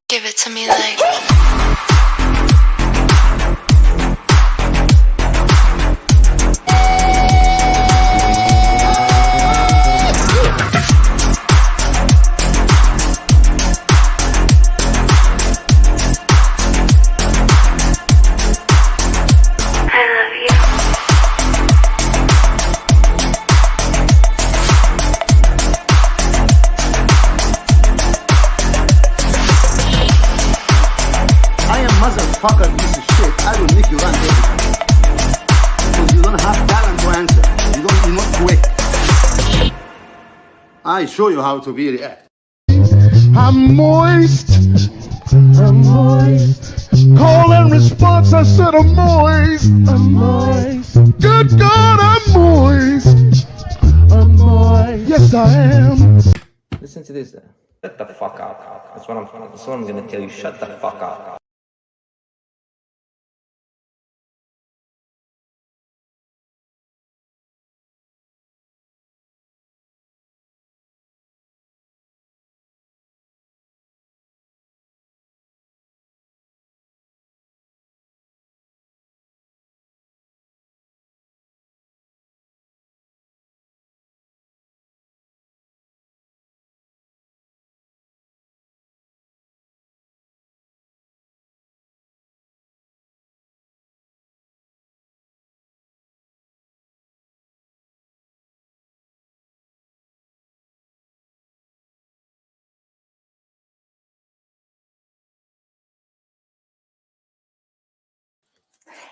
Give it to me like. Motherfucker, piece of shit, I will make you run everything. Because you don't have talent to answer. You're not quick. I show you how to be react. I'm moist. I'm moist. Call and response, I said I'm moist. I'm moist. Good God, I'm moist. I'm moist. Yes, I am. Listen to this. Shut the fuck up. That's what I'm gonna tell you. Shut the fuck up.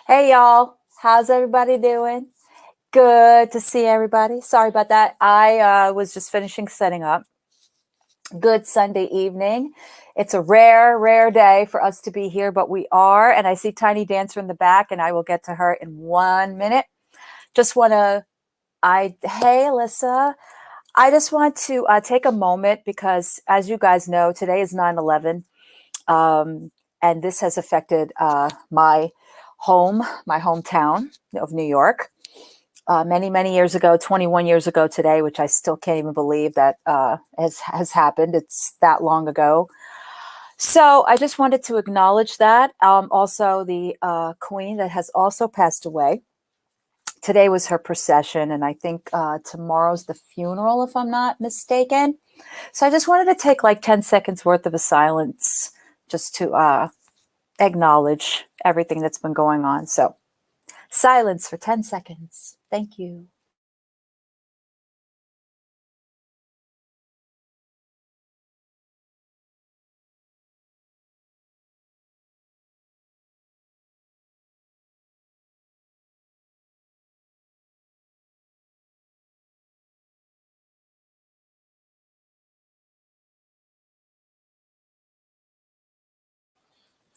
Hey y'all, how's everybody doing? Good to see everybody. Sorry about that. I was just finishing setting up. Good Sunday evening. It's a rare day for us to be here, but we are. And I see TinyDancer in the back, and I will get to her in 1 minute. Hey Alyssa. I just want to take a moment because, as you guys know, today is 9/11. And this has affected my hometown of New York. Many years ago, 21 years ago today, which I still can't even believe that has happened. It's that long ago. So I just wanted to acknowledge that. Also, the queen that has also passed away. Today was her procession, and I think tomorrow's the funeral, if I'm not mistaken. So I just wanted to take like 10 seconds worth of a silence just to acknowledge everything that's been going on. So silence for 10 seconds. Thank you.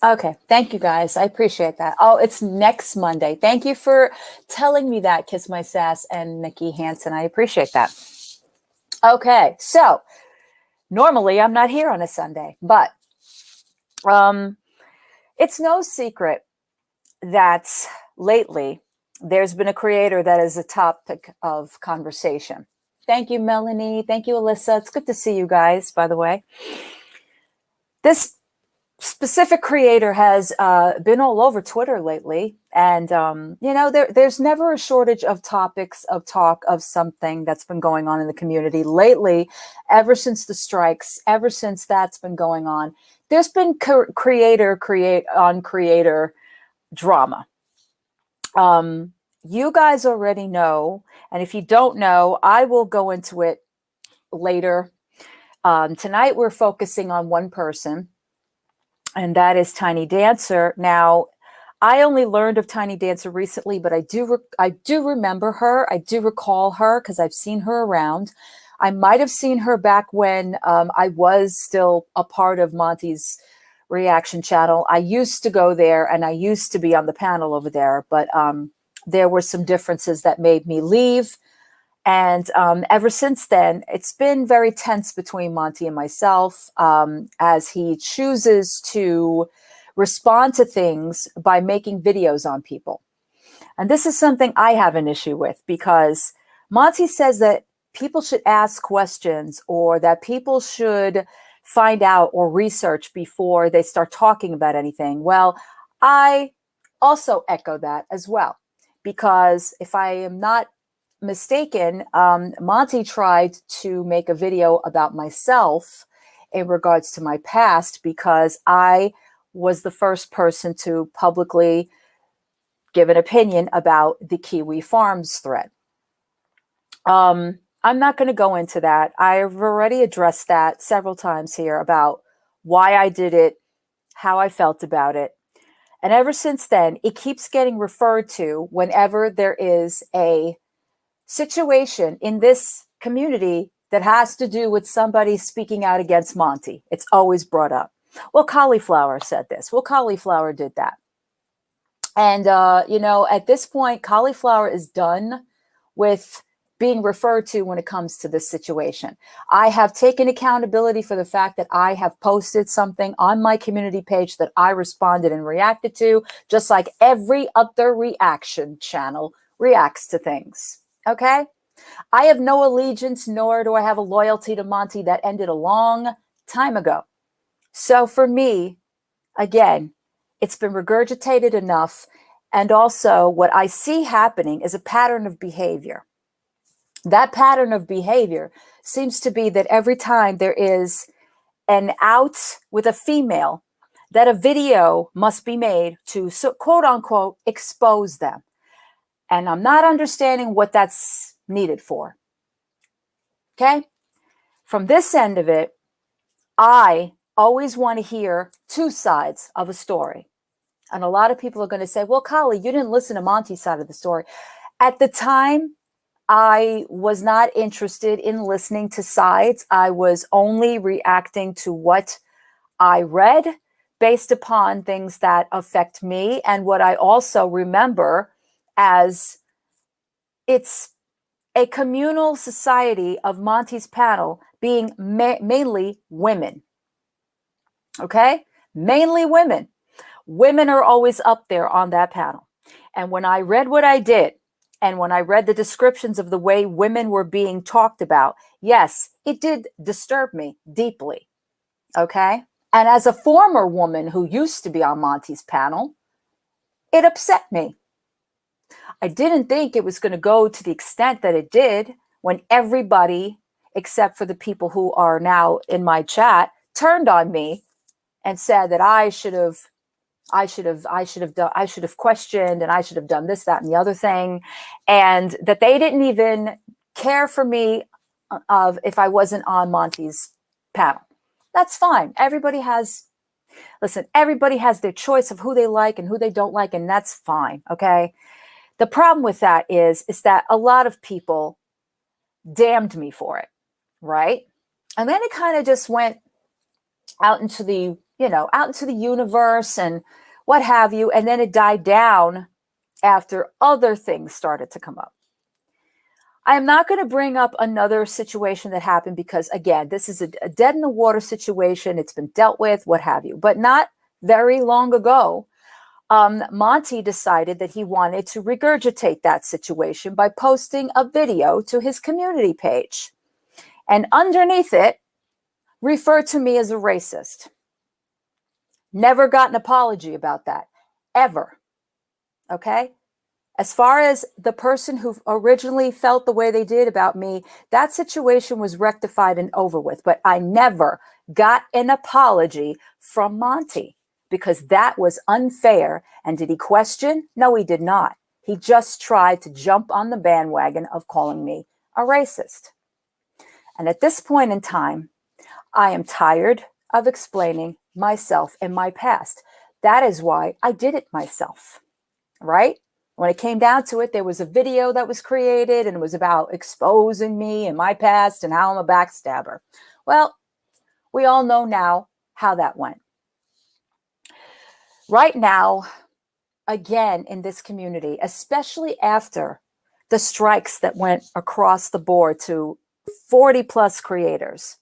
Okay, thank you guys. I appreciate that. Oh, it's next Monday. Thank you for telling me that, Kiss My Sass and Nikki Hansen. I appreciate that. Okay, so normally I'm not here on a Sunday, but it's no secret that lately there's been a creator that is a topic of conversation. Thank you, Melanie. Thank you, Alyssa. It's good to see you guys, by the way. This specific creator has been all over Twitter lately. And, there's never a shortage of topics of talk of something that's been going on in the community lately. Ever since the strikes, ever since that's been going on, there's been creator drama. You guys already know. And if you don't know, I will go into it later. Tonight, we're focusing on one person, and that is TinyDancer. Now, I only learned of TinyDancer recently, but I do remember her. I do recall her because I've seen her around. I might have seen her back when I was still a part of Monty's reaction channel. I used to go there, and I used to be on the panel over there, but there were some differences that made me leave. And ever since then, it's been very tense between Monty and myself as he chooses to respond to things by making videos on people. And this is something I have an issue with because Monty says that people should ask questions, or that people should find out or research before they start talking about anything. Well, I also echo that as well, because if I am not mistaken, Monty tried to make a video about myself in regards to my past, because I was the first person to publicly give an opinion about the Kiwi Farms thread. I'm not going to go into that. I've already addressed that several times here about why I did it, how I felt about it. And ever since then, it keeps getting referred to whenever there is a situation in this community that has to do with somebody speaking out against Monty. It's always brought up. Well, Cholyflower said this. Well, Cholyflower did that. And, at this point, Cholyflower is done with being referred to when it comes to this situation. I have taken accountability for the fact that I have posted something on my community page that I responded and reacted to, just like every other reaction channel reacts to things. Okay? I have no allegiance, nor do I have a loyalty to Monty. That ended a long time ago. So for me, again, it's been regurgitated enough. And also what I see happening is a pattern of behavior. That pattern of behavior seems to be that every time there is an out with a female, that a video must be made to, quote unquote, expose them. And I'm not understanding what that's needed for. Okay? From this end of it, I always want to hear two sides of a story. And a lot of people are going to say, well, Kali, you didn't listen to Monty's side of the story. At the time, I was not interested in listening to sides. I was only reacting to what I read based upon things that affect me, and what I also remember as it's a communal society of Monty's panel being mainly women. Okay? Mainly women. Women are always up there on that panel. And when I read what I did, and when I read the descriptions of the way women were being talked about, yes, it did disturb me deeply. Okay? And as a former woman who used to be on Monty's panel, it upset me. I didn't think it was going to go to the extent that it did when everybody, except for the people who are now in my chat, turned on me and said that I should have questioned, and I should have done this, that, and the other thing, and that they didn't even care for me of if I wasn't on Monty's panel. That's fine. Everybody has their choice of who they like and who they don't like, and that's fine. Okay. The problem with that is that a lot of people damned me for it, right? And then it kind of just went out into the universe and what have you. And then it died down after other things started to come up. I am not going to bring up another situation that happened because, again, this is a dead in the water situation. It's been dealt with, what have you. But not very long ago, Monty decided that he wanted to regurgitate that situation by posting a video to his community page. And underneath it, referred to me as a racist. Never got an apology about that, ever. Okay? As far as the person who originally felt the way they did about me, that situation was rectified and over with. But I never got an apology from Monty because that was unfair. And did he question? No, he did not. He just tried to jump on the bandwagon of calling me a racist. And at this point in time, I am tired of explaining myself and my past. That is why I did it myself, right? When it came down to it, there was a video that was created and it was about exposing me and my past and how I'm a backstabber. Well, we all know now how that went. Right now, again, in this community, especially after the strikes that went across the board to 40 plus creators.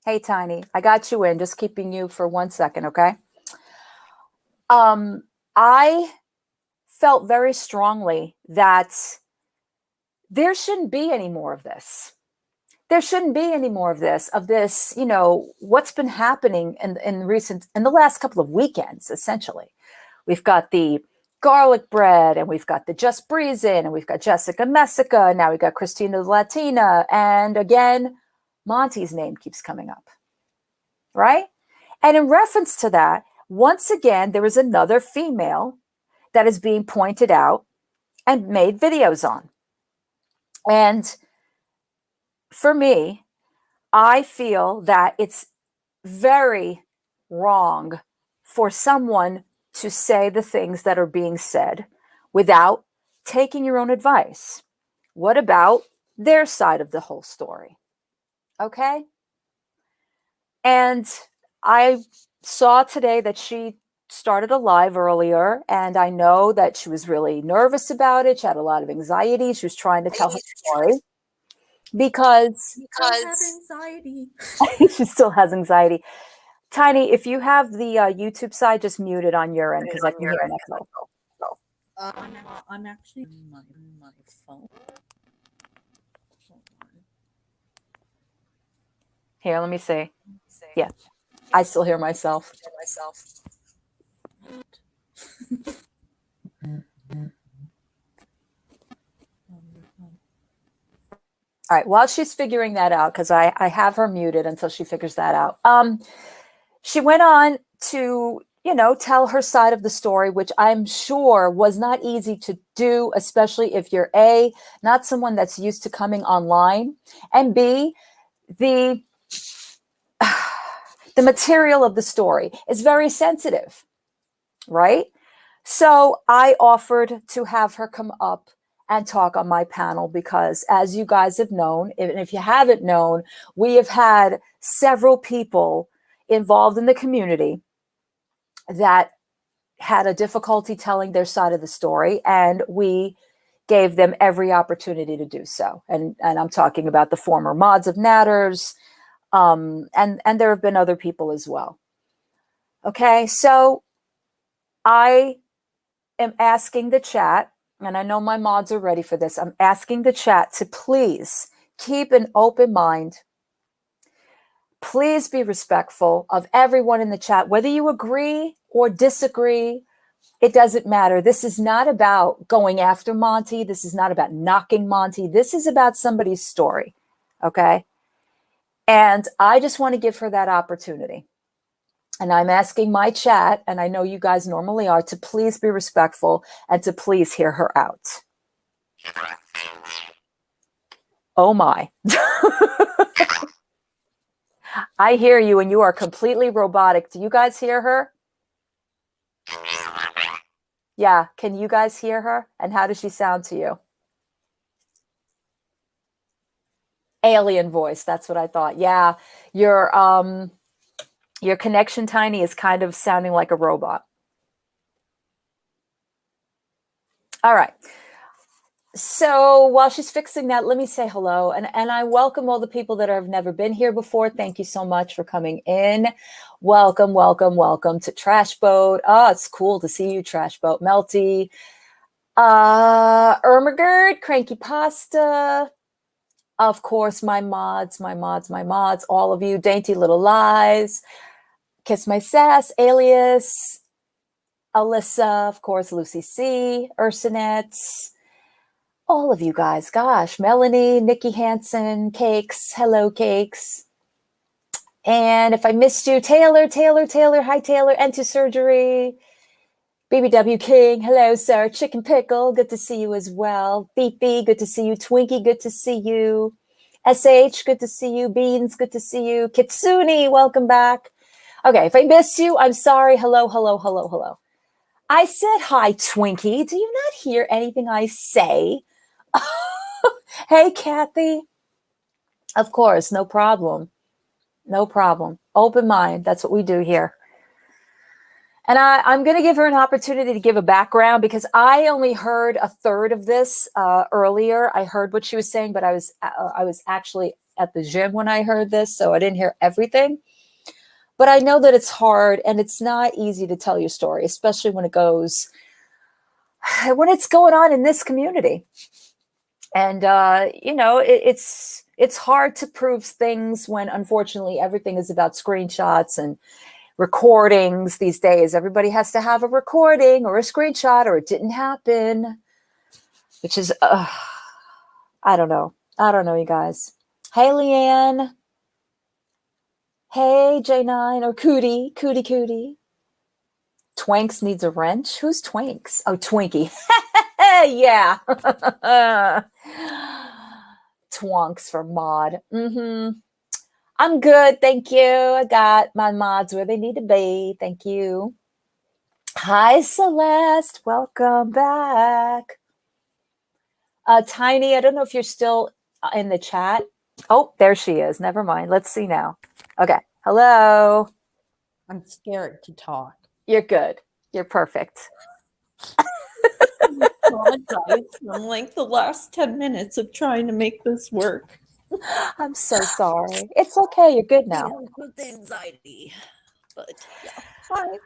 Hey, Tiny, I got you in, just keeping you for 1 second, okay? I felt very strongly that there shouldn't be any more of this. There shouldn't be any more of this, what's been happening in the last couple of weekends, essentially. We've got the garlic bread, and we've got the Just Breezin', and we've got Jessica Messica, and now we've got Christina the Latina, and again, Monty's name keeps coming up, right? And in reference to that, once again, there is another female that is being pointed out and made videos on. And for me, I feel that it's very wrong for someone to say the things that are being said without taking your own advice. What about their side of the whole story? Okay? And I saw today that she started a live earlier, and I know that she was really nervous about it. She had a lot of anxiety. She was trying to tell her story because I have anxiety. she still has anxiety. Tiny, if you have the YouTube side, just mute it on your end because I can hear an echo. I'm actually on my phone. Hold on. Here, let me see. Yeah, I still hear myself. All right, while she's figuring that out, because I have her muted until she figures that out. She went on to, tell her side of the story, which I'm sure was not easy to do, especially if you're A, not someone that's used to coming online, and B, the material of the story is very sensitive, right? So I offered to have her come up and talk on my panel because, as you guys have known, and if you haven't known, we have had several people involved in the community that had a difficulty telling their side of the story, and we gave them every opportunity to do so. And I'm talking about the former mods of Natters, and there have been other people as well. Okay, so I am asking the chat, and I know my mods are ready for this. I'm asking the chat to please keep an open mind. Please be respectful of everyone in the chat, whether you agree or disagree. It doesn't matter. This is not about going after Monty. This is not about knocking Monty. This is about somebody's story. Okay. And I just want to give her that opportunity. And I'm asking my chat, and I know you guys normally are, to please be respectful and to please hear her out. Oh my. I hear you, and you are completely robotic. Do you guys hear her? Yeah. Can you guys hear her? And how does she sound to you? Alien voice. That's what I thought. Yeah. Your connection, Tiny, is kind of sounding like a robot. All right. So while she's fixing that, let me say hello. And I welcome all the people that have never been here before. Thank you so much for coming in. Welcome, welcome, welcome to Trash Boat. Oh, it's cool to see you, Trash Boat. Melty, Ermagerd, Cranky Pasta. Of course, my mods, all of you, Dainty Little Lies, Kiss My Sass, Alias, Alyssa, of course, Lucy C, Ursinets, all of you guys. Gosh, Melanie, Nikki Hansen, Cakes, hello, Cakes. And if I missed you, Taylor, hi, Taylor, Enter Surgery, BBW King, hello, sir, Chicken Pickle, good to see you as well. Beepy, good to see you. Twinkie, good to see you. SH, good to see you. Beans, good to see you. Kitsune, welcome back. Okay, if I missed you, I'm sorry. Hello, hello, hello, hello. I said hi, Twinkie. Do you not hear anything I say? Hey, Kathy. Of course, no problem. No problem. Open mind. That's what we do here. And I'm going to give her an opportunity to give a background because I only heard a third of this earlier. I heard what she was saying, but I was actually at the gym when I heard this, so I didn't hear everything. But I know that it's hard and it's not easy to tell your story, especially when it's going on in this community. And it's hard to prove things when unfortunately everything is about screenshots and recordings these days. Everybody has to have a recording or a screenshot or it didn't happen, which is I don't know, you guys. Hey Leanne, hey J9 or Cootie. Twanks needs a wrench. Who's Twanks? Oh, Twinkie. Yeah. Twonks for mod. I'm good, thank you. I got my mods where they need to be. Thank you. Hi, Celeste. Welcome back. Tiny, I don't know if you're still in the chat. Oh, there she is. Never mind. Let's see now. Okay. Hello. I'm scared to talk. You're good. You're perfect. Apologize from like the last 10 minutes of trying to make this work. I'm so sorry. It's okay. You're good now. With anxiety. But yeah. Hi.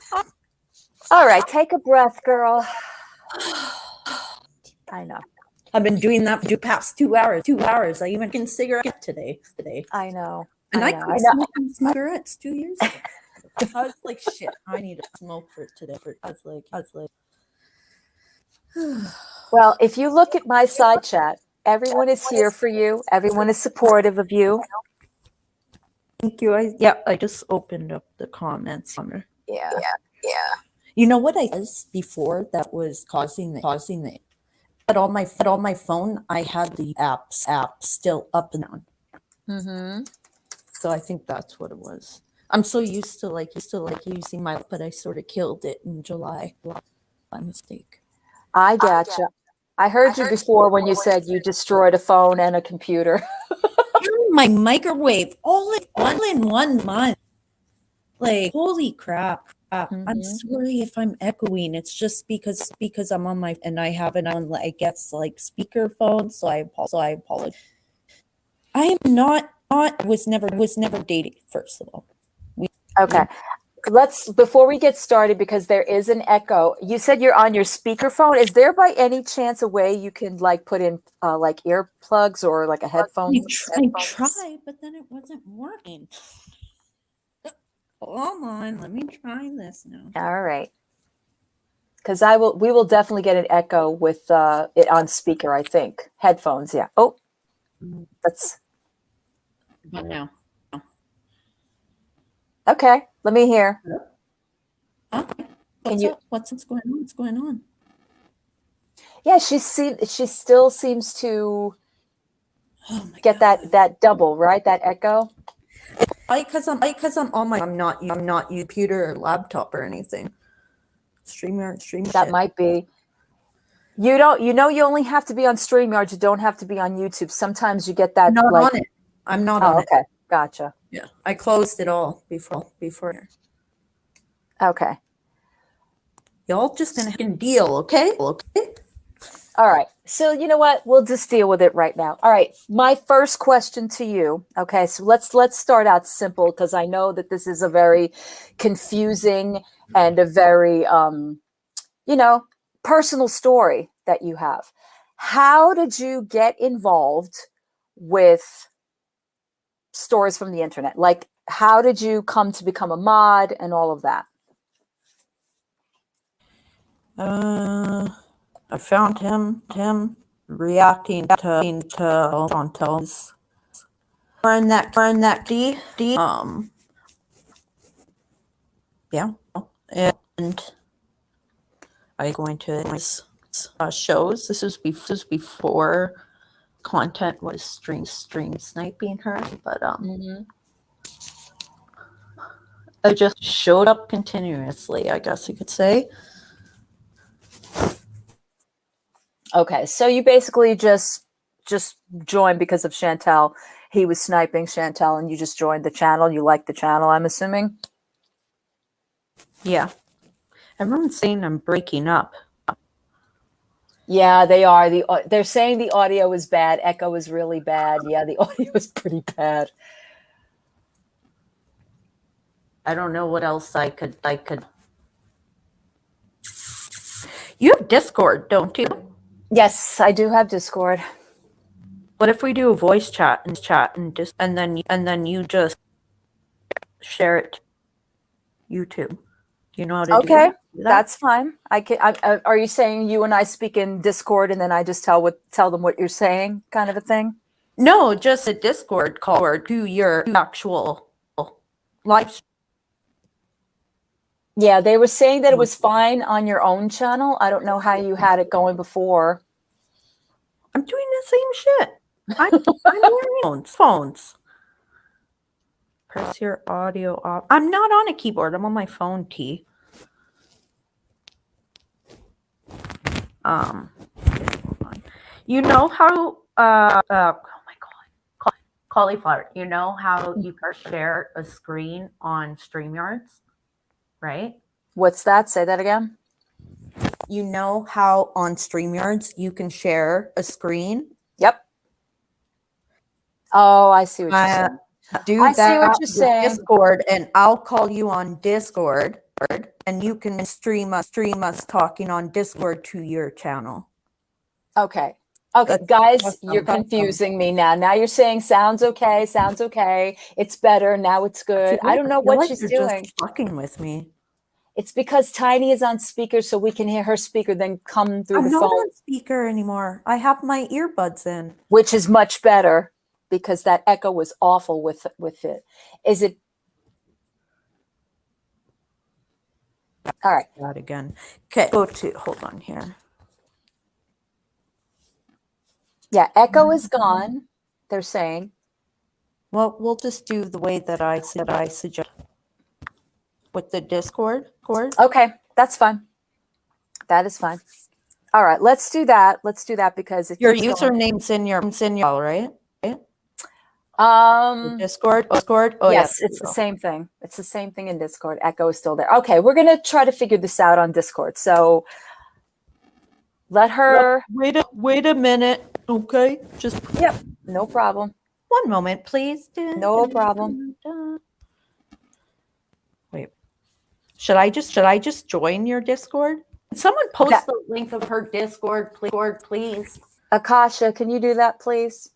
All right. Take a breath, girl. I know. I've been doing that for the past 2 hours. 2 hours. I even can cigarette today. I know. And I quit smoking cigarettes 2 years ago. I was like, shit, I need to smoke for today. I was like. Well, if you look at my side chat, everyone is here for you. Everyone is supportive of you. Thank you. I just opened up the comments. Yeah. You know what I was before that was causing the at all my phone, I had the app still up and down. Mm-hmm. So I think that's what it was. I'm so used to using my, but I sort of killed it in July by mistake. I gotcha. I heard you before when you said you destroyed a phone and a computer. My microwave all in 1 month. Like, holy crap. I'm sorry if I'm echoing. It's just because I'm on my, and I have it on, I guess, like speakerphone. So I apologize. I am not was never dating, first of all. Okay. Before we get started, because there is an echo, you said you're on your speakerphone. Is there by any chance a way you can like put in like earplugs or like a headphone? I tried, but then it wasn't working. Hold on, let me try this now. All right. Because we will definitely get an echo with it on speaker, I think. Headphones, yeah. Oh, that's now. Okay, let me hear. Huh? What's going on? What's going on? Yeah, she still seems to get that double, right? That echo. Because I'm on my, I'm not computer or laptop or anything. StreamYard. That might be. You only have to be on StreamYard. You don't have to be on YouTube. Sometimes you get that. I'm not on it. I'm not on it. Okay, gotcha. Yeah, I closed it all before. Okay. Y'all just gonna deal, okay? Okay. All right. So you know what? We'll just deal with it right now. All right. My first question to you. Okay. So let's start out simple because I know that this is a very confusing and a very personal story that you have. How did you get involved with stories from the internet? Like, how did you come to become a mod and all of that? I found him reacting to Chantel's in that D yeah, and I going to his shows. This was before content was stream sniping her, but I just showed up continuously, I guess you could say. Okay, so you basically just joined because of Chantel. He was sniping Chantel, and you just joined the channel. You liked the channel, I'm assuming. Yeah, everyone's saying I'm breaking up. Yeah, they are. They're saying the audio is bad. Echo is really bad. Yeah, the audio is pretty bad. I don't know what else I could. You have Discord, don't you? Yes, I do have Discord. What if we do a voice chat and just and then you just share it YouTube? You know how to Okay, do that? that's fine. Are you saying you and I speak in Discord and then I just tell them what you're saying, kind of a thing? No, just a Discord call or do your actual live. Yeah, they were saying that it was fine on your own channel. I don't know how you had it going before. I'm doing the same shit. I'm wearing phones. Press your audio off. I'm not on a keyboard. I'm on my phone, T. You know how oh my god, cauliflower. You know how you can share a screen on StreamYards, right? What's that? Say that again. You know how on StreamYards you can share a screen? Yep. Oh, I see what you're saying. Do I see that what you're with saying. Discord, and I'll call you on Discord, and you can stream us talking on Discord to your channel. Okay. Okay, That's guys, awesome. you're confusing me now. Now you're saying sounds okay, it's better, now it's good. I don't know what she's doing. Just fucking with me. It's because Tiny is on speaker, so we can hear her speaker then come through I'm the not phone, on speaker anymore. I have my earbuds in. which is much better because that echo was awful with it. Is it? All right. That again. Okay, hold on here. Yeah, echo is gone, they're saying. Well, we'll just do the way that I suggest with the Discord. Okay, that's fine. That is fine. All right, let's do that. Let's do that because it Your keeps going. username's in your right? Discord. Oh Yes, yeah, it's the same thing. It's the same thing in Discord. Echo is still there. Okay, we're gonna try to figure this out on Discord. So let her. Wait a minute. Okay, just Yep, no problem. one moment, please. No problem. Wait. Should I just join your Discord? Someone post the link of her Discord, please. Akasha, can you do that, please?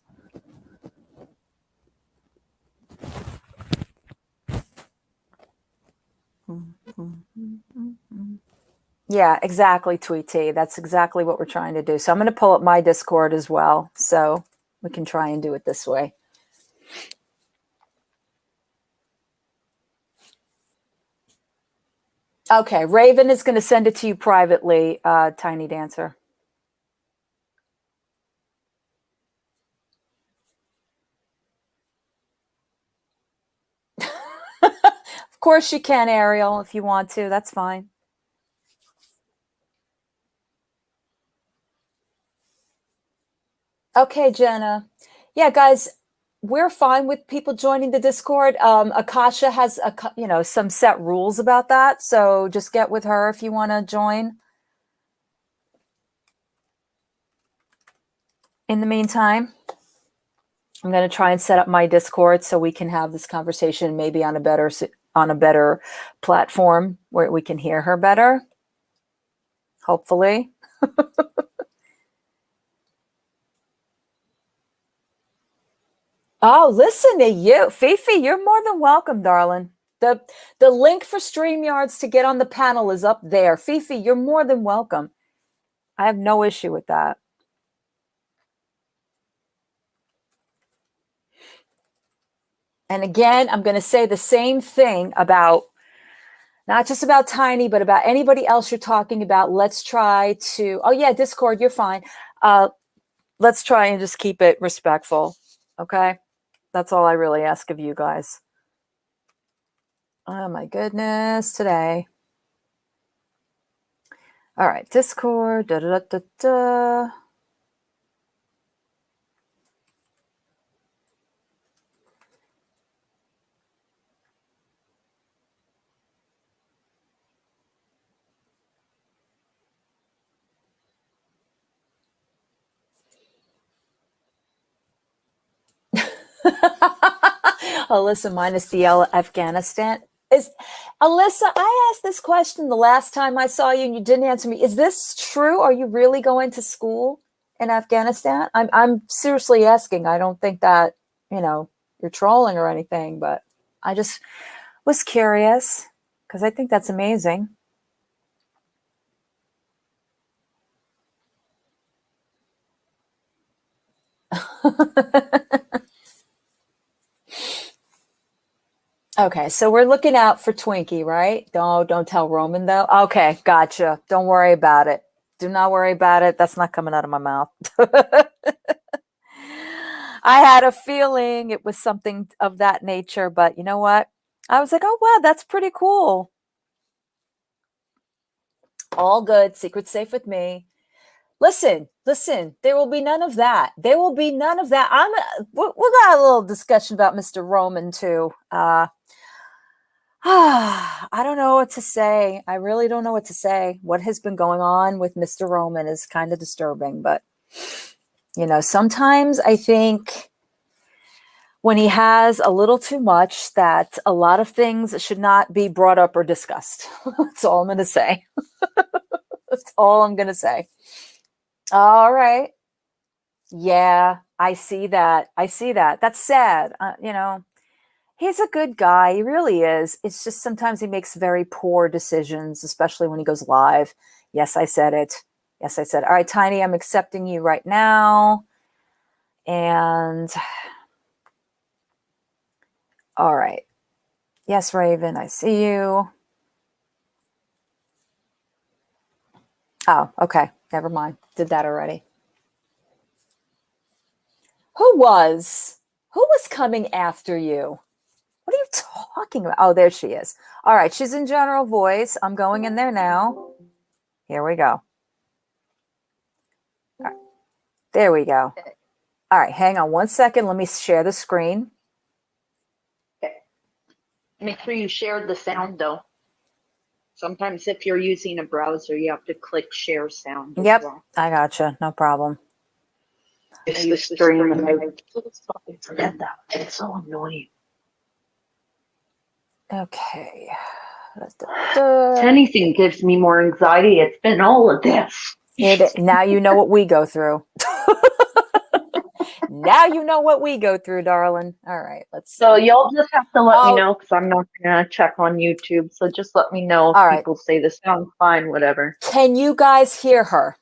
Yeah, exactly, Tweety. That's exactly what we're trying to do. So I'm going to pull up my Discord as well, so we can try and do it this way. Okay, Raven is going to send it to you privately, TinyDancer. Of course you can, Ariel, if you want to. That's fine. Okay, Jenna. Yeah, guys, we're fine with people joining the Discord. Akasha has some set rules about that, so just get with her if you want to join. In the meantime, I'm going to try and set up my Discord so we can have this conversation maybe on a better platform where we can hear her better. Hopefully. Oh, listen to you. Fifi, you're more than welcome, darling. The link for StreamYards to get on the panel is up there. Fifi, you're more than welcome. I have no issue with that. And again, I'm going to say the same thing about, not just about Tiny, but about anybody else you're talking about. Let's try to, oh yeah, Discord, you're fine. Let's try and just keep it respectful. Okay? That's all I really ask of you guys. Oh my goodness, today. All right, Discord. Da, da, da, da. Alyssa minus the Afghanistan. Alyssa, I asked this question the last time I saw you and you didn't answer me. Is this true? Are you really going to school in Afghanistan? I'm seriously asking. I don't think that, you're trolling or anything, but I just was curious because I think that's amazing. Okay, so we're looking out for Twinkie, right? Don't tell Roman though. Okay, gotcha. Don't worry about it. Do not worry about it. That's not coming out of my mouth. I had a feeling it was something of that nature, but you know what? I was like, oh wow, that's pretty cool. All good. Secret safe with me. Listen. There will be none of that. There will be none of that. We'll got a little discussion about Mr. Roman too. I don't know what to say. I really don't know what to say. What has been going on with Mr. Roman is kind of disturbing, but sometimes I think when he has a little too much, that a lot of things should not be brought up or discussed. That's all I'm going to say. That's all I'm going to say. All right. Yeah, I see that. That's sad. He's a good guy. He really is. It's just sometimes he makes very poor decisions, especially when he goes live. Yes, I said it. Yes, I said, all right, Tiny, I'm accepting you right now. And all right. Yes, Raven, I see you. Oh, okay. Never mind. Did that already. Who was coming after you? What are you talking about? Oh, there she is. All right. She's in general voice. I'm going in there now. Here we go. All right. There we go. All right. Hang on one second. Let me share the screen. Make sure you share the sound though. Sometimes if you're using a browser, you have to click share sound. Yep. Well. I gotcha. No problem. It's the stream and I fucking forget that. It's so annoying. Okay. Anything gives me more anxiety. It's been all of this. Now you know what we go through. Now you know what we go through, darling. All right, let's see. So y'all just have to let me know because I'm not going to check on YouTube. So just let me know if people say the sound's fine, whatever. Can you guys hear her?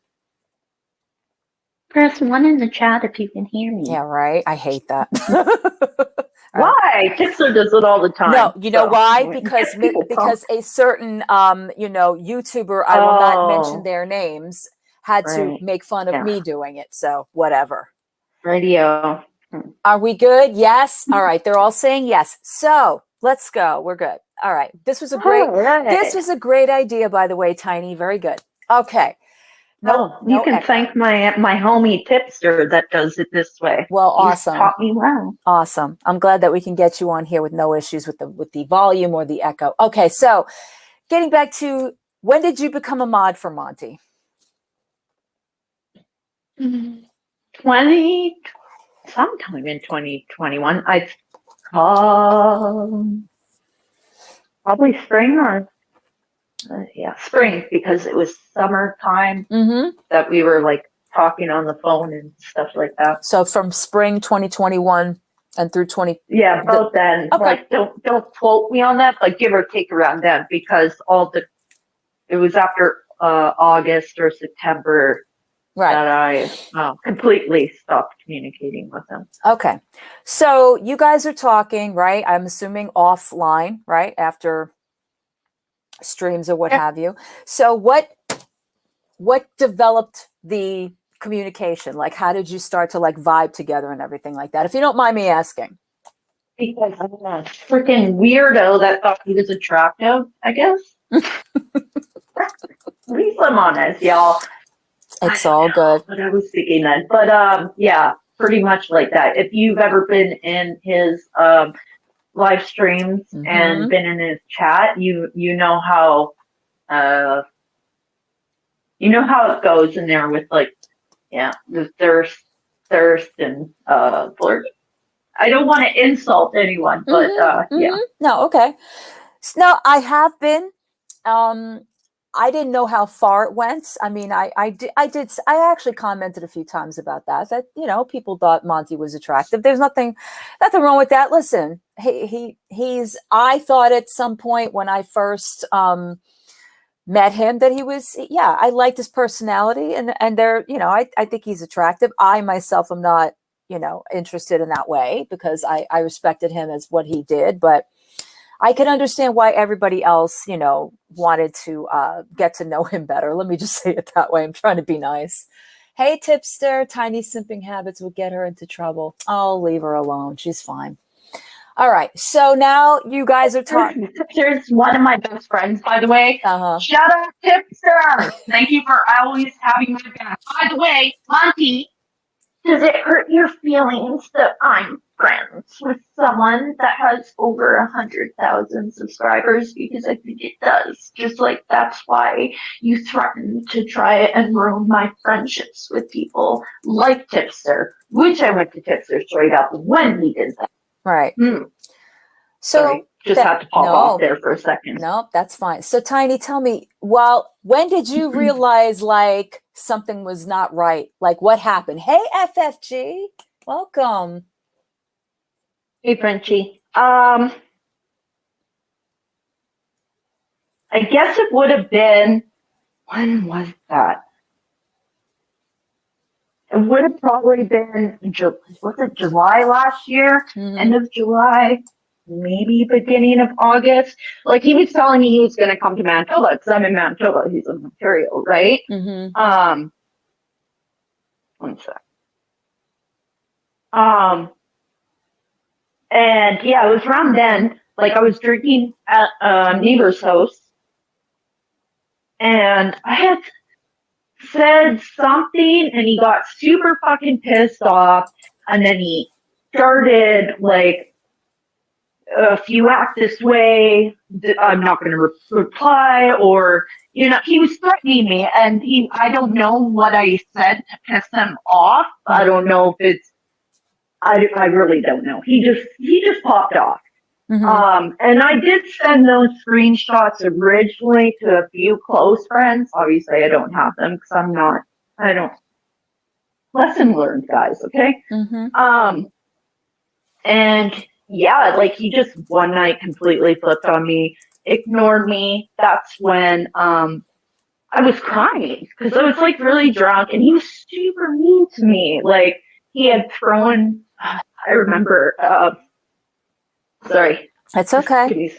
Press 1 in the chat if you can hear me. Yeah, right. I hate that. Why? Pixar does it all the time. No, you know why? Because a certain YouTuber, I will not mention their names, had to make fun of me doing it. So whatever. Radio. Are we good? Yes. All right. They're all saying yes. So let's go. We're good. All right. This was a great idea, by the way, Tiny. Very good. Okay. You can thank my homie Tipster that does it this way. Well, awesome. He's taught me well. Awesome. I'm glad that we can get you on here with no issues with the volume or the echo. Okay, so getting back to, when did you become a mod for Monty? Sometime in 2021. Probably spring or spring, because it was summertime that we were like talking on the phone and stuff like that. So from spring 2021 and through 20. Yeah, about then. Okay. Like don't quote me on that, but give or take around then, because it was after August or September that I completely stopped communicating with them. Okay. So you guys are talking, right? I'm assuming offline, right? After streams or what have you. So what developed the communication? Like, how did you start to like vibe together and everything like that? If you don't mind me asking. Because I'm a freaking weirdo that thought he was attractive, I guess. At least I'm honest, y'all. It's all good. What I was thinking then. But yeah, pretty much like that. If you've ever been in his live streams and been in his chat, you know how it goes in there with like the thirst and flirt. I don't want to insult anyone, but yeah. No, okay. No, I have been I didn't know how far it went. I mean, I actually commented a few times about that, you know, people thought Monty was attractive. There's nothing wrong with that. Listen, I thought at some point when I first, met him that he was, yeah, I liked his personality and there, you know, I think he's attractive. I myself am not, you know, interested in that way because I respected him as what he did, but I can understand why everybody else, you know, wanted to get to know him better. Let me just say it that way. I'm trying to be nice. Hey, tipster, tiny simping habits will get her into trouble. I'll leave her alone. She's fine. All right. So now you guys are talking. Tipster's one of my best friends, by the way. Uh-huh. Shout out, Tipster! Thank you for always having my back. By the way, Monty, does it hurt your feelings that I'm friends with someone that has over 100,000 subscribers? Because I think it does. Just like that's why you threatened to try and ruin my friendships with people like Tipster, which I went to Tipster straight up when he did that. Right. So sorry, just had to pop off there for a second. No, that's fine. So Tiny, tell me, when did you realize like something was not right? Like what happened? Hey, FFG, welcome. Hey, Frenchie. I guess it would have been, when was that? It would have probably been, was it July last year? Mm-hmm. End of July, maybe beginning of August. Like he was telling me he was going to come to Manitoba because I'm in Manitoba. He's in Ontario, right? Mm-hmm. One sec. And yeah, it was around then. Like I was drinking at a neighbor's house, and I had said something, and he got super fucking pissed off, and then he started like, if you act this way, I'm not going to reply, or, you know, he was threatening me, and I don't know what I said to piss him off. I don't know if it's, I really don't know. He just popped off. Mm-hmm. And I did send those screenshots originally to a few close friends. Obviously, I don't have them because I don't, lesson learned, guys, okay? Mm-hmm. And yeah, like he just one night completely flipped on me, ignored me. That's when I was crying because I was like really drunk and he was super mean to me. Like he had thrown, I remember, sorry. It's okay.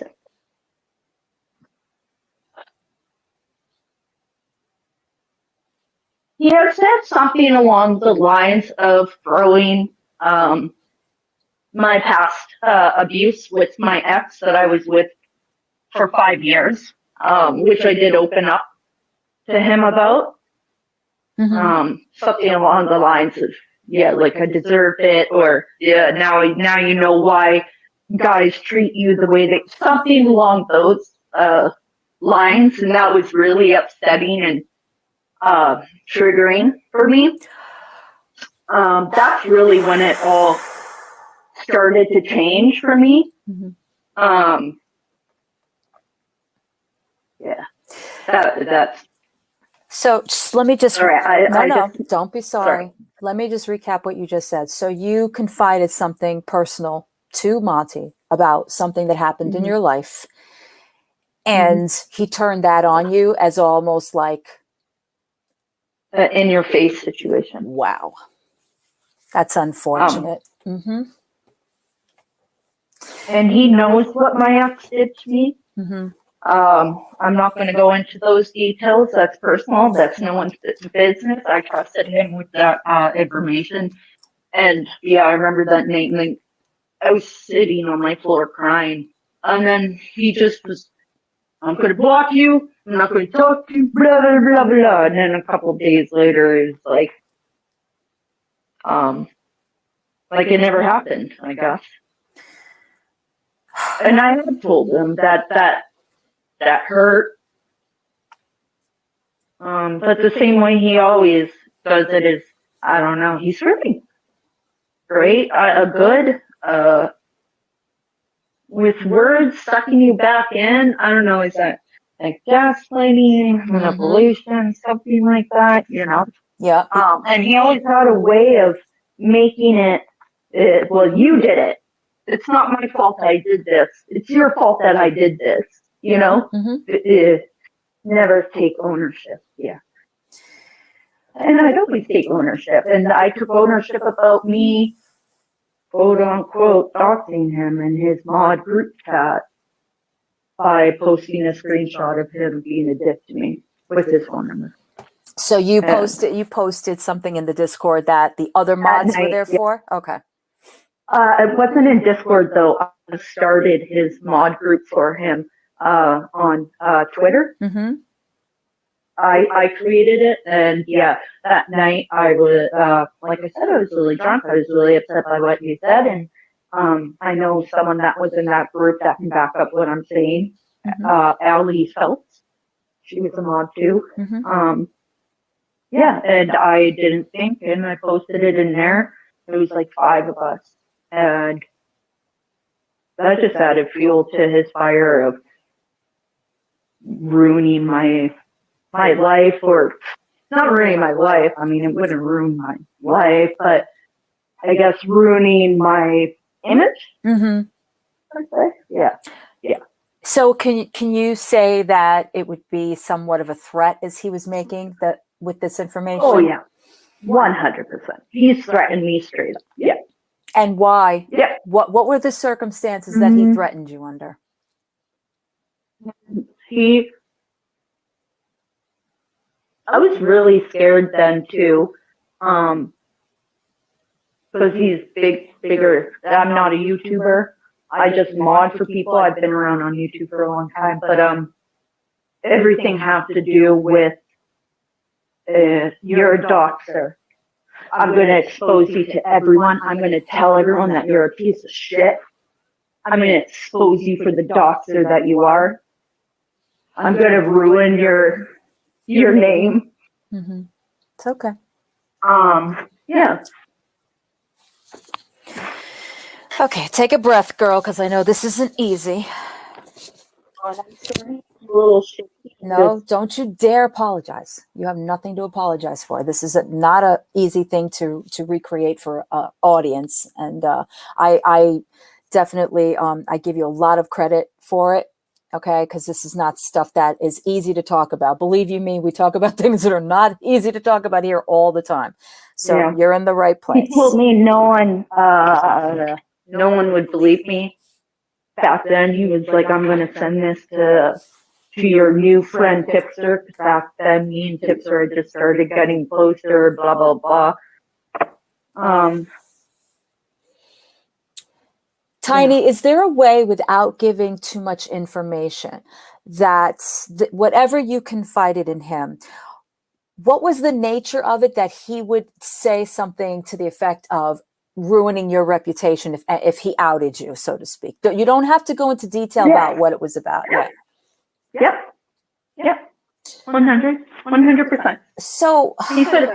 He had said something along the lines of throwing my past abuse with my ex that I was with for 5 years, which I did open up to him about. Mm-hmm. Something along the lines of, yeah, like I deserved it, or yeah, now you know why guys treat you the way they, something along those lines, and that was really upsetting and triggering for me. That's really when it all started to change for me. Mm-hmm. Yeah, that's. So just, let me just, right, don't be sorry. Let me just recap what you just said. So you confided something personal to Monty about something that happened in your life. And he turned that on you as almost like in your face situation. Wow. That's unfortunate. And he knows what my ex did to me. I'm not going to go into those details. That's personal. That's no one's business. I trusted him with that information. And yeah, I remember that night. And then I was sitting on my floor crying. And then he just was, I'm going to block you. I'm not going to talk to you, blah, blah, blah, blah. And then a couple of days later, it was like it never happened, I guess. And I had told him that hurt. But the same way he always does it is, I don't know, he's really great, good, with words sucking you back in. I don't know, is that like gaslighting, manipulation, something like that, you know. Yeah. And he always had a way of making it, well, you did it. It's not my fault I did this. It's your fault that I did this, you know? Never take ownership. Yeah. And I'd always take ownership. And I took ownership about me, quote unquote, doxing him in his mod group chat by posting a screenshot of him being a dick to me with his phone number. So you posted something in the Discord that the other mods were there for? Okay. It wasn't in Discord though. I started his mod group for him on Twitter. I created it, and yeah, that night I was, like I said, I was really drunk. I was really upset by what you said, and I know someone that was in that group that can back up what I'm saying. Allie Phelps, she was a mod too. Yeah, and I didn't think, and I posted it in there. It was like 5 of us, and that just added fuel to his fire of ruining my life, or not ruining my life. I mean, it wouldn't ruin my life, but I guess ruining my image. Yeah. So can you say that it would be somewhat of a threat as he was making that with this information? Oh yeah, 100%. He's threatened me straight up. Yeah. And why? Yeah. What were the circumstances that he threatened you under? I was really scared then too, because he's bigger. I'm not a YouTuber. I just mod for people. I've been around on YouTube for a long time, but everything has to do with you're a doxer. I'm going to expose you to everyone. I'm going to tell everyone that you're a piece of shit. I'm going to expose you for the doxer that you are. I'm going to ruin your name. It's okay. Yeah. Okay, take a breath, girl, because I know this isn't easy. I'm sorry. A little shit. No, don't you dare apologize. You have nothing to apologize for. This is not an easy thing to recreate for an audience. And I definitely, I give you a lot of credit for it. Okay, because this is not stuff that is easy to talk about. Believe you me, we talk about things that are not easy to talk about here all the time. So you're in the right place. He told me no one would believe me. Back then, he was like, "I'm going to send this to your new friend Tipster." Back then, me and Tipster had just started getting closer. Blah blah blah. Tiny, is there a way without giving too much information that whatever you confided in him, what was the nature of it that he would say something to the effect of ruining your reputation if he outed you, so to speak? You don't have to go into detail about what it was about. Yep. 100%. So he said if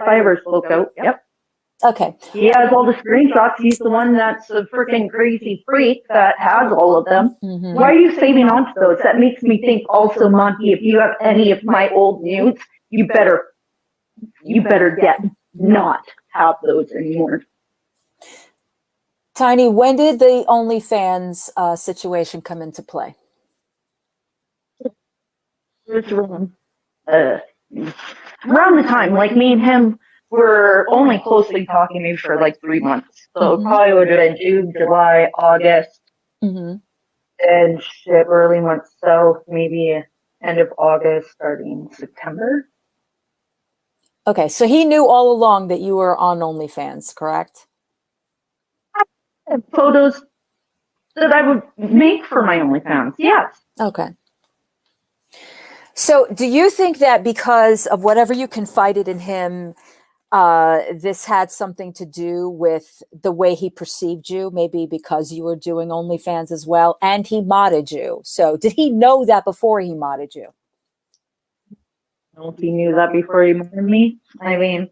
I ever spoke out, Okay. He has all the screenshots. He's the one that's a freaking crazy freak that has all of them. Why are you saving on to those? That makes me think also, Monty, if you have any of my old nudes, you better get not have those anymore. Tiny, when did the OnlyFans situation come into play? Around the time, like me and him were only closely talking maybe for like 3 months. So it probably would have been June, July, August, and shit really went south maybe end of August, starting September. Okay, so he knew all along that you were on OnlyFans, correct? Photos that I would make for my OnlyFans, yes. Okay. So do you think that because of whatever you confided in him, this had something to do with the way he perceived you, maybe because you were doing OnlyFans as well, and he modded you? So did he know that before he modded you? I don't know if he knew that before he modded me. I mean,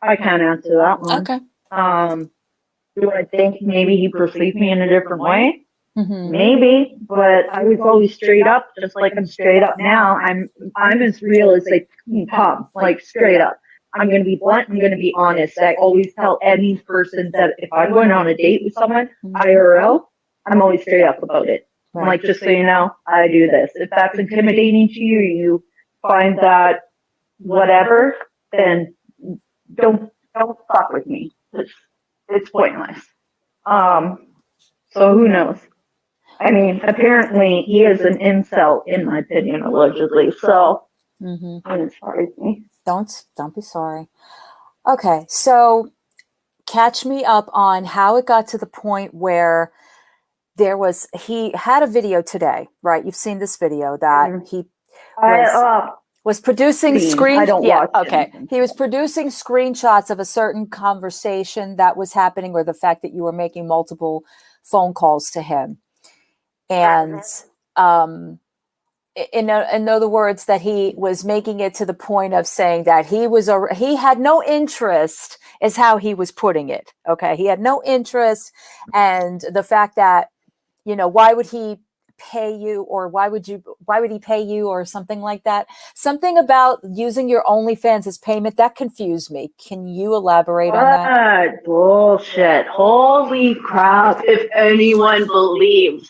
I can't answer that one. Okay. Do I think maybe he perceived me in a different way? Maybe, but I was always straight up, just like I'm straight up now. I'm as real as they can come, like straight up. I'm gonna be blunt. I'm gonna be honest. I always tell any person that if I'm going on a date with someone, IRL, I'm always straight up about it. I'm like, just so you know, I do this. If that's intimidating to you, you find that whatever, then don't fuck with me. It's pointless. So who knows? I mean, apparently he is an incel, in my opinion, allegedly. So I'm sorry. Don't be sorry. Okay, so catch me up on how it got to the point where he had a video today, right? You've seen this video that he was producing I don't watch anything. He was producing screenshots of a certain conversation that was happening, or the fact that you were making multiple phone calls to him. And in other words, that he was making it to the point of saying that he had no interest, is how he was putting it. Okay, he had no interest, and the fact that, why would he pay you, or why would he pay you, or something like that? Something about using your OnlyFans as payment that confused me. Can you elaborate on that? Bullshit! Holy crap! If anyone believes.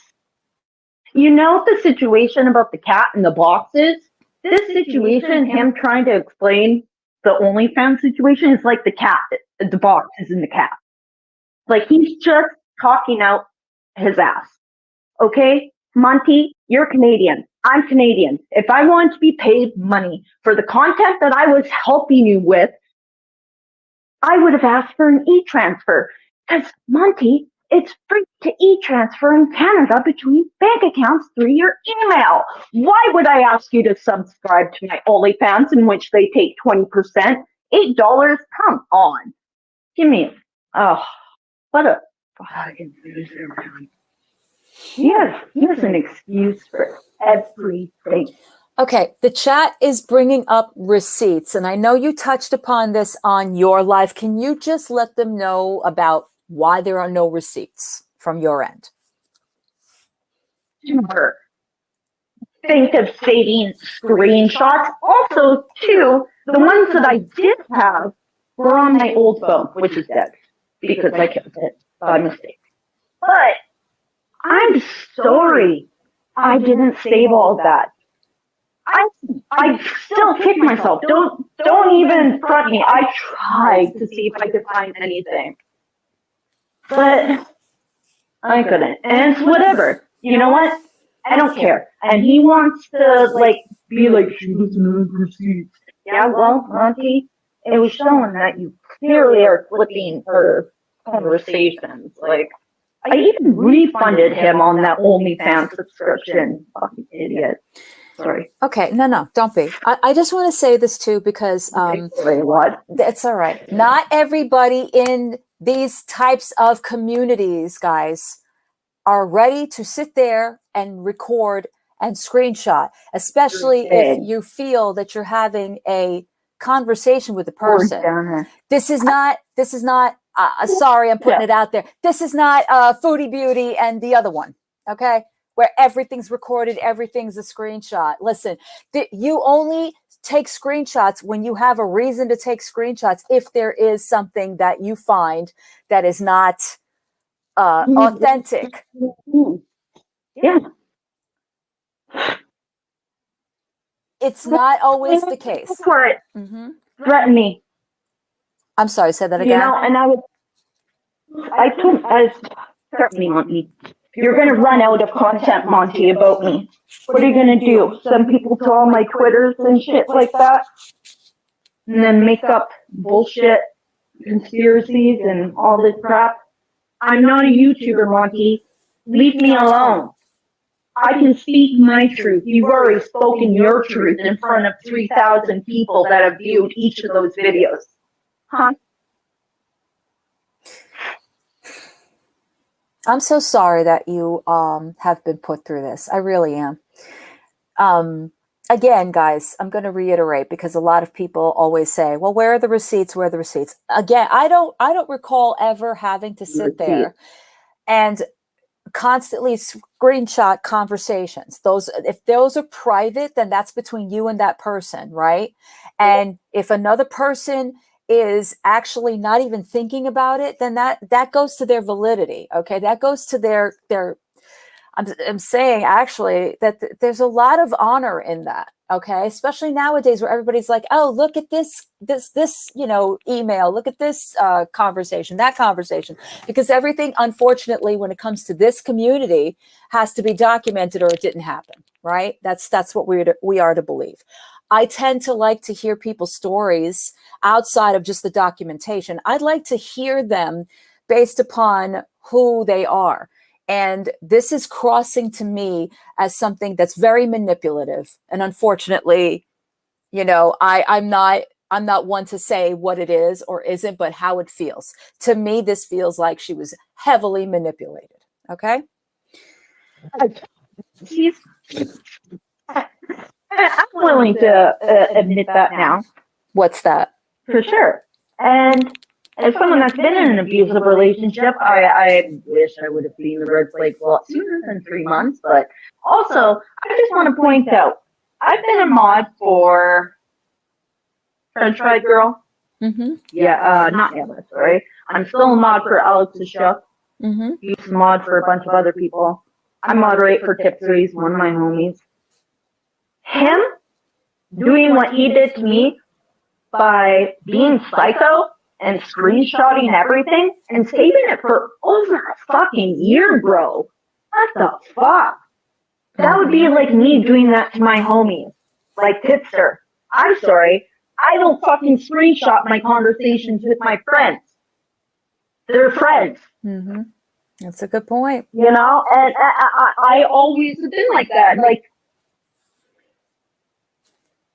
You know the situation about the cat in the boxes? This situation, him trying to explain the OnlyFans situation, is like the cat, the box is in the cat. Like, he's just talking out his ass. Okay? Monty, you're Canadian. I'm Canadian. If I wanted to be paid money for the content that I was helping you with, I would have asked for an e-transfer. Because, Monty, it's free to e-transfer in Canada between bank accounts through your email. Why would I ask you to subscribe to my OnlyFans, in which they take 20%? $8? Come on. Give me what a fucking loser, man. He has an excuse for everything. Okay, the chat is bringing up receipts, and I know you touched upon this on your live. Can you just let them know about why there are no receipts from your end? Never think of saving screenshots. Also, too, the ones that I did have were on my old phone, which is dead because I killed it by mistake. But I'm sorry I didn't save all that. I still kick myself. Don't even front me. I tried to see if I could find anything, but I couldn't. And it's whatever. You know what? I don't care. And he wants to be like, she doesn't have receipts. Yeah, well, Monty, it was showing that you clearly are flipping her conversations. Like, I even refunded him on that OnlyFans subscription. Fucking idiot. Sorry. Okay, no, don't be. I just want to say this too, because what? That's all right. Not everybody in these types of communities, guys, are ready to sit there and record and screenshot, especially if you feel that you're having a conversation with the person. This is not sorry, I'm putting it out there. This is not Foodie Beauty and the other one, okay? Where everything's recorded, everything's a screenshot. Listen, you only take screenshots when you have a reason to take screenshots, if there is something that you find that is not authentic. Yeah. It's not always the case. For it. Threaten me. I'm sorry, say that again. You know, and I threaten me, Monty. You're going to run out of content, Monty, about me. What are you going to do? Send people to all my Twitters and shit like that? And then make up bullshit conspiracies and all this crap? I'm not a YouTuber, Monty. Leave me alone. I can speak my truth. You've already spoken your truth in front of 3,000 people that have viewed each of those videos. Huh? I'm so sorry that you have been put through this. I really am. Again, guys, I'm going to reiterate, because a lot of people always say, well, where are the receipts? Where are the receipts? Again, I don't recall ever having to sit there and constantly screenshot conversations. If those are private, then that's between you and that person, right? And if another person is actually not even thinking about it, then that goes to their validity. Okay, that goes to their. I'm saying actually that there's a lot of honor in that. Okay, especially nowadays where everybody's like, oh, look at this email, look at this conversation, that conversation, because everything, unfortunately, when it comes to this community, has to be documented or it didn't happen, right? That's what we are to believe. I tend to like to hear people's stories outside of just the documentation. I'd like to hear them based upon who they are. And this is crossing to me as something that's very manipulative. And unfortunately, I'm not one to say what it is or isn't, but how it feels. To me, this feels like she was heavily manipulated. Okay? I'm willing to admit that now. What's that? For sure. And as someone that's been in an abusive relationship, I wish I would have seen the red flags a lot sooner than 3 months. But also, I just want to point out, I've been a mod for French Fried Girl. Mm-hmm. Yeah, not Emma, sorry. I'm still a mod for Alex's show. Mm-hmm. Used to mod for a bunch of other people. I moderate for Tipseries, one of my homies. Him doing what he did to me by being psycho and screenshotting everything and saving it for over a fucking year, bro. What the fuck? That would be like me doing that to my homies. Like, Tipster, I'm sorry, I don't fucking screenshot my conversations with my friends. They're friends. Mm-hmm. That's a good point. You know? And I always have been like that. Like,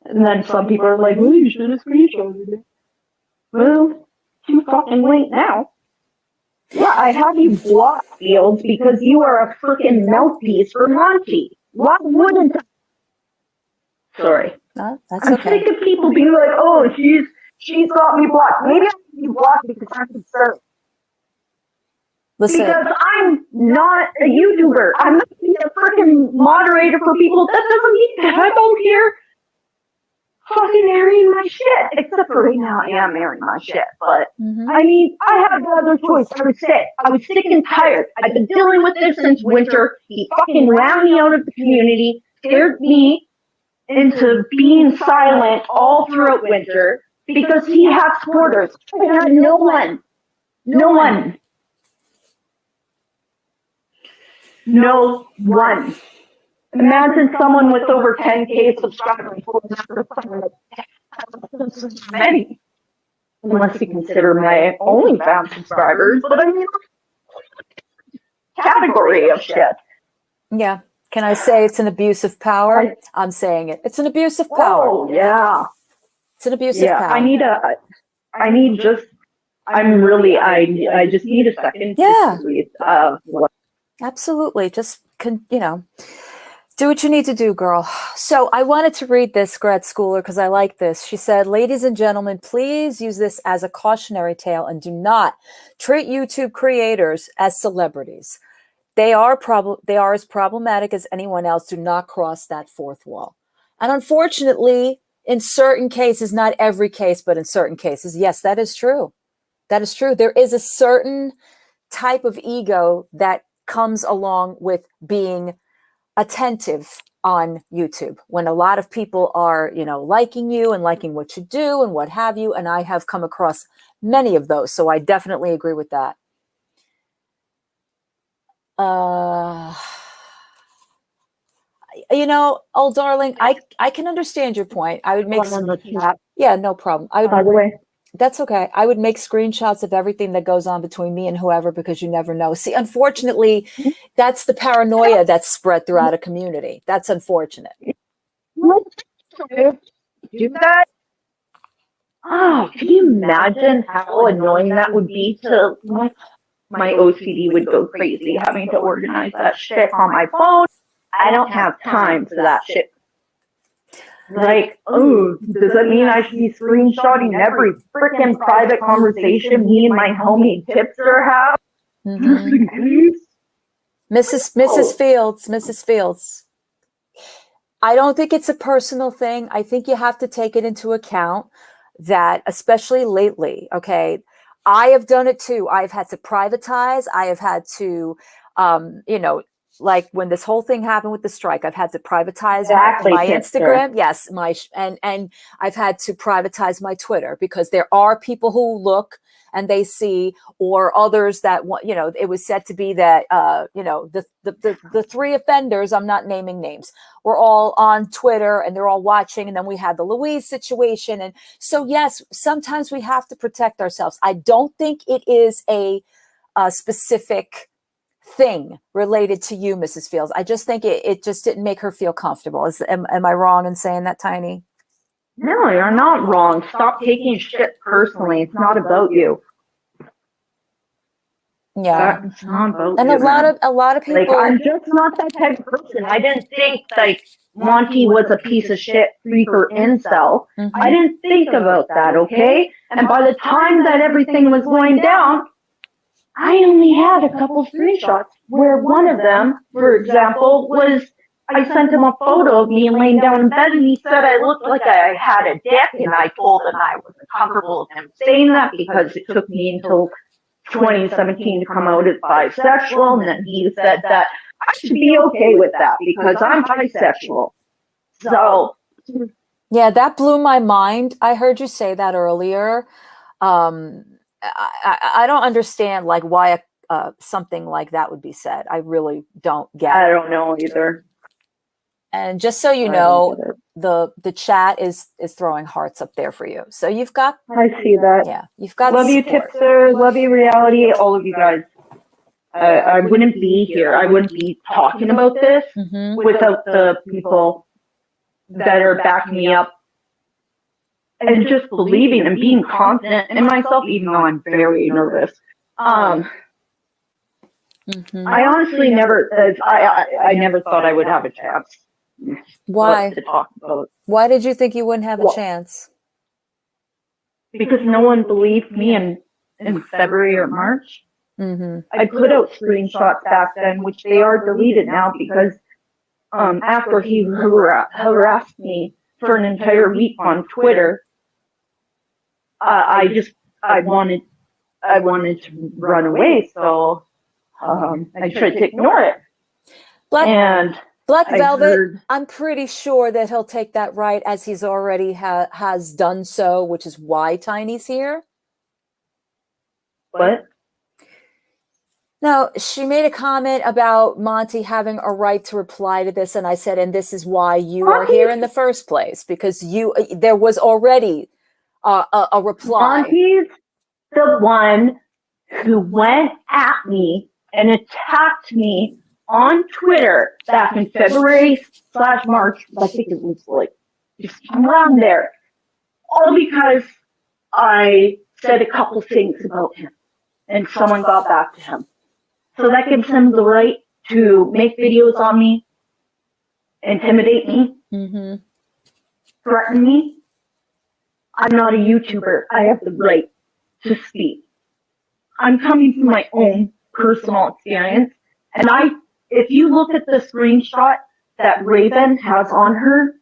and then some people are like, well, you should have screenshotted it. Well, too fucking late now. Yeah, I have you blocked, Fields, because you are a freaking mouthpiece for Monty. Why wouldn't I? Sorry. That's I'm okay. sick of people being like, oh, she's got me blocked. Maybe I have you blocked because I'm concerned. Listen. Because I'm not a YouTuber. I'm not a freaking moderator for people. That doesn't mean that I'm out here fucking airing my shit. Except for right now, I am airing my shit. But, I mean, I had no other choice. I was sick and tired. I've been dealing with this since winter. He fucking ran me out of the community, scared me into being silent all throughout winter because he had supporters. I had no one. No one. No one. Imagine someone with over 10K subscribers. Many. Unless you consider my OnlyFans subscribers, but I mean, category of shit. Yeah. Can I say it's an abuse of power? I'm saying it. It's an abuse of power. Oh, yeah. It's an abuse of power. I just need a second. Yeah. To breathe. Absolutely. Just, do what you need to do, girl. So I wanted to read this grad schooler because I like this. She said, ladies and gentlemen, please use this as a cautionary tale and do not treat YouTube creators as celebrities. They are as problematic as anyone else. Do not cross that fourth wall. And unfortunately, in certain cases, not every case, but in certain cases, yes, that is true. That is true. There is a certain type of ego that comes along with being attentive on YouTube when a lot of people are, liking you and liking what you do and what have you. And I have come across many of those. So I definitely agree with that. Old darling, I can understand your point. I would make yeah, no problem. By the way. That's okay. I would make screenshots of everything that goes on between me and whoever because you never know. See, unfortunately, that's the paranoia that's spread throughout a community. That's unfortunate. Do that? Oh, can you imagine how annoying that would be to my OCD would go crazy having to organize that shit on my phone. I don't have time for that shit. Like, oh, does that mean I should be screenshotting every freaking private conversation me and my homie Tipster have? Mrs. Fields. I don't think it's a personal thing. I think you have to take it into account that, especially lately, okay, I have done it too. I've had to privatize. I have had to, like when this whole thing happened with the strike, I've had to privatize my Instagram. Yes, and I've had to privatize my Twitter because there are people who look and they see, or others that want, it was said to be that, the three offenders, I'm not naming names, were all on Twitter and they're all watching. And then we had the Louise situation. And so, yes, sometimes we have to protect ourselves. I don't think it is a specific thing related to you, Mrs. Fields. I just think it just didn't make her feel comfortable. Am I wrong in saying that, Tiny? No, you're not wrong. Stop taking shit personally. It's not about you. Yeah. It's not about and you, a lot of people, like, I'm just not that type of person. I didn't think like Monty was a piece of shit freaker incel. I didn't think about that, okay? And by the time that everything was going down, I only had a couple screenshots where one of them, for example, was I sent him a photo of me laying down in bed and he said I looked like I had a dick, and I told him I wasn't comfortable with him saying that because it took me until 2017 to come out as bisexual, and then he said that I should be okay with that because I'm bisexual. So yeah, that blew my mind. I heard you say that earlier. I don't understand like why something like that would be said. I really don't get it. I don't know either. And just so you know, the chat is throwing hearts up there for you. So you've got, I see that. yeah, you've got Love you, support. Tipster. Love you, Reality. All of you guys. I wouldn't be here. I wouldn't be talking about this without the people that are backing me up and just believing and being confident in myself, even though I'm very nervous. I honestly never, I never thought I would have a chance. Why? To talk about. Why did you think you wouldn't have a chance? Because no one believed me in February or March. I put out screenshots back then, which they are deleted now because after he harassed me for an entire week on Twitter, I wanted to run away, so I tried to ignore it. Black Velvet, I'm pretty sure that he'll take that right, as he's already has done so, which is why Tiny's here. What? Now, she made a comment about Monty having a right to reply to this, and I said, and this is why you are here in the first place, because there was already a reply. Monty's the one who went at me and attacked me on Twitter back in February/March. I think it was like just around there. All because I said a couple things about him and someone got back to him. So that gives him the right to make videos on me, intimidate me, threaten me. I'm not a YouTuber. I have the right to speak. I'm coming from my own personal experience. And if you look at the screenshot that Raven has on her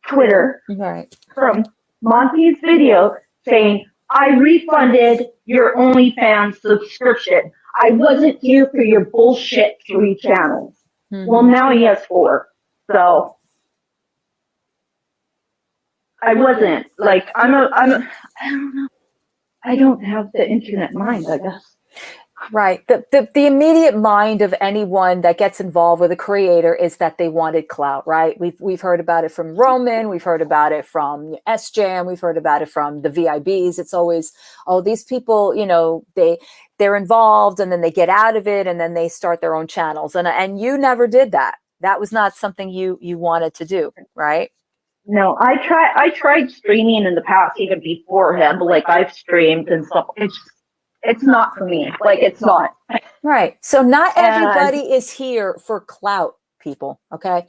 Twitter from Monty's video saying, I refunded your OnlyFans subscription. I wasn't here for your bullshit 3 channels. Well, now he has 4. So I wasn't like, I don't know. I don't have the internet mind, I guess. Right. The immediate mind of anyone that gets involved with a creator is that they wanted clout, right? We've heard about it from Roman, we've heard about it from SJam, we've heard about it from the VIBs. It's always, oh, these people, they're involved and then they get out of it and then they start their own channels. And you never did that. That was not something you wanted to do, right? No, I tried streaming in the past, even before him, like I've streamed and stuff. It's not for me. Like, it's not. Right. So not everybody is here for clout, people. Okay.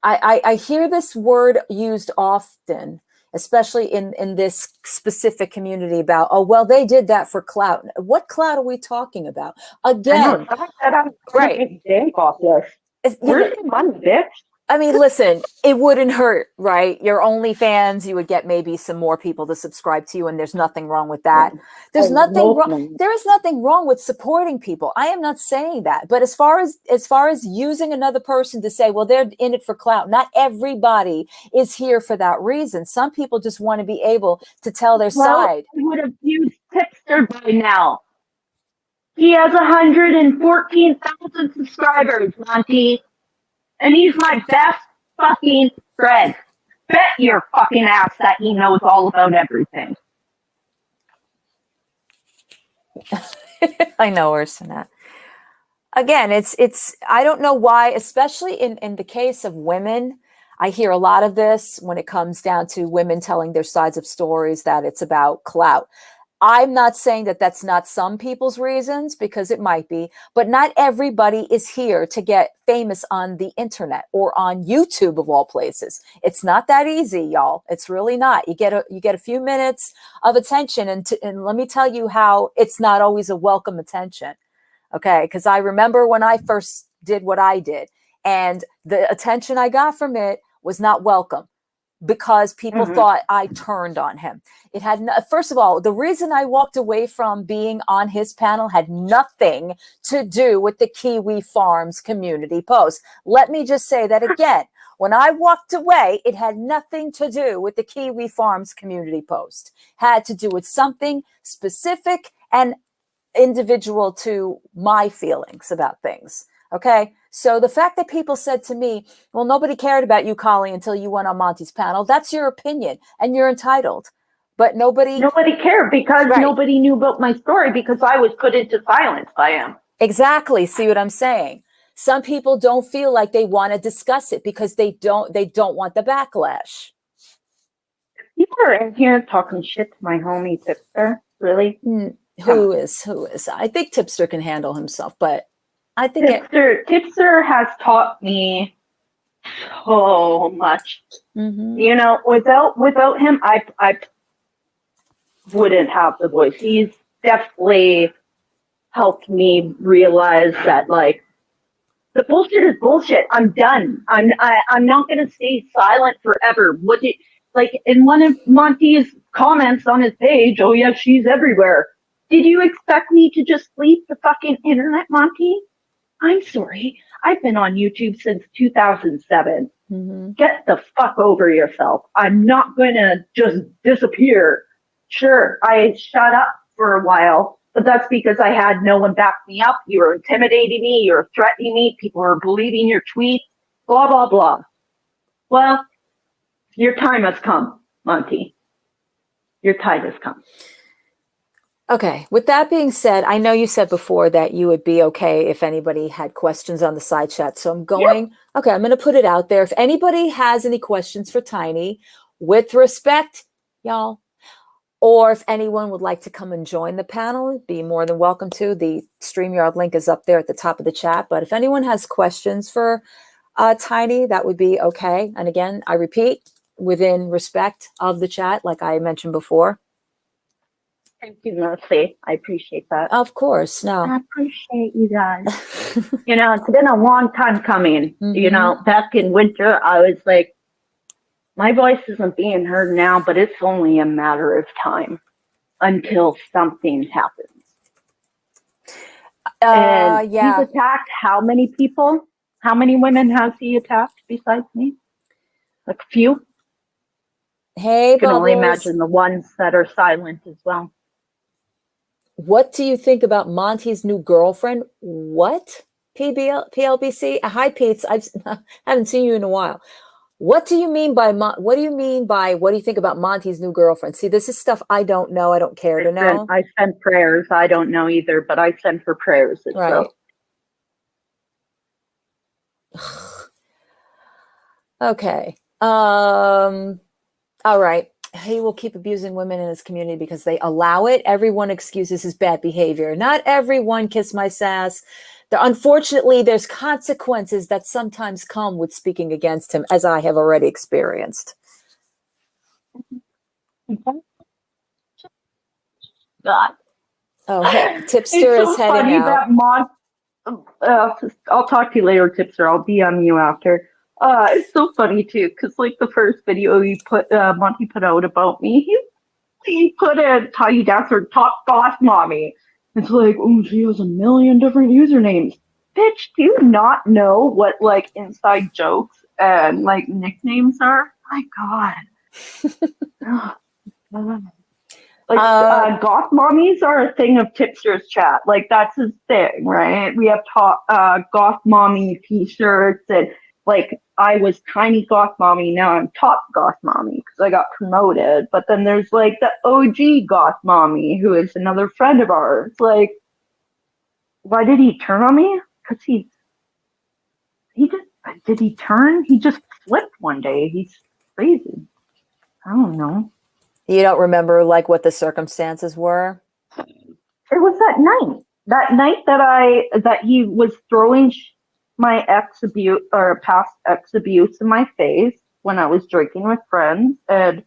I hear this word used often, especially in this specific community about, oh, well, they did that for clout. What clout are we talking about? Again, I said I'm right. make bank off this. Where's the money, bitch? I mean, listen, it wouldn't hurt, right? Your OnlyFans, you would get maybe some more people to subscribe to you, and there's nothing wrong with that. There's nothing wrong. There is nothing wrong with supporting people. I am not saying that. But as far as using another person to say, well, they're in it for clout, not everybody is here for that reason. Some people just want to be able to tell their side. I would have used Tipster by now. He has 114,000 subscribers, Monty. And he's my best fucking friend. Bet your fucking ass that he knows all about everything. I know worse than that. Again, it's I don't know why, especially in the case of women, I hear a lot of this when it comes down to women telling their sides of stories, that it's about clout. I'm not saying that that's not some people's reasons, because it might be, but not everybody is here to get famous on the internet or on YouTube of all places. It's not that easy, y'all. It's really not. You get a few minutes of attention, and let me tell you how it's not always a welcome attention. Okay, because I remember when I first did what I did, and the attention I got from it was not welcome, because people thought I turned on him. It had first of all, the reason I walked away from being on his panel had nothing to do with the Kiwi Farms community post. Let me just say that again. When I walked away, it had nothing to do with the Kiwi Farms community post. Had to do with something specific and individual to my feelings about things. Okay. So the fact that people said to me, well, nobody cared about you, Colleen, until you went on Monty's panel. That's your opinion and you're entitled. But nobody cared, because nobody knew about my story, because I was put into silence by him. Exactly. See what I'm saying? Some people don't feel like they want to discuss it because they don't want the backlash. People are in here talking shit to my homie Tipster. Really? Who is? I think Tipster can handle himself, but I think Tipster has taught me so much. You know, without him, I wouldn't have the voice. He's definitely helped me realize that, like, the bullshit is bullshit. I'm done. I'm not gonna stay silent forever. Like in one of Monty's comments on his page, oh yeah, she's everywhere. Did you expect me to just leave the fucking internet, Monty? I'm sorry. I've been on YouTube since 2007. Get the fuck over yourself. I'm not going to just disappear. Sure, I shut up for a while, but that's because I had no one back me up. You were intimidating me. You were threatening me. People were believing your tweets. Blah, blah, blah. Well, your time has come, Monty. Your time has come. Okay. With that being said, I know you said before that you would be okay if anybody had questions on the side chat. So I'm going, okay, I'm going to put it out there. If anybody has any questions for Tiny, with respect, y'all, or if anyone would like to come and join the panel, be more than welcome to. The StreamYard link is up there at the top of the chat. But if anyone has questions for Tiny, that would be okay. And again, I repeat, within respect of the chat, like I mentioned before. Thank you, Mercy. I appreciate that. Of course. No. I appreciate you guys. You know, it's been a long time coming. You know, back in winter, I was like, my voice isn't being heard now, but it's only a matter of time until something happens. And he's attacked how many people? How many women has he attacked besides me? Like a few? Hey, I can only imagine the ones that are silent as well. What do you think about Monty's new girlfriend? What? PLBC? Hi, Pete. I haven't seen you in a while. What do you mean by what do you think about Monty's new girlfriend? See, this is stuff I don't know. I don't care to know. I send prayers. I don't know either, but I send her prayers as well. Okay. All right. He will keep abusing women in his community because they allow it. Everyone excuses his bad behavior. Not everyone, kiss my sass. Unfortunately, there's consequences that sometimes come with speaking against him, as I have already experienced. God. Oh, hey, It's Tipster so is heading funny out. that I'll talk to you later, Tipster. I'll DM you after. It's so funny too, because like the first video Monty put out about me, he put a TinyDancer top boss mommy. It's like, oh, she has a million different usernames. Bitch, do you not know what like inside jokes and like nicknames are? My God. Like goth mommies are a thing of Tipster's chat. Like that's his thing, right? We have goth mommy t-shirts and like I was tiny goth mommy, now I'm top goth mommy because I got promoted. But then there's like the OG goth mommy who is another friend of ours. Like, why did he turn on me? Because he did he turn? He just flipped one day. He's crazy. I don't know. You don't remember like what the circumstances were? It was that night. That night that he was throwing my past ex abuse in my face when I was drinking with friends, and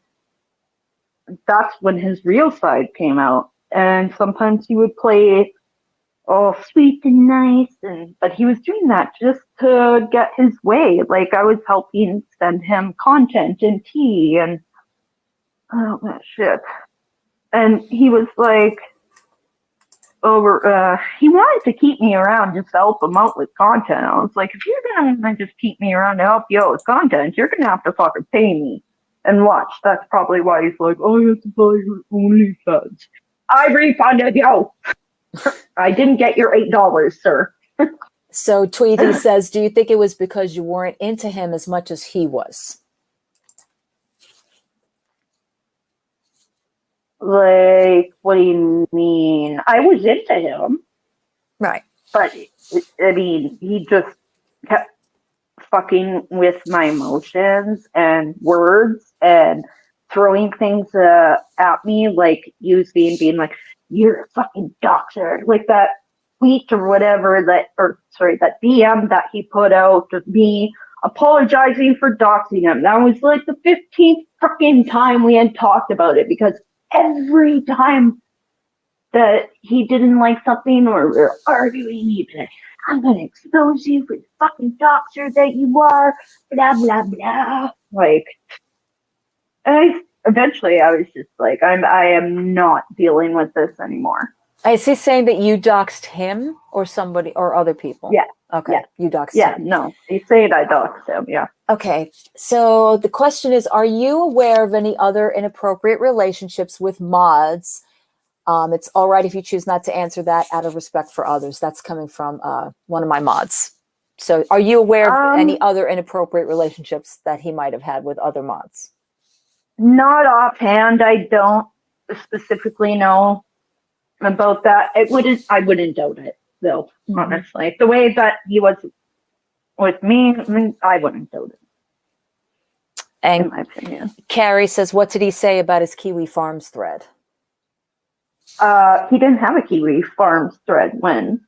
that's when his real side came out. And sometimes he would play all sweet and nice, but he was doing that just to get his way. Like I was helping send him content and tea and oh that shit. And he was like he wanted to keep me around just to help him out with content. I was like, if you're gonna just keep me around to help you out with content, you're gonna have to fucking pay me. And watch, that's probably why he's like, oh, you have to buy your OnlyFans. I refunded you. I didn't get your $8, sir. So Tweety says, do you think it was because you weren't into him as much as he was? Like, what do you mean? I was into him. Right. But, I mean, he just kept fucking with my emotions and words and throwing things at me, like being like, you're a fucking doxer. Like that tweet or whatever that DM that he put out of me apologizing for doxing him. That was like the 15th freaking time we had talked about it because every time that he didn't like something or we were arguing, he'd be like, I'm gonna expose you for the fucking doxer that you are, blah blah blah. Like, and eventually I was just like, I am not dealing with this anymore. Is he saying that you doxed him or somebody or other people? Yeah. Okay. Yeah. You doxed Yeah, him. no. He's saying I doxed him, yeah. Okay. So the question is, are you aware of any other inappropriate relationships with mods? It's all right if you choose not to answer that out of respect for others. That's coming from one of my mods. So are you aware of any other inappropriate relationships that he might have had with other mods? Not offhand. I don't specifically know about that. I wouldn't doubt it, though, honestly. The way that he was with me, I wouldn't doubt it. And in my opinion. Carrie says, what did he say about his Kiwi Farms thread? He didn't have a Kiwi Farms thread when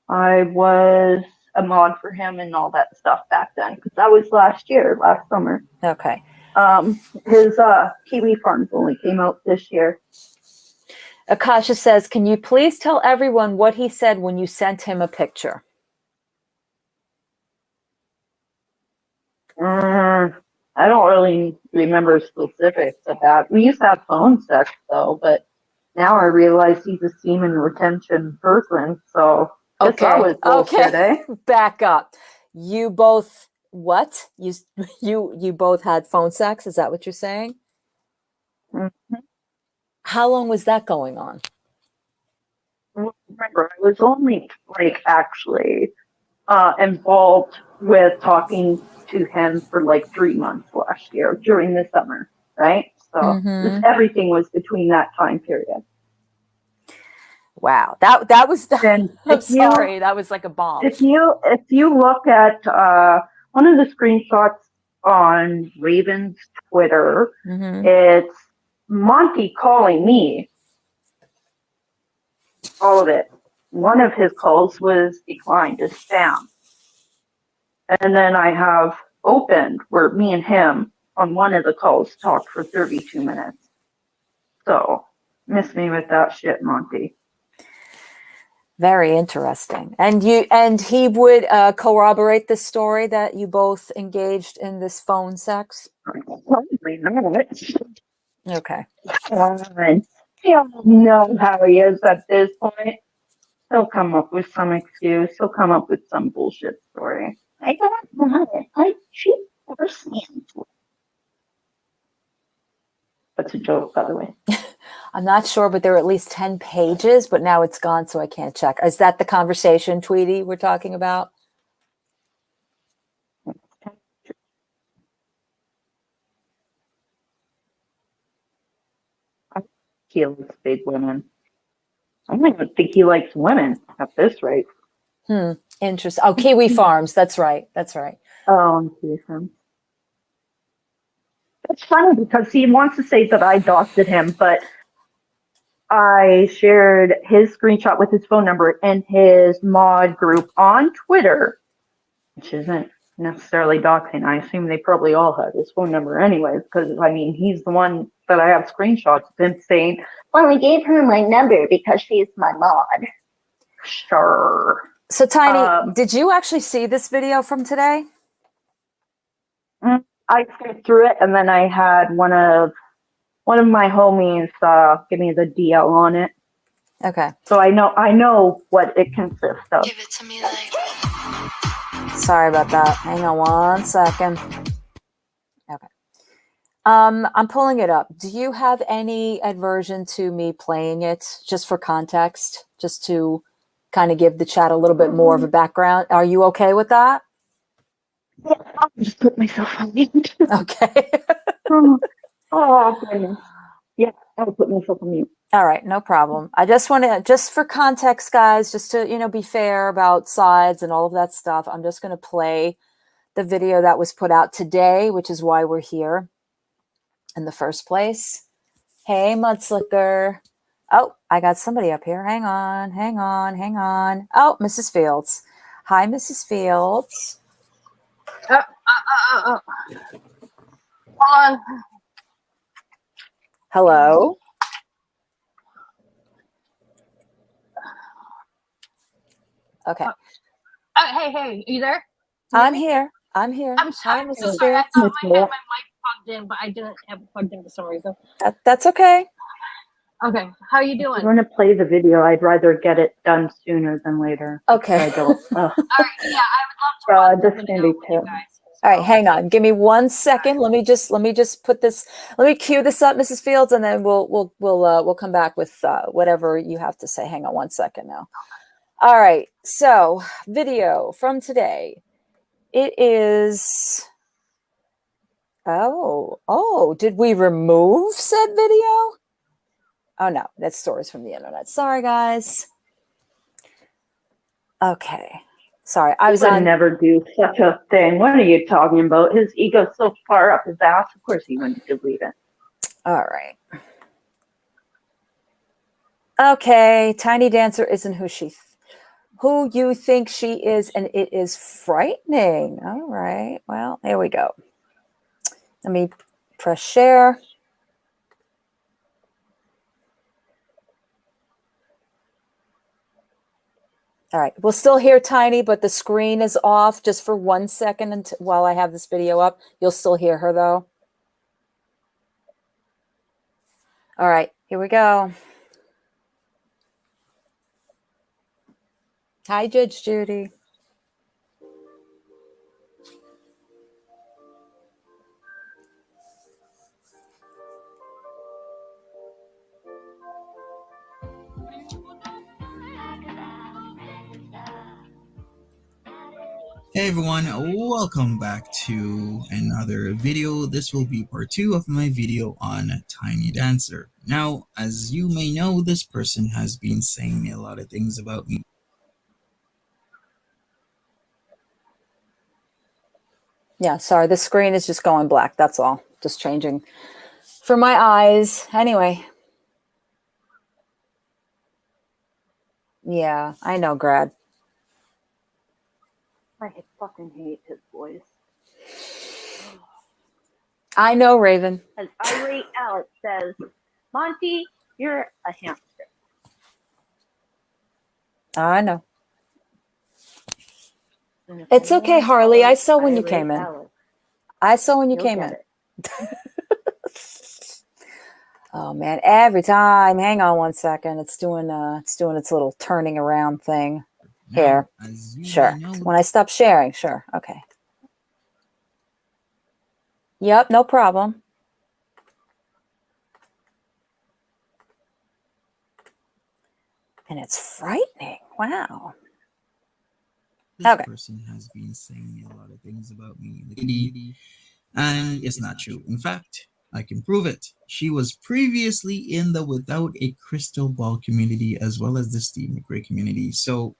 I was a mod for him and all that stuff back then, because that was last summer. Okay. His Kiwi Farms only came out this year. Akasha says, can you please tell everyone what he said when you sent him a picture? I don't really remember specifics of that. We used to have phone sex, though, but now I realize he's a semen retention person, so okay. That was bullshit, okay. Back up. You both, what? You both had phone sex? Is that what you're saying? Mm-hmm. How long was that going on? Remember, I was only actually involved with talking to him for 3 months last year during the summer, right? So everything was between that time period. Wow, that was. I'm sorry, that was like a bomb. If you look at one of the screenshots on Raven's Twitter, it's Monty calling me. All of it. One of his calls was declined as spam. And then I have opened where me and him on one of the calls talked for 32 minutes. So, miss me with that shit, Monty. Very interesting. And he would corroborate the story that you both engaged in this phone sex? Probably not. Okay. You don't know how he is at this point. He'll come up with some excuse. He'll come up with some bullshit story. I don't know it. I cheat person. That's a joke, by the way. I'm not sure, but there are at least 10 pages, but now it's gone, so I can't check. Is that the conversation, Tweety, we're talking about? He likes big women. I don't even think he likes women at this rate. Interesting. Oh, Kiwi Farms. That's right. That's right. Oh, I'm kidding him. It's funny because he wants to say that I doxed him, but I shared his screenshot with his phone number in his mod group on Twitter, which isn't necessarily doxing. I assume they probably all have his phone number anyways, because, I mean, he's the one that I have screenshots of him saying, well, I gave her my number because she's my mod. Sure. So, Tiny, did you actually see this video from today? I skipped through it, and then I had one of my homies give me the DL on it. Okay. So I know what it consists of. Give it to me like. Sorry about that. Hang on one second. Okay. I'm pulling it up. Do you have any aversion to me playing it just for context, just to kind of give the chat a little bit more of a background? Are you okay with that? Yeah, I'll just put myself on mute. Okay. Oh, goodness. Yeah, I'll put myself on mute. All right, no problem. I just want to, just for context, guys, just to, be fair about sides and all of that stuff, I'm just going to play the video that was put out today, which is why we're here in the first place. Hey, Mudslicker. Oh, I got somebody up here. Hang on. Oh, Mrs. Fields. Hi, Mrs. Fields. Hold on. Hello. Okay. Hey, are you there? I'm here. I'm Hi, sorry. Mrs. Sorry, I Fields. thought I had my mic plugged in, but I didn't have it plugged in for some reason. That's okay. Okay, how are you If doing? you're going to play the video, I'd rather get it done sooner than later. Okay. I don't. All right, yeah, I would love to watch this the can video be with you too. guys. All right, hang on. Give me 1 second. Let me just put this. Let me cue this up, Mrs. Fields, and then we'll come back with whatever you have to say. Hang on 1 second now. All right. So, video from today. It is. Oh! Did we remove said video? Oh no, that's stories from the internet. Sorry, guys. Okay. Sorry, I was He would on. never do such a thing. What are you talking about? His ego's so far up his ass. Of course he wouldn't delete it. All right. Okay, TinyDancer isn't who you think she is, and it is frightening. All right. Well, here we go. Let me press share. All right. We'll still hear Tiny, but the screen is off just for 1 second while I have this video up. You'll still hear her, though. All right. Here we go. Hi, Judge Judy. Hey everyone, welcome back to another video. This will be part 2 of my video on TinyDancer. Now, as you may know, this person has been saying a lot of things about me. Yeah, sorry. The screen is just going black. That's all. Just changing for my eyes. Anyway. Yeah, I know, Grad. I fucking hate his voice. I know, Raven. As irate Alex says, Monty, you're a hamster. I know. And if It's okay, anyone Harley. I calls saw when you Irish came in. Alex, I saw when you you'll came get in. it. Oh man, every time. Hang on one second. It's doing its little turning around thing. Now, Here. as you Sure. may know, When I stop sharing, sure. Okay. Yep, no problem. And it's frightening. Wow. this Okay. person has been saying a lot of things about me in the community, and it's not true. In fact, I can prove it. She was previously in the Without a Crystal Ball community as well as the Steve McRae community. So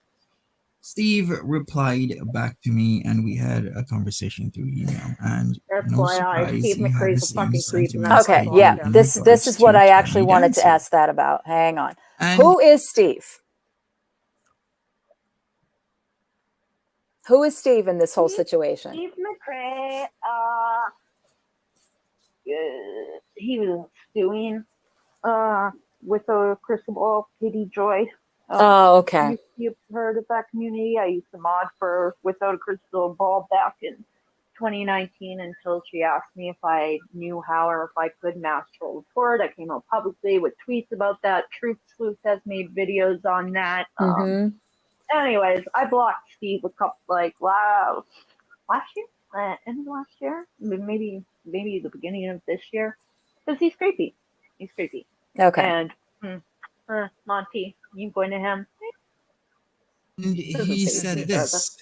Steve replied back to me, and we had a conversation through email. And That's no why surprise, Steve he had the McRae's a same fucking creep, and sentiments that's I Okay, why I do yeah. blocked in him. This regards is what to I actually Tiny wanted to Dancer. ask that about. Hang on. And Who is Steve? Who is Steve in this whole situation? Steve McRae, he was doing with a crystal ball, Katie Joy. Oh, okay. You've heard of that community? I used to mod for Without a Crystal Ball back in 2019 until she asked me if I knew how or if I could mass troll report. I came out publicly with tweets about that. Truth Sleuth has made videos on that. Anyways, I blocked Steve a couple last year, end of last year, maybe the beginning of this year, because he's creepy. He's creepy. Okay. And Monty, you going to him? he said this,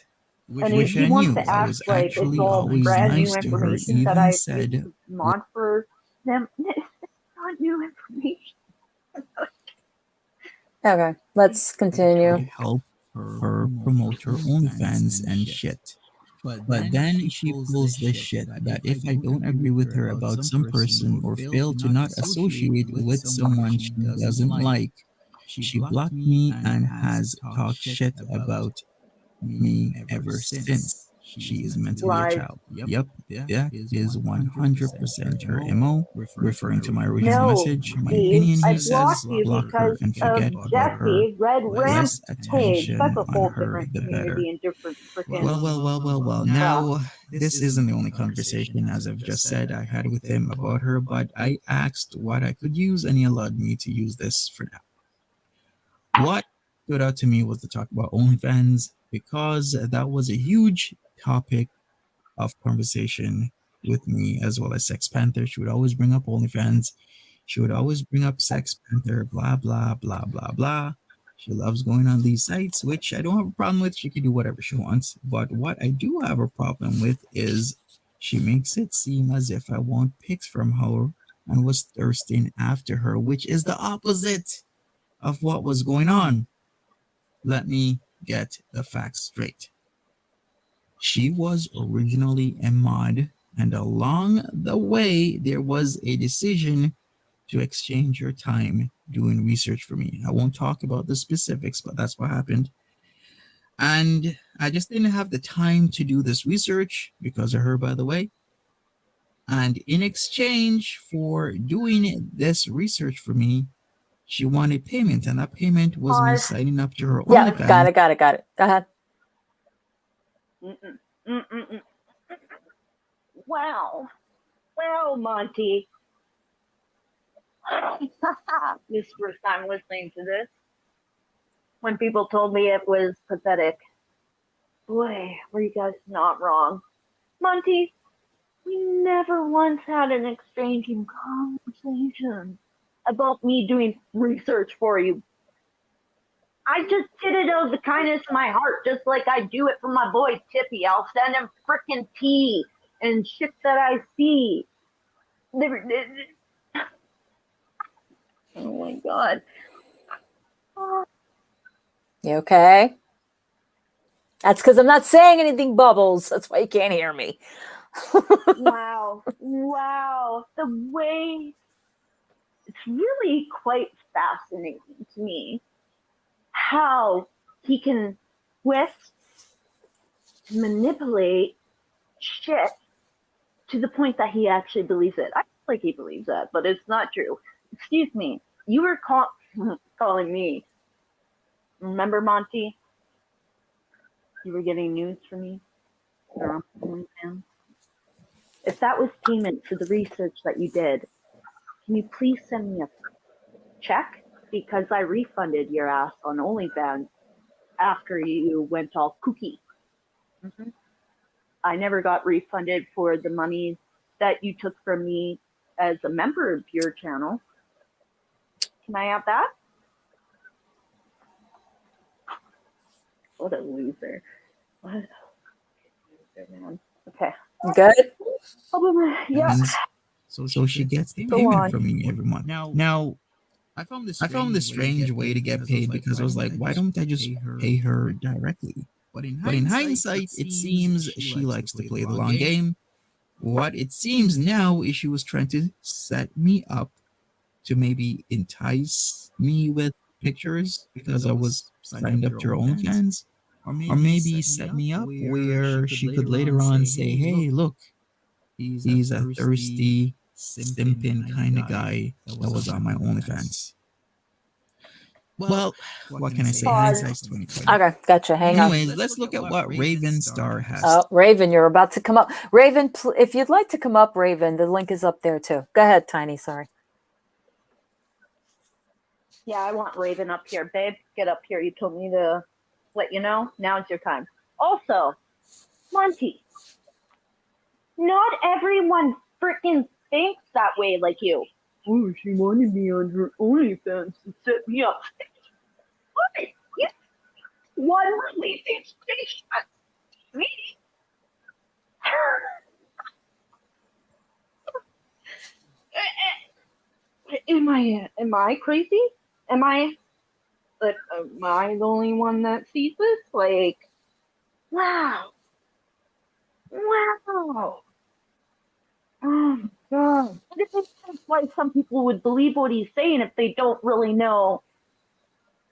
And which he I wants knew. to I act was like it's actually all always brand new nice to her, information that even I said, mod for them. It's not new information. Okay. Let's continue. help her promote her OnlyFans and shit. But then she pulls this shit that if I don't agree with her about some person or fail to not associate with someone she doesn't like, she blocked me and has talked shit about me ever since. She is mentally a Lies. child. Yep, that is 100% her MO. Referring to my original No, message, my Steve, opinion, I he blocked says, you block her because and of forget about her. Jesse, Red Less Rampage. attention That's a on whole her, different the better. community and different freaking. Well. Now, this isn't the only conversation, as I've just said, I had with him about her, but I asked what I could use, and he allowed me to use this for now. What stood out to me was to talk about OnlyFans because that was a huge topic of conversation with me, as well as Sex Panther. She would always bring up OnlyFans. She would always bring up Sex Panther, blah, blah, blah, blah, blah. She loves going on these sites, which I don't have a problem with. She can do whatever she wants. But what I do have a problem with is she makes it seem as if I want pics from her and was thirsting after her, which is the opposite of what was going on. Let me get the facts straight. She was originally a mod, and along the way, there was a decision to exchange your time doing research for me. I won't talk about the specifics, but that's what happened. And I just didn't have the time to do this research because of her, by the way. And in exchange for doing this research for me, she wanted payment, and that payment was me signing up to her Yeah, OnlyFans. got it. Go ahead. Wow, Monty. This is the first time listening to this. When people told me it was pathetic. Boy, were you guys not wrong. Monty, we never once had an exchanging conversation about me doing research for you. I just did it out of the kindness of my heart, just like I do it for my boy Tippy. I'll send him frickin' tea and shit that I see. Oh my god. You okay? That's because I'm not saying anything, Bubbles. That's why you can't hear me. Wow. The way it's really quite fascinating to me how he can twist, manipulate shit to the point that he actually believes it. I feel like he believes that, but it's not true. excuse me, you were calling me. Remember, Monty? You were getting news for me? If that was payment for the research that you did, can you please send me a check? Because I refunded your ass on OnlyFans after you went all kooky. Mm-hmm. I never got refunded for the money that you took from me as a member of your channel. Can I have that? What a loser. What a loser, man. Okay. Good. Yeah. So she gets the Go payment on. from me every month. Now, I found this strange way to get paid because I was like, why don't I just pay her directly? But in hindsight, it seems she likes to play the long game. What it seems now is she was trying to set me up to maybe entice me with pictures because I was signed up to her OnlyFans, or maybe set me up where she could later on say, "Hey, look, he's a thirsty, simping kind of guy that was on my OnlyFans." Well, what can I say? Hindsight's 2020. Okay, gotcha. Hang on. Anyways, let's look at what Raven Star has. Oh, Raven, you're about to come up. Raven, if you'd like to come up, Raven, the link is up there too. Go ahead, Tiny. Sorry. Yeah, I want Raven up here. Babe, get up here. You told me to let you know. Now's your time. Also, Monty, not everyone freaking thinks that way like you. Oh, she wanted me on her OnlyFans to set me up. What? You one releasing station. Me? Am I crazy? Am I the only one that sees this? Like, wow. Wow. Oh my god. It makes sense why some people would believe what he's saying if they don't really know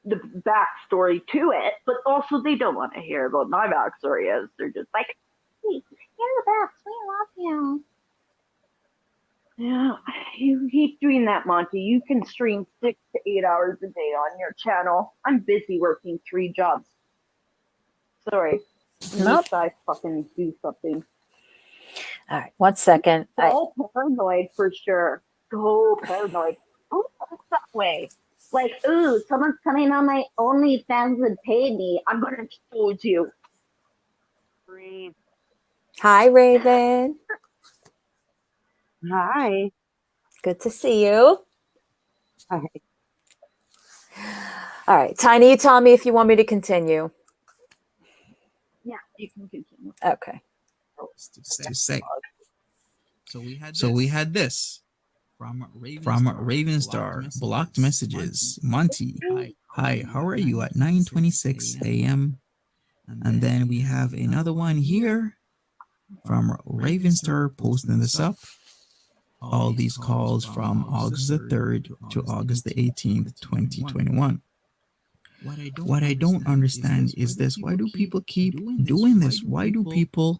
the backstory to it, but also they don't want to hear what my backstory is. They're just like, hey, you're the best. We love you. Yeah, you keep doing that, Monty. You can stream 6 to 8 hours a day on your channel. I'm busy working 3 jobs. Sorry. Nope. I fucking do something. All right, 1 second. So paranoid for sure. So paranoid. Who thinks that way? Like, ooh, someone's coming on my OnlyFans and pay me. I'm gonna expose you. Breathe. Hi, Raven. Hi. Good to see you. Hi. All right, Tiny, you tell me if you want me to continue. Yeah, you can continue. Okay. To say. So we had this from Raven Star, blocked messages. Monty, hi, how are you at 9:26 a.m.? And then we have another one here from Raven Star posting this up. All these calls from August the 3rd to August the 18th, 2021. What I don't understand is this. Why do people keep doing this? Why do people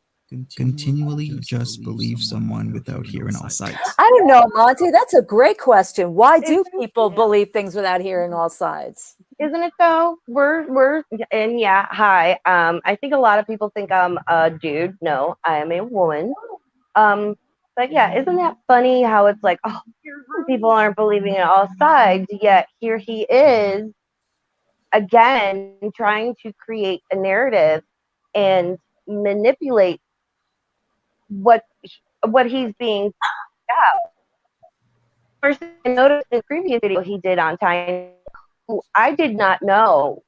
continually just believe someone without hearing all sides? I don't know, Monty. That's a great question. Why do people believe things without hearing all sides? Isn't it though? And yeah, hi. I think a lot of people think I'm a dude. No, I am a woman. But yeah, isn't that funny how it's like, oh, people aren't believing in all sides, yet here he is again trying to create a narrative and manipulate what he's being out. First, I noticed in the previous video he did on Tiny, who I did not know.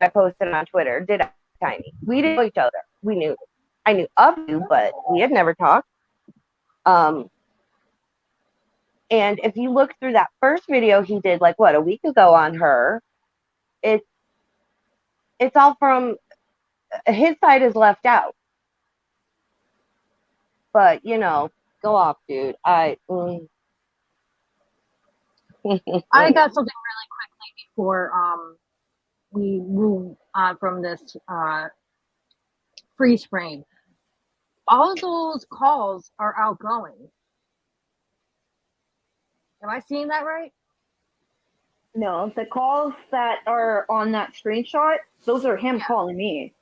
I posted on Twitter, did I, Tiny? We didn't know each other. I knew of you, but we had never talked. And if you look through that first video he did, like what, a week ago on her, it's all from his side is left out. But go off, dude. I got something really quickly before we move on from this freeze frame. All of those calls are outgoing. Am I seeing that right? No, the calls that are on that screenshot, those are him calling me.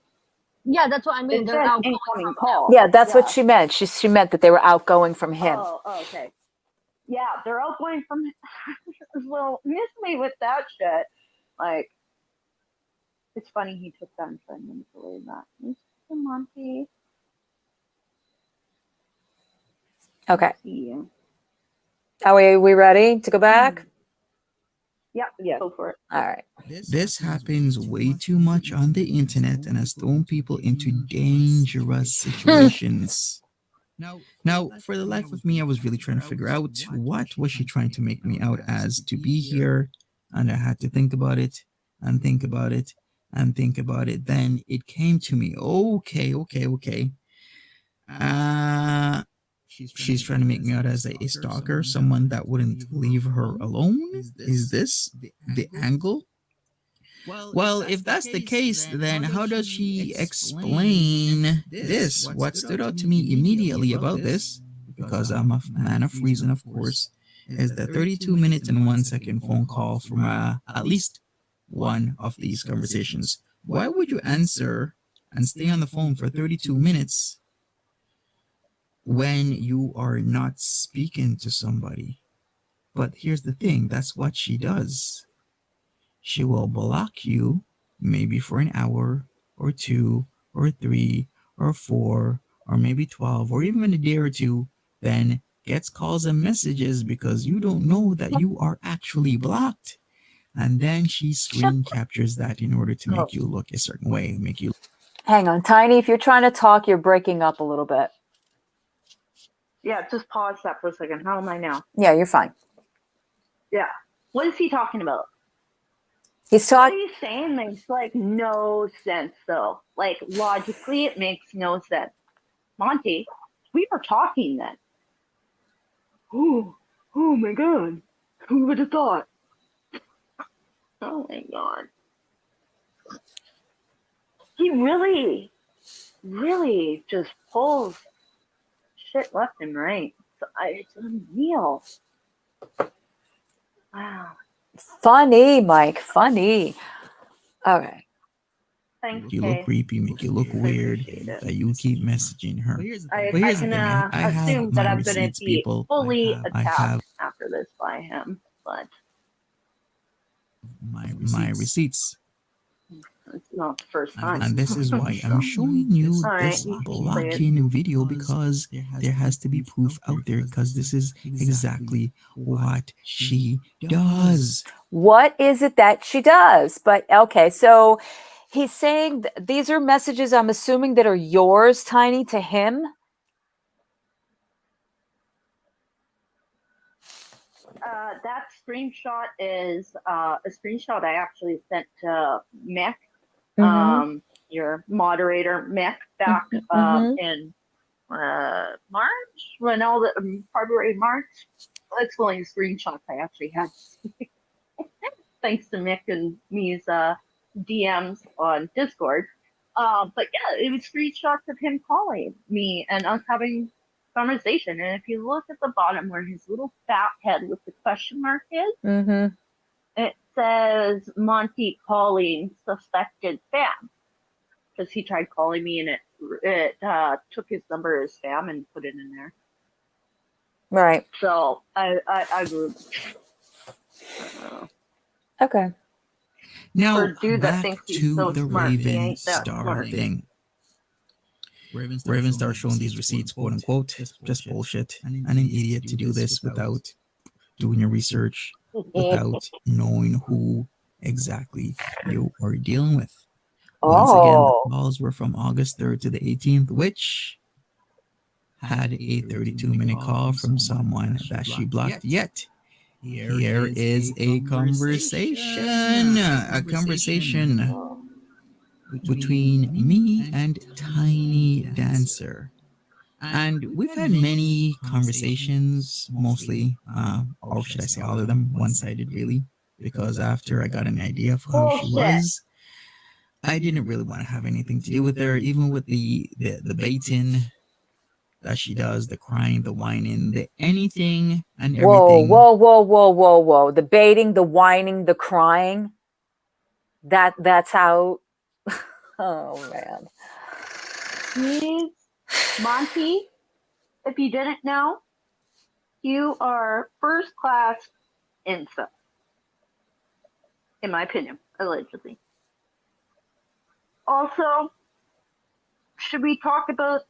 Yeah, that's what I mean. It They're says outgoing incoming from call. Yeah, that's what she meant. She meant that they were outgoing from him. Oh, okay. Yeah, they're outgoing from. Well, miss me with that shit. Like, it's funny he took that and tried to manipulate that. Mr. Monty. Okay. Yeah. Are we ready to go back? Yeah, go for it. All right. This happens way too much on the internet and has thrown people into dangerous situations. Now, for the life of me, I was really trying to figure out what was she trying to make me out as to be here, and I had to think about it and think about it and think about it. Then it came to me. Okay. She's trying to make me out as a stalker, someone that wouldn't leave her alone. Is this the angle? Well, if that's the case, then how does she explain this? What stood out to me immediately about this, because I'm a man of reason, of course, is the 32 minutes and 1 second phone call from at least one of these conversations. Why would you answer and stay on the phone for 32 minutes when you are not speaking to somebody? But here's the thing, that's what she does. She will block you maybe for an hour or 2 or 3 or 4 or maybe 12 or even a day or two, then gets calls and messages because you don't know that you are actually blocked. And then she screen captures that in order to make you look a certain way, make you. Hang on, Tiny. If you're trying to talk, you're breaking up a little bit. Yeah, just pause that for a second. How am I now? Yeah, you're fine. Yeah. What is he talking about? He's What talking. he's saying makes like no sense though. Like logically, it makes no sense. Monty, we were talking then. Oh my god. Who would have thought? Oh my god. He really just pulls shit left and right. It's unreal. Wow. Funny, Mike. Funny. Okay. Thanks, Make you look creepy, make you look weird, that you keep messaging her. But here's the thing, I have assume that my I'm going to receipts, be people. fully I attacked have after this by him, but my receipts. it's not the first time. And this is why I'm showing you All this right, blocking video, because there has to be proof out there, because this is exactly what she does. What is it that she does? But okay, so he's saying these are messages, I'm assuming, that are yours, Tiny, to him. That screenshot is a screenshot I actually sent to Mick, your moderator, Mick, back in March, when all the February, March. That's the only screenshots I actually had. Thanks to Mick and me's DMs on Discord. But yeah, it was screenshots of him calling me and us having conversation. And if you look at the bottom where his little fat head with the question mark is, it says Monty calling suspected spam, because he tried calling me and it took his number as spam and put it in there. Right. So I grew. Okay. Now, dude that back thinks he's to so the smart, he Raven ain't that Star smart. thing. Raven Star showing these receipts, quote unquote, just bullshit. And an idiot to do this without doing your research, without knowing who exactly you are dealing with. Once again, the calls were from August 3rd to the 18th, which had a 32-minute call from someone that she blocked. Yet here is a conversation between me and TinyDancer. And we've had many conversations, mostly, or should I say all of them, one-sided really, because after I got an idea of how she was, I didn't really want to have anything to do with her, even with the baiting that she does, the crying, the whining, the anything and Whoa, everything. whoa, whoa, whoa, whoa, whoa. The baiting, the whining, the crying. That's how. Oh man. Monty, if you didn't know, you are first class incel. In my opinion, allegedly. Also, should we talk about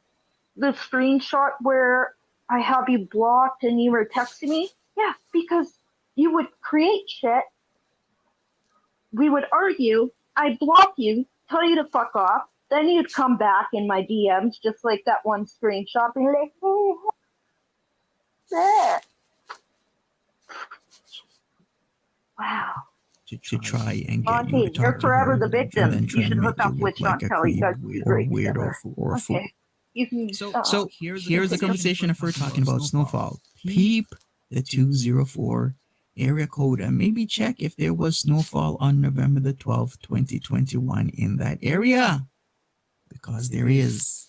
the screenshot where I have you blocked and you were texting me? Yeah, because you would create shit. We would argue. I'd block you, tell you to fuck off. Then you'd come back in my DMs, just like that one screenshot, and you're like, oh, yeah. Wow. To try and get Monty, you to you're talk to forever her the and victim. then You try should and hook make you up with look like a Chantel. You creep guys would be or great weirdo together. or a fool. Okay. You can. So here's the conversation if we're talking about snowfall. Peep the 204 area code and maybe check if there was snowfall on November the 12th, 2021 in that area. Because there is.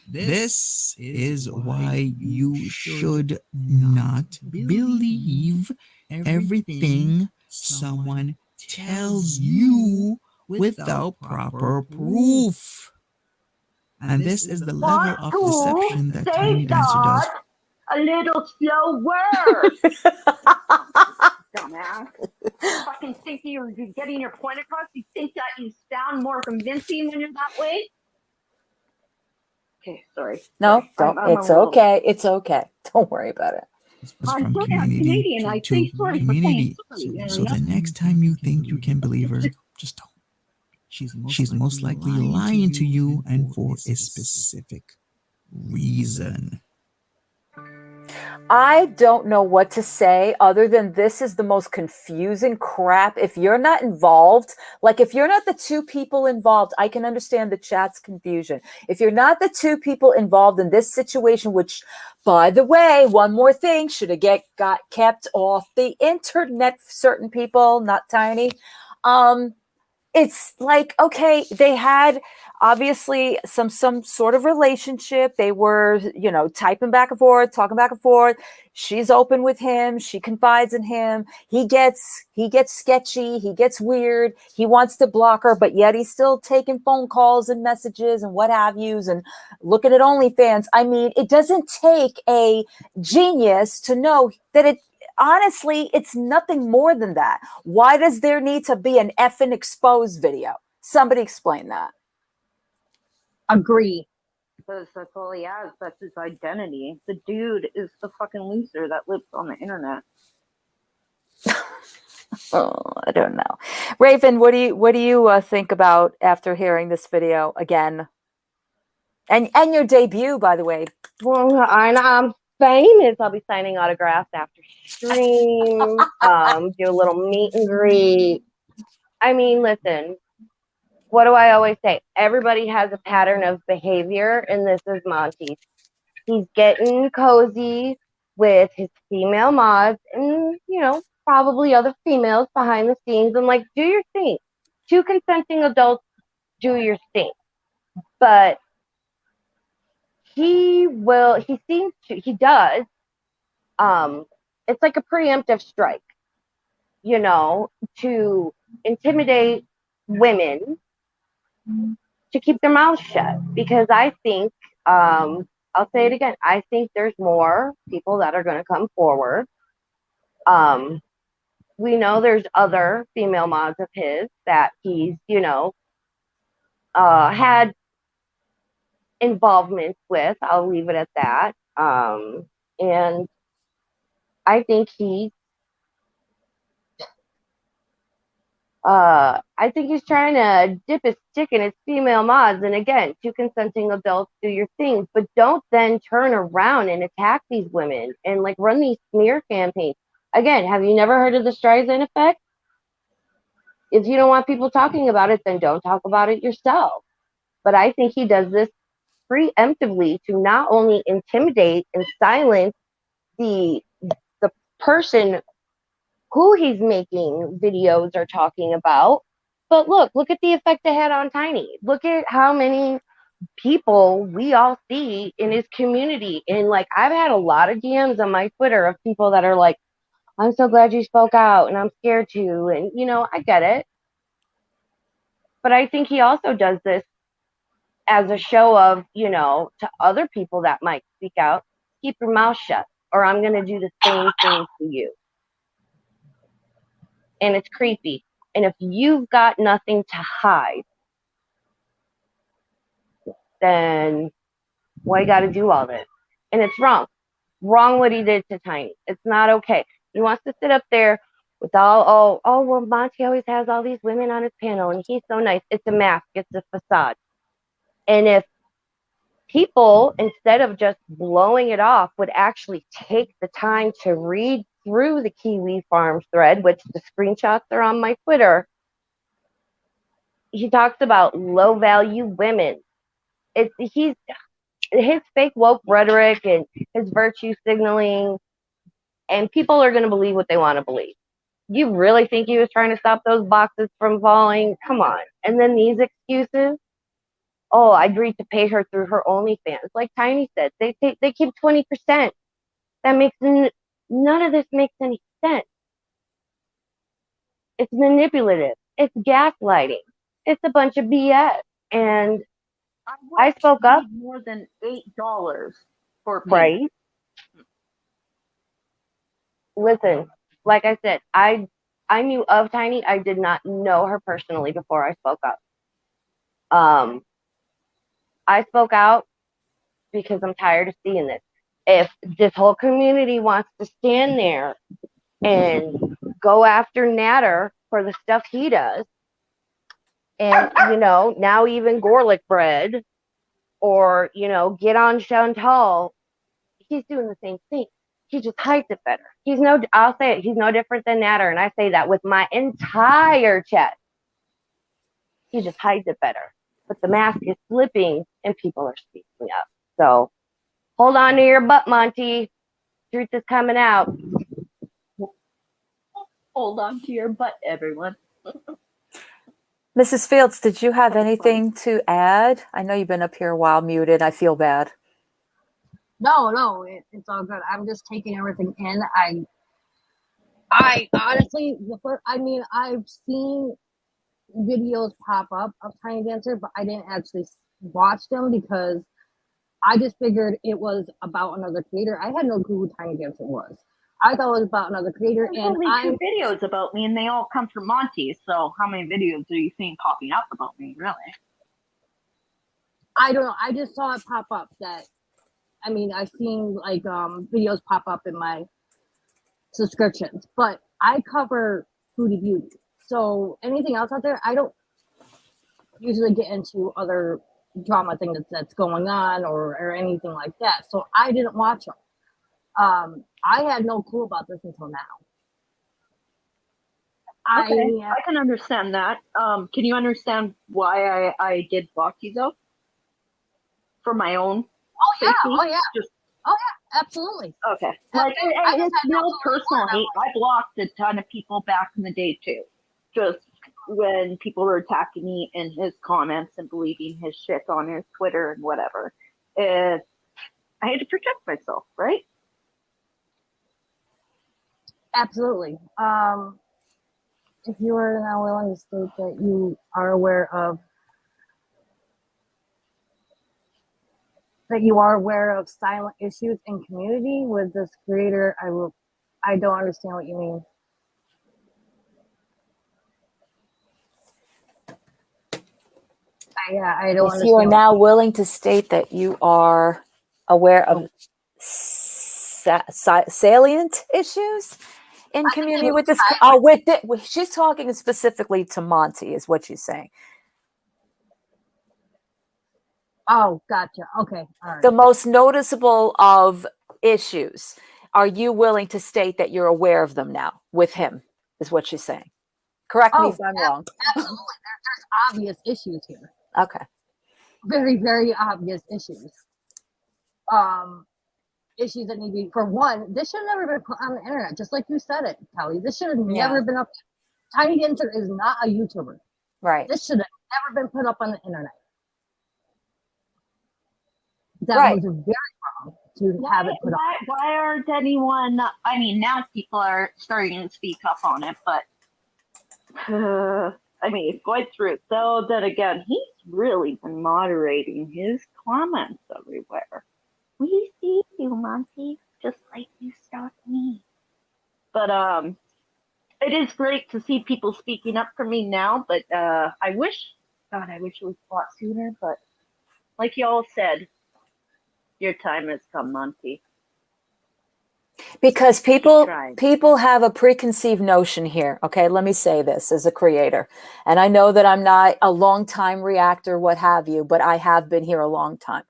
This is why you should not believe everything someone tells you without proper proof. And this is the level of deception that TinyDancer does. A little slower. Dumbass. Fucking think you're getting your point across? You think that you sound more convincing when you're that way? Okay, sorry. No, Sorry. don't. I'm It's okay. It's okay. Don't worry about it. It's from community Canadian. I say to sorry community. for saying sorry. So the next time you think you can believe her, just don't. She's most likely lying to you and for a specific reason. I don't know what to say other than this is the most confusing crap. If you're not involved, like if you're not the two people involved, I can understand the chat's confusion. If you're not the two people involved in this situation, which, by the way, one more thing, should have got kept off the internet, certain people, not Tiny. It's like, okay, they had obviously some sort of relationship. They were, typing back and forth, talking back and forth. She's open with him. She confides in him. He gets sketchy. He gets weird. He wants to block her, but yet he's still taking phone calls and messages and what have yous and looking at OnlyFans. I mean, it doesn't take a genius to know that honestly, it's nothing more than that. Why does there need to be an effing exposed video? Somebody explain that. Agree. Because that's all he has. That's his identity. The dude is the fucking loser that lives on the internet. Oh, I don't know. Raven, what do you think about after hearing this video again? And your debut, by the way. Well, I'm famous. I'll be signing autographs after stream. Do a little meet and greet. I mean, listen. What do I always say? Everybody has a pattern of behavior, and this is Monty's. He's getting cozy with his female mods and, probably other females behind the scenes and like, do your thing. Two consenting adults, do your thing. But he does. It's like a preemptive strike, to intimidate women to keep their mouths shut. Because I think, I'll say it again, I think there's more people that are going to come forward. We know there's other female mods of his that he's, had involvement with. I'll leave it at that. And I think he's trying to dip his stick in his female mods. And again, two consenting adults, do your thing, but don't then turn around and attack these women and like run these smear campaigns. Again, have you never heard of the Streisand effect? If you don't want people talking about it, then don't talk about it yourself. But I think he does this preemptively to not only intimidate and silence the person who he's making videos or talking about, but look at the effect it had on Tiny. Look at how many people we all see in his community. And like, I've had a lot of DMs on my Twitter of people that are like, I'm so glad you spoke out and I'm scared to. And, you know, I get it. But I think he also does this as a show of, you know, to other people that might speak out, keep your mouth shut, or I'm going to do the same thing to you. And it's creepy. And if you've got nothing to hide, then why you got to do all this? And it's wrong. Wrong what he did to Tiny. It's not okay. He wants to sit up there with well, Monty always has all these women on his panel and he's so nice. It's a mask. It's a facade. And if people, instead of just blowing it off, would actually take the time to read through the Kiwi Farms thread, which the screenshots are on my Twitter, he talks about low value women. His fake woke rhetoric and his virtue signaling, and people are going to believe what they want to believe. You really think he was trying to stop those boxes from falling? Come on. And then these excuses. Oh, I agreed to pay her through her OnlyFans. Like Tiny said, they keep 20%. That makes none of this makes any sense. It's manipulative. It's gaslighting. It's a bunch of BS. And I spoke up. More than $8 for payment. Right. Listen, like I said, I knew of Tiny. I did not know her personally before I spoke up. I spoke out because I'm tired of seeing this. If this whole community wants to stand there and go after Natter for the stuff he does, and, you know, now even Gorlick Bread, or, you know, get on Chantal, he's doing the same thing. He just hides it better. I'll say it, he's no different than Natter, and I say that with my entire chest. He just hides it better. But the mask is slipping and people are speaking up. So hold on to your butt, Monty. Truth is coming out. Hold on to your butt, everyone. Mrs. Fields, did you have anything to add? I know you've been up here a while muted. I feel bad. No, it's all good. I'm just taking everything in. I honestly, I've seen videos pop up of TinyDancer, but I didn't actually watch them because I just figured it was about another creator. I had no clue who TinyDancer was. I thought it was about another creator. There's only 2 videos about me, and they all come from Monty. So how many videos do you think popping up about me, really? I don't know. I just saw it pop up. I've seen like videos pop up in my subscriptions, but I cover foodie beauty. So anything else out there, I don't usually get into other drama thing that's going on or anything like that. So I didn't watch them. I had no clue about this until now. Okay, I can understand that. Can you understand why I did block you though? For my own safety? Oh yeah, absolutely. Okay. Like, it's no personal hate. I blocked a ton of people back in the day too. Just when people were attacking me in his comments and believing his shit on his Twitter and whatever. I had to protect myself, right? Absolutely. If you are now willing to state that you are aware of silent issues in community with this creator, I don't understand what you mean. I don't understand. You are now willing to state that you are aware of salient issues in community with this. She's talking specifically to Monty, is what she's saying. Oh, gotcha. Okay, all right. The most noticeable of issues. Are you willing to state that you're aware of them now with him? Is what she's saying. Correct me if I'm wrong. Absolutely, there's obvious issues here. Okay. Very, very obvious issues. Issues that need to be, for one, this should have never been put on the internet, just like you said it, Kelly. This should have never been up. TinyDancer is not a YouTuber. Right. This should have never been put up on the internet. That Right. was very wrong to have it put up. Why aren't anyone? I mean, now people are starting to speak up on it, but I mean, going through it. So then again, he's really been moderating his comments everywhere. We see you, Monty, just like you stalked me. But it is great to see people speaking up for me now. But I wish it was a lot sooner. But like you all said, your time has come, Monty. Because people have a preconceived notion here. Okay, let me say this as a creator, and I know that I'm not a long time reactor, what have you, but I have been here a long time.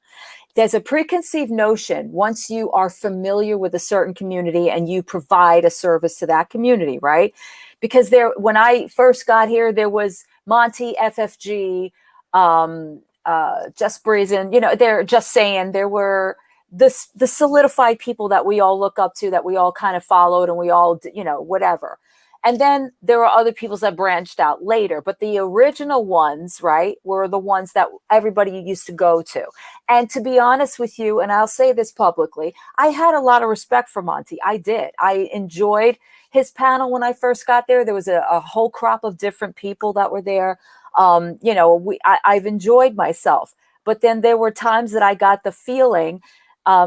There's a preconceived notion once you are familiar with a certain community and you provide a service to that community, right? Because when I first got here, there was Monty, FFG, Just Breezing, they're just saying, there were the solidified people that we all look up to, that we all kind of followed, and we all, whatever. And then there were other peoples that branched out later, but the original ones, right, were the ones that everybody used to go to. And to be honest with you, and I'll say this publicly, I had a lot of respect for Monty. I did. I enjoyed his panel when I first got there. There was a whole crop of different people that were there. I've enjoyed myself. But then there were times that I got the feeling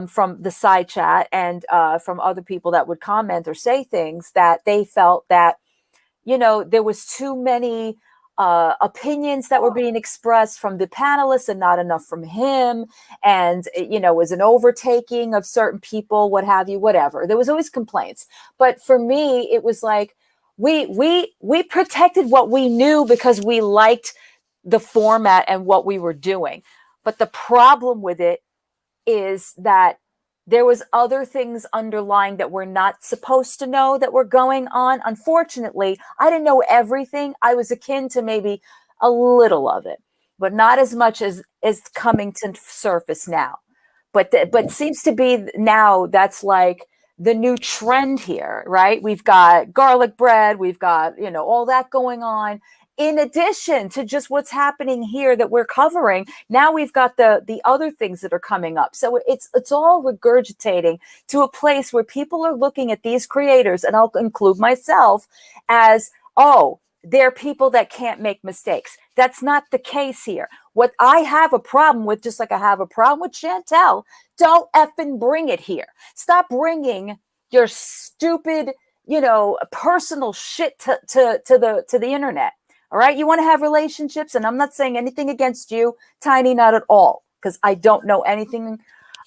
from the side chat and from other people that would comment or say things, that they felt that, there was too many opinions that were being expressed from the panelists and not enough from him. And, it was an overtaking of certain people, what have you, whatever. There was always complaints. But for me, it was like, we protected what we knew because we liked the format and what we were doing. But the problem with it is that there was other things underlying that we're not supposed to know that were going on. Unfortunately, I didn't know everything. I was akin to maybe a little of it, but not as much as is coming to surface now. But seems to be now that's like the new trend here, right? We've got garlic bread, we've got, all that going on. In addition to just what's happening here that we're covering, now we've got the other things that are coming up. So it's all regurgitating to a place where people are looking at these creators, and I'll include myself, as, oh, they're people that can't make mistakes. That's not the case here. What I have a problem with, just like I have a problem with Chantel, don't effing bring it here. Stop bringing your stupid, personal shit to the internet. All right. You want to have relationships, and I'm not saying anything against you, Tiny, not at all, because I don't know anything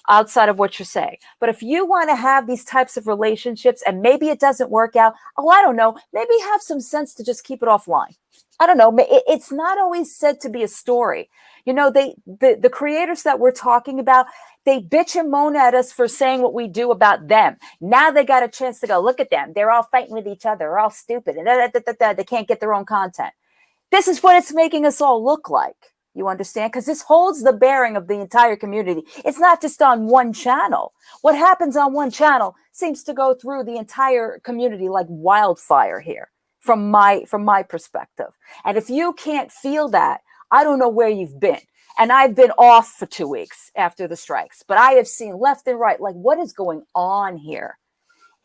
outside of what you're saying. But if you want to have these types of relationships and maybe it doesn't work out, I don't know, maybe have some sense to just keep it offline. I don't know. It's not always said to be a story. The creators that we're talking about, they bitch and moan at us for saying what we do about them. Now they got a chance to go, look at them. They're all fighting with each other. They're all stupid. And they can't get their own content. This is what it's making us all look like. You understand? Because this holds the bearing of the entire community. It's not just on one channel. What happens on one channel seems to go through the entire community like wildfire here, from my perspective. And if you can't feel that, I don't know where you've been. And I've been off for 2 weeks after the strikes, but I have seen left and right, like, what is going on here?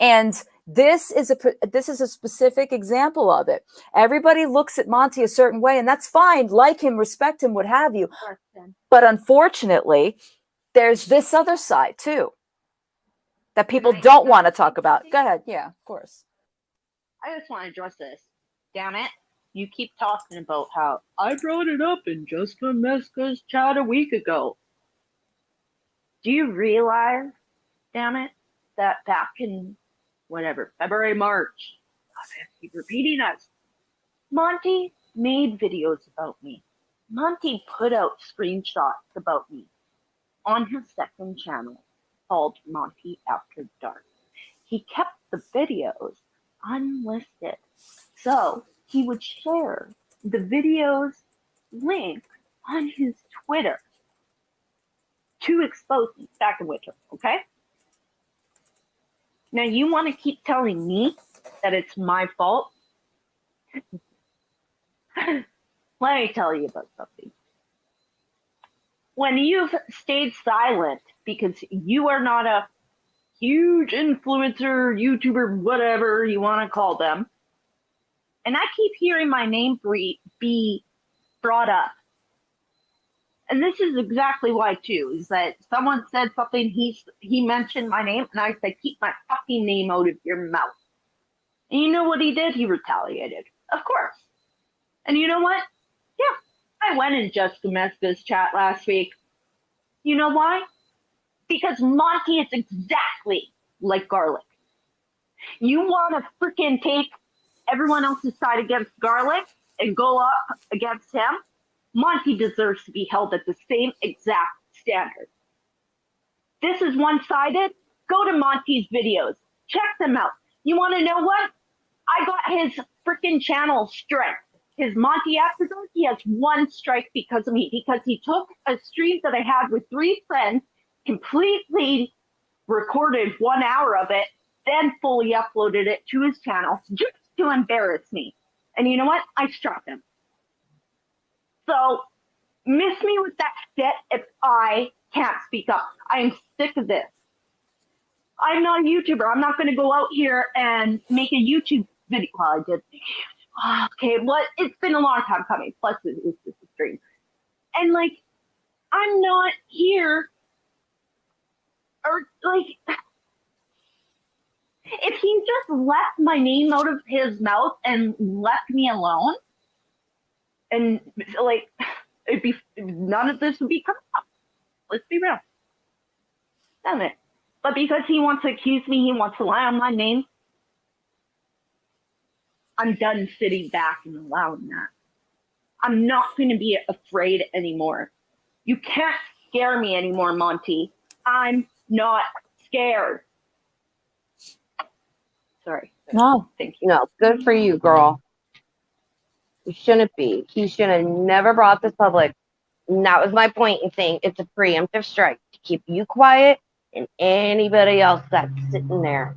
And this is a specific example of it. Everybody looks at Monty a certain way, and that's fine. Like him, respect him, what have you. But unfortunately, there's this other side too that people don't want to talk about. Go ahead. Yeah, of course. I just want to address this. Damn it. You keep talking about how I brought it up in Jessica Meska's chat a week ago. Do you realize, damn it, that back in February, March, I keep repeating us, Monty made videos about me. Monty put out screenshots about me on his second channel called Monty After Dark. He kept the videos unlisted. So he would share the videos link on his Twitter to expose me back in winter, okay? Now you want to keep telling me that it's my fault? Let me tell you about something. when you've stayed silent because you are not a huge influencer, YouTuber, whatever you want to call them, and I keep hearing my name be brought up. And this is exactly why too, is that someone said something, he mentioned my name, and I said, keep my fucking name out of your mouth. And you know what he did? He retaliated. Of course. And you know what? Yeah, I went in Just Domestic's chat last week. You know why? Because Monty is exactly like garlic. You want to freaking take everyone else's side against garlic and go up against him? Monty deserves to be held at the same exact standard. This is one-sided. Go to Monty's videos. Check them out. You want to know what? I got his freaking channel strike. His Monty episode, he has 1 strike because of me. Because he took a stream that I had with 3 friends, completely recorded 1 hour of it, then fully uploaded it to his channel just to embarrass me. And you know what? I struck him. So miss me with that shit if I can't speak up. I am sick of this. I'm not a YouTuber. I'm not going to go out here and make a YouTube video. Well, I did. Okay, well, it's been a long time coming. Plus, it's just a stream. And, like, I'm not here. Or, like, if he just left my name out of his mouth and left me alone, and, like, it'd be, none of this would be coming up. Let's be real. Damn it. But because he wants to accuse me, he wants to lie on my name, I'm done sitting back and allowing that. I'm not going to be afraid anymore. You can't scare me anymore, Monty. I'm not scared. Sorry. No. Thank you. No, good for you, girl. You shouldn't be. He should have never brought this public. And that was my point in saying it's a preemptive strike to keep you quiet and anybody else that's sitting there.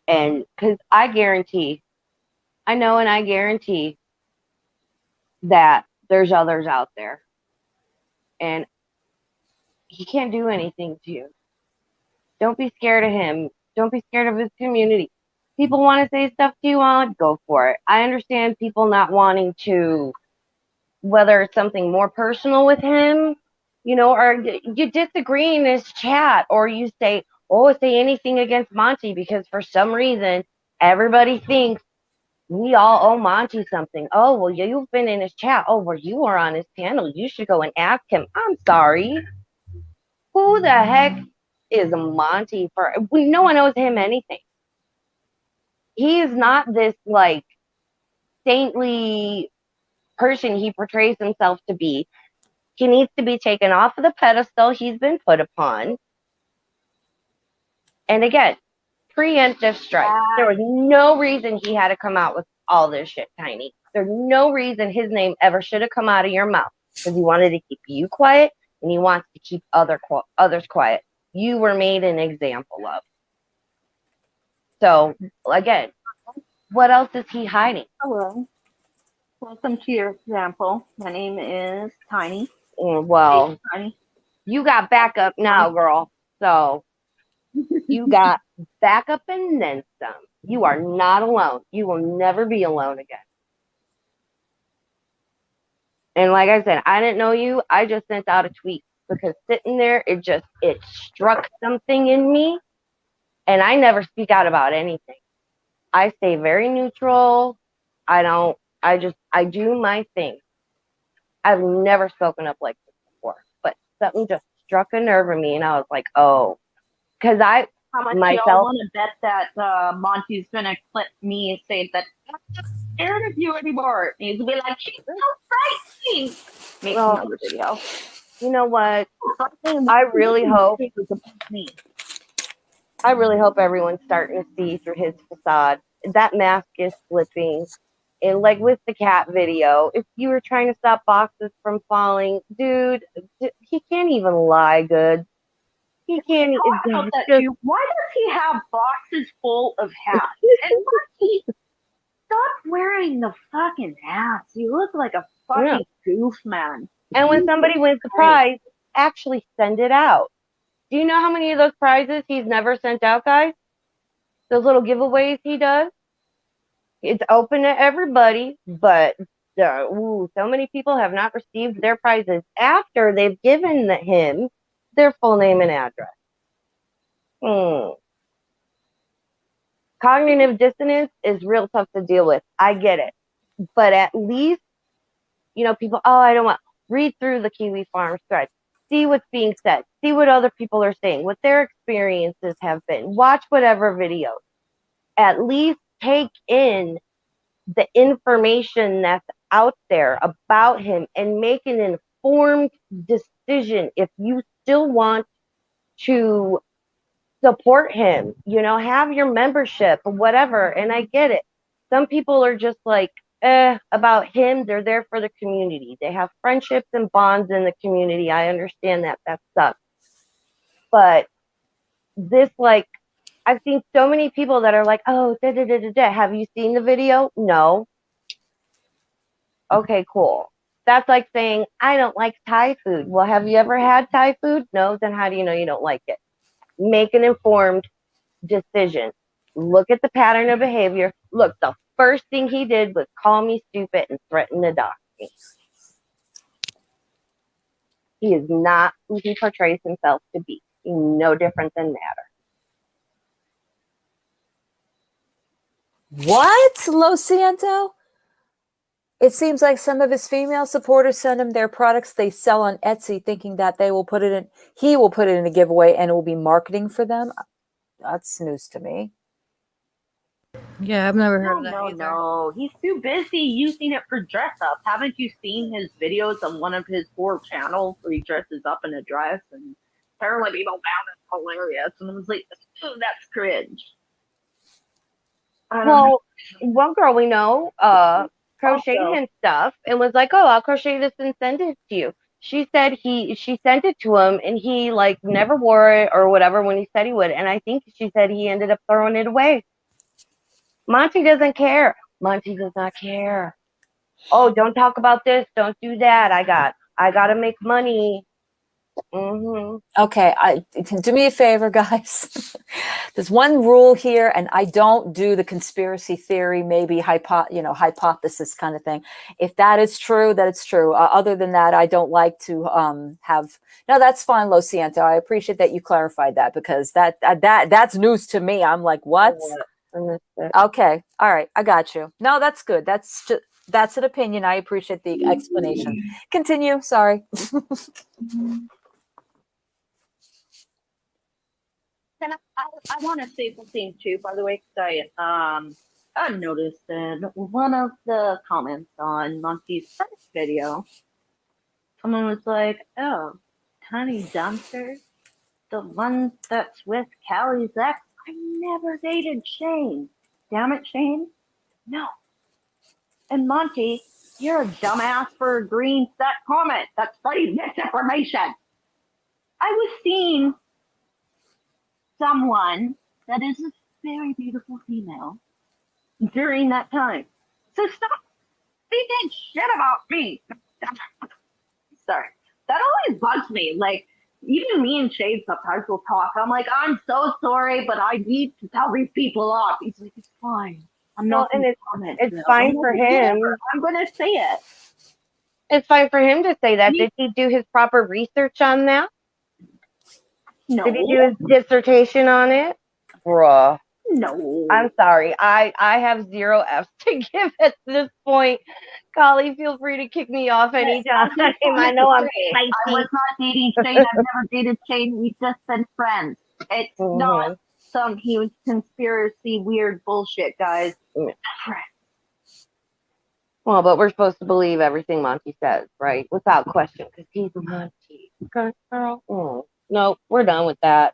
And because I guarantee, I know and I guarantee that there's others out there. And he can't do anything to you. Don't be scared of him. Don't be scared of his community. People want to say stuff to you on, go for it. I understand people not wanting to, whether it's something more personal with him, you know, or you disagree in his chat, or you say, oh, say anything against Monty because for some reason everybody thinks we all owe Monty something. Oh, well, you've been in his chat. Oh, well, you are on his channel. You should go and ask him. I'm sorry. Who the heck is Monty for? No one owes him anything. He is not this, like, saintly person he portrays himself to be. He needs to be taken off of the pedestal he's been put upon. And again, preemptive strike. There was no reason he had to come out with all this shit, Tiny. There's no reason his name ever should have come out of your mouth, because he wanted to keep you quiet and he wants to keep others quiet. You were made an example of. So, again, what else is he hiding? Hello. Welcome to your example. My name is Tiny. Well, hey, Tiny. You got backup now, girl. So you got backup and then some. You are not alone. You will never be alone again. And like I said, I didn't know you. I just sent out a tweet because sitting there, it struck something in me. And I never speak out about anything. I stay very neutral. I do my thing. I've never spoken up like this before, but something just struck a nerve in me, and I was like, oh, because how much myself, y'all want to bet that Monty's gonna clip me and say that I'm not scared of you anymore? He's gonna be like, she's so frightening. Make another video. You know what? I really hope everyone's starting to see through his facade. That mask is slipping. And like with the cat video, if you were trying to stop boxes from falling, dude, he can't even lie good. He can't. Why does he have boxes full of hats? And Monty, stop wearing the fucking hats. You look like a fucking goof, man. And when somebody wins the prize, actually send it out. Do you know how many of those prizes he's never sent out, guys? Those little giveaways he does? It's open to everybody, but so many people have not received their prizes after they've given him their full name and address. Cognitive dissonance is real tough to deal with. I get it. But at least, people, I don't want, read through the Kiwi Farms thread. See what's being said. See what other people are saying, what their experiences have been. Watch whatever videos. At least take in the information that's out there about him and make an informed decision if you still want to support him, have your membership or whatever. And I get it. Some people are just like, about him. They're there for the community. They have friendships and bonds in the community. I understand that. That sucks. But this, I've seen so many people that are like, oh, have you seen the video? No. Okay, cool. That's like saying, I don't like Thai food. Well, have you ever had Thai food? No. Then how do you know you don't like it? Make an informed decision. Look at the pattern of behavior. Look, the first thing he did was call me stupid and threaten to dox me. He is not who he portrays himself to be. He's no different than Matter. What, Lo Ciento? It seems like some of his female supporters send him their products they sell on Etsy, thinking that he will put it in a giveaway and it will be marketing for them. That's news to me. Yeah, I've never heard of that either. No, he's too busy using it for dress up. Haven't you seen his videos on one of his 4 channels where he dresses up in a dress and apparently people found it hilarious? And I was like, oh, that's cringe. Well, one girl we know crocheted him stuff and was like, oh, I'll crochet this and send it to you. She said she sent it to him and he never wore it or whatever when he said he would. And I think she said he ended up throwing it away. Monty doesn't care. Monty does not care. Oh, don't talk about this. Don't do that. I got to make money. Okay, do me a favor, guys. There's one rule here, and I don't do the conspiracy theory, maybe hypothesis kind of thing. If that is true, that it's true. Other than that, I don't like to have. No, that's fine, Lo Ciento. I appreciate that you clarified that because that's news to me. I'm like, what? Okay, all right, I got you. No, that's good. That's an opinion. I appreciate the explanation. Continue. Sorry. And I want to say something too, by the way, because I noticed in one of the comments on Monty's first video, someone was like, oh, TinyDancer, the one that's with Callie's ex, I never dated Shane. Damn it, Shane. No. And Monty, you're a dumbass for agreeing to that comment. That's pretty misinformation. I was seeing someone that is a very beautiful female during that time. So stop speaking shit about me. Sorry. That always bugs me. Even me and Shade sometimes will talk. I'm like, I'm so sorry, but I need to tell these people off. He's like, it's fine. I'm not going to comment. It's fine for him. I'm going to say it. It's fine for him to say that. Did he do his proper research on that? No. Did he do his dissertation on it? Bruh. No. I'm sorry. I have 0 F's to give at this point. Golly, feel free to kick me off anytime. I know I'm spicy. I was not dating Shane. I've never dated Shane. We've just been friends. It's not some huge conspiracy weird bullshit, guys. Well, but we're supposed to believe everything Monty says, right? Without question, because he's Monty. Okay, girl. No, we're done with that.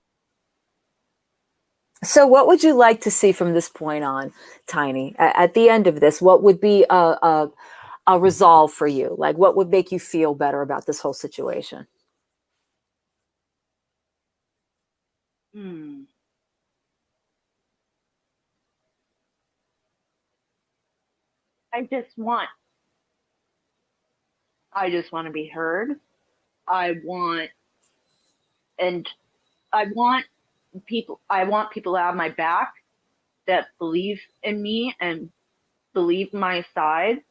So what would you like to see from this point on, Tiny? At the end of this, what would be a resolve for you? What would make you feel better about this whole situation? I just want I just want to be heard. I want people to have my back that believe in me and believe my side.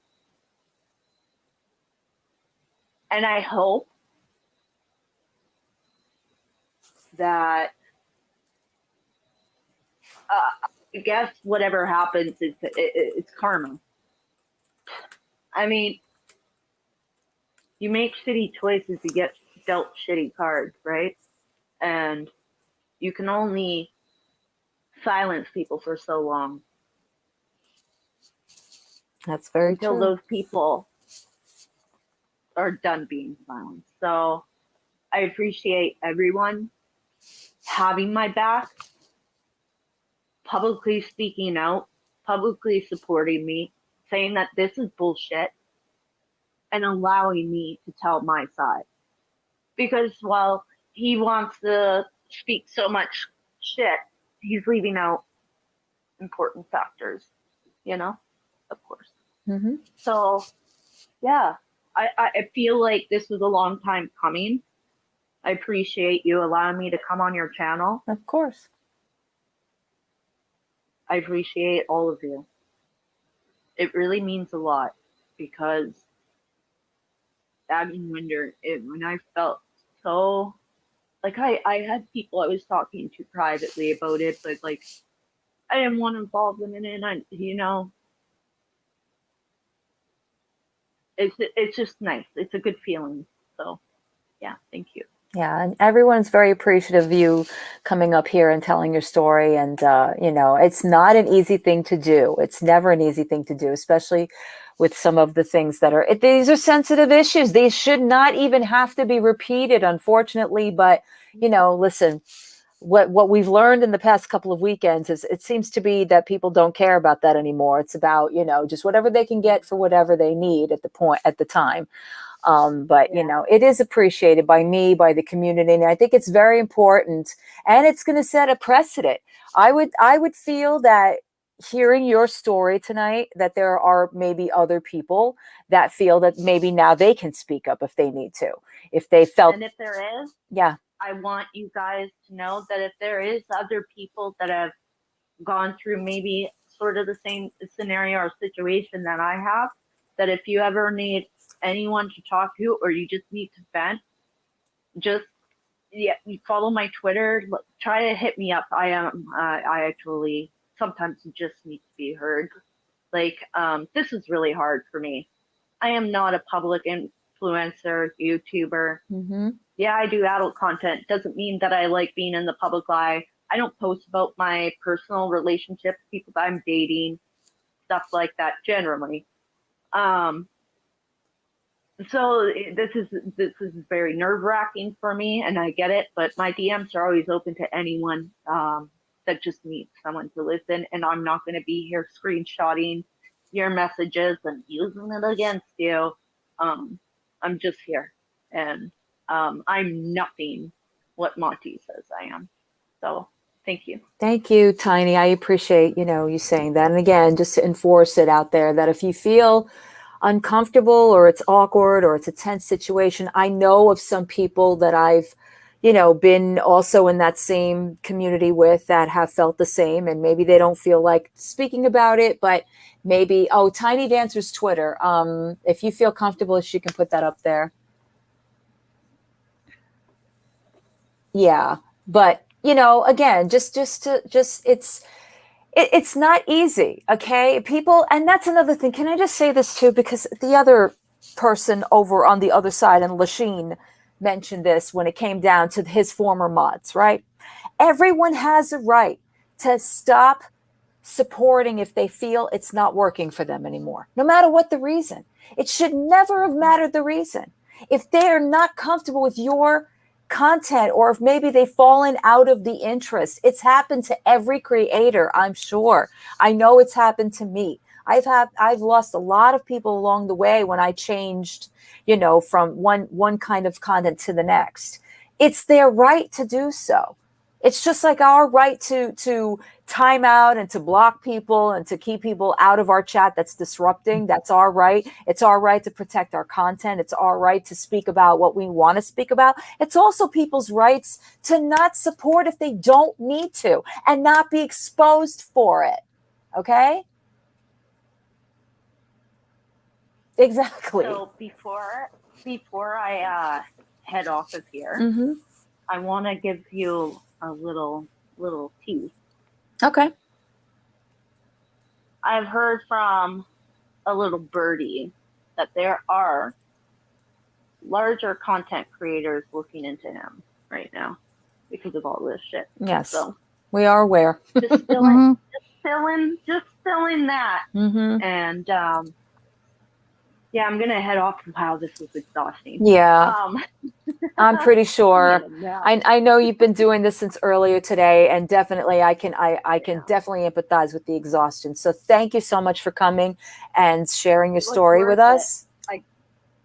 And I hope that I guess whatever happens, it's karma. I mean, you make shitty choices, you get dealt shitty cards, right? And you can only silence people for so long. That's very until true. those people are done being silenced. So I appreciate everyone having my back, publicly speaking out, publicly supporting me, saying that this is bullshit, and allowing me to tell my side. Because while he wants to speak so much shit, he's leaving out important factors, of course. Mm-hmm. So, yeah, I feel like this was a long time coming. I appreciate you allowing me to come on your channel. Of course. I appreciate all of you. It really means a lot because back in winter, when I felt so, like I had people I was talking to privately about it, but like I didn't want to involve them in it. And it's just nice. It's a good feeling. So yeah, thank you. Yeah, and everyone's very appreciative of you coming up here and telling your story. And, it's not an easy thing to do. It's never an easy thing to do, especially with some of the things these are sensitive issues. These should not even have to be repeated, unfortunately. But, listen, what we've learned in the past couple of weekends is it seems to be that people don't care about that anymore. It's about, just whatever they can get for whatever they need at the time. But it is appreciated by me, by the community, and I think it's very important, and it's going to set a precedent. I would feel that hearing your story tonight, that there are maybe other people that feel that maybe now they can speak up if they need to, if they felt. And if there is, yeah, I want you guys to know that if there is other people that have gone through maybe sort of the same scenario or situation that I have, that if you ever need anyone to talk to or you just need to vent, you follow my Twitter, try to hit me up. I actually sometimes just need to be heard. Like, this is really hard for me. I am not a public influencer, YouTuber. Mm-hmm. Yeah, I do adult content. Doesn't mean that I like being in the public eye. I don't post about my personal relationships, people that I'm dating, stuff like that generally. So this is very nerve-wracking for me, and I get it, but my DMs are always open to anyone that just needs someone to listen, and I'm not going to be here screenshotting your messages and using it against you. I'm just here, and I'm nothing what Monty says I am. So thank you. Thank you, Tiny. I appreciate, you saying that. And again, just to enforce it out there that if you feel uncomfortable or it's awkward or it's a tense situation, I know of some people that I've, been also in that same community with that have felt the same, and maybe they don't feel like speaking about it, but maybe, TinyDancer's Twitter. If you feel comfortable, she can put that up there. Yeah. But, again, it's not easy. Okay. People, and that's another thing. Can I just say this too? Because the other person over on the other side, and Lasheen mentioned this when it came down to his former mods, right? Everyone has a right to stop supporting if they feel it's not working for them anymore, no matter what the reason. It should never have mattered the reason. If they are not comfortable with your content, or if maybe they've fallen out of the interest, it's happened to every creator, I'm sure. I know it's happened to me. I've lost a lot of people along the way when I changed, from one kind of content to the next. It's their right to do so. It's just like our right to time out and to block people and to keep people out of our chat that's disrupting. That's our right. It's our right to protect our content. It's our right to speak about what we want to speak about. It's also people's rights to not support if they don't need to and not be exposed for it. Okay? Exactly. So before I head off of here, Mm-hmm. I want to give you a little tease. Okay. I've heard from a little birdie that there are larger content creators looking into him right now because of all this shit. Yes. So we are aware. just filling that. Mm-hmm. And yeah, I'm gonna head off from how this was exhausting. Yeah. I'm pretty sure. Yeah. I know you've been doing this since earlier today, and definitely I can definitely empathize with the exhaustion. So thank you so much for coming and sharing your story with us.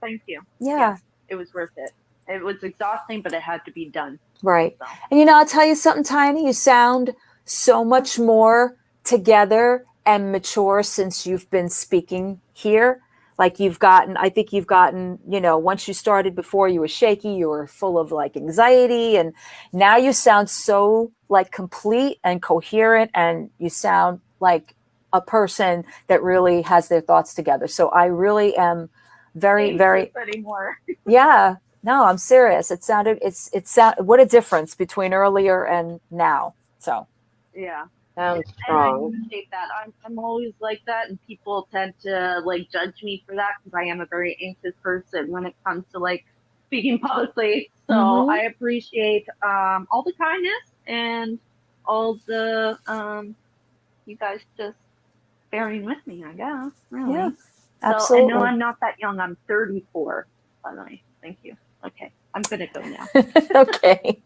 Thank you. Yeah. It was worth it. It was exhausting, but it had to be done. Right. So. And I'll tell you something, Tiny. You sound so much more together and mature since you've been speaking here. Like I think you've gotten, once you started before you were shaky, you were full of like anxiety, and now you sound so like complete and coherent, and you sound like a person that really has their thoughts together. So I really am very, very anymore. Yeah. No, I'm serious. It sounded what a difference between earlier and now. So yeah. Sounds And I strong. appreciate that. I'm always like that, and people tend to like judge me for that because I am a very anxious person when it comes to like speaking publicly. So I appreciate all the kindness and all the you guys just bearing with me, I guess. Really. Yeah, absolutely. So, and no, absolutely. I'm not that young. I'm 34, by the way. Thank you. Okay, I'm gonna go now. Okay.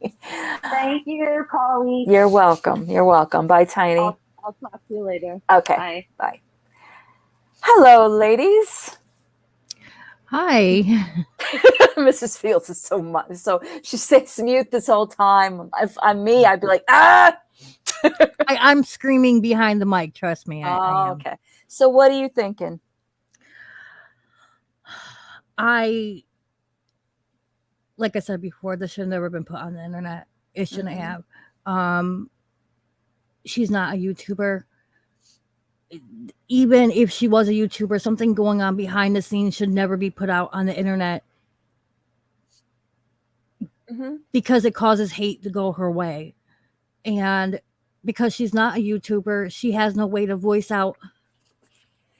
Thank you, Polly. You're welcome. You're welcome. Bye, Tiny. I'll talk to you later. Okay. Bye. Bye. Hello, ladies. Hi. Mrs. Fields is so much. So she stays mute this whole time. If I'm me, I'd be like, ah. I'm screaming behind the mic. Trust me. I am. Okay. So what are you thinking? Like I said before, this should have never been put on the internet. It shouldn't have. She's not a YouTuber. Even if she was a YouTuber, something going on behind the scenes should never be put out on the internet because it causes hate to go her way. And because she's not a YouTuber, she has no way to voice out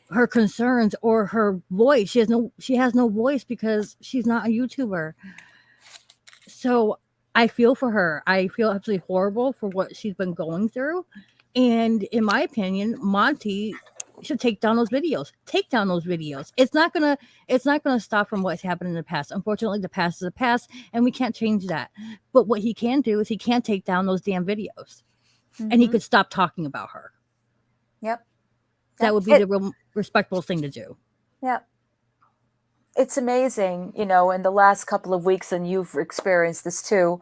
her concerns or her voice. She has no voice because she's not a YouTuber. So I feel for her. I feel absolutely horrible for what she's been going through. And in my opinion, Monty should take down those videos. Take down those videos. It's not gonna stop from what's happened in the past. Unfortunately, the past is the past, and we can't change that. But what he can do is he can take down those damn videos, and he could stop talking about her. Yep. That would be the real respectful thing to do. Yep. It's amazing, in the last couple of weeks, and you've experienced this too.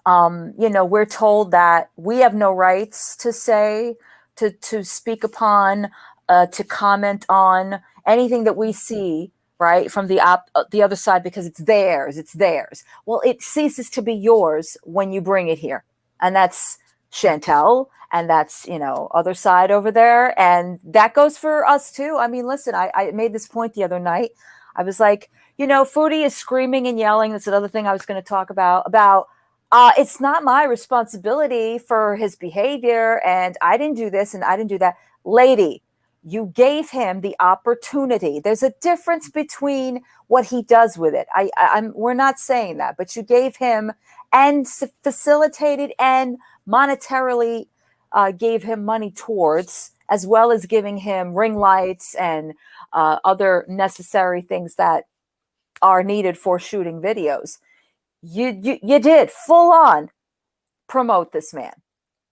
We're told that we have no rights to say, to speak upon, to comment on anything that we see, right, from the other side, because it's theirs. It's theirs. Well, it ceases to be yours when you bring it here, and that's Chantel, and that's other side over there, and that goes for us too. I mean, listen, I made this point the other night. I was like, Foodie is screaming and yelling. That's another thing I was going to talk about. It's not my responsibility for his behavior, and I didn't do this and I didn't do that. Lady, you gave him the opportunity. There's a difference between what he does with it. We're not saying that, but you gave him and facilitated and monetarily gave him money towards, as well as giving him ring lights and other necessary things that are needed for shooting videos. You did full on promote this man.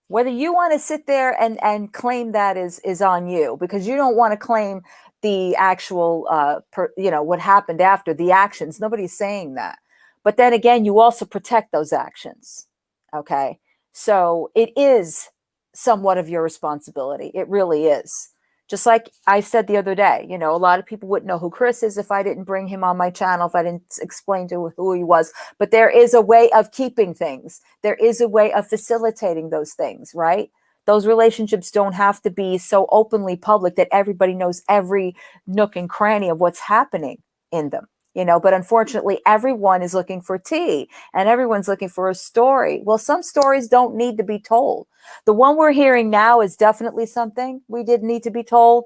Whether you want to sit there and claim that is on you, because you don't want to claim the actual what happened after the actions. Nobody's saying that. But then again, you also protect those actions. Okay. So it is somewhat of your responsibility. It really is. Just like I said the other day, you know, a lot of people wouldn't know who Chris is if I didn't bring him on my channel, if I didn't explain to who he was. But there is a way of keeping things. There is a way of facilitating those things, right? Those relationships don't have to be so openly public that everybody knows every nook and cranny of what's happening in them, you know. But unfortunately, everyone is looking for tea and everyone's looking for a story. Well, some stories don't need to be told. The one we're hearing now is definitely something we did need to be told.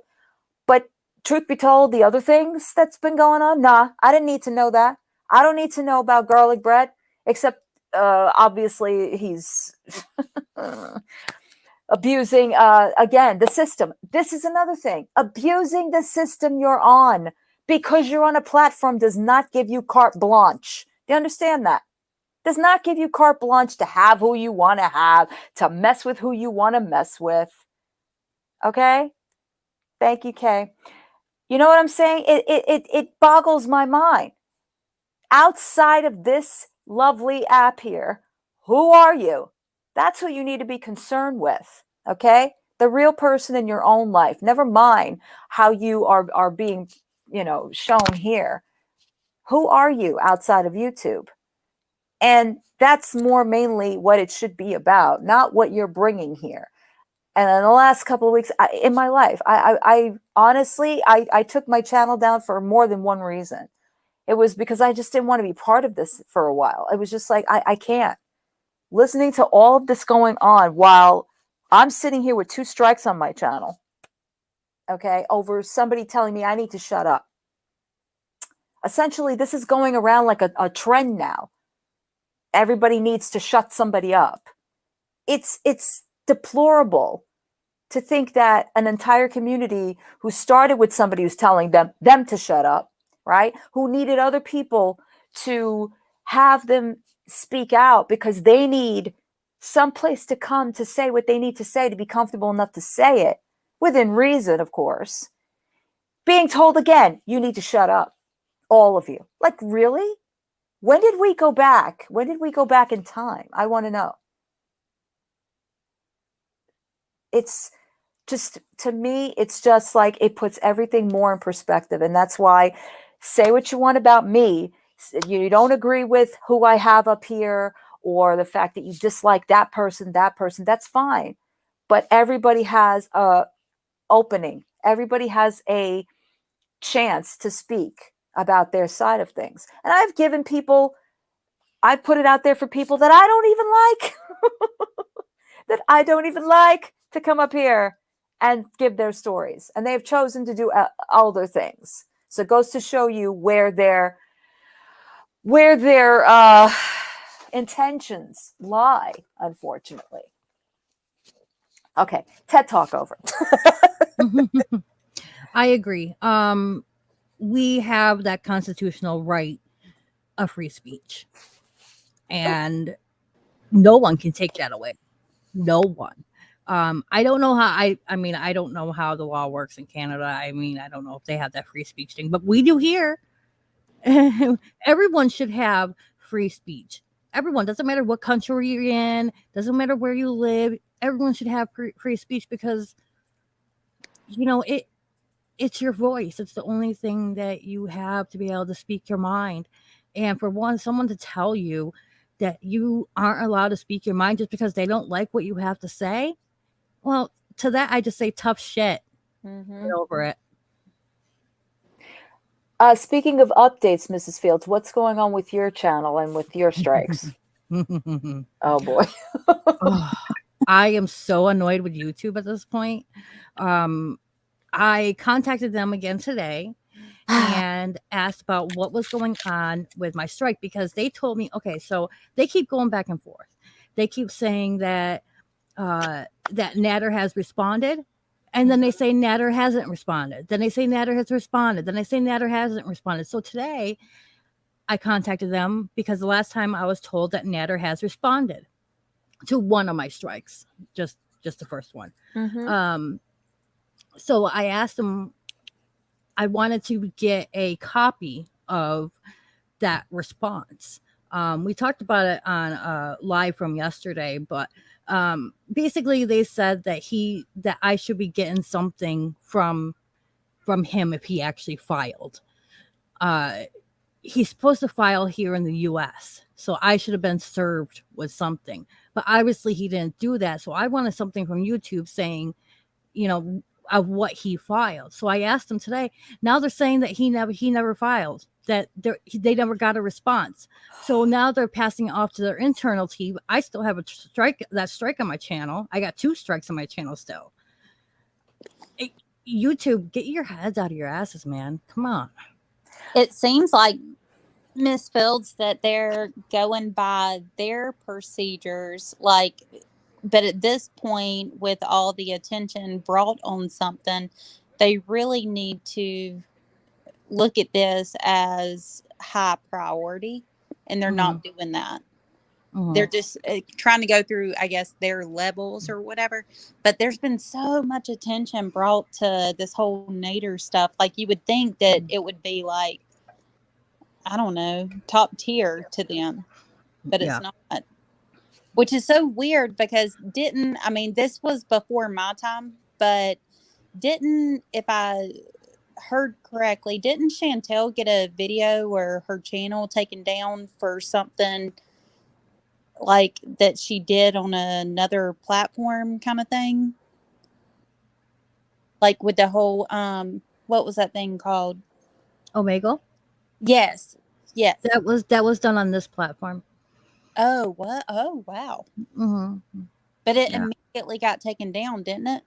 But truth be told, the other things that's been going on, nah, I didn't need to know that. I don't need to know about garlic bread, except obviously he's abusing, again, the system. This is another thing. Abusing the system you're on because you're on a platform does not give you carte blanche. Do you understand that? Does not give you carte blanche to have who you want to have, to mess with who you want to mess with. Okay? Thank you, Kay. You know what I'm saying? It boggles my mind. Outside of this lovely app here, who are you? That's who you need to be concerned with. Okay? The real person in your own life. Never mind how you are being, you know, shown here. Who are you outside of YouTube? And that's more mainly what it should be about, not what you're bringing here. And in the last couple of weeks in my life, I honestly, I took my channel down for more than one reason. It was because I just didn't want to be part of this for a while. It was just like, I can't. Listening to all of this going on while I'm sitting here with 2 strikes on my channel, okay, over somebody telling me I need to shut up. Essentially, this is going around like a trend now. Everybody needs to shut somebody up. It's deplorable to think that an entire community who started with somebody who's telling them to shut up, right? Who needed other people to have them speak out because they need some place to come to say what they need to say, to be comfortable enough to say it within reason, of course. Being told again, you need to shut up, all of you. Like, really? When did we go back? When did we go back in time? I want to know. It's just, to me, it's just like it puts everything more in perspective. And that's why, say what you want about me. You don't agree with who I have up here or the fact that you dislike that person, that's fine. But everybody has a opening. Everybody has a chance to speak about their side of things. And I've given people, I put it out there for people that I don't even like, that I don't even like, to come up here and give their stories. And they have chosen to do other things. So it goes to show you where their intentions lie, unfortunately. Okay, TED Talk over. I agree. We have that constitutional right of free speech, and no one can take that away. No one. I don't know how I mean, I don't know how the law works in Canada. I mean, I don't know if they have that free speech thing, but we do here. Everyone should have free speech. Everyone, doesn't matter what country you're in, doesn't matter where you live. Everyone should have free speech because, you know, it's your voice. It's the only thing that you have to be able to speak your mind. And for someone to tell you that you aren't allowed to speak your mind just because they don't like what you have to say, well, to that I just say tough shit. Mm-hmm. Get over it. Speaking of updates, Mrs. Fields, what's going on with your channel and with your strikes? Oh boy. Oh, I am so annoyed with YouTube at this point. I contacted them again today and asked about what was going on with my strike because they told me, okay, so they keep going back and forth. They keep saying that that Natter has responded, and then they say Natter hasn't responded. Then they say Natter has responded. Then they say Natter hasn't responded. So today I contacted them because the last time I was told that Natter has responded to one of my strikes, just the first one. Mm-hmm. So I asked them, I wanted to get a copy of that response. We talked about it on live from yesterday, but Basically they said that I should be getting something from him if he actually filed. He's supposed to file here in the US, so I should have been served with something, but obviously he didn't do that. So I wanted something from YouTube saying, of what he filed. So I asked him today. Now they're saying that he never filed, that they never got a response. So now they're passing it off to their internal team. I still have a strike on my channel. I got 2 strikes on my channel still. YouTube, get your heads out of your asses, man. Come on. It seems like, Miss Fields, that they're going by their procedures, but at this point, with all the attention brought on something, they really need to look at this as high priority, and they're not doing that. They're just trying to go through, I guess, their levels or whatever. But there's been so much attention brought to this whole Nader stuff. Like, you would think that it would be like, I don't know, top tier to them, but it's not. Which is so weird because this was before my time, but if I heard correctly, didn't Chantel get a video or her channel taken down for something like that she did on another platform kind of thing? Like with the whole, what was that thing called? Omegle? Yes. Yes. That was done on this platform. Oh, what? Oh, wow. But it immediately got taken down, didn't it?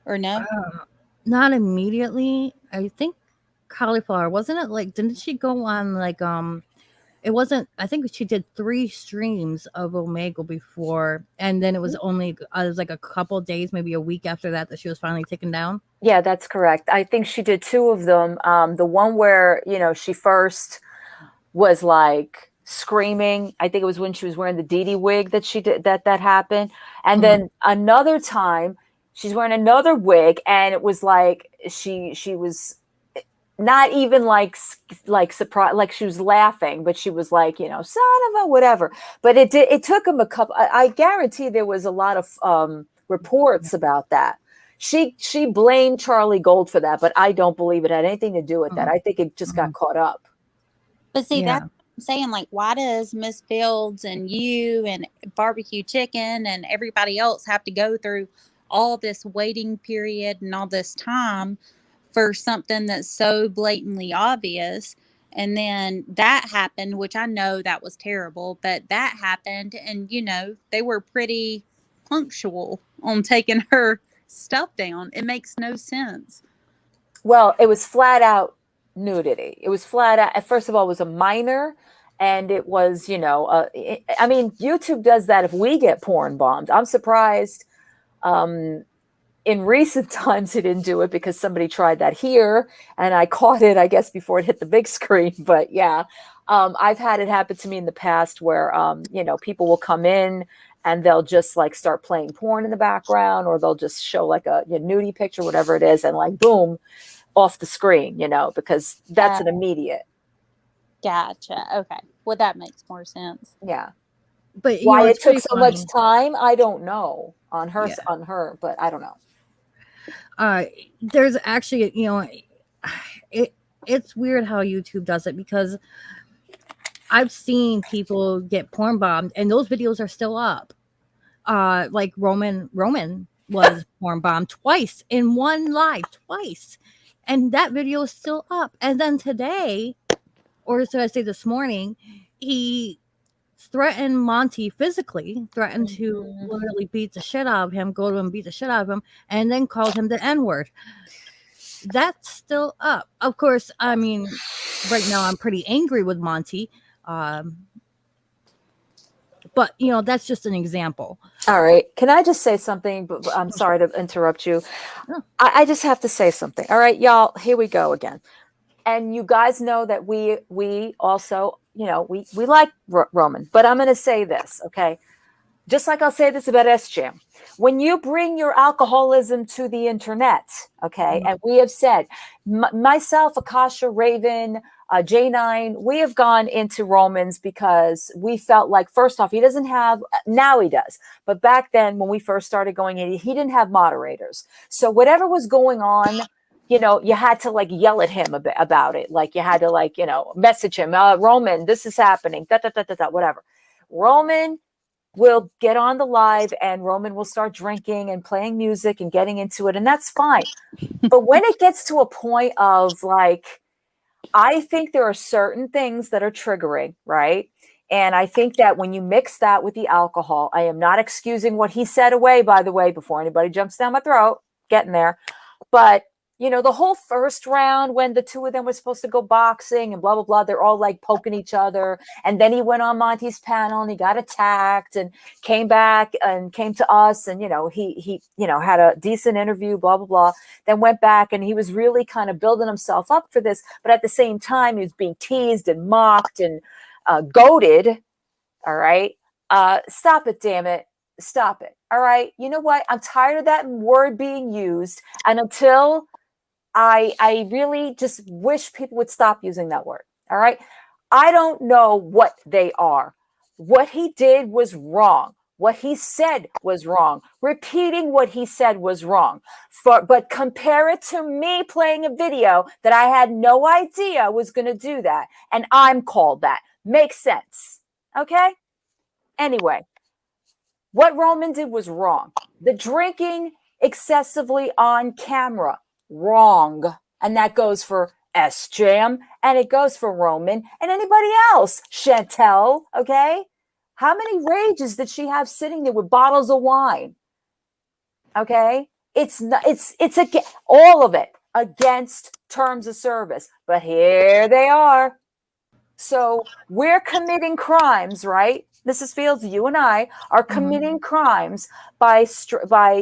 Or no? Not immediately. I think Cholyflower, wasn't it? Like, didn't she go on like it wasn't, I think she did 3 streams of Omegle before, and then it was only it was like a couple days, maybe a week after that she was finally taken down. Yeah, that's correct. I think she did 2 of them. The one where, she first was like screaming. I think it was when she was wearing the Dee wig that she did that happened. And then another time she's wearing another wig, and it was like she was not even like surprised, like she was laughing, but she was like, son of a whatever. But it took him a couple. I guarantee there was a lot of reports about that. She blamed Charlie Gold for that, but I don't believe it had anything to do with that. I think it just got caught up. But see, that's what I'm saying. Like, why does Miss Fields and you and Barbecue Chicken and everybody else have to go through all this waiting period and all this time for something that's so blatantly obvious? And then that happened, which I know that was terrible, but that happened, and they were pretty punctual on taking her stuff down. It makes no sense. Well, it was flat out nudity. It was flat out. First of all, it was a minor, and it was, YouTube does that if we get porn bombed. I'm surprised. In recent times, he didn't do it because somebody tried that here, and I caught it, I guess, before it hit the big screen. But yeah, I've had it happen to me in the past where, people will come in and they'll just like start playing porn in the background, or they'll just show like a nudie picture, whatever it is, and like boom, off the screen, because that's an immediate. Gotcha. Okay. Well, that makes more sense. Yeah. But why it took so much time, I don't know on her, but I don't know. There's actually, it's weird how YouTube does it, because I've seen people get porn bombed and those videos are still up. Like Roman was porn bombed twice in one live, twice. And that video is still up. And then today, or should I say this morning, he threatened Monty physically, threatened to literally beat the shit out of him, go to him, beat the shit out of him, and then called him the N-word. That's still up. Of course, I mean, right now I'm pretty angry with Monty. But, that's just an example. All right. Can I just say something? I'm sorry to interrupt you. No. I just have to say something. All right, y'all, here we go again. And you guys know that we also, we like Roman. But I'm going to say this, okay? Just like I'll say this about SJam. When you bring your alcoholism to the internet, okay, and we have said, myself, Akasha, Raven, J9, we have gone into Romans because we felt like, first off, he doesn't have, now he does. But back then, when we first started going in, he didn't have moderators. So whatever was going on, you know, you had to like yell at him about it. Like you had to like, you know, message him, Roman, this is happening, whatever. Roman will get on the live and Roman will start drinking and playing music and getting into it. And that's fine. But when it gets to a point of like, I think there are certain things that are triggering, right? And I think that when you mix that with the alcohol, I am not excusing what he said away, by the way, before anybody jumps down my throat, getting there. But, you know, the whole first round when the two of them were supposed to go boxing and blah, blah, blah, they're all like poking each other. And then he went on Monty's panel and he got attacked and came back and came to us. And, you know, he you know, had a decent interview, blah, blah, blah, then went back and he was really kind of building himself up for this. But at the same time, he was being teased and mocked and goaded. All right. Stop it, damn it. Stop it. All right. You know what? I'm tired of that word being used. And until I really just wish people would stop using that word. All right. I don't know what they are. What he did was wrong. What he said was wrong. Repeating what he said was wrong. But compare it to me playing a video that I had no idea was going to do that. And I'm called that. Makes sense. Okay. Anyway, what Roman did was wrong. The drinking excessively on camera, wrong. And that goes for S-Jam and it goes for Roman and anybody else. Chantel, okay? How many rages did she have sitting there with bottles of wine? Okay? It's all of it against terms of service. But here they are. So we're committing crimes, right? Mrs. Fields, you and I are committing crimes by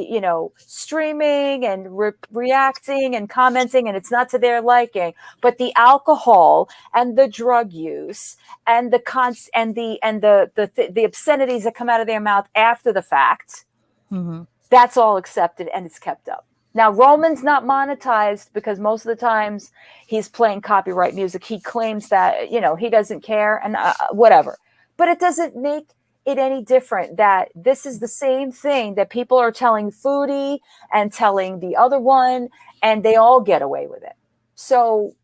you know, streaming and reacting and commenting, and it's not to their liking. But the alcohol and the drug use and the obscenities that come out of their mouth after the fact, that's all accepted and it's kept up. Now, Roman's not monetized because most of the times he's playing copyright music. He claims that, you know, he doesn't care and whatever. But it doesn't make it any different that this is the same thing that people are telling Foodie and telling the other one, and they all get away with it. So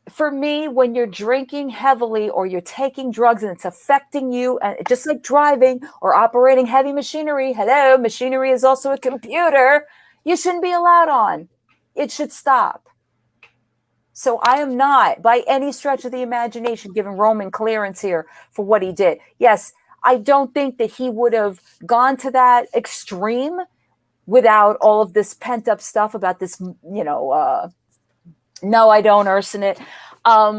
for me, when you're drinking heavily or you're taking drugs and it's affecting you, and just like driving or operating heavy machinery, hello, machinery is also a computer, you shouldn't be allowed on. It should stop. So I am not, by any stretch of the imagination, giving Roman clearance here for what he did. Yes, I don't think that he would have gone to that extreme without all of this pent-up stuff about this, you know, no, I don't, arson it,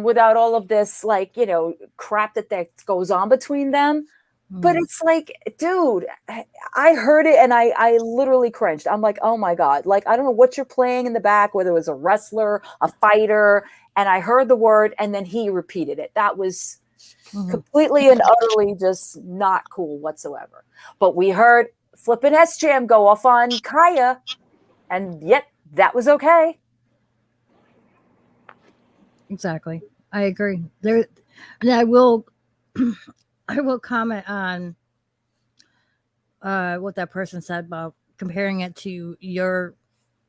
without all of this, like, you know, crap that goes on between them. But it's like, dude, I heard it and I literally cringed. I'm like, oh my God. Like, I don't know what you're playing in the back, whether it was a wrestler, a fighter, and I heard the word and then he repeated it. That was completely and utterly just not cool whatsoever. But we heard flippin' S-Jam go off on Kaya, and yet that was okay. Exactly. I agree. There, and I will comment on what that person said about comparing it to your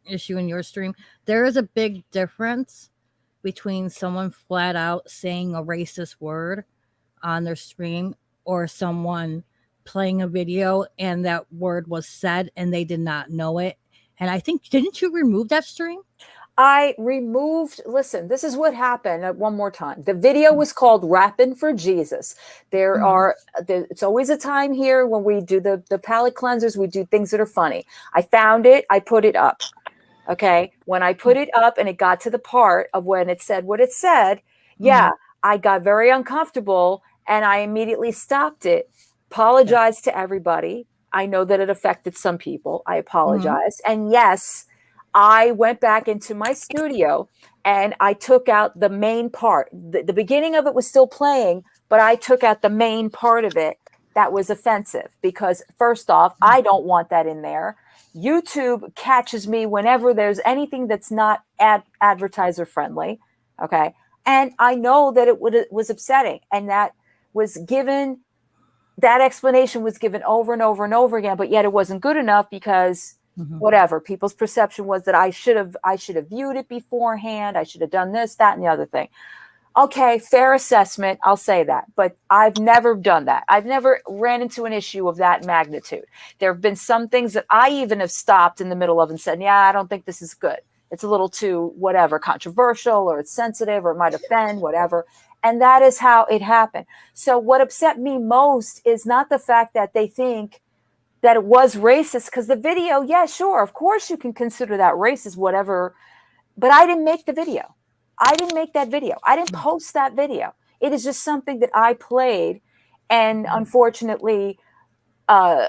issue in your stream. There is a big difference between someone flat out saying a racist word on their stream or someone playing a video and that word was said and they did not know it. And I think, didn't you remove that stream? I removed, listen, this is what happened one more time. The video was called Rappin' for Jesus. It's always a time here when we do the palate cleansers, we do things that are funny. I found it, I put it up. Okay. When I put it up and it got to the part of when it said what it said, I got very uncomfortable and I immediately stopped it. Apologized to everybody. I know that it affected some people. I apologize. And yes, I went back into my studio and I took out the main part. The beginning of it was still playing, but I took out the main part of it that was offensive because, first off, I don't want that in there. YouTube catches me whenever there's anything that's not advertiser friendly. Okay. And I know that it was upsetting, and that explanation was given over and over and over again, but yet it wasn't good enough because whatever, people's perception was that I should have viewed it beforehand. I should have done this, that, and the other thing. Okay, fair assessment. I'll say that, but I've never done that. I've never ran into an issue of that magnitude. There have been some things that I even have stopped in the middle of and said, yeah, I don't think this is good. It's a little too whatever, controversial, or it's sensitive, or it might offend, whatever. And that is how it happened. So what upset me most is not the fact that they think that it was racist, because the video, yeah, sure, of course you can consider that racist, whatever. But I didn't make the video. I didn't make that video. I didn't post that video. It is just something that I played. And unfortunately, I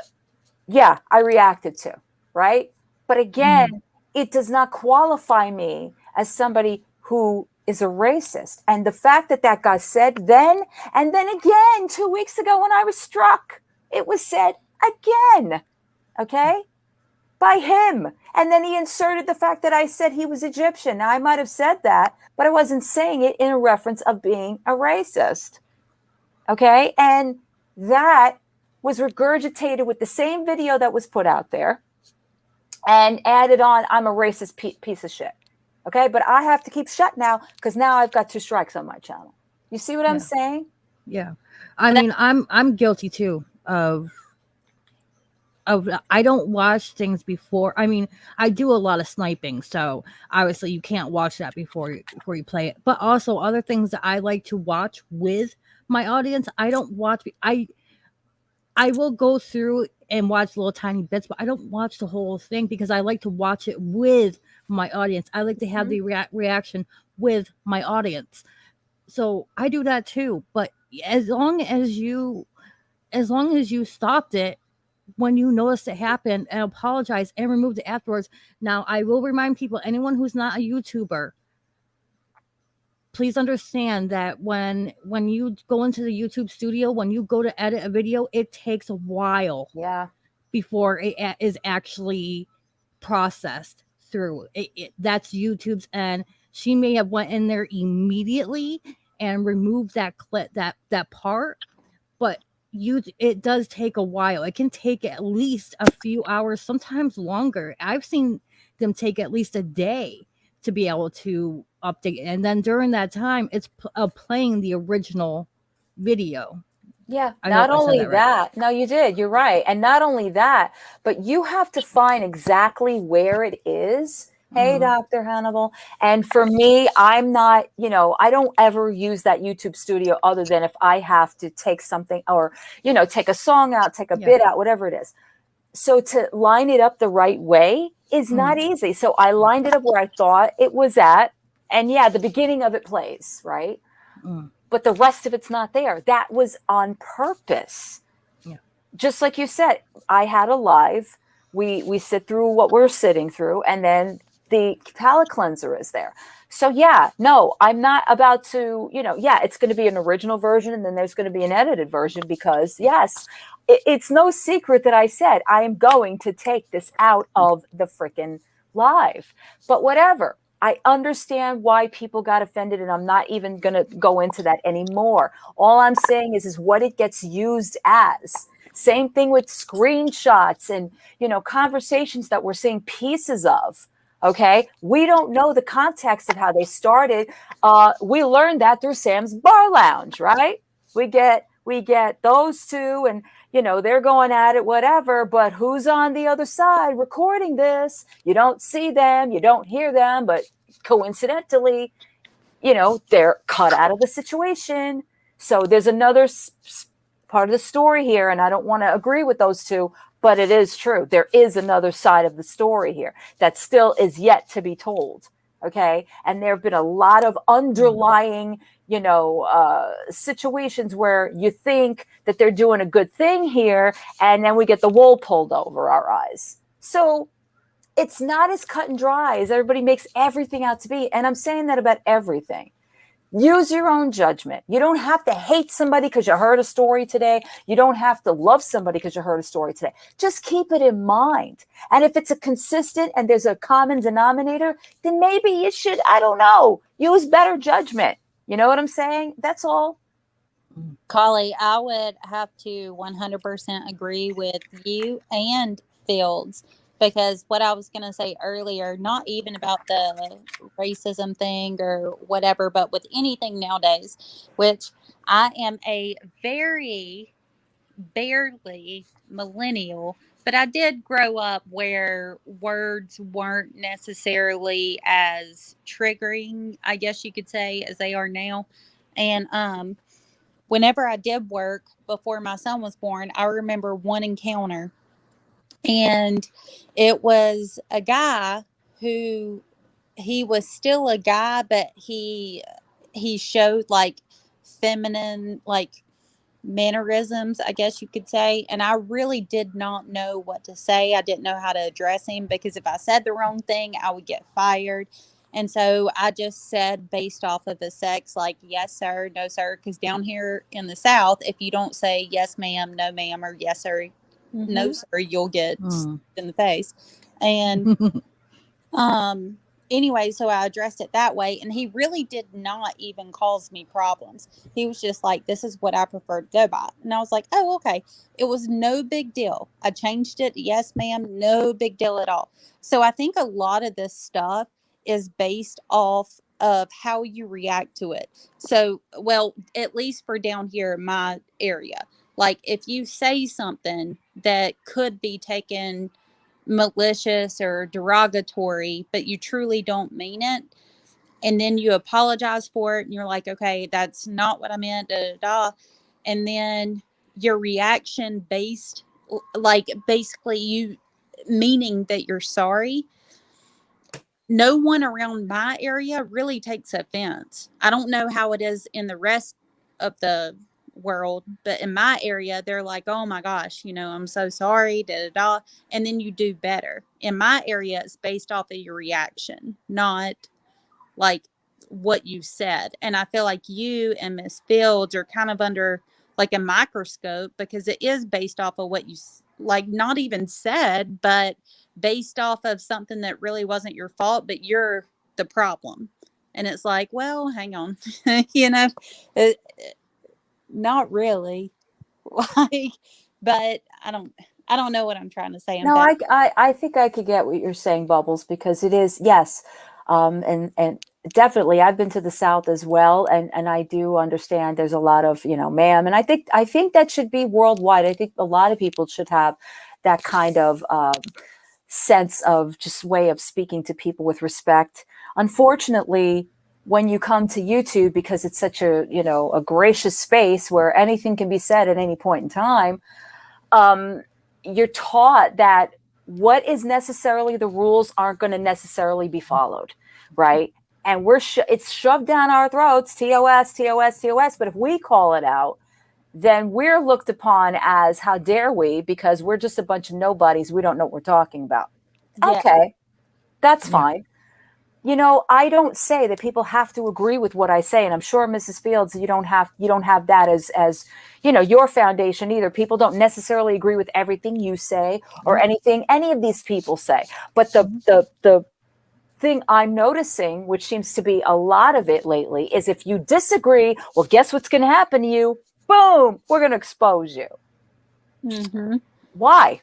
reacted to, right? But again, it does not qualify me as somebody who is a racist. And the fact that that got said then, and then again 2 weeks ago when I was struck, it was said again, okay, by him. And then he inserted the fact that I said he was Egyptian. Now, I might have said that, but I wasn't saying it in a reference of being a racist, okay? And that was regurgitated with the same video that was put out there and added on, I'm a racist piece of shit. Okay, but I have to keep shut now because now I've got 2 strikes on my channel. You see what I'm saying? Yeah. I mean, I'm guilty too of I don't watch things before. I mean, I do a lot of sniping, so obviously you can't watch that before you play it. But also other things that I like to watch with my audience, I don't watch. I will go through and watch little tiny bits, but I don't watch the whole thing because I like to watch it with my audience. I like to have the reaction with my audience. So I do that too. But as long as you stopped it when you noticed it happen and apologize and removed it afterwards. Now, I will remind people, anyone who's not a YouTuber, please understand that when you go into the YouTube studio, when you go to edit a video, it takes a while before it is actually processed through. That's YouTube's, and she may have went in there immediately and removed that clip, that part, but it does take a while. It can take at least a few hours, sometimes longer. I've seen them take at least a day to be able to update, and then during that time it's playing the original video. Yeah, not only that, no, you did, you're right. And not only that, but you have to find exactly where it is. Hey, Dr. Hannibal. And for me, I'm not, I don't ever use that YouTube studio other than if I have to take something or, take a song out, take a bit out, whatever it is. So to line it up the right way is not easy. So I lined it up where I thought it was at. And yeah, the beginning of it plays, right? But the rest of it's not there. That was on purpose. Yeah. Just like you said, I had a live. We sit through what we're sitting through, and then the palette cleanser is there. So yeah, no, I'm not about to, it's going to be an original version and then there's going to be an edited version because yes, it's no secret that I said I am going to take this out of the freaking live. But whatever. I understand why people got offended, and I'm not even going to go into that anymore. All I'm saying is what it gets used as. Same thing with screenshots and, conversations that we're seeing pieces of. Okay. We don't know the context of how they started. We learned that through Sam's Bar Lounge, right? We get those two and, they're going at it, whatever, but who's on the other side recording this? You don't see them, you don't hear them, but coincidentally, they're cut out of the situation. So there's another part of the story here, and I don't want to agree with those two, but it is true. There is another side of the story here that still is yet to be told. Okay. And there have been a lot of underlying, situations where you think that they're doing a good thing here, and then we get the wool pulled over our eyes. So it's not as cut and dry as everybody makes everything out to be. And I'm saying that about everything. Use your own judgment. You don't have to hate somebody because you heard a story today. You don't have to love somebody because you heard a story today. Just keep it in mind. And if it's a consistent and there's a common denominator, then maybe you should, I don't know, use better judgment. You know what I'm saying? That's all. Collie, I would have to 100% agree with you and Fields, because what I was going to say earlier, not even about the racism thing or whatever, but with anything nowadays, which I am a very barely millennial, but I did grow up where words weren't necessarily as triggering, I guess you could say, as they are now. And whenever I did work before my son was born, I remember one encounter, and it was a guy who, he was still a guy, but he showed like feminine, like mannerisms, I guess you could say. And I really did not know what to say. I didn't know how to address him, because if I said the wrong thing, I would get fired. And so I just said, based off of the sex, like, yes, sir, no, sir. Because down here in the South, if you don't say yes, ma'am, no, ma'am, or yes, sir, no, sir, you'll get in the face. And um anyway, so I addressed it that way, and he really did not even cause me problems. He was just like, this is what I prefer to go by. And I was like, oh, okay. It was no big deal. I changed it, yes ma'am, no big deal at all. So I think a lot of this stuff is based off of how you react to it. So, well, at least for down here in my area, like if you say something that could be taken malicious or derogatory, but you truly don't mean it, and then you apologize for it, and you're like, okay, that's not what I meant, da, da, da. And then your reaction based, like basically you meaning that you're sorry, no one around my area really takes offense. I don't know how it is in the rest of the world, but in my area, they're like, oh my gosh, I'm so sorry, da da da. And then you do better. In my area, it's based off of your reaction, not like what you said. And I feel like you and Miss Fields are kind of under like a microscope, because it is based off of what you like, not even said, but based off of something that really wasn't your fault, but you're the problem. And it's like, well, hang on, it, not really. Like, but I don't know what I'm trying to say. No, I think I could get what you're saying, Bubbles, because it is, yes. And definitely I've been to the South as well. And I do understand there's a lot of, ma'am. And I think that should be worldwide. I think a lot of people should have that kind of sense of just way of speaking to people with respect. Unfortunately, when you come to YouTube, because it's such a gracious space where anything can be said at any point in time, you're taught that what is necessarily the rules aren't going to necessarily be followed, right? And it's shoved down our throats, TOS, TOS, TOS. But if we call it out, then we're looked upon as, how dare we, because we're just a bunch of nobodies. We don't know what we're talking about. Yeah. Okay, that's fine. I don't say that people have to agree with what I say. And I'm sure, Mrs. Fields, you don't have that as your foundation either. People don't necessarily agree with everything you say or anything any of these people say. But the thing I'm noticing, which seems to be a lot of it lately, is if you disagree, well, guess what's going to happen to you? Boom, we're going to expose you. Mm-hmm. Why?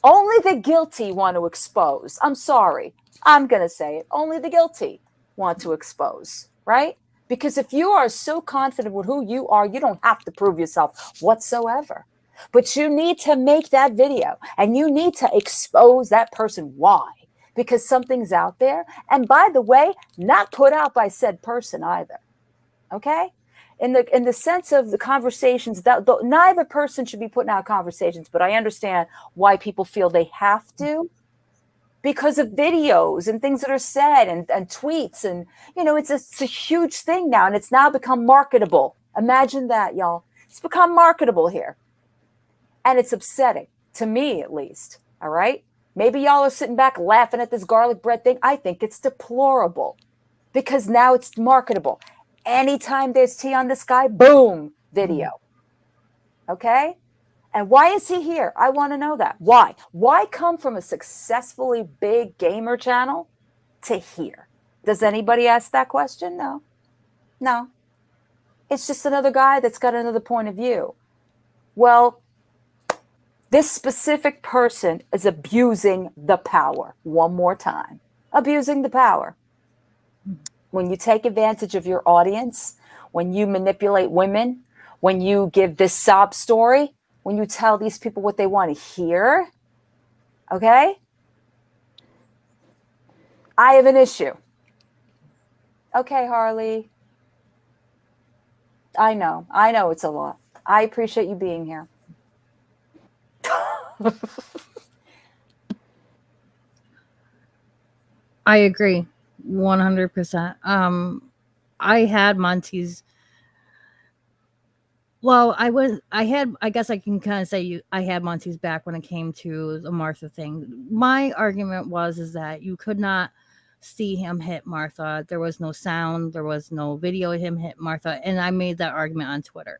Only the guilty want to expose. I'm sorry. I'm going to say it. Only the guilty want to expose, right? Because if you are so confident with who you are, you don't have to prove yourself whatsoever. But you need to make that video and you need to expose that person. Why? Because something's out there. And by the way, not put out by said person either. Okay? In the sense of the conversations, that neither person should be putting out conversations, but I understand why people feel they have to, because of videos and things that are said and tweets. And, it's a huge thing now, and it's now become marketable. Imagine that, y'all. It's become marketable here. And it's upsetting, to me at least. All right? Maybe y'all are sitting back laughing at this garlic bread thing. I think it's deplorable because now it's marketable. Anytime there's tea on the sky, boom, video. Okay? And why is he here? I want to know that. Why? Why come from a successfully big gamer channel to here? Does anybody ask that question? No. It's just another guy that's got another point of view. Well, this specific person is abusing the power. One more time. Abusing the power. When you take advantage of your audience, when you manipulate women, when you give this sob story, when you tell these people what they want to hear, okay? I have an issue. Okay, Harley. I know it's a lot. I appreciate you being here. I agree 100%. I had Monty's. Well, I guess I can kind of say I had Monty's back when it came to the Martha thing. My argument is that you could not see him hit Martha. There was no sound, there was no video of him hit Martha, and I made that argument on Twitter.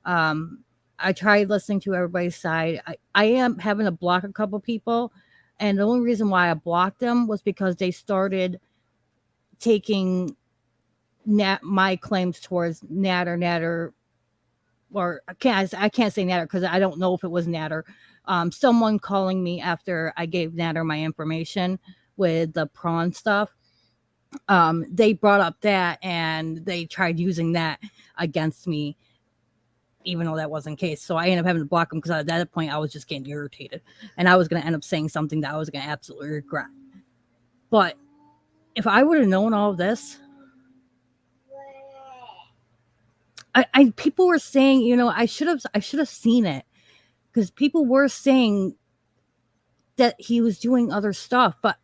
I tried listening to everybody's side. I am having to block a couple people, and the only reason why I blocked them was because they started taking my claims towards Natter, or I can't say Natter because I don't know if it was Natter. Someone calling me after I gave Natter my information with the prawn stuff. They brought up that and they tried using that against me, even though that wasn't the case. So I ended up having to block them because at that point I was just getting irritated and I was going to end up saying something that I was going to absolutely regret. But if I would have known all of this, people were saying, I should have seen it, because people were saying that he was doing other stuff, but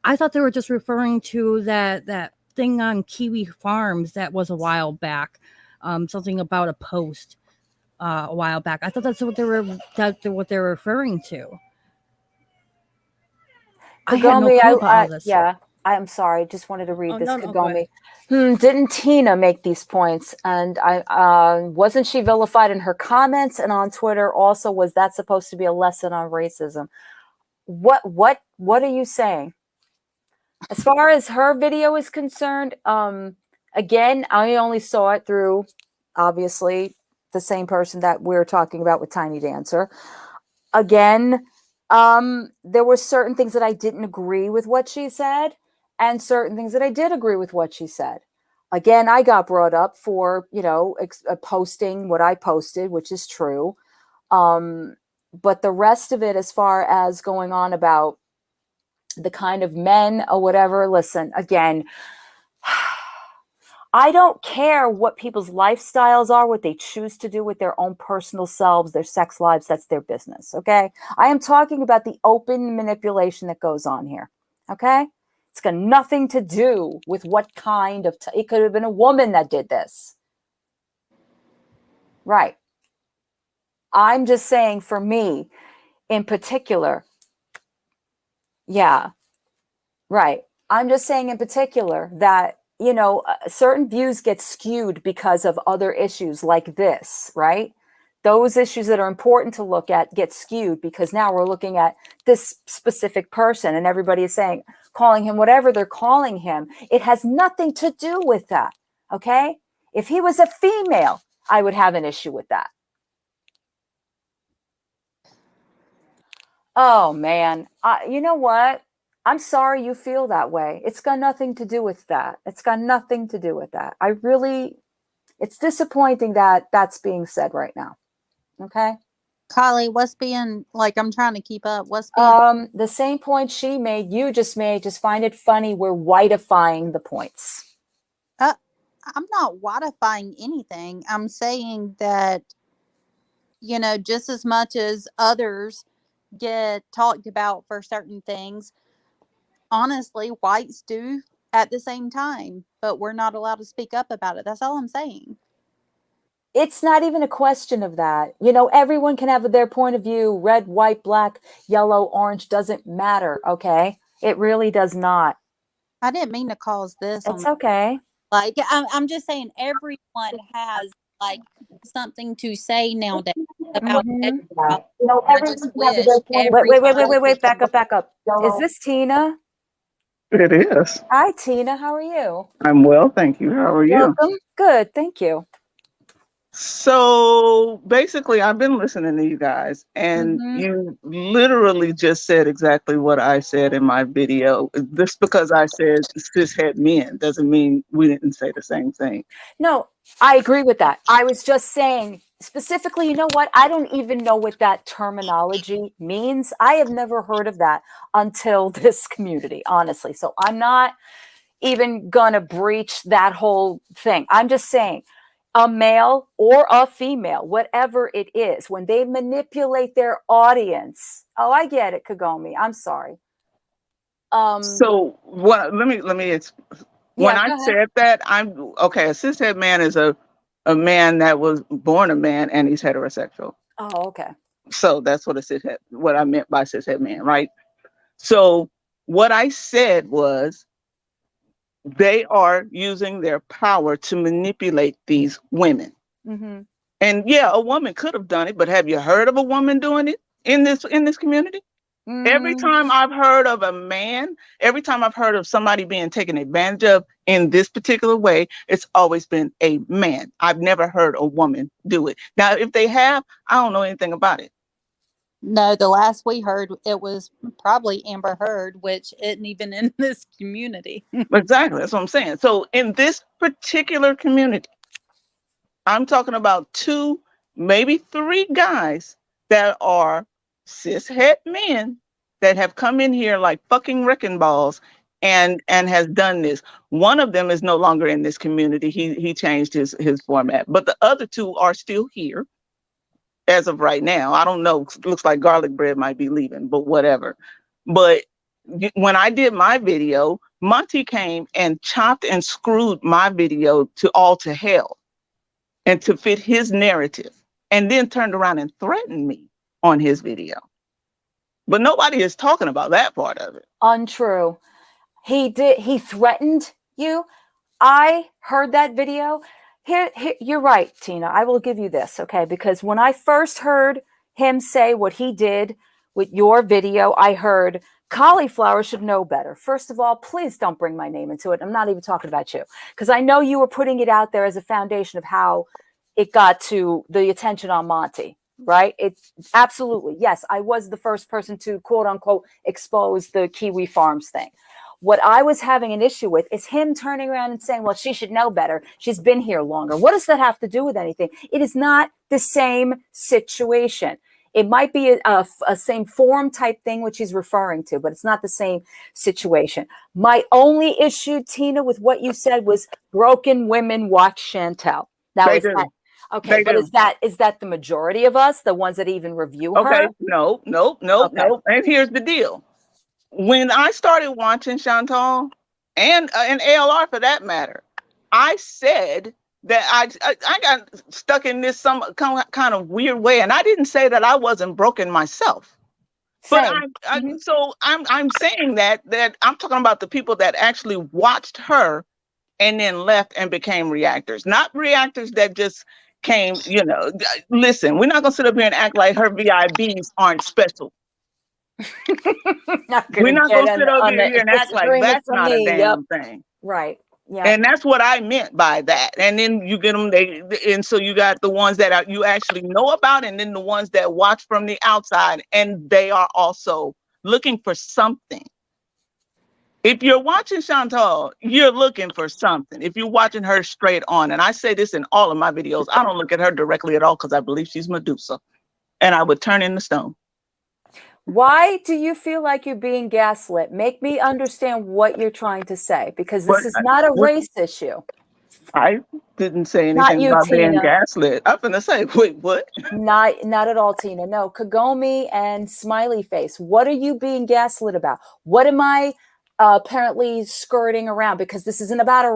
I thought they were just referring to that thing on Kiwi Farms that was a while back, something about a post a while back. I thought that's what they were referring to. Kagome, I had no clue about all this. Yeah, I'm sorry. Just wanted to read this. No, Kagome. Didn't Tina make these points? And wasn't she vilified in her comments and on Twitter? Also, was that supposed to be a lesson on racism? What are you saying? As far as her video is concerned, again, I only saw it through, obviously, the same person that we're talking about with TinyDancer. Again, there were certain things that I didn't agree with what she said, and certain things that I did agree with what she said. Again, I got brought up for, posting what I posted, which is true. But the rest of it, as far as going on about the kind of men or whatever, listen, again, I don't care what people's lifestyles are, what they choose to do with their own personal selves, their sex lives. That's their business. Okay. I am talking about the open manipulation that goes on here. Okay. It's got nothing to do with what kind of, it could have been a woman that did this. Right. I'm just saying, for me in particular. Yeah. Right. I'm just saying in particular that, certain views get skewed because of other issues like this, right? Those issues that are important to look at get skewed because now we're looking at this specific person and everybody is saying, calling him whatever they're calling him. It has nothing to do with that. Okay. If he was a female, I would have an issue with that. Oh man. You know what? I'm sorry you feel that way. It's got nothing to do with that. It's got nothing to do with that. It's disappointing that that's being said right now. Okay. Kylie, what's being, like, I'm trying to keep up. What's being the same point she made, you just made, just find it funny. We're whiteifying the points. I'm not whiteifying anything. I'm saying that, just as much as others get talked about for certain things, honestly, whites do at the same time, but we're not allowed to speak up about it. That's all I'm saying. It's not even a question of that. Everyone can have their point of view. Red, white, black, yellow, orange, doesn't matter. Okay. It really does not. I didn't mean to cause this. It's okay. Like, I'm just saying everyone has like something to say nowadays about I just wish wait, back up. Is this Tina? It is. Hi, Tina. How are you? I'm well, thank you. How are you? Welcome. Good. Thank you. So basically, I've been listening to you guys, and Mm-hmm. you literally just said exactly what I said in my video. Just because I said cishet men doesn't mean we didn't say the same thing. No, I agree with that. I was just saying specifically, you know what? I don't even know what that terminology means. I have never heard of that until this community, honestly. So I'm not even gonna breach that whole thing. I'm just saying a male or a female, whatever it is, when they manipulate their audience. Oh, I get it, Kagome. I'm sorry. So what? Let me. When Yeah, I go ahead. said that, I'm okay. A cishet man is a man that was born a man and he's heterosexual. Oh, okay. So that's what a cishet. What I meant by cishet man, right? So what I said was they are using their power to manipulate these women. Mm-hmm. And yeah, a woman could have done it, but have you heard of a woman doing it in this community? Every time I've heard of a man, every time I've heard of somebody being taken advantage of in this particular way, it's always been a man. I've never heard a woman do it. Now, if they have, I don't know anything about it. No, the last we heard, it was probably Amber Heard, which isn't even in this community. Exactly. That's what I'm saying. So in this particular community, I'm talking about 2, maybe 3 guys that are cishet men that have come in here like fucking wrecking balls and has done this. One of them is no longer in this community. He changed his format, but the other 2 are still here as of right now. I don't know. Looks like garlic bread might be leaving, but whatever. But when I did my video, Monty came and chopped and screwed my video to hell and to fit his narrative, and then turned around and threatened me on his video. But nobody is talking about that part of it. Untrue. He threatened you. I heard that video. Here, you're right, Tina. I will give you this, okay? Because when I first heard him say what he did with your video, I heard cauliflower should know better. First of all, please don't bring my name into it. I'm not even talking about you, because I know you were putting it out there as a foundation of how it got to the attention on Monty, right? It's absolutely, yes, I was the first person to quote unquote expose the Kiwi Farms thing. What I was having an issue with is him turning around and saying, well, she should know better. She's been here longer. What does that have to do with anything? It is not the same situation. It might be a same form type thing, which he's referring to, but it's not the same situation. My only issue, Tina, with what you said was broken women watch Chantel. Now, They is do. that okay? They But do. is that the majority of us, the ones that even review Okay. her? No. Okay. And here's the deal. When I started watching Chantal and ALR for that matter, I said that I got stuck in this some kind of weird way, and I didn't say that I wasn't broken myself. But I'm saying that I'm talking about the people that actually watched her and then left and became reactors, not reactors that just came. Listen, we're not gonna sit up here and act like her VIBs aren't special. We're not gonna sit up here and act like that's not a damn thing. Right. Yeah. And that's what I meant by that. And then you get them, and so you got the ones that you actually know about, and then the ones that watch from the outside, and they are also looking for something. If you're watching Chantal, you're looking for something. If you're watching her straight on, and I say this in all of my videos, I don't look at her directly at all because I believe she's Medusa, and I would turn into stone. Why do you feel like you're being gaslit? Make me understand what you're trying to say, because this is not a race issue. I didn't say anything about being gaslit. I'm gonna say, wait, what? Not at all, Tina. No, Kagome and Smiley Face. What are you being gaslit about? What am I apparently skirting around? Because this isn't about a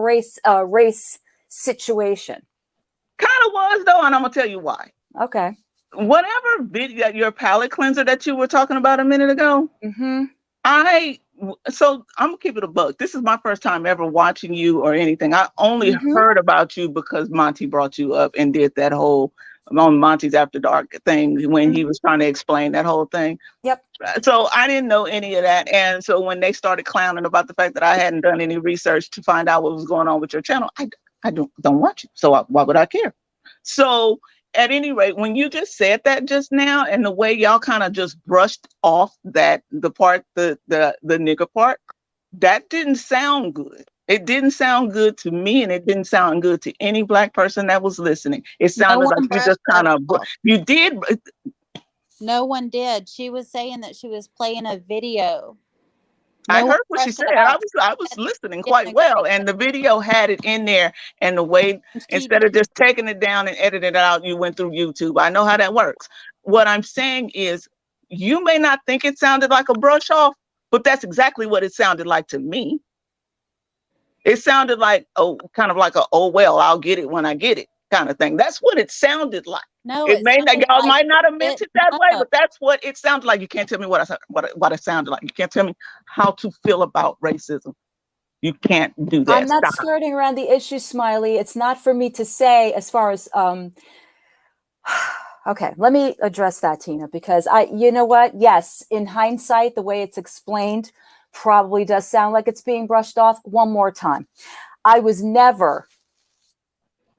race situation. Kind of was though, and I'm gonna tell you why. Okay. Whatever video, your palette cleanser that you were talking about a minute ago. Mm-hmm. So I'm gonna keep it a buck. This is my first time ever watching you or anything. I only heard about you because Monty brought you up and did that whole on Monty's After Dark thing when he was trying to explain that whole thing. Yep. So I didn't know any of that. And so when they started clowning about the fact that I hadn't done any research to find out what was going on with your channel, I don't watch it. So why would I care? So at any rate, when you just said that just now, and the way y'all kind of just brushed off that the nigger part, that didn't sound good. It didn't sound good to me, and it didn't sound good to any Black person that was listening. It sounded like you just kind of you did. No one did. She was saying that she was playing a video. I heard what she said. I was listening quite well, and the video had it in there. And the way, instead of just taking it down and editing it out, you went through YouTube. I know how that works. What I'm saying is, you may not think it sounded like a brush off, but that's exactly what it sounded like to me. It sounded like, kind of like a, oh well, I'll get it when I get it kind of thing. That's what it sounded like. No, it may not, y'all might not have meant it that way, no. but that's what it sounded like. You can't tell me what it sounded like. You can't tell me how to feel about racism. You can't do that. I'm not skirting around the issue, Smiley. It's not for me to say as far as okay, let me address that, Tina, because you know what? Yes, in hindsight, the way it's explained probably does sound like it's being brushed off. One more time. I was never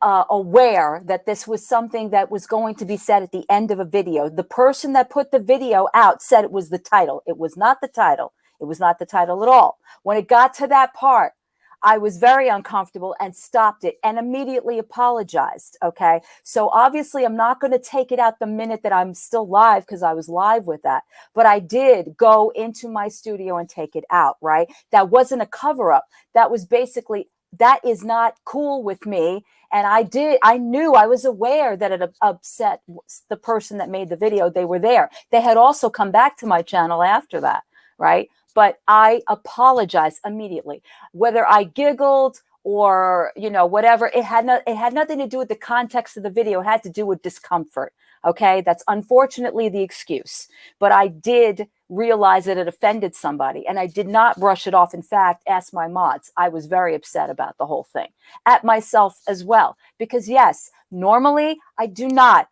aware that this was something that was going to be said at the end of a video. The person that put the video out said it was the title. It was not the title. It was not the title at all. When it got to that part, I was very uncomfortable and stopped it and immediately apologized. Okay. So obviously I'm not going to take it out the minute that I'm still live, because I was live with that. But I did go into my studio and take it out, right? That wasn't a cover up. That was basically, that is not cool with me. And I knew, I was aware that it upset the person that made the video. They were there. They had also come back to my channel after that, right? But I apologized immediately. Whether I giggled or, you know, whatever, it had nothing to do with the context of the video. It had to do with discomfort. Okay, that's unfortunately the excuse. But I did realize that it offended somebody, and I did not brush it off. In fact, ask my mods. I was very upset about the whole thing, at myself as well, because yes, normally I do not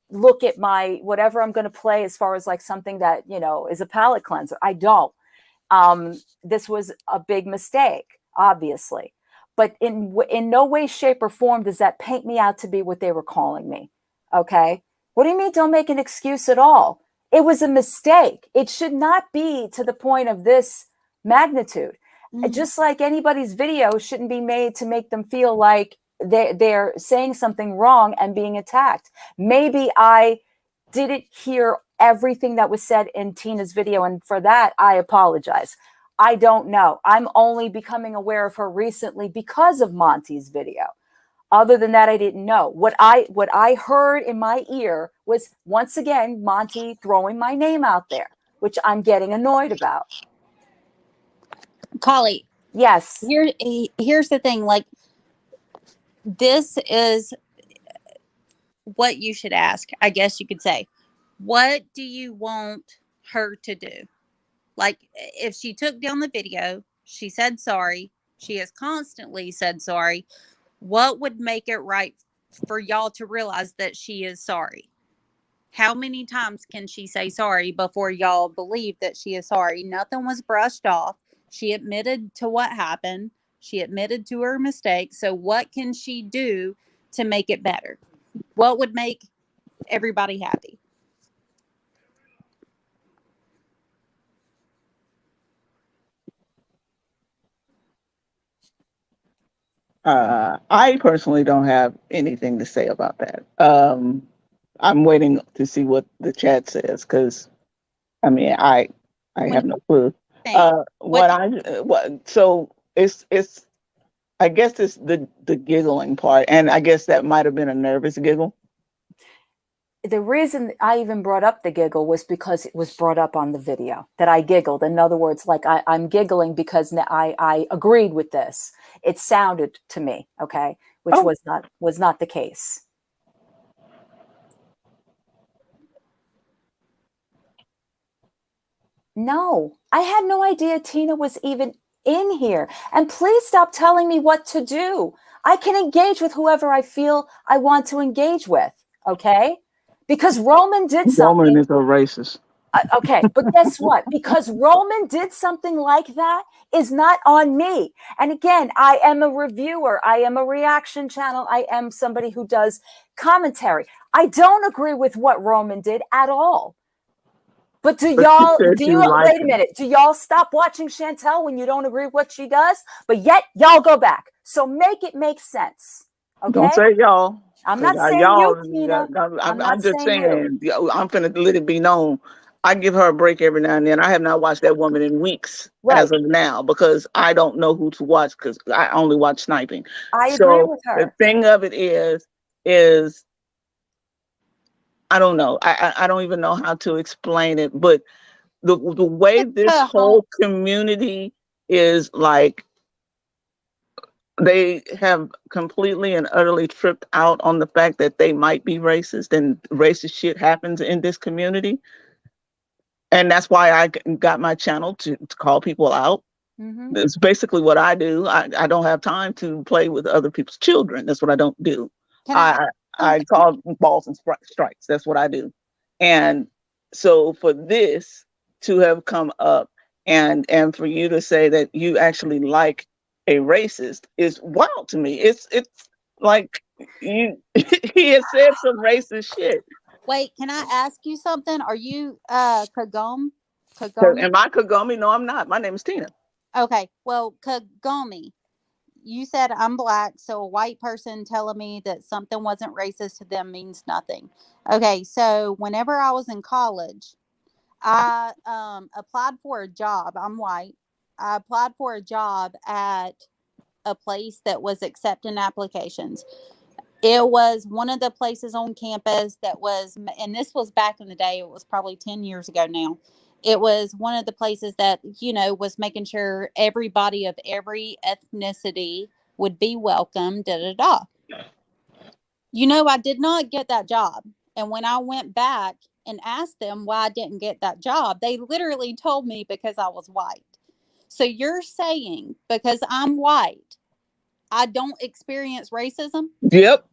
look at my whatever I'm going to play as far as like something that, you know, is a palate cleanser. I don't. This was a big mistake, obviously, but in no way, shape, or form does that paint me out to be what they were calling me. Okay. What do you mean don't make an excuse at all? It was a mistake. It should not be to the point of this magnitude. Just like anybody's video shouldn't be made to make them feel like they're saying something wrong and being attacked. Maybe I didn't hear everything that was said in Tina's video, and for that, I apologize. I don't know. I'm only becoming aware of her recently because of Monty's video. Other than that, I didn't know. What I heard in my ear was, once again, Monty throwing my name out there, which I'm getting annoyed about. Collie. Yes. Here's the thing. Like, this is what you should ask, I guess you could say. What do you want her to do? Like, if she took down the video, she said sorry. She has constantly said sorry. What would make it right for y'all to realize that she is sorry? How many times can she say sorry before y'all believe that she is sorry? Nothing was brushed off. She admitted to what happened. She admitted to her mistake. So what can she do to make it better? What would make everybody happy? I personally don't have anything to say about that. I'm waiting to see what the chat says, because I mean, I have no clue. So it's I guess it's the giggling part, and I guess that might have been a nervous giggle. The reason I even brought up the giggle was because it was brought up on the video that I giggled. In other words, like I'm giggling because I agreed with this. It sounded to me, okay, which was not the case. No, I had no idea Tina was even in here. And please stop telling me what to do. I can engage with whoever I feel I want to engage with. Okay? Because Roman did something. Roman is a racist. Okay, but guess what? Because Roman did something like that is not on me. And again, I am a reviewer. I am a reaction channel. I am somebody who does commentary. I don't agree with what Roman did at all. But do y'all, wait a minute, do y'all stop watching Chantel when you don't agree with what she does? But yet y'all go back. So make it make sense. Okay? Don't say y'all. I'm not saying y'all, you, Tina. I'm just saying, I'm finna let it be known. I give her a break every now and then. I have not watched that woman in weeks as of now because I don't know who to watch because I only watch sniping. I agree with her. The thing of it is I don't know. I don't even know how to explain it, but the way this whole community is like, they have completely and utterly tripped out on the fact that they might be racist and racist shit happens in this community. And that's why I got my channel to call people out. Mm-hmm. It's basically what I do. I don't have time to play with other people's children. That's what I don't do. I call balls and strikes. That's what I do. And so for this to have come up and for you to say that you actually like a racist is wild to me. It's like you he has said some racist shit. Wait, can I ask you something? Are you Kagome? Am I Kagome? No, I'm not. My name is Tina. Okay, well, Kagome, you said I'm black, so a white person telling me that something wasn't racist to them means nothing. Okay, so whenever I was in college, I applied for a job. I'm white. I applied for a job at a place that was accepting applications. It was one of the places on campus that was, and this was back in the day, it was probably 10 years ago now. It was one of the places that, was making sure everybody of every ethnicity would be welcome, da da da. I did not get that job. And when I went back and asked them why I didn't get that job, they literally told me because I was white. So you're saying because I'm white, I don't experience racism? Yep.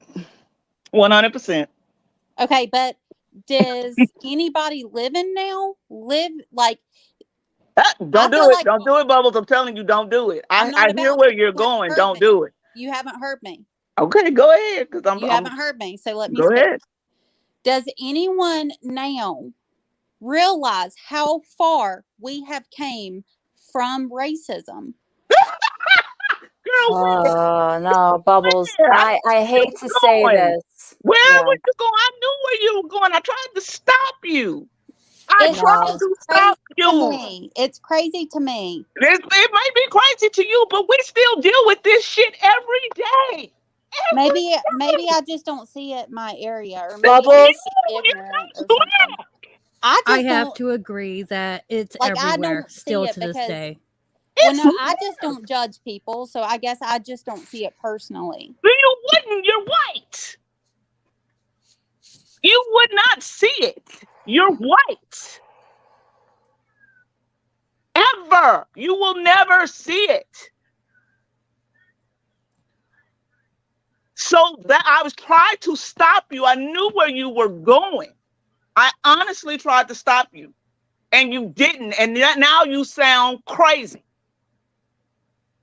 100%. Okay, but does anybody living now live like... Don't do it. Don't do it, Bubbles. I'm telling you, don't do it. I hear where you're going. Don't do it. You haven't heard me. Okay, go ahead. You haven't heard me, so let me go speak. ahead. Does anyone now realize how far we have came from racism? Oh no, Bubbles. I hate to say this. Where were you going? I knew where you were going. I tried to stop you. I tried to stop you. It's crazy to me. It might be crazy to you, but we still deal with this shit every day. Maybe I just don't see it in my area, or maybe Bubbles. I'm ignorant or something. I have to agree that it's everywhere still to this day. Well, no, I just don't judge people, so I guess I just don't see it personally. You wouldn't. You're white. You would not see it. You're white. Ever. You will never see it. So that I was trying to stop you. I knew where you were going. I honestly tried to stop you. And you didn't. And now you sound crazy.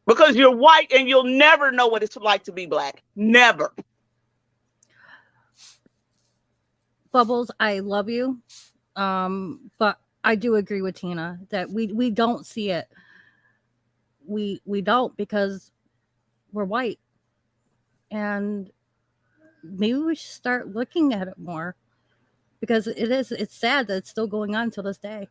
Because you're white and you'll never know what it's like to be black. Never. Bubbles, I love you. But I do agree with Tina that we don't see it. We don't because we're white. And maybe we should start looking at it more. Because it's sad that it's still going on till this day.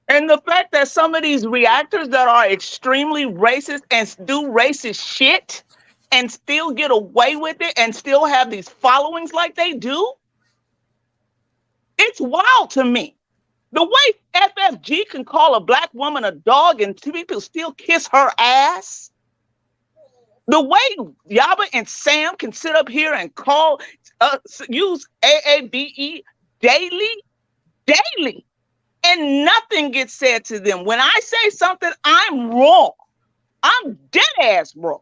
And the fact that some of these reactors that are extremely racist and do racist shit and still get away with it and still have these followings like they do, it's wild to me. The way FFG can call a black woman a dog and people still kiss her ass. The way Yaba and Sam can sit up here and use AABE daily. And nothing gets said to them. When I say something, I'm wrong. I'm dead ass wrong.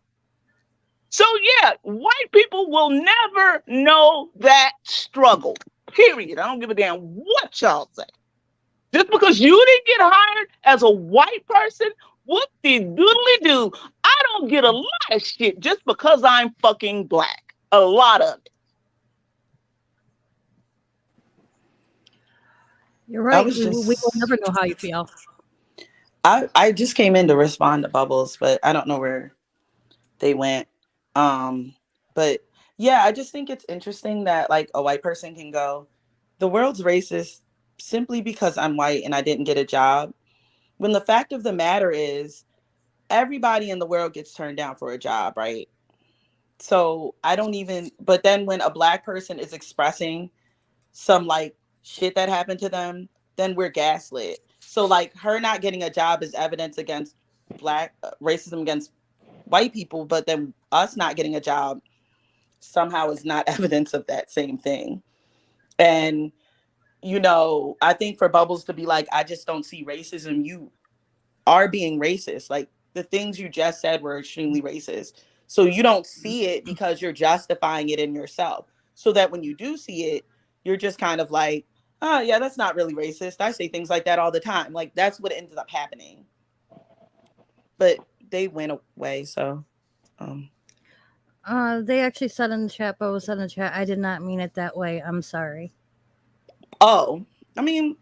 So yeah, white people will never know that struggle. Period. I don't give a damn what y'all say. Just because you didn't get hired as a white person, what the doodly do? I don't get a lot of shit just because I'm fucking black. A lot of it. You're right. was We will just never know how you feel. I just came in to respond to Bubbles, but I don't know where they went. But yeah, I just think it's interesting that like a white person can go, the world's racist simply because I'm white and I didn't get a job. When the fact of the matter is, everybody in the world gets turned down for a job, right? So I don't even, but then when a black person is expressing some like shit that happened to them, then we're gaslit. So like her not getting a job is evidence against black racism against white people, but then us not getting a job somehow is not evidence of that same thing. And you know, I think for Bubbles to be like, I just don't see racism, you are being racist. Like the things you just said were extremely racist. So you don't see it because you're justifying it in yourself. So that when you do see it, you're just kind of like, oh yeah, that's not really racist. I say things like that all the time. Like that's what ends up happening. But they went away, so They actually said in the chat, but was said in the chat, I did not mean it that way. I'm sorry. oh, I mean,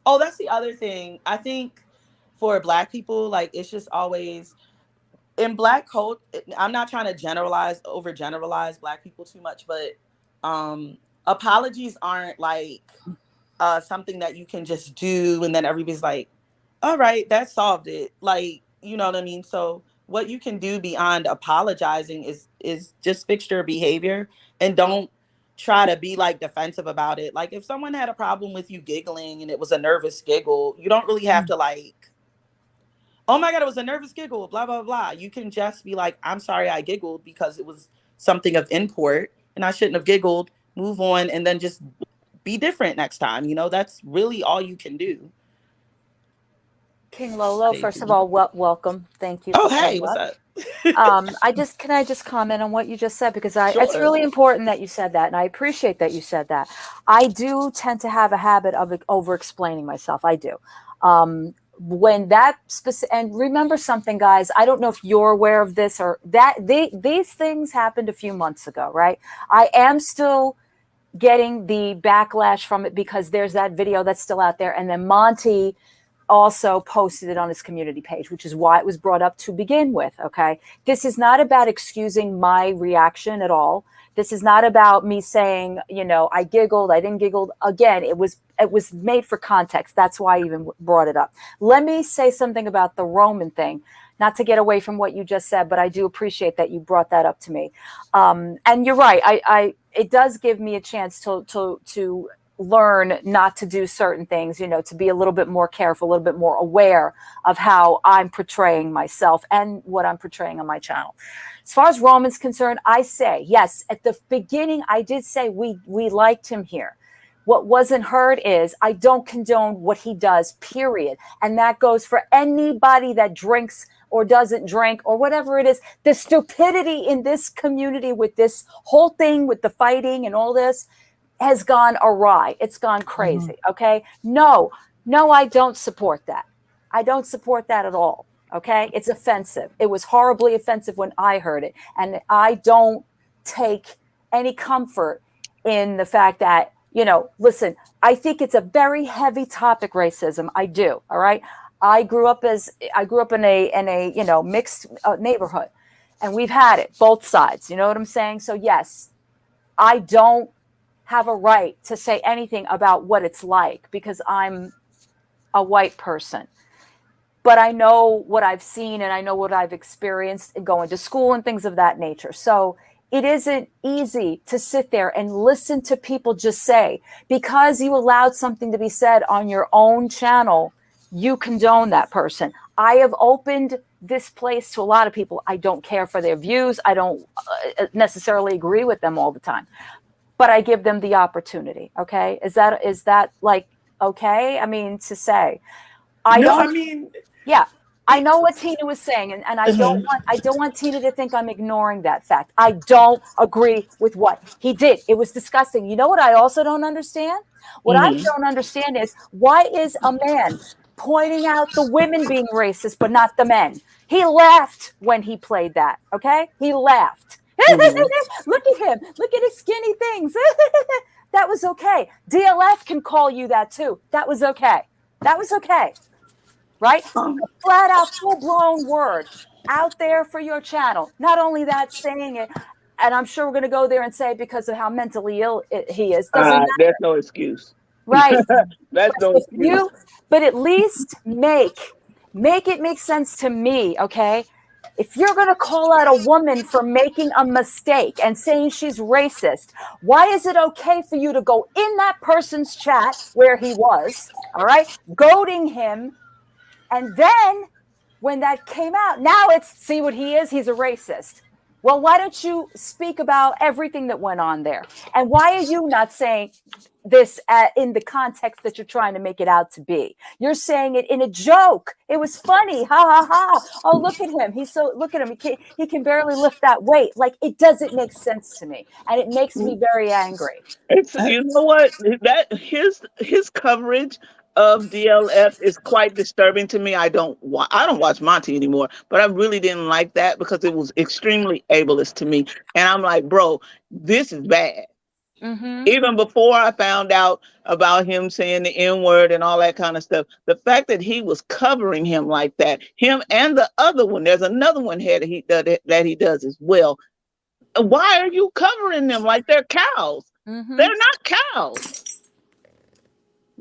oh, that's the other thing. I think for black people, like it's just always in black culture. I'm not trying to overgeneralize black people too much, but apologies aren't like something that you can just do and then everybody's like, all right, that solved it. Like, you know what I mean? So what you can do beyond apologizing is just fix your behavior and don't try to be like defensive about it. Like if someone had a problem with you giggling and it was a nervous giggle, you don't really have to like, oh my God, it was a nervous giggle, blah, blah, blah. You can just be like, I'm sorry I giggled because it was something of import and I shouldn't have giggled, move on, and then just be different next time. You know, that's really all you can do. King Lolo, first of all, welcome. Thank you Oh, for hey, coming what's up. up? Can I just comment on what you just said, because it's Sure. really important that you said that, and I appreciate that you said that. I do tend to have a habit of over explaining myself. I do. When that specific, and remember something, guys, I don't know if you're aware of this or that these things happened a few months ago, right? I am still getting the backlash from it because there's that video that's still out there, and then Monty also posted it on his community page, which is why it was brought up to begin with. Okay. This is not about excusing my reaction at all. This is not about me saying, you know, I giggled, I didn't giggle. Again, it was made for context. That's why I even brought it up. Let me say something about the Roman thing, not to get away from what you just said, but I do appreciate that you brought that up to me. And you're right. It does give me a chance to learn not to do certain things, you know, to be a little bit more careful, a little bit more aware of how I'm portraying myself and what I'm portraying on my channel. As far as Roman's concerned, I say, yes, at the beginning, I did say we liked him here. What wasn't heard is I don't condone what he does, period. And that goes for anybody that drinks or doesn't drink or whatever it is. The stupidity in this community with this whole thing, with the fighting and all this, has gone awry. It's gone crazy. Okay. No, I don't support that. I don't support that at all. Okay. It's offensive. It was horribly offensive when I heard it. And I don't take any comfort in the fact that, you know, listen, I think it's a very heavy topic, racism. I do. All right. I grew up in a, you know, mixed neighborhood, and we've had it both sides. You know what I'm saying? So yes, I don't have a right to say anything about what it's like because I'm a white person. But I know what I've seen and I know what I've experienced in going to school and things of that nature. So it isn't easy to sit there and listen to people just say, because you allowed something to be said on your own channel, you condone that person. I have opened this place to a lot of people. I don't care for their views. I don't necessarily agree with them all the time, but I give them the opportunity. Okay. Is that like, okay? I mean, to say, I mean, yeah, I know what Tina was saying, and I don't want Tina to think I'm ignoring that fact. I don't agree with what he did. It was disgusting. You know what I also don't understand? What I don't understand is, why is a man pointing out the women being racist but not the men? He laughed when he played that, okay? He laughed. Look at him. Look at his skinny things. That was okay. DLF can call you that too. That was okay. That was okay. Right? Flat out, full blown word out there for your channel. Not only that, saying it, and I'm sure we're going to go there and say because of how mentally ill he is. Doesn't matter. There's no excuse. Right. That's no excuse. But at least make it make sense to me, okay? If you're going to call out a woman for making a mistake and saying she's racist, why is it okay for you to go in that person's chat where he was, all right, goading him? And then when that came out, now it's, see what he is? He's a racist. Well, why don't you speak about everything that went on there? And why are you not saying this in the context that you're trying to make it out to be? You're saying it in a joke. It was funny. Ha ha ha. Oh, look at him. Look at him. He can barely lift that weight. Like, it doesn't make sense to me. And it makes me very angry. It's, you know what? That his coverage of DLF is quite disturbing to me. I don't watch Monty anymore, but I really didn't like that because it was extremely ableist to me. And I'm like, bro, this is bad. Even before I found out about him saying the N-word and all that kind of stuff, the fact that he was covering him like that, him and the other one, there's another one here that he does as well. Why are you covering them like they're cows? They're not cows.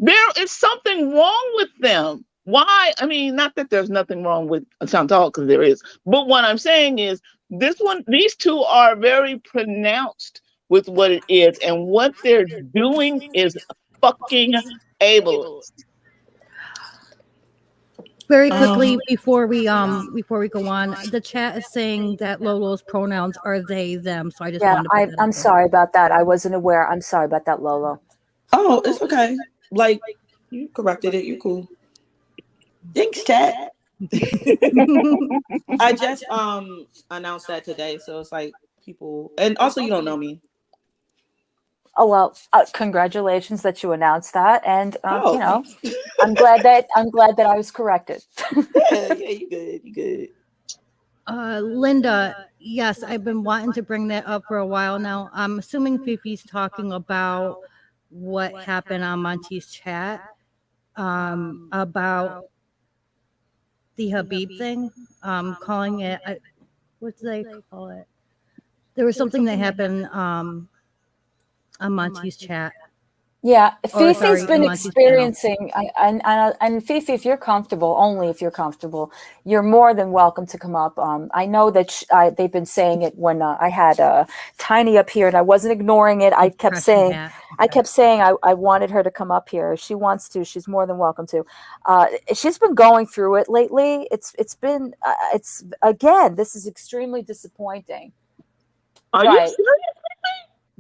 There is something wrong with them. Why? I mean, not that there's nothing wrong with Chantal, because there is. But what I'm saying is, these two are very pronounced with what it is, and what they're doing is fucking ableist. Very quickly before we go on, the chat is saying that Lolo's pronouns are they them. So I just wanted to put that I'm sorry about that. I wasn't aware. I'm sorry about that, Lolo. Oh, it's okay. Like, you corrected it. You cool. Thanks, chat. I just announced that today, so it's like people, and also you don't know me. Oh well, congratulations that you announced that, and you know, I'm glad that I was corrected. Yeah, you good. Linda, yes, I've been wanting to bring that up for a while now. I'm assuming Fifi's talking about what happened on Monty's chat about the Habib thing, calling it, what do they call it? There was something that happened on Monty's chat. Yeah, Fifi's been Monty's experiencing, and Fifi, if you're comfortable, only if you're comfortable, you're more than welcome to come up. I know that they've been saying it when I had Tiny up here, and I wasn't ignoring it. I kept saying, I wanted her to come up here. If she wants to, she's more than welcome to. She's been going through it lately. It's been again, this is extremely disappointing. Are you serious?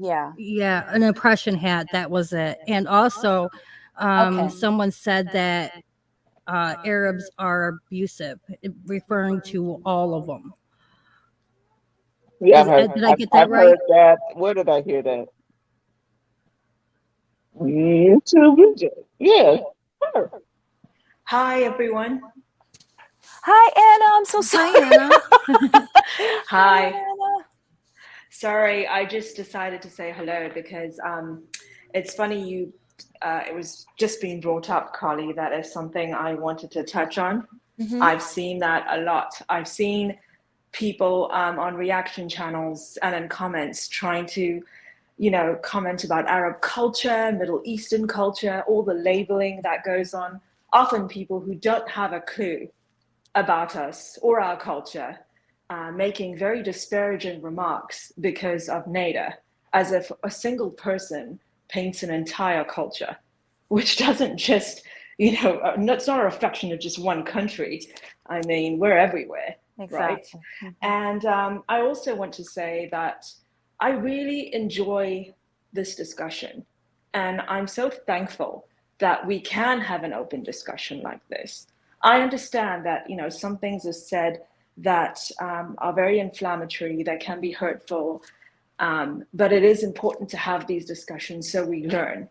Yeah, an impression hat, that was it. And also someone said that Arabs are abusive, referring to all of them. Yeah, did I get that right? Heard that. Where did I hear that? YouTube. Yeah. Sure. Hi, everyone. Hi, Anna. I'm so sorry. Anna. Hi. Anna. Sorry, I just decided to say hello because it's funny it was just being brought up, Carly, that is something I wanted to touch on. I've seen that a lot. I've seen people on reaction channels and in comments trying to, comment about Arab culture, Middle Eastern culture, all the labeling that goes on. Often people who don't have a clue about us or our culture, making very disparaging remarks because of NADA, as if a single person paints an entire culture, which doesn't just, it's not a reflection of just one country. I mean, we're everywhere, right? And I also want to say that I really enjoy this discussion, and I'm so thankful that we can have an open discussion like this. I understand that, some things are said that are very inflammatory, that can be hurtful, but it is important to have these discussions so we learn.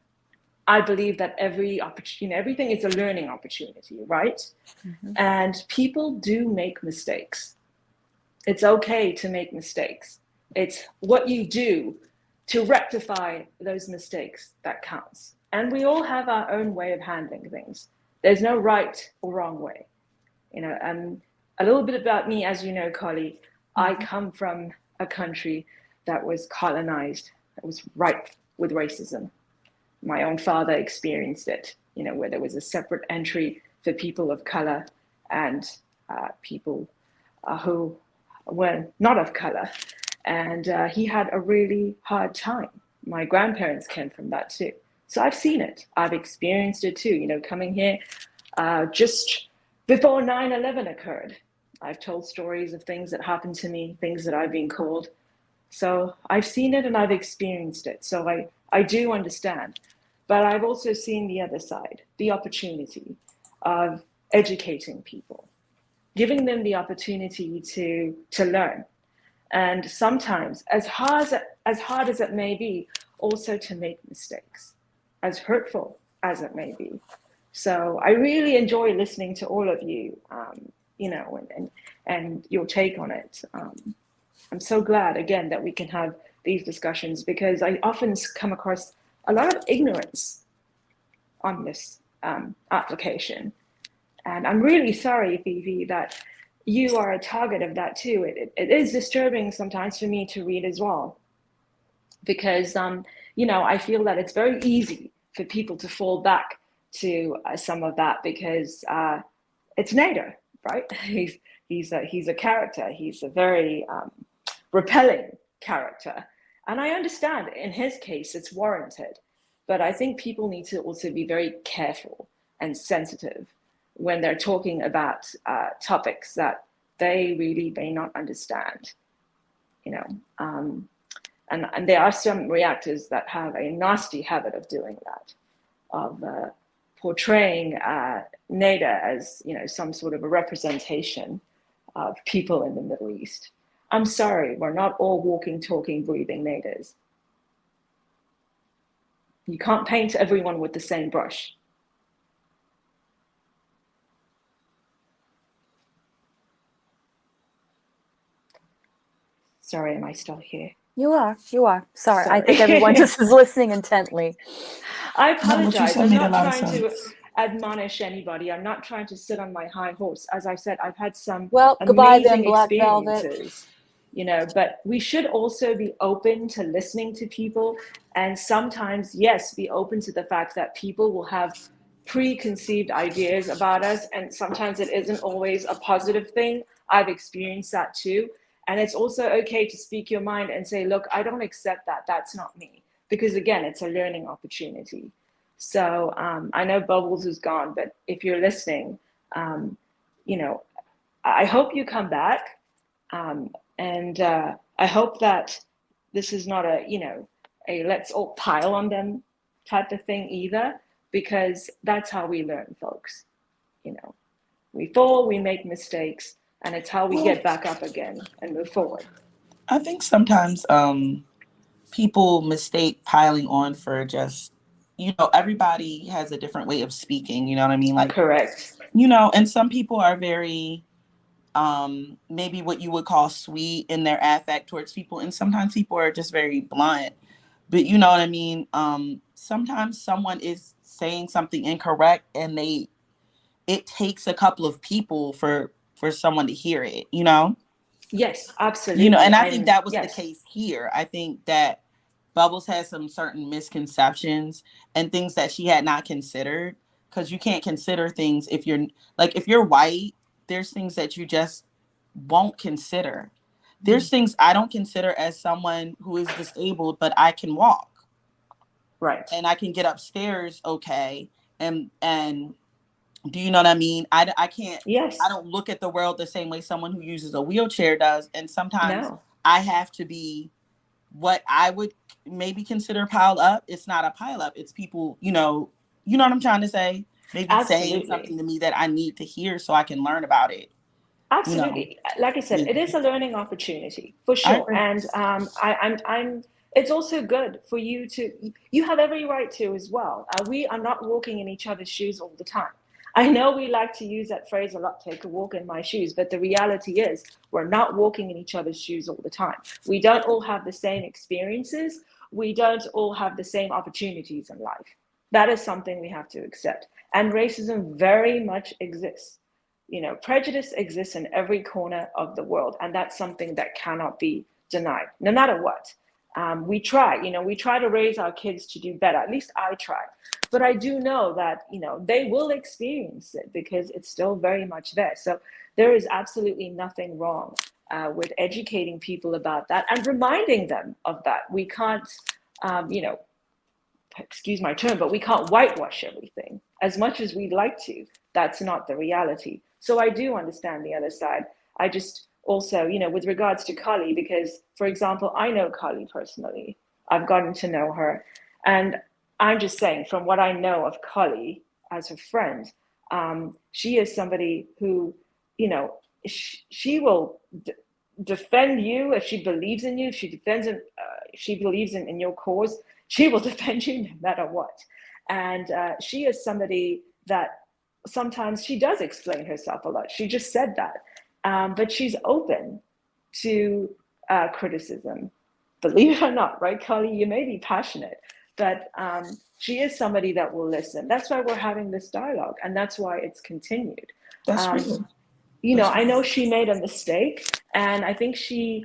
I believe that everything is a learning opportunity, right? Mm-hmm. And people do make mistakes. It's okay to make mistakes. It's what you do to rectify those mistakes that counts. And we all have our own way of handling things. There's no right or wrong way. And a little bit about me, as you know, Collie, I come from a country that was colonized, that was ripe with racism. My own father experienced it, where there was a separate entry for people of color and people who were not of color. And he had a really hard time. My grandparents came from that too. So I've seen it. I've experienced it too, coming here just before 9/11 occurred. I've told stories of things that happened to me, things that I've been called. So I've seen it and I've experienced it. So I do understand. But I've also seen the other side, the opportunity of educating people, giving them the opportunity to learn. And sometimes, as hard as it may be, also to make mistakes, as hurtful as it may be. So I really enjoy listening to all of you, and your take on it. I'm so glad, again, that we can have these discussions, because I often come across a lot of ignorance on this application. And I'm really sorry, Fifi, that you are a target of that too. It is disturbing sometimes for me to read as well, because, I feel that it's very easy for people to fall back to some of that, because it's Nader, right? He's a character. He's a very repelling character. And I understand in his case it's warranted, but I think people need to also be very careful and sensitive when they're talking about topics that they really may not understand, and there are some reactors that have a nasty habit of doing that, of portraying Nader as, some sort of a representation of people in the Middle East. I'm sorry, we're not all walking, talking, breathing Naders. You can't paint everyone with the same brush. Sorry, am I still here? You are. Sorry. I think everyone just is listening intently. I apologize. I'm not trying to admonish anybody. I'm not trying to sit on my high horse. As I said, I've had some amazing experiences, but we should also be open to listening to people. And sometimes, yes, be open to the fact that people will have preconceived ideas about us. And sometimes it isn't always a positive thing. I've experienced that too. And it's also okay to speak your mind and say, look, I don't accept that. That's not me. Because again, it's a learning opportunity. So I know Bubbles is gone, but if you're listening, I hope you come back. And I hope that this is not a let's all pile on them type of thing either, because that's how we learn, folks. We fall, we make mistakes, and it's how we get back up again and move forward. I think sometimes people mistake piling on for just, everybody has a different way of speaking, you know what I mean? Like, correct. And some people are very, maybe what you would call sweet in their affect towards people. And sometimes people are just very blunt, but you know what I mean? Sometimes someone is saying something incorrect and it takes a couple of people for someone to hear it, Yes, absolutely. And I think that was the case here. I think that Bubbles has some certain misconceptions and things that she had not considered, because you can't consider things if you're white. There's things that you just won't consider. There's things I don't consider as someone who is disabled, but I can walk. Right. And I can get upstairs okay. And do you know what I mean? I can't. Yes. I don't look at the world the same way someone who uses a wheelchair does. And sometimes I have to be what I would maybe consider piled up. It's not a pile up. It's people, you know what I'm trying to say? maybe saying Absolutely. something to me that I need to hear so I can learn about it. Absolutely. Like I said, Yeah. it is a learning opportunity for I sure. agree. And it's also good for you to, you have every right to as well. We are not walking in each other's shoes all the time. I know we like to use that phrase a lot, take a walk in my shoes, but the reality is we're not walking in each other's shoes all the time. We don't all have the same experiences. We don't all have the same opportunities in life. That is something we have to accept. And racism very much exists. Prejudice exists in every corner of the world, and that's something that cannot be denied, no matter what. We try to raise our kids to do better. At least I try. But I do know that, they will experience it because it's still very much there. So there is absolutely nothing wrong with educating people about that and reminding them of that. We can't, excuse my term, but we can't whitewash everything as much as we'd like to. That's not the reality. So I do understand the other side. I just also, with regards to Kali, because, for example, I know Kali personally. I've gotten to know her. And I'm just saying, from what I know of Kali as her friend, she is somebody who, she will defend you if she believes in you, if she believes in your cause, she will defend you no matter what. And she is somebody that sometimes she does explain herself a lot. She just said that. But she's open to criticism. Believe it or not, right, Kali? You may be passionate, but she is somebody that will listen. That's why we're having this dialogue, and that's why it's continued. That's real. I know she made a mistake, and I think she,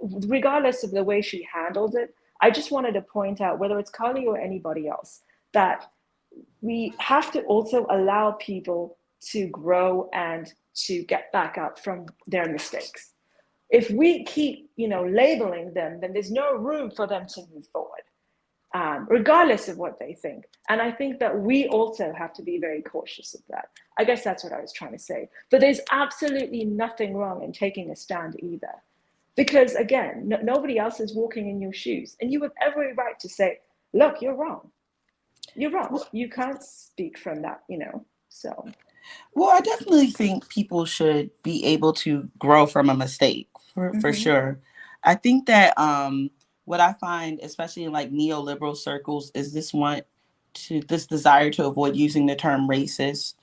regardless of the way she handled it, I just wanted to point out, whether it's Kali or anybody else, that we have to also allow people to grow and to get back up from their mistakes. If we keep, labeling them, then there's no room for them to move forward, regardless of what they think. And I think that we also have to be very cautious of that. I guess that's what I was trying to say. But there's absolutely nothing wrong in taking a stand either. Because again, nobody else is walking in your shoes. And you have every right to say, look, you're wrong. You're wrong. You can't speak from that, so. Well, I definitely think people should be able to grow from a mistake for sure. I think that what I find, especially in like neoliberal circles, is this desire to avoid using the term racist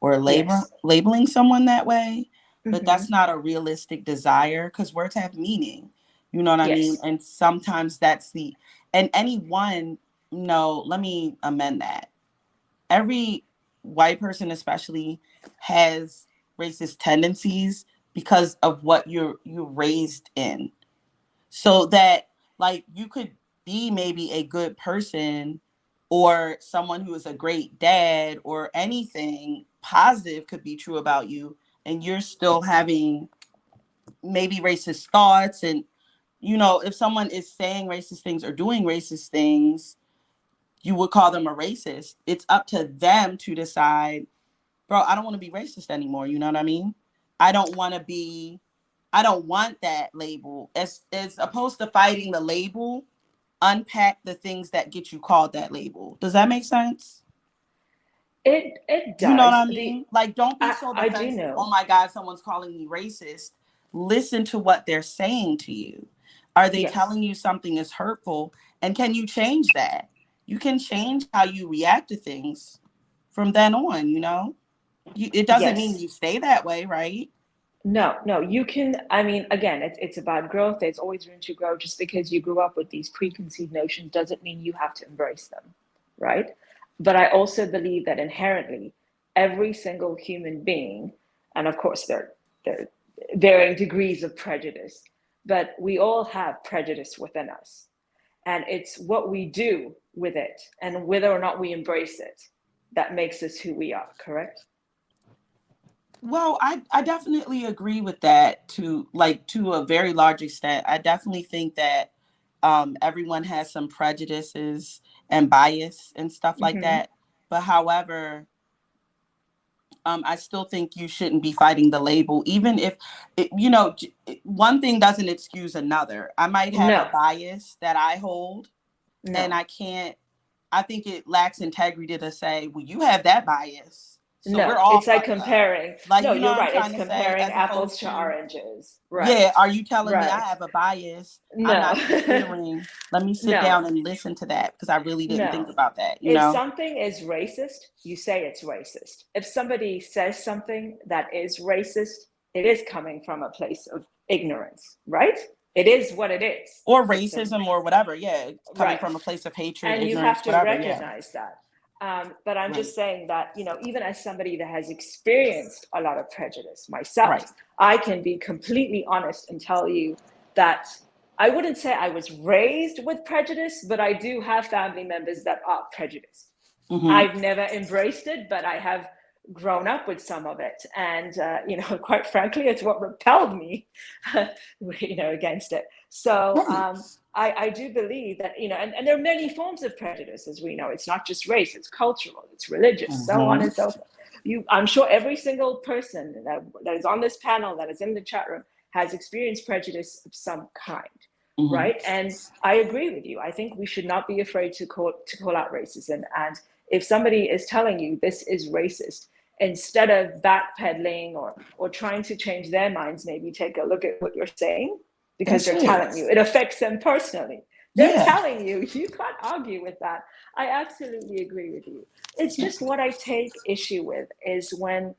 or labeling someone that way. But that's not a realistic desire because words have meaning. You know what I mean? And sometimes and anyone, no, let me amend that. Every white person especially has racist tendencies because of what you're raised in. So that like you could be maybe a good person or someone who is a great dad or anything positive could be true about you, and you're still having maybe racist thoughts. And if someone is saying racist things or doing racist things, you would call them a racist. It's up to them to decide, bro, I don't want to be racist anymore. You know what I mean? I don't want that label. As opposed to fighting the label, unpack the things that get you called that label. Does that make sense? It does. You know what I mean? Like, don't be so I do defensive. know. Oh my God, someone's calling me racist. Listen to what they're saying to you. Are they telling you something is hurtful? And can you change that? You can change how you react to things from then on, it doesn't mean you stay that way, right? No, you can. I mean, again, it's about growth. There's always room to grow. Just because you grew up with these preconceived notions doesn't mean you have to embrace them, right? But I also believe that inherently, every single human being, and of course there are varying degrees of prejudice, but we all have prejudice within us, and it's what we do with it and whether or not we embrace it that makes us who we are. Correct? Well, I definitely agree with that to a very large extent. I definitely think that everyone has some prejudices and bias and stuff like that. But however, I still think you shouldn't be fighting the label, even if, one thing doesn't excuse another. I might have a bias that I hold and I can't I think it lacks integrity to say, well, you have that bias, so No, we're all it's like fucked up. comparing. Like, No, you know you're what I'm right. It's trying to say? comparing As apples opposed to to, oranges. yeah, Right. are you telling me I Right. have a bias? I'm No. not considering. Let me sit No. down and listen to that because I really didn't think No. about that, you If know? something is racist, you say it's racist. If somebody says something that is racist, it is coming from a place of ignorance, right? It is what it is. Or It's a, racism or whatever. Yeah. It's coming right. from a place of hatred, And you have ignorance, to whatever. Yeah. recognize that. But I'm Right. just saying that, even as somebody that has experienced a lot of prejudice myself, Right. I can be completely honest and tell you that I wouldn't say I was raised with prejudice, but I do have family members that are prejudiced. Mm-hmm. I've never embraced it, but I have grown up with some of it. And, quite frankly, it's what repelled me, against it. So I do believe that, and there are many forms of prejudice, as we know. It's not just race, it's cultural, it's religious, so on and so forth. I'm sure every single person that is on this panel, that is in the chat room, has experienced prejudice of some kind. Mm-hmm. Right. And I agree with you. I think we should not be afraid to call out racism. And if somebody is telling you this is racist, instead of backpedaling or trying to change their minds, maybe take a look at what you're saying, because they're telling you it affects them personally. They're telling you can't argue with that. I absolutely agree with you. It's just what I take issue with is when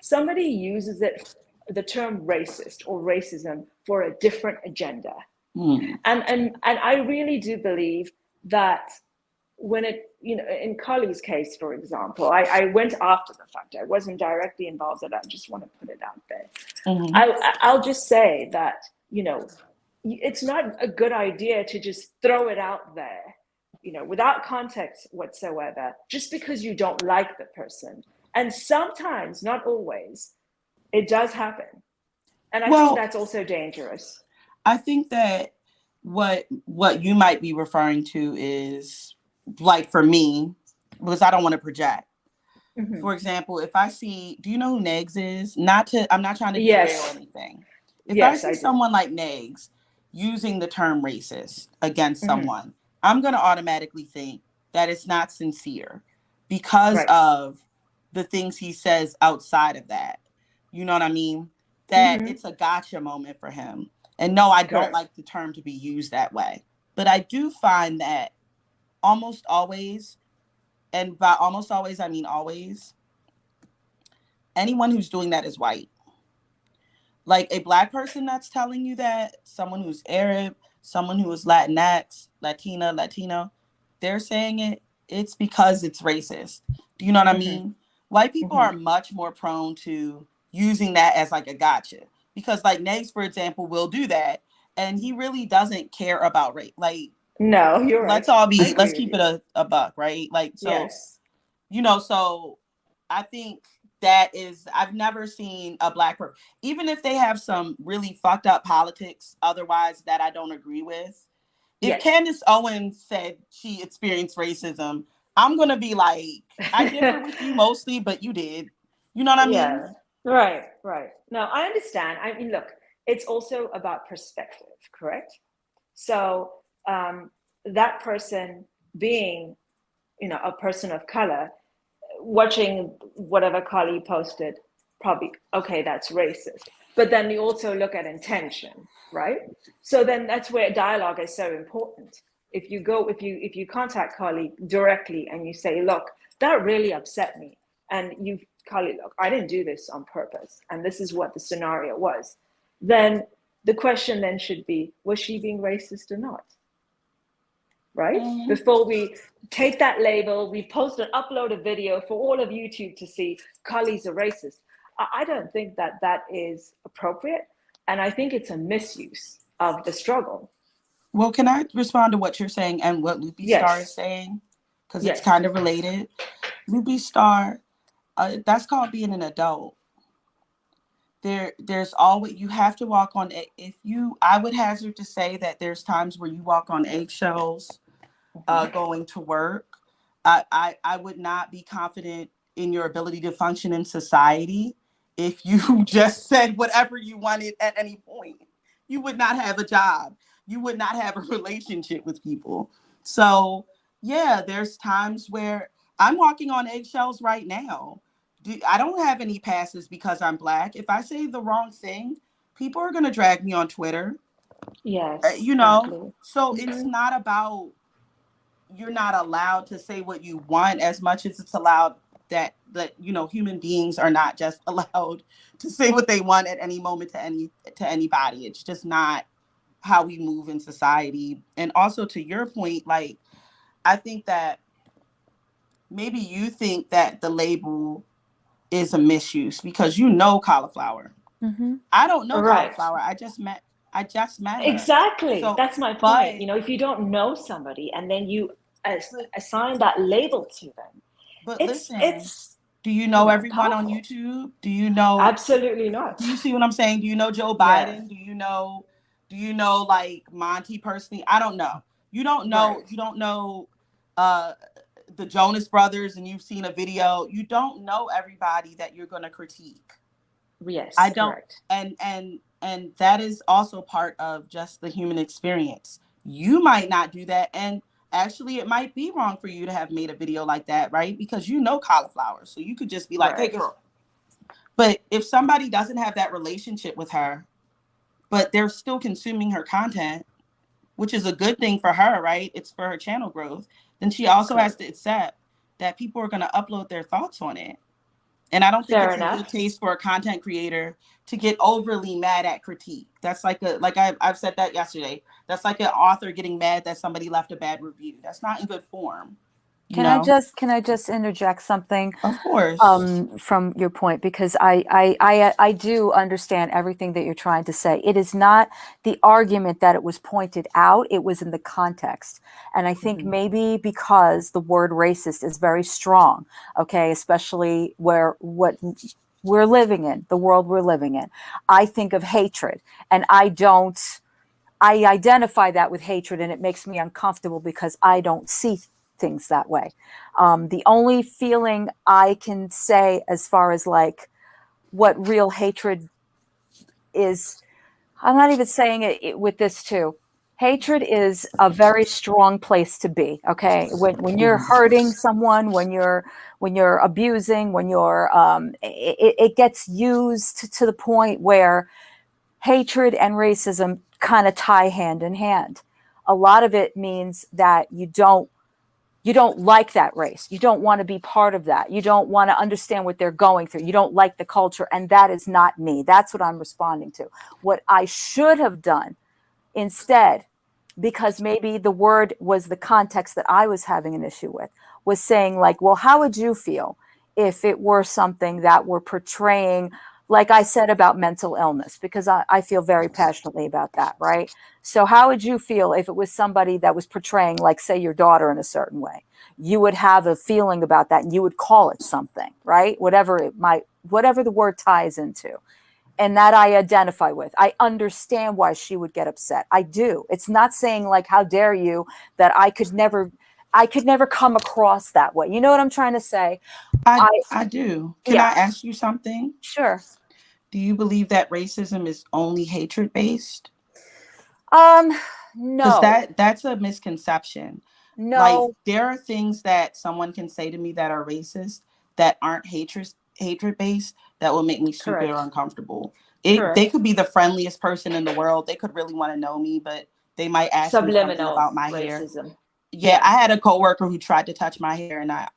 somebody uses the term racist or racism for a different agenda. And I really do believe that when in Carly's case, for example, I went after the fact. I wasn't directly involved, and I just want to put it out there. Mm-hmm. I'll just say that, it's not a good idea to just throw it out there, without context whatsoever, just because you don't like the person. And sometimes, not always, it does happen. And I think that's also dangerous. I think that what you might be referring to is, like, for me, because I don't want to project. Mm-hmm. For example, if I see, do you know who Negs is? I'm not trying to derail or anything. If I see someone like Negs using the term racist against someone, I'm going to automatically think that it's not sincere because of the things he says outside of that. You know what I mean? That it's a gotcha moment for him. And no, I don't like the term to be used that way. But I do find that almost always, and by almost always, I mean always, anyone who's doing that is white. Like a Black person that's telling you that, someone who's Arab, someone who is Latinx, Latino, they're saying it's because it's racist. Do you know what I mean? White people are much more prone to using that as like a gotcha. Because like Negs, for example, will do that. And he really doesn't care about race. Like, no, you're right. Let's keep it a buck, right? Like, so, so I think that is, I've never seen a Black person, even if they have some really fucked up politics otherwise that I don't agree with. If Candace Owens said she experienced racism, I'm going to be like, I differ with you mostly, but you did. You know what I mean? Yeah. Right. No, I understand. I mean, look, it's also about perspective, correct? So that person being, a person of color, watching whatever Carly posted, probably, okay, that's racist. But then you also look at intention, right? So then that's where dialogue is so important. If you contact Carly directly and you say, look, that really upset me. And Carly, look, I didn't do this on purpose. And this is what the scenario was. Then the question then should be, was she being racist or not? Right? Before we take that label, we upload a video for all of YouTube to see Carly's a racist. I don't think that is appropriate. And I think it's a misuse of the struggle. Well, can I respond to what you're saying and what Loopy Star is saying? Because it's kind of related. Loopy Star, that's called being an adult. There's always, you have to walk on, I would hazard to say that there's times where you walk on eggshells going to work. I would not be confident in your ability to function in society if you just said whatever you wanted at any point. You would not have a job. You would not have a relationship with people. So Yeah, there's times where I'm walking on eggshells right now. I don't have any passes because I'm black. If I say the wrong thing, people are going to drag me on Twitter. Yes, You know, exactly. so it's not about you're not allowed to say what you want as much as it's allowed that human beings are not just allowed to say what they want at any moment to anybody. It's just not how we move in society. And also to your point, like I think that maybe you think that the label is a misuse because cauliflower. Mm-hmm. I don't know Right. cauliflower. I just met her. Exactly. So, That's my point. but You know, if you don't know somebody and then you assign that label to them, but it's listen, it's do you know everyone on powerful. YouTube? Do you know Absolutely not. do you see what I'm saying? Do you know Joe Yeah. Biden? Do you know like Monty personally? I don't know. Right. You don't know uh the Jonas Brothers and you've seen a video. You don't know everybody that you're going to critique. I Yes. don't Correct. and that is also part of just the human experience. You might not do that, and actually it might be wrong for you to have made a video like that, right? Because cauliflower. So you could just be like, "Hey Right. girl." But if somebody doesn't have that relationship with her, but they're still consuming her content, which is a good thing for her, right? It's for her channel growth. Then she also has Correct. to accept that people are going to upload their thoughts on it. And I don't think Fair it's in good enough. taste for a content creator to get overly mad at critique. That's I've said that yesterday. That's like an author getting mad that somebody left a bad review. That's not in good form, you know? Can I just interject something Of course. from your point, because I do understand everything that you're trying to say. It is not the argument that it was pointed out, it was in the context. And I think maybe because the word racist is very strong, okay, especially what we're living in, the world we're living in. I think of hatred, and I identify that with hatred, and it makes me uncomfortable because I don't see things that way. The only feeling I can say as far as like what real hatred is, I'm not even saying it with this too. Hatred is a very strong place to be. Okay, when you're hurting someone, when you're abusing, when you're it gets used to the point where hatred and racism kind of tie hand in hand. A lot of it means that you don't like that race. You don't want to be part of that. You don't want to understand what they're going through. You don't like the culture, and that is not me. That's what I'm responding to. What I should have done instead, because maybe the word was the context that I was having an issue with, was saying like, well, how would you feel if it were something that were portraying, like I said about mental illness, because I feel very passionately about that, right? So how would you feel if it was somebody that was portraying, like, say, your daughter in a certain way? You would have a feeling about that and you would call it something, right? Whatever the word ties into, and that I identify with. I understand why she would get upset. I do. It's not saying like, how dare you, that I could never come across that way. You know what I'm trying to say? I do. Can Yeah, I ask you something? sure. Do you believe that racism is only hatred based? Um, Because no, that's a misconception. Like no, there are things that someone can say to me that are racist that aren't hatred based that will make me super Correct. uncomfortable. They Correct. could be the friendliest person in the world. They could really want to know me, but they might ask me something about Subliminal my hair. racism. Yeah, Yeah. I had a coworker who tried to touch my hair and I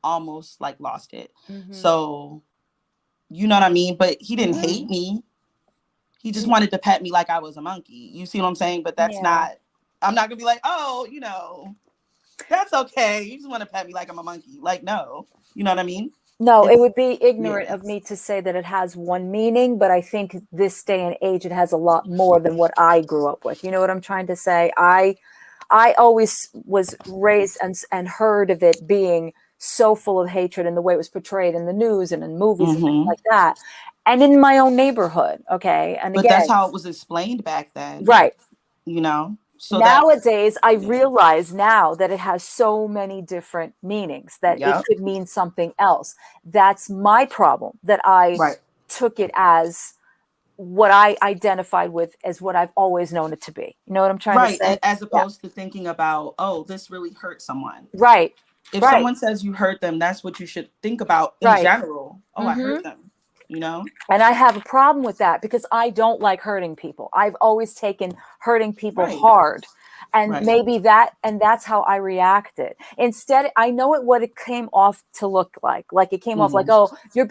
almost like lost it. Mm-hmm. So, you know what I mean? But he didn't Mm-hmm. hate me. He just wanted to pet me like I was a monkey. You see what I'm saying? But that's Yeah. not, I'm not gonna be like, oh, that's okay. You just want to pet me like I'm a monkey. Like, no. You know what I mean? No, it It's would be ignorant yeah. of me to say that it has one meaning, but I think this day and age it has a lot more than what I grew up with. You know what I'm trying to say? I always was raised and heard of it being so full of hatred and the way it was portrayed in the news and in movies and things Mm-hmm. like that. And in my own neighborhood, okay? And But that's again, how it was explained back then, right. So that Nowadays, I realize now that it has so many different meanings, that it yep. could mean something else. That's my problem, that I Right. took it as what I identified with as what I've always known it to be. You know what I'm trying to say? As opposed to thinking about, oh, this really hurt someone. Right. If someone says you hurt them, that's what you should think about in general. Oh, I hurt them, you know? And I have a problem with that because I don't like hurting people. I've always taken hurting people hard. And maybe that's how I reacted. Instead, I know what it came off to look like. Like it came off like, oh, you're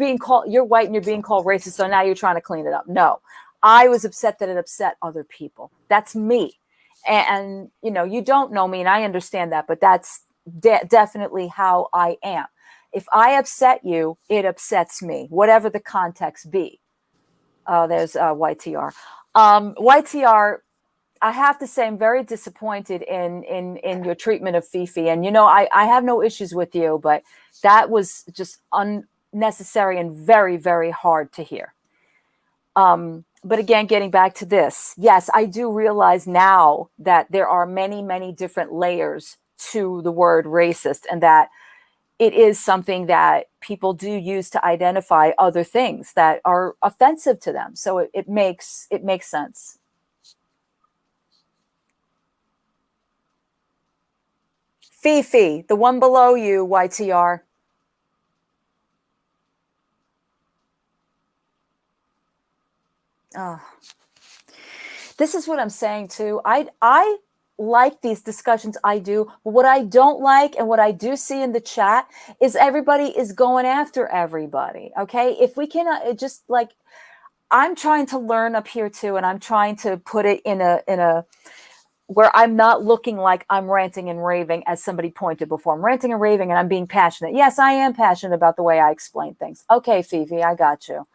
white and you're being called racist, so now you're trying to clean it up. No, I was upset that it upset other people. That's me. And you know, you don't know me and I understand that, but that's definitely how I am. If I upset you, it upsets me, whatever the context be. There's YTR. YTR, I have to say I'm very disappointed in your treatment of Fifi. And, you know, I have no issues with you, but that was just unnecessary and very, very hard to hear. But again, getting back to this, yes, I do realize now that there are many, many different layers to the word racist and that it is something that people do use to identify other things that are offensive to them. So it makes sense. Fifi, the one below you, YTR. Oh. This is what I'm saying too. I like these discussions, I do. But what I don't like and what I do see in the chat is everybody is going after everybody. Okay. If we can just like, I'm trying to learn up here too. And I'm trying to put it in a, where I'm not looking like I'm ranting and raving as somebody pointed before. I'm ranting and raving and I'm being passionate. Yes, I am passionate about the way I explain things. Okay, Fifi, I got you.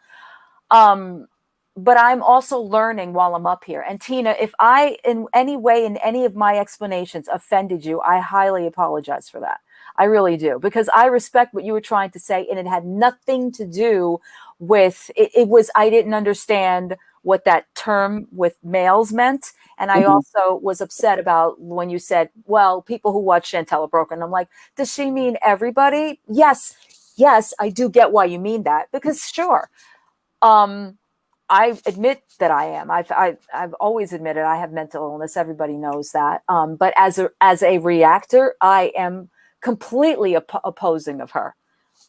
But I'm also learning while I'm up here. And Tina, if I in any way, in any of my explanations offended you, I highly apologize for that. I really do, because I respect what you were trying to say. And it had nothing to do with, it was, I didn't understand what that term with males meant. And I also was upset about when you said, well, people who watch Chantella Broken. I'm like, does she mean everybody? Yes, I do get why you mean that, because sure. I admit that I am. I've always admitted I have mental illness. Everybody knows that. But as a reactor, I am completely opposing of her.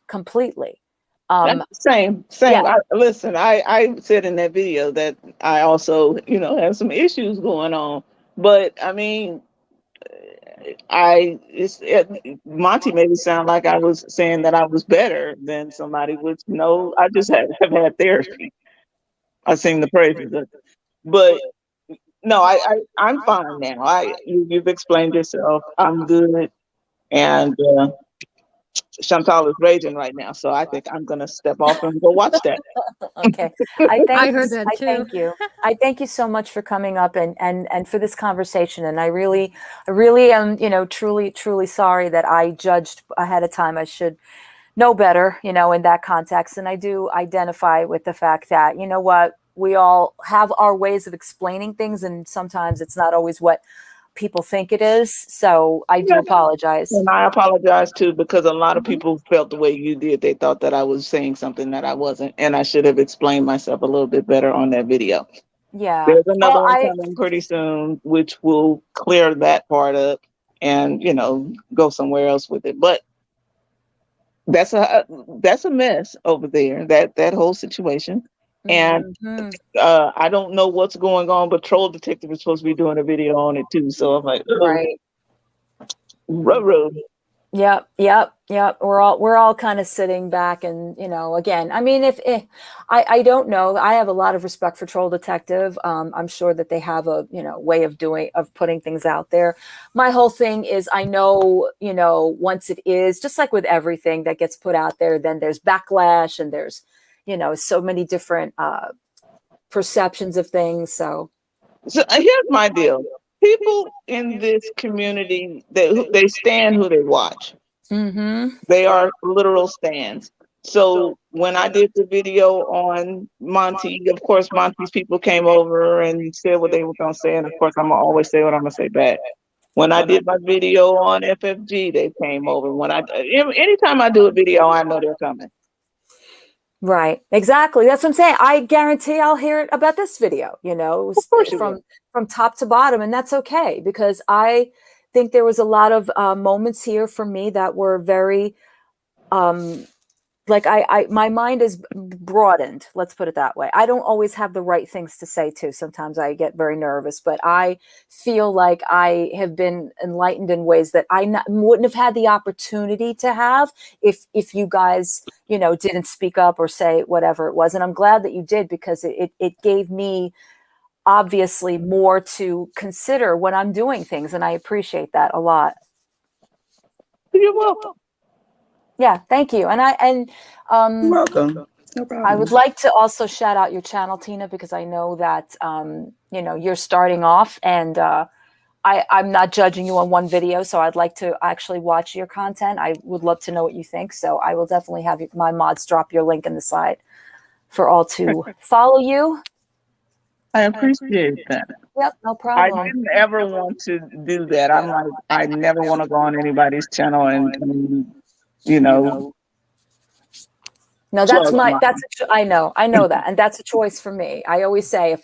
Completely. Same. Yeah. Listen, I said in that video that I also, you know, have some issues going on. But I mean, Monty made it sound like I was saying that I was better than somebody, which no, I just have had therapy. I sing the praises of it. But no, I'm fine now. You've explained yourself. I'm good. And Chantal is raging right now, so I think I'm gonna step off and go watch that. Okay. I heard that too. Thank you. I thank you so much for coming up and for this conversation. And I really am, you know, truly sorry that I judged ahead of time. I should know better, you know, in that context. And I do identify with the fact that, you know what, we all have our ways of explaining things, and sometimes it's not always what people think it is. So I do apologize. And I apologize too, because a lot of people felt the way you did. They thought that I was saying something that I wasn't, and I should have explained myself a little bit better on that video. Yeah. There's another one coming pretty soon, which will clear that part up and, you know, go somewhere else with it. But that's a mess over there, that whole situation. And I don't know what's going on, but Troll Detective is supposed to be doing a video on it too. So I'm like, right. Ruh-roh. Yep. We're all kind of sitting back, and you know, again, I mean, if I don't know, I have a lot of respect for Troll Detective. I'm sure that they have a, you know, way of putting things out there. My whole thing is, I know, you know, once it is, just like with everything that gets put out there, then there's backlash and there's, you know, so many different perceptions of things. So here's my deal. People in this community, they stand who they watch. They are literal stands. So when I did the video on Monty, of course, Monty's people came over and said what they were going to say. And of course, I'm going to always say what I'm going to say back. When I did my video on FFG, they came over. Anytime I do a video, I know they're coming. Right. Exactly. That's what I'm saying. I guarantee I'll hear it about this video, you know, Of course you will. from top to bottom. And that's okay, because I think there was a lot of moments here for me that were very, like my mind is broadened. Let's put it that way. I don't always have the right things to say too. Sometimes I get very nervous, but I feel like I have been enlightened in ways that wouldn't have had the opportunity to have if you guys, you know, didn't speak up or say whatever it was. And I'm glad that you did, because it gave me obviously more to consider when I'm doing things. And I appreciate that a lot. You're welcome. Yeah, thank you. And You're welcome. No problem. I would like to also shout out your channel, Tina, because I know that you know, you're starting off, and I'm not judging you on one video, so I'd like to actually watch your content. I would love to know what you think, so I will definitely have my mods drop your link in the side for all to follow you. I appreciate that. Yep, no I problem. didn't ever want to do that. I'm like, I never want to go on anybody's channel and you know. No, that's I know that. And that's a choice for me. I always say,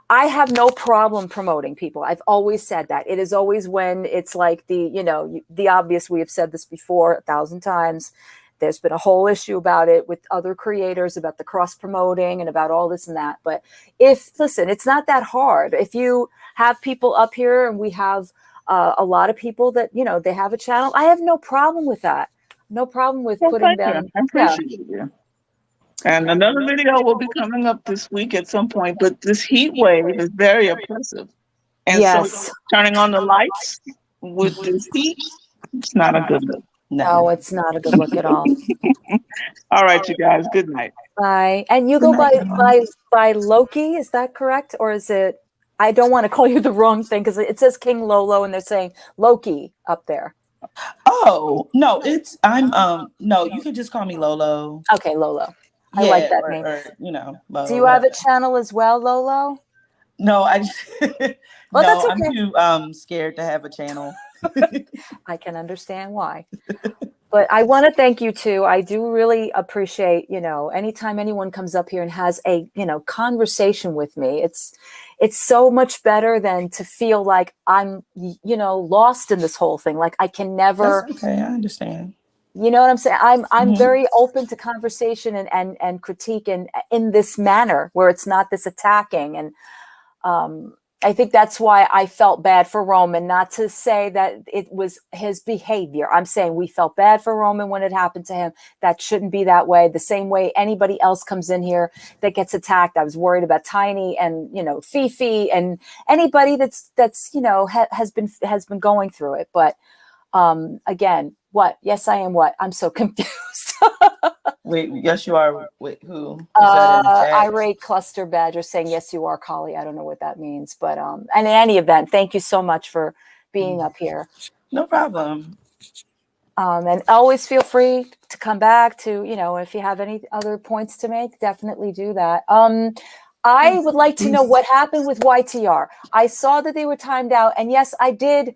I have no problem promoting people. I've always said that. It is always when it's like the obvious, we have said this before 1,000 times. There's been a whole issue about it with other creators, about the cross promoting and about all this and that. But listen, it's not that hard. If you have people up here, and we have a lot of people that, you know, they have a channel, I have no problem with that. No problem with putting them. I appreciate you. And another video will be coming up this week at some point, but this heat wave is very oppressive. And so turning on the lights with this heat, it's not a good look. No, it's not a good look at all. All right, you guys, good night. Bye. And you go by Loki, is that correct? Or is it, I don't want to call you the wrong thing, because it says King Lolo and they're saying Loki up there. Oh, no, no, you can just call me Lolo. Okay, Lolo. I like that name. Or, you know, Lo, do you have a channel as well, Lolo? No, I just well, no, that's okay. I'm too scared to have a channel. I can understand why. But I want to thank you too. I do really appreciate, you know, anytime anyone comes up here and has a, you know, conversation with me, it's so much better than to feel like I'm, you know, lost in this whole thing. Like I can never. That's okay, I understand. You know what I'm saying? I'm very open to conversation and critique in this manner where it's not this attacking. And I think that's why I felt bad for Roman, not to say that it was his behavior. I'm saying we felt bad for Roman when it happened to him. That shouldn't be that way. The same way anybody else comes in here that gets attacked. I was worried about Tiny and, you know, Fifi and anybody that's, you know, has been going through it. But again, what? Yes, I am what? I'm so confused. Wait, yes, you are. Wait, who? Irate Cluster Badger saying, yes, you are, Kali. I don't know what that means. But and in any event, thank you so much for being up here. No problem. And always feel free to come back to, you know, if you have any other points to make, definitely do that. I would like to know what happened with YTR. I saw that they were timed out. And yes, I did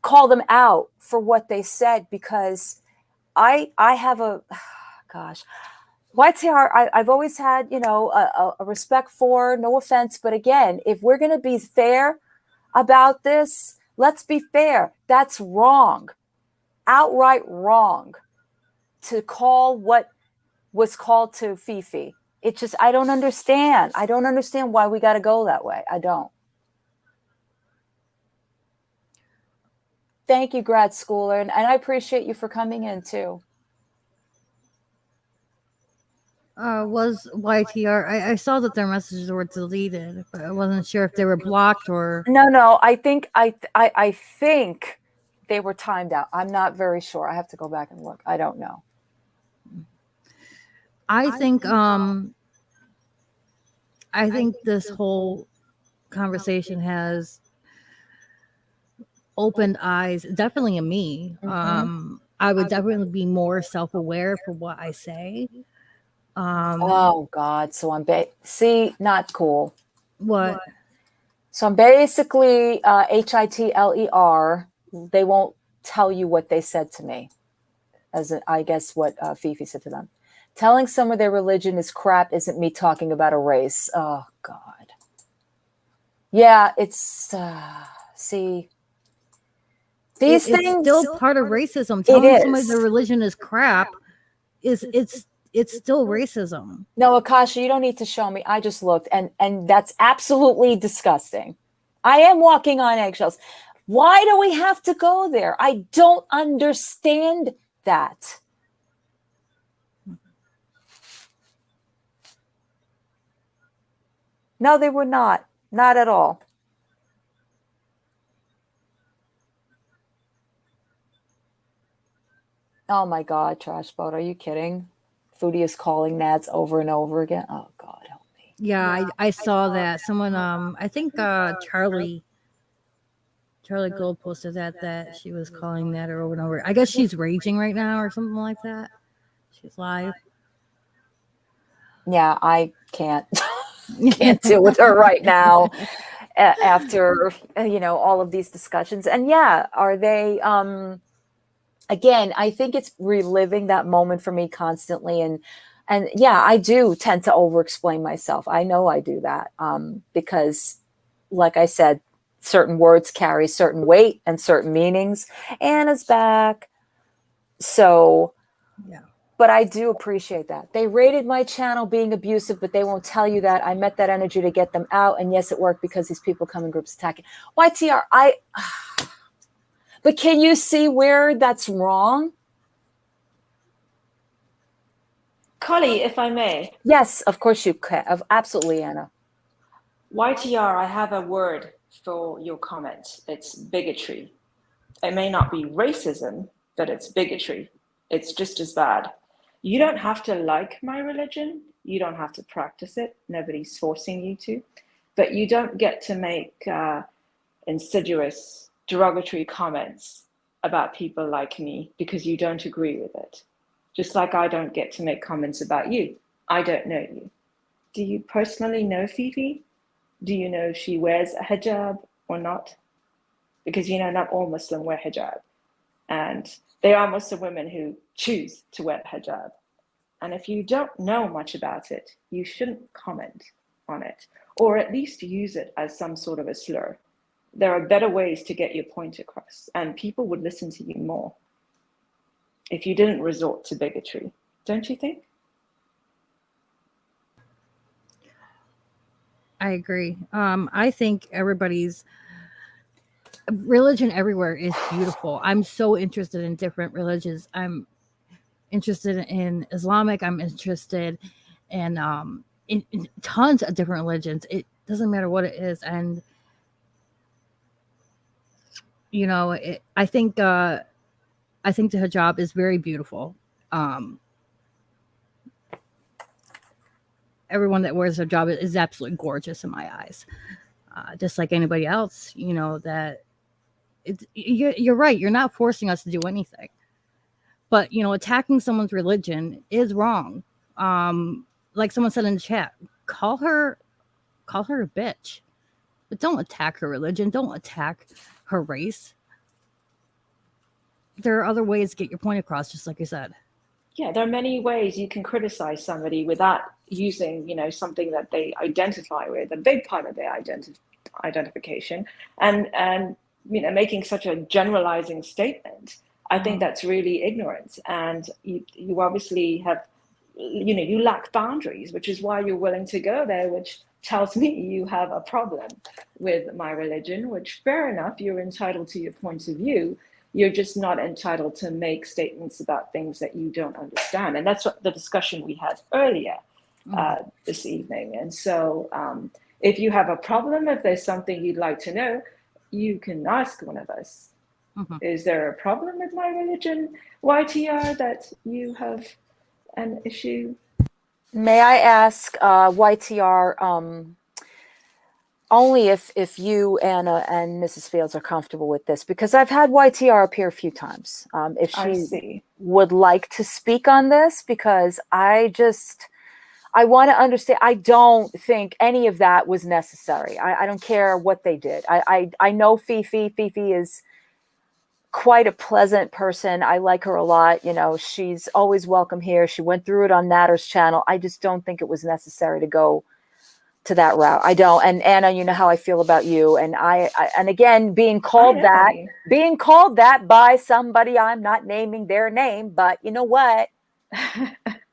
call them out for what they said, because I have a, gosh, YTR, I've always had, you know, a respect for, no offense. But again, if we're going to be fair about this, let's be fair. That's wrong. Outright wrong to call what was called to Fifi. It just, I don't understand. I don't understand why we got to go that way. I don't. Thank you, grad schooler. And I appreciate you for coming in too. Was YTR. I saw that their messages were deleted, but I wasn't sure if they were blocked or. No. I think they were timed out. I'm not very sure. I have to go back and look. I don't know. I think this whole conversation has opened eyes, definitely in me. I would definitely be more self-aware for what I say. Oh God! So I'm not cool. What? So I'm basically HITLER. They won't tell you what they said to me, as I guess what Fifi said to them. Telling someone their religion is crap isn't me talking about a race. Oh, God. Yeah, it's, see, these It's things. still part of racism. It Telling somebody is. their religion is crap it's still racism. No, Akasha, you don't need to show me. I just looked, and that's absolutely disgusting. I am walking on eggshells. Why do we have to go there? I don't understand that. No, they were not. Not at all. Oh my God, Trash Boat, are you kidding? Foodie is calling Nads over and over again. Oh God, help me. Yeah, I saw that. Someone I think Charlie Gold posted that she was calling that over and over. I guess she's raging right now or something like that. She's live. Yeah, I can't deal with her right now after all of these discussions. And yeah, are they again, I think it's reliving that moment for me constantly. And yeah, I do tend to over explain myself. I know I do that because, like I said, certain words carry certain weight and certain meanings. Anna's back. So, yeah. But I do appreciate that. They rated my channel being abusive, but they won't tell you that. I met that energy to get them out. And yes, it worked because these people come in groups attacking. YTR, but can you see where that's wrong? Collie, if I may. Yes, of course you can. Absolutely, Anna. YTR, I have a word for your comment. It's bigotry. It may not be racism, but it's bigotry. It's just as bad. You don't have to like my religion. You don't have to practice it. Nobody's forcing you to. But you don't get to make insidious, derogatory comments about people like me because you don't agree with it. Just like I don't get to make comments about you. I don't know you. Do you personally know Fifi? Do you know if she wears a hijab or not? Because, not all Muslims wear hijab. And there are Muslim women who choose to wear hijab. And if you don't know much about it, you shouldn't comment on it, or at least use it as some sort of a slur. There are better ways to get your point across, and people would listen to you more if you didn't resort to bigotry. Don't you think? I agree. I think everybody's religion everywhere is beautiful. I'm so interested in different religions. I'm interested in Islamic. I'm interested in tons of different religions. It doesn't matter what it is. And, I think the hijab is very beautiful. Everyone that wears a hijab is absolutely gorgeous in my eyes. Just like anybody else, that you're right. You're not forcing us to do anything. But, attacking someone's religion is wrong. Like someone said in the chat, call her a bitch. But don't attack her religion. Don't attack her race. There are other ways to get your point across, just like you said. Yeah, there are many ways you can criticize somebody without using, something that they identify with, a big part of their identification, and making such a generalizing statement. I think that's really ignorant, and you obviously have, you lack boundaries, which is why you're willing to go there, which tells me you have a problem with my religion, which fair enough, you're entitled to your point of view. You're just not entitled to make statements about things that you don't understand. And that's what the discussion we had earlier this evening. And so if you have a problem, if there's something you'd like to know, you can ask one of us. Is there a problem with my religion, YTR, that you have an issue? May I ask YTR, only if you, Anna, and Mrs. Fields are comfortable with this, because I've had YTR up here a few times. If she would like to speak on this, because I want to understand. I don't think any of that was necessary. I don't care what they did. I know Fifi. Fifi is quite a pleasant person. I like her a lot. You know, she's always welcome here. She went through it on Natter's channel. I just don't think it was necessary to go to that route. I don't. And Anna, you know how I feel about you. And and again, being called that by somebody, I'm not naming their name, but you know what?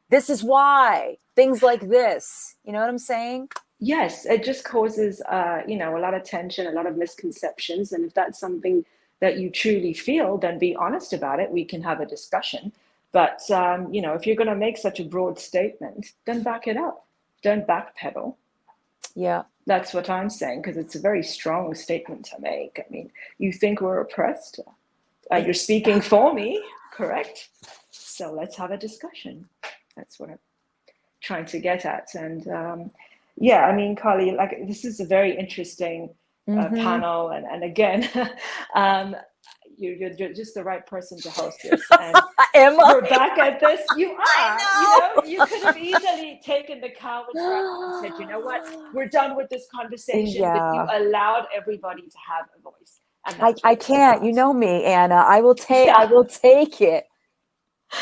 This is why things like this, you know what I'm saying? Yes, it just causes, you know, a lot of tension, a lot of misconceptions. And if that's something that you truly feel, then be honest about it. We can have a discussion. But, you know, if you're going to make such a broad statement, then back it up. Don't backpedal. Yeah. That's what I'm saying, because it's a very strong statement to make. I mean, you think we're oppressed? You're speaking for me, correct? So let's have a discussion. That's what I'm trying to get at. And yeah, I mean, Carly, like, this is a very interesting panel. And again, you're just the right person to host this. And we're back at this. You are. You know, you could have easily taken the coward's rap and said, you know what, we're done with this conversation. But you allowed everybody to have a voice. And I can't. You know me, Anna. I will take it.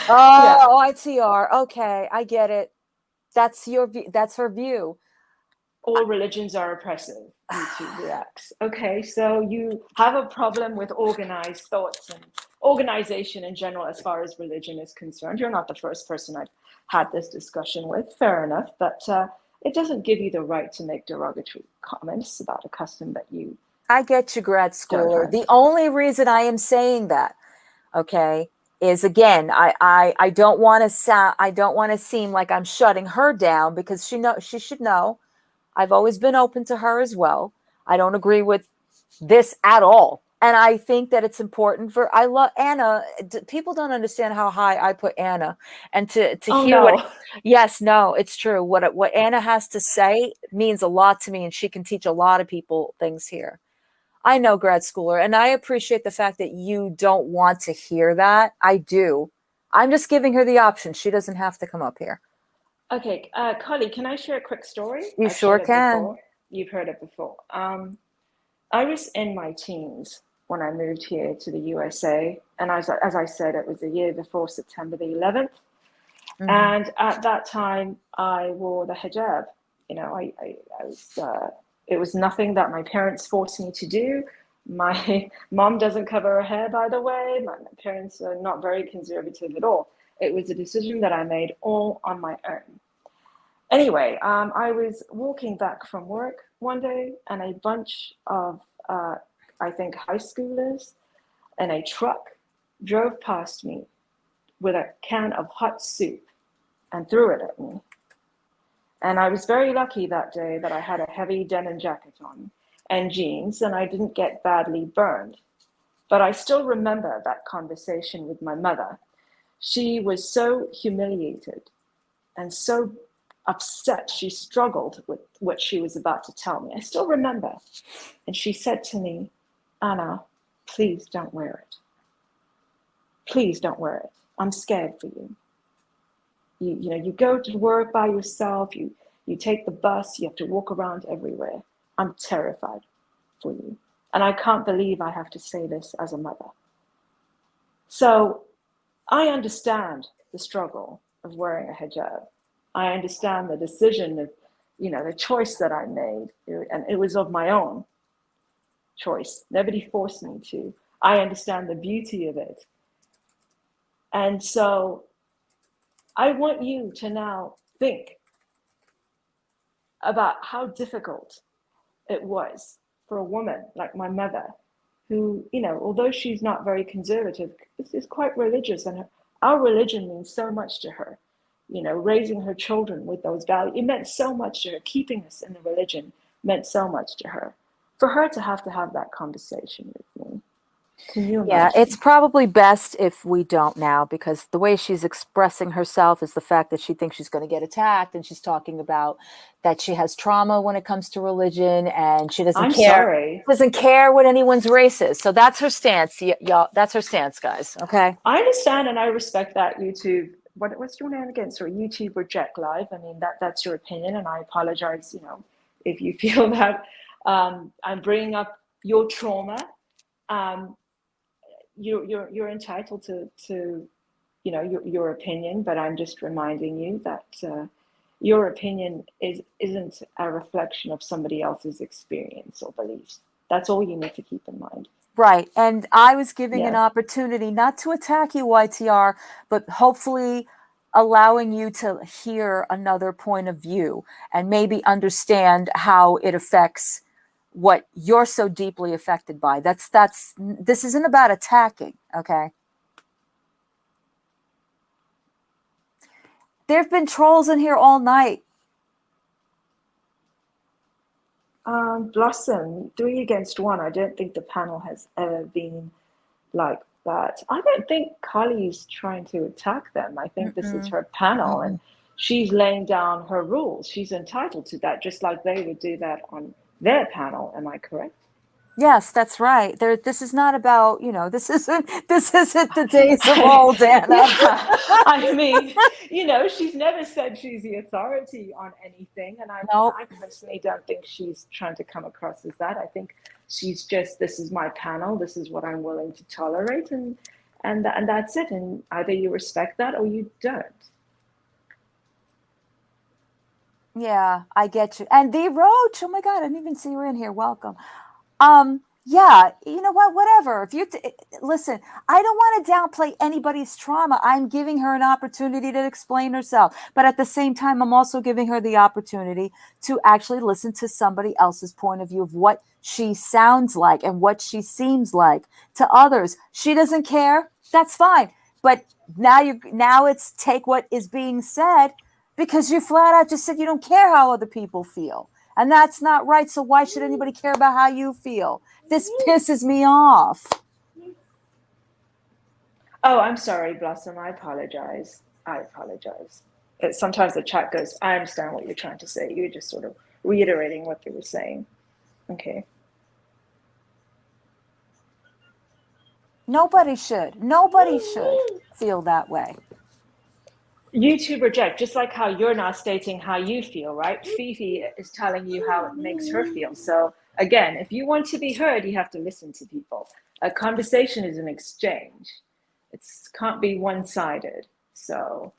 Oh, ITR. Okay, I get it. That's your view. That's her view. All religions are oppressive. YouTube reacts. Okay, so you have a problem with organized thoughts and organization in general as far as religion is concerned. You're not the first person I've had this discussion with. Fair enough, but it doesn't give you the right to make derogatory comments about a custom that you. I get you, grad schooler. The only reason I am saying that, okay, is again, I don't want to seem like I'm shutting her down, because she should know I've always been open to her as well. I don't agree with this at all. And I think that it's important I love Anna. People don't understand how high I put Anna, and to hear it's true. What Anna has to say means a lot to me, and she can teach a lot of people things here. I know, grad schooler, and I appreciate the fact that you don't want to hear that. I do. I'm just giving her the option. She doesn't have to come up here. Okay, Carly, can I share a quick story? You sure can. Before. You've heard it before. I was in my teens when I moved here to the USA, and as I said, it was a year before September the 11th. Mm-hmm. And at that time, I wore the hijab. You know, I was. It was nothing that my parents forced me to do. My mom doesn't cover her hair, by the way. My parents are not very conservative at all. It was a decision that I made all on my own. Anyway, I was walking back from work one day, and a bunch of, I think, high schoolers in a truck drove past me with a can of hot soup and threw it at me. And I was very lucky that day that I had a heavy denim jacket on and jeans, and I didn't get badly burned. But I still remember that conversation with my mother. She was so humiliated and so upset. She struggled with what she was about to tell me. I still remember. And she said to me, Anna, please don't wear it. Please don't wear it. I'm scared for you. You know, you go to work by yourself, you take the bus, you have to walk around everywhere. I'm terrified for you. And I can't believe I have to say this as a mother. So I understand the struggle of wearing a hijab. I understand the decision of, you know, the choice that I made, and it was of my own choice. Nobody forced me to. I understand the beauty of it. And so I want you to now think about how difficult it was for a woman like my mother, who, you know, although she's not very conservative, is quite religious, and our religion means so much to her. You know, raising her children with those values, it meant so much to her. Keeping us in the religion meant so much to her. For her to have that conversation with me, can you imagine? Yeah, it's probably best if we don't now, because the way she's expressing herself is the fact that she thinks she's going to get attacked, and she's talking about that she has trauma when it comes to religion, and she doesn't care what anyone's race is. So that's her stance, y'all. That's her stance, guys. Okay. I understand and I respect that. YouTube. What's your name again? Sorry, YouTube Reject Live. I mean, that's your opinion, and I apologize, you know, if you feel that I'm bringing up your trauma. you're entitled to you know your opinion, but I'm just reminding you that your opinion isn't a reflection of somebody else's experience or beliefs. That's all you need to keep in mind. Right. And I was giving an Yeah. opportunity not to attack you, YTR, but hopefully allowing you to hear another point of view and maybe understand how it affects what you're so deeply affected by. This isn't about attacking, okay? There have been trolls in here all night. Blossom, 3 against 1. I don't think the panel has ever been like that. I don't think Kali's trying to attack them. I think this is her panel and she's laying down her rules. She's entitled to that, just like they would do that on their panel. Am I correct? Yes, that's right. This is not about, this isn't the days of old, Anna. Yeah. I mean, she's never said she's the authority on anything. And I personally don't think she's trying to come across as that. I think she's just, this is my panel. This is what I'm willing to tolerate. And that's it. And either you respect that or you don't. Yeah, I get you. And the Roach, oh my God, I didn't even see her in here. Welcome. Yeah, you know what, whatever. If you listen, I don't want to downplay anybody's trauma. I'm giving her an opportunity to explain herself. But at the same time, I'm also giving her the opportunity to actually listen to somebody else's point of view of what she sounds like and what she seems like to others. She doesn't care. That's fine. But now it's take what is being said because you flat out just said you don't care how other people feel. And that's not right. So why should anybody care about how you feel? This pisses me off. Oh, I'm sorry, Blossom. I apologize. Sometimes the chat goes, I understand what you're trying to say. You're just sort of reiterating what they were saying. Okay. Nobody should feel that way. YouTube reject, just like how you're not stating how you feel, right? Fifi is telling you how it makes her feel. So again, if you want to be heard, you have to listen to people. A conversation is an exchange. It can't be one-sided. So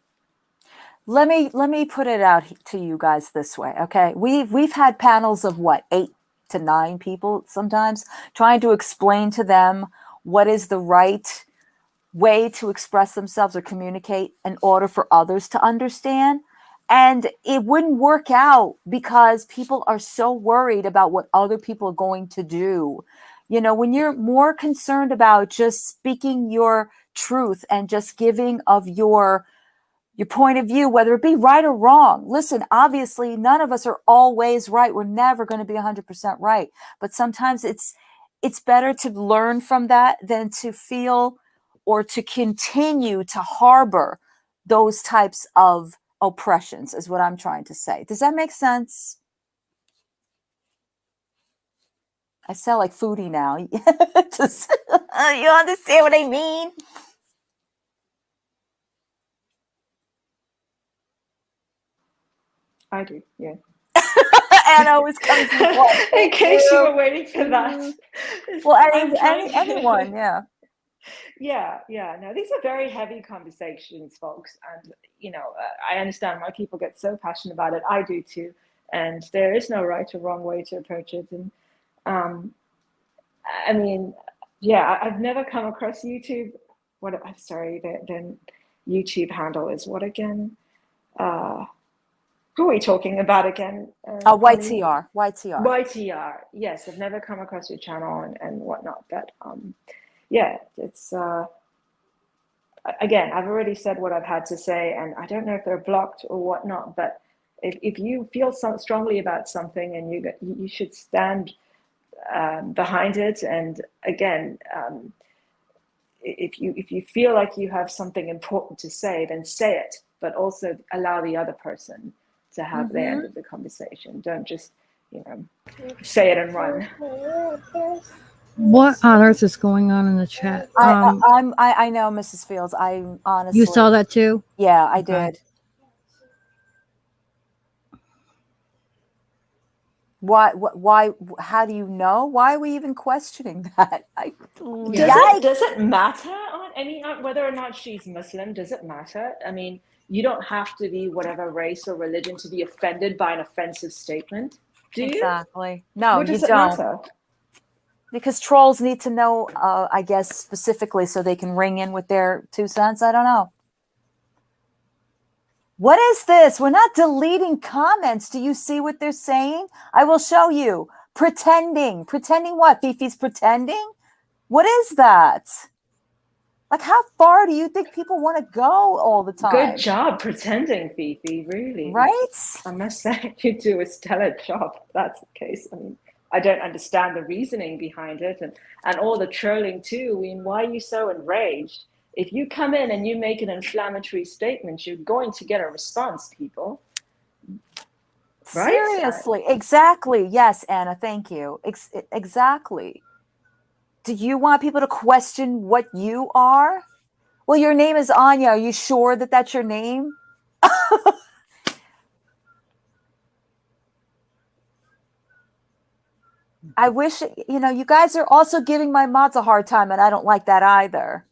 let me put it out to you guys this way, okay? We've had panels of 8 to 9 people sometimes trying to explain to them what is the right way to express themselves or communicate in order for others to understand. And it wouldn't work out because people are so worried about what other people are going to do. When you're more concerned about just speaking your truth and just giving of your point of view, whether it be right or wrong. Listen, obviously, none of us are always right. We're never going to be 100% right. But sometimes it's better to learn from that than to feel or to continue to harbor those types of oppressions is what I'm trying to say. Does that make sense? I sound like Foodie now. You understand what I mean? I do, yeah. Anna always comes in case you were waiting for that. Well, anyone, yeah. Yeah. No, these are very heavy conversations, folks. And, I understand why people get so passionate about it. I do too. And there is no right or wrong way to approach it. And, I mean, yeah, I've never come across YouTube. I'm sorry, the YouTube handle is what again? Who are we talking about again? YTR. YTR. Yes, I've never come across your channel and whatnot. But, yeah, it's again, I've already said what I've had to say, and I don't know if they're blocked or whatnot, but if you feel strongly about something and you should stand behind it, and again, if you feel like you have something important to say, then say it, but also allow the other person to have their end of the conversation. Don't just say it and run. What on earth is going on in the chat? I know, Mrs. Fields. I honestly. You saw that too? Yeah, I did. Why? How do you know? Why are we even questioning that? Does it matter on any whether or not she's Muslim? Does it matter? I mean, you don't have to be whatever race or religion to be offended by an offensive statement, do you? Exactly. No, What you does it don't. matter? Because trolls need to know, I guess, specifically so they can ring in with their 2 cents. I don't know. What is this? We're not deleting comments. Do you see what they're saying? I will show you. Pretending. Pretending what? Fifi's pretending? What is that? Like, how far do you think people want to go all the time? Good job pretending, Fifi, really. Right? I must say, you do a stellar job if that's the case. I mean, I don't understand the reasoning behind it and all the trolling too. I mean, why are you so enraged? If you come in and you make an inflammatory statement, you're going to get a response, people. Right? Seriously. Exactly. Yes, Anna, thank you. Exactly. Do you want people to question what you are? Well, your name is Anya. Are you sure that that's your name? I wish, you guys are also giving my mods a hard time, and I don't like that either.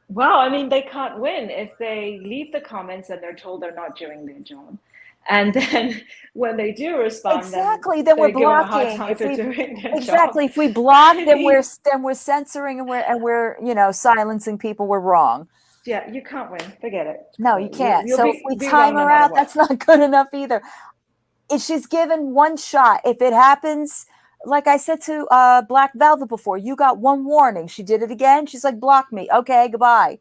Well, I mean, they can't win if they leave the comments and they're told they're not doing their job. And then when they do respond, exactly, then we're they give them a hard blocking. time for doing their Exactly. job. If we block, then we're censoring and we're silencing people. We're wrong. Yeah, you can't win. Forget it. No, you can't. You'll So be, if we be time wrong her no matter out, what. that's not good enough either. If she's given one shot, if it happens, like I said to Black Velvet before, you got one warning. She did it again. She's like, block me. Okay, goodbye.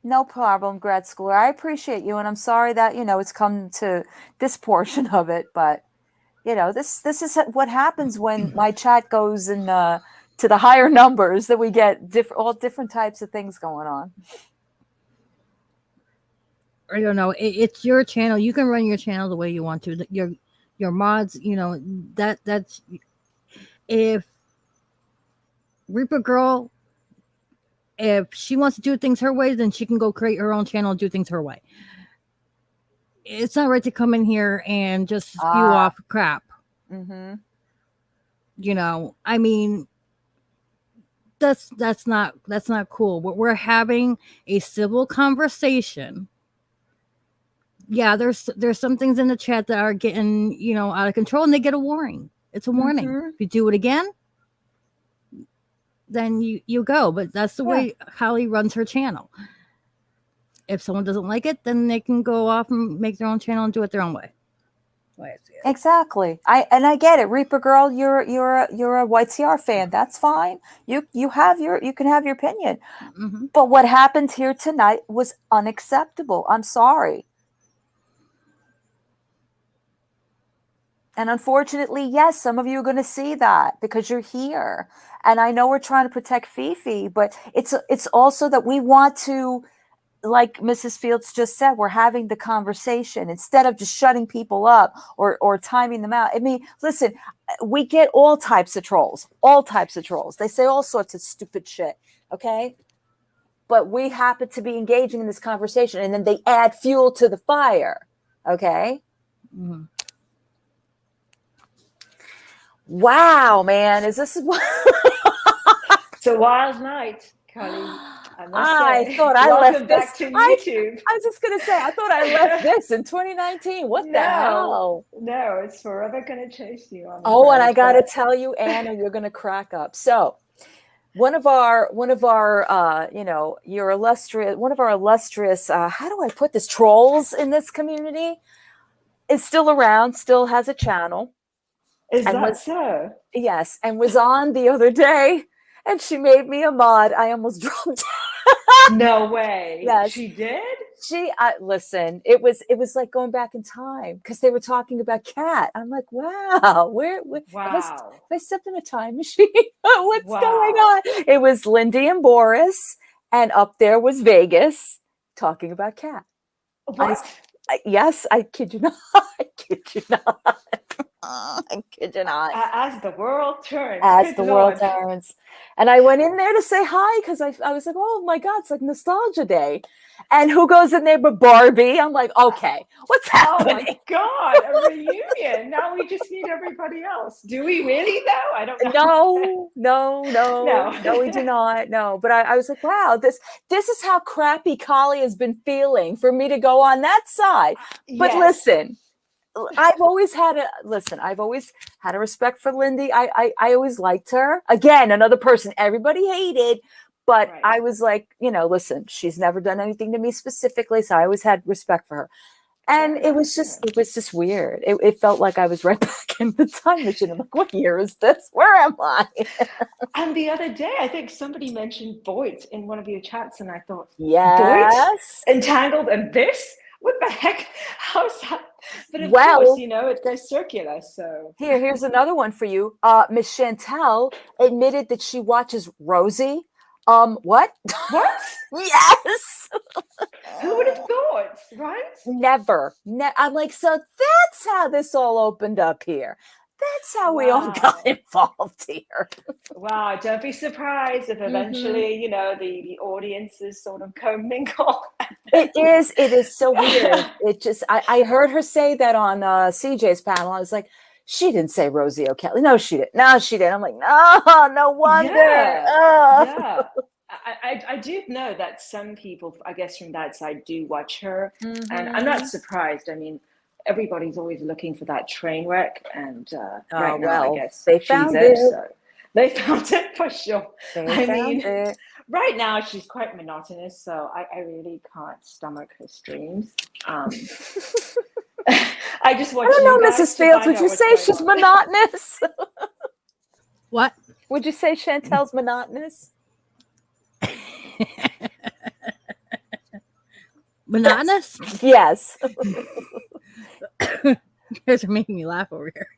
No problem, grad schooler. I appreciate you, and I'm sorry that it's come to this portion of it, but this is what happens when my chat goes in to the higher numbers, that we get all different types of things going on. I don't know. It's your channel. You can run your channel the way you want to. Your mods, that's if Reaper Girl, if she wants to do things her way, then she can go create her own channel and do things her way. It's not right to come in here and just spew off crap. Mm-hmm. I mean, that's not cool. We're having a civil conversation. Yeah, there's some things in the chat that are getting out of control, and they get a warning. It's a warning. Mm-hmm. If you do it again, then you go. But that's the way Holly runs her channel. If someone doesn't like it, then they can go off and make their own channel and do it their own way. Exactly. I get it. Reaper Girl, you're a YTR fan. That's fine. You can have your opinion. Mm-hmm. But what happened here tonight was unacceptable. I'm sorry. And unfortunately, yes, some of you are going to see that because you're here. And I know we're trying to protect Fifi, but it's also that we want to, like Mrs. Fields just said, we're having the conversation instead of just shutting people up or timing them out. I mean, listen, we get all types of trolls. They say all sorts of stupid shit, okay? But we happen to be engaging in this conversation, and then they add fuel to the fire, okay? Mm-hmm. Wow, man, is this It's a wild night, Carly. I thought I left this. Back to YouTube. I was just gonna say, I thought I left this in 2019. What the hell? No, it's forever gonna chase you. And I gotta tell you, Anna, you're gonna crack up. So, one of our your illustrious, one of our illustrious, how do I put this, trolls in this community is still around, still has a channel. Is that so? Yes, and was on the other day, and she made me a mod. I almost dropped. No way. Yes, she did. Listen. It was like going back in time because they were talking about Cat. I'm like, wow, where wow. If I stepped in a time machine, what's going on? It was Lindy and Boris, and up there was Vegas talking about Cat. What? Yes, I kid you not. I kid you not. I kid you not. As the world turns. As Good the world Lord. turns. And I went in there to say hi because I was like, oh my God, it's like nostalgia day. And who goes in there but Barbie? I'm like, okay, what's Oh happening? my God, a reunion. Now we just need everybody else. Do we really though? I don't know. No, we do not. No, but I was like, wow, this is how crappy Kali has been feeling for me to go on that side. But Yes. listen, I've always had a respect for Lindy. I always liked her. Again, another person everybody hated, but Right. I was like, listen, she's never done anything to me specifically, so I always had respect for her. And it was just weird. It felt like I was right back in the time machine. I'm like, what year is this? Where am I? And the other day, I think somebody mentioned Voight in one of your chats, and I thought, Voight? Yes. Entangled and this? What the heck? How's that? But of Well, course, it goes circular, so. Here's another one for you. Miss Chantel admitted that she watches Rosie. What? What? Yes. Who would have thought, right? Never. I'm like, so that's how this all opened up here. That's how we all got involved here. Wow, don't be surprised if eventually, the audiences sort of commingle. It is so weird. It just, I heard her say that on CJ's panel. I was like, she didn't say Rosie O'Kelly. No, she didn't. I'm like, no wonder. Yeah. I do know that some people, I guess from that side, do watch her. And I'm not surprised. I mean, everybody's always looking for that train wreck. And right now, I guess they she's found it. it. So they found it for sure. They found it. Right now she's quite monotonous. So I really can't stomach her streams. I just watch. I don't know, you guys Mrs. to Fields. find Would out you what's say going she's on. monotonous? What? Would you say Chantel's monotonous? Monotonous? Yes. You guys are making me laugh over here.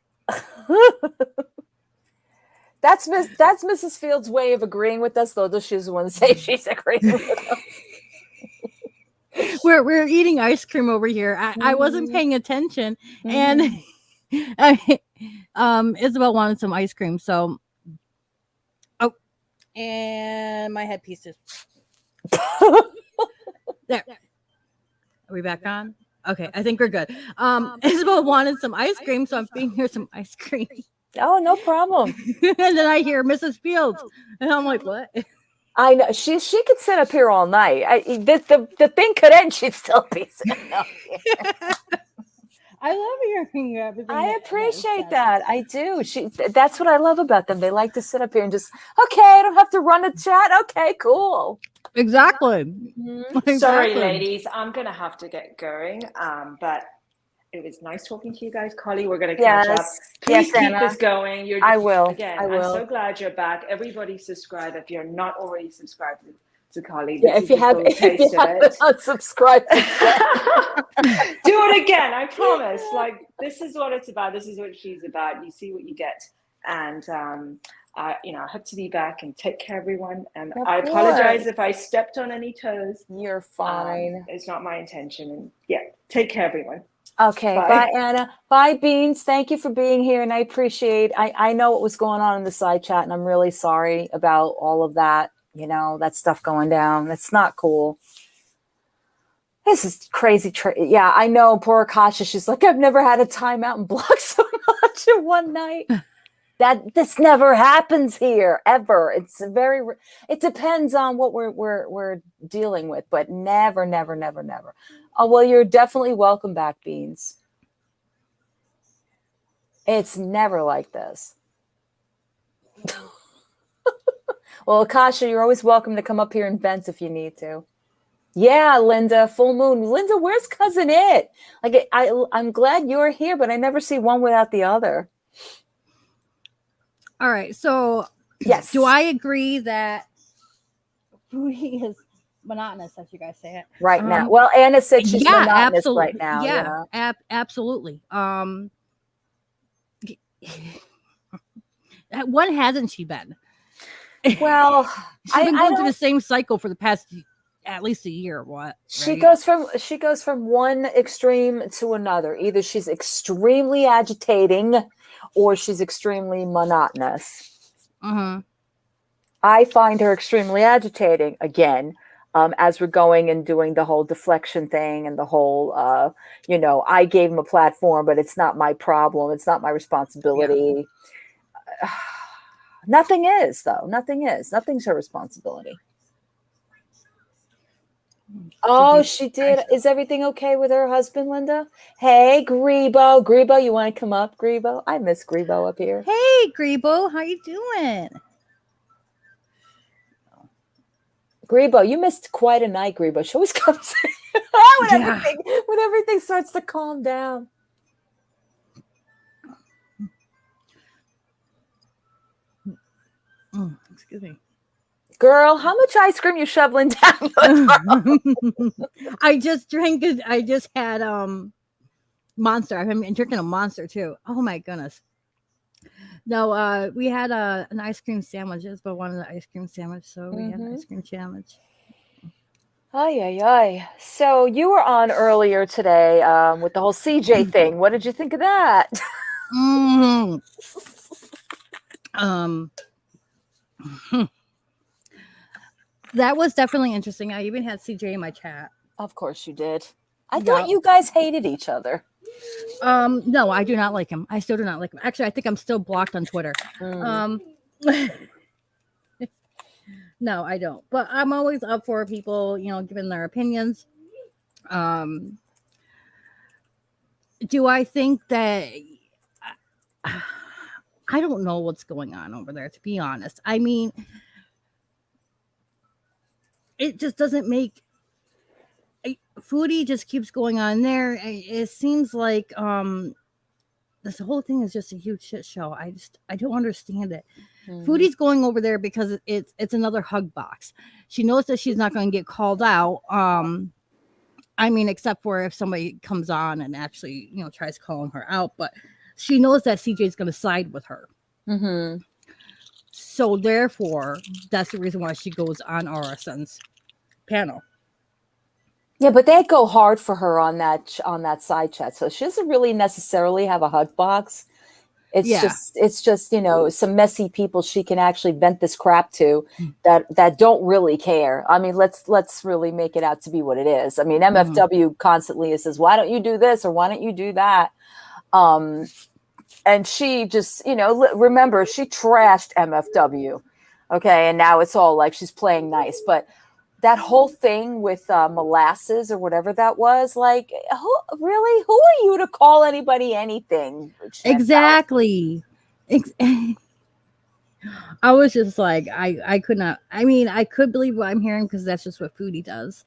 That's Mrs. Fields' way of agreeing with us, though she doesn't want to say she's agreeing with us. We're eating ice cream over here. I wasn't paying attention, and Isabel wanted some ice cream, so and my headpiece is there. Are we back on? Okay, I think we're good. Isabel wanted some ice cream, so I'm feeding her some ice cream. Oh, no problem. And then I hear Mrs. Fields, and I'm like, what? I know she could sit up here all night. The thing could end, she'd still be sitting up here. I love hearing everything. I appreciate that. I do. That's what I love about them. They like to sit up here and just, okay, I don't have to run a chat. Okay, cool. Exactly. Sorry, ladies, I'm gonna have to get going. But it was nice talking to you guys. Carly, we're gonna catch up. Please keep Anna. this going. I will. Again, I will. I'm so glad you're back. Everybody subscribe if you're not already subscribed to Carly. Yeah, if you haven't unsubscribed, do it again. I promise. Like, this is what it's about. This is what she's about. You see what you get. And I hope to be back and take care, everyone. And I apologize if I stepped on any toes. You're fine. It's not my intention. And yeah, take care, everyone. Okay. Bye, Anna. Bye, Beans. Thank you for being here. And I appreciate, I know what was going on in the side chat, and I'm really sorry about all of that. That stuff going down. That's not cool. This is crazy. Yeah, I know. Poor Akasha. She's like, I've never had a timeout and block so much in one night. This never happens here ever. It's it depends on what we're dealing with, but never. Oh, well, you're definitely welcome back, Beans. It's never like this. Well, Akasha, you're always welcome to come up here and vent if you need to. Yeah, Linda, full moon. Linda, where's Cousin It? Like, I'm glad you're here, but I never see one without the other. All right, so yes, do I agree that Rudy is monotonous, as you guys say it right now? Well, Anna said she's monotonous right now. Yeah, absolutely. When hasn't she been? Well, she's been going through the same cycle for the past at least a year. What? She Right? goes from one extreme to another. Either she's extremely agitating or she's extremely monotonous. Mm-hmm. I find her extremely agitating again, as we're going and doing the whole deflection thing and the whole, I gave him a platform, but it's not my problem. It's not my responsibility. Yeah. Nothing is, though. Nothing is. Nothing's her responsibility. Oh, she did. Is everything okay with her husband, Linda? Hey, Grebo. Grebo, you want to come up, Grebo? I miss Grebo up here. Hey, Grebo, how you doing? Grebo, you missed quite a night, Grebo. She always comes when everything starts to calm down. Excuse me. Girl, how much ice cream you shoveling down? I just drank it. I just had Monster. I've been drinking a Monster too. Oh my goodness. No, we had an ice cream sandwich. It's but one of the ice cream sandwich, so we had an ice cream sandwich. Ay, ay, ay. So you were on earlier today with the whole CJ thing. What did you think of that? That was definitely interesting. I even had CJ in my chat. Of course you did. I thought you guys hated each other. No, I do not like him. I still do not like him. Actually, I think I'm still blocked on Twitter. No, I don't. But I'm always up for people, giving their opinions. Do I think that I don't know what's going on over there, to be honest. I mean, it just doesn't make Foodie just keeps going on there. It seems like this whole thing is just a huge shit show. I don't understand it. Foodie's going over there because it's another hug box. She knows that she's not going to get called out. I mean, except for if somebody comes on and actually, tries calling her out, but she knows that CJ's going to side with her. Mm-hmm. So therefore, that's the reason why she goes on RSN's panel. Yeah, but they go hard for her on that side chat. So she doesn't really necessarily have a hug box. It's just some messy people she can actually vent this crap to that don't really care. I mean, let's really make it out to be what it is. I mean, MFW constantly says, "Why don't you do this or why don't you do that?" And she just, remember, she trashed MFW. Okay, and now it's all like she's playing nice, but that whole thing with molasses or whatever that was, like, who are you to call anybody anything? Exactly. I was just like, I could not. I mean, I could believe what I'm hearing because that's just what Foodie does.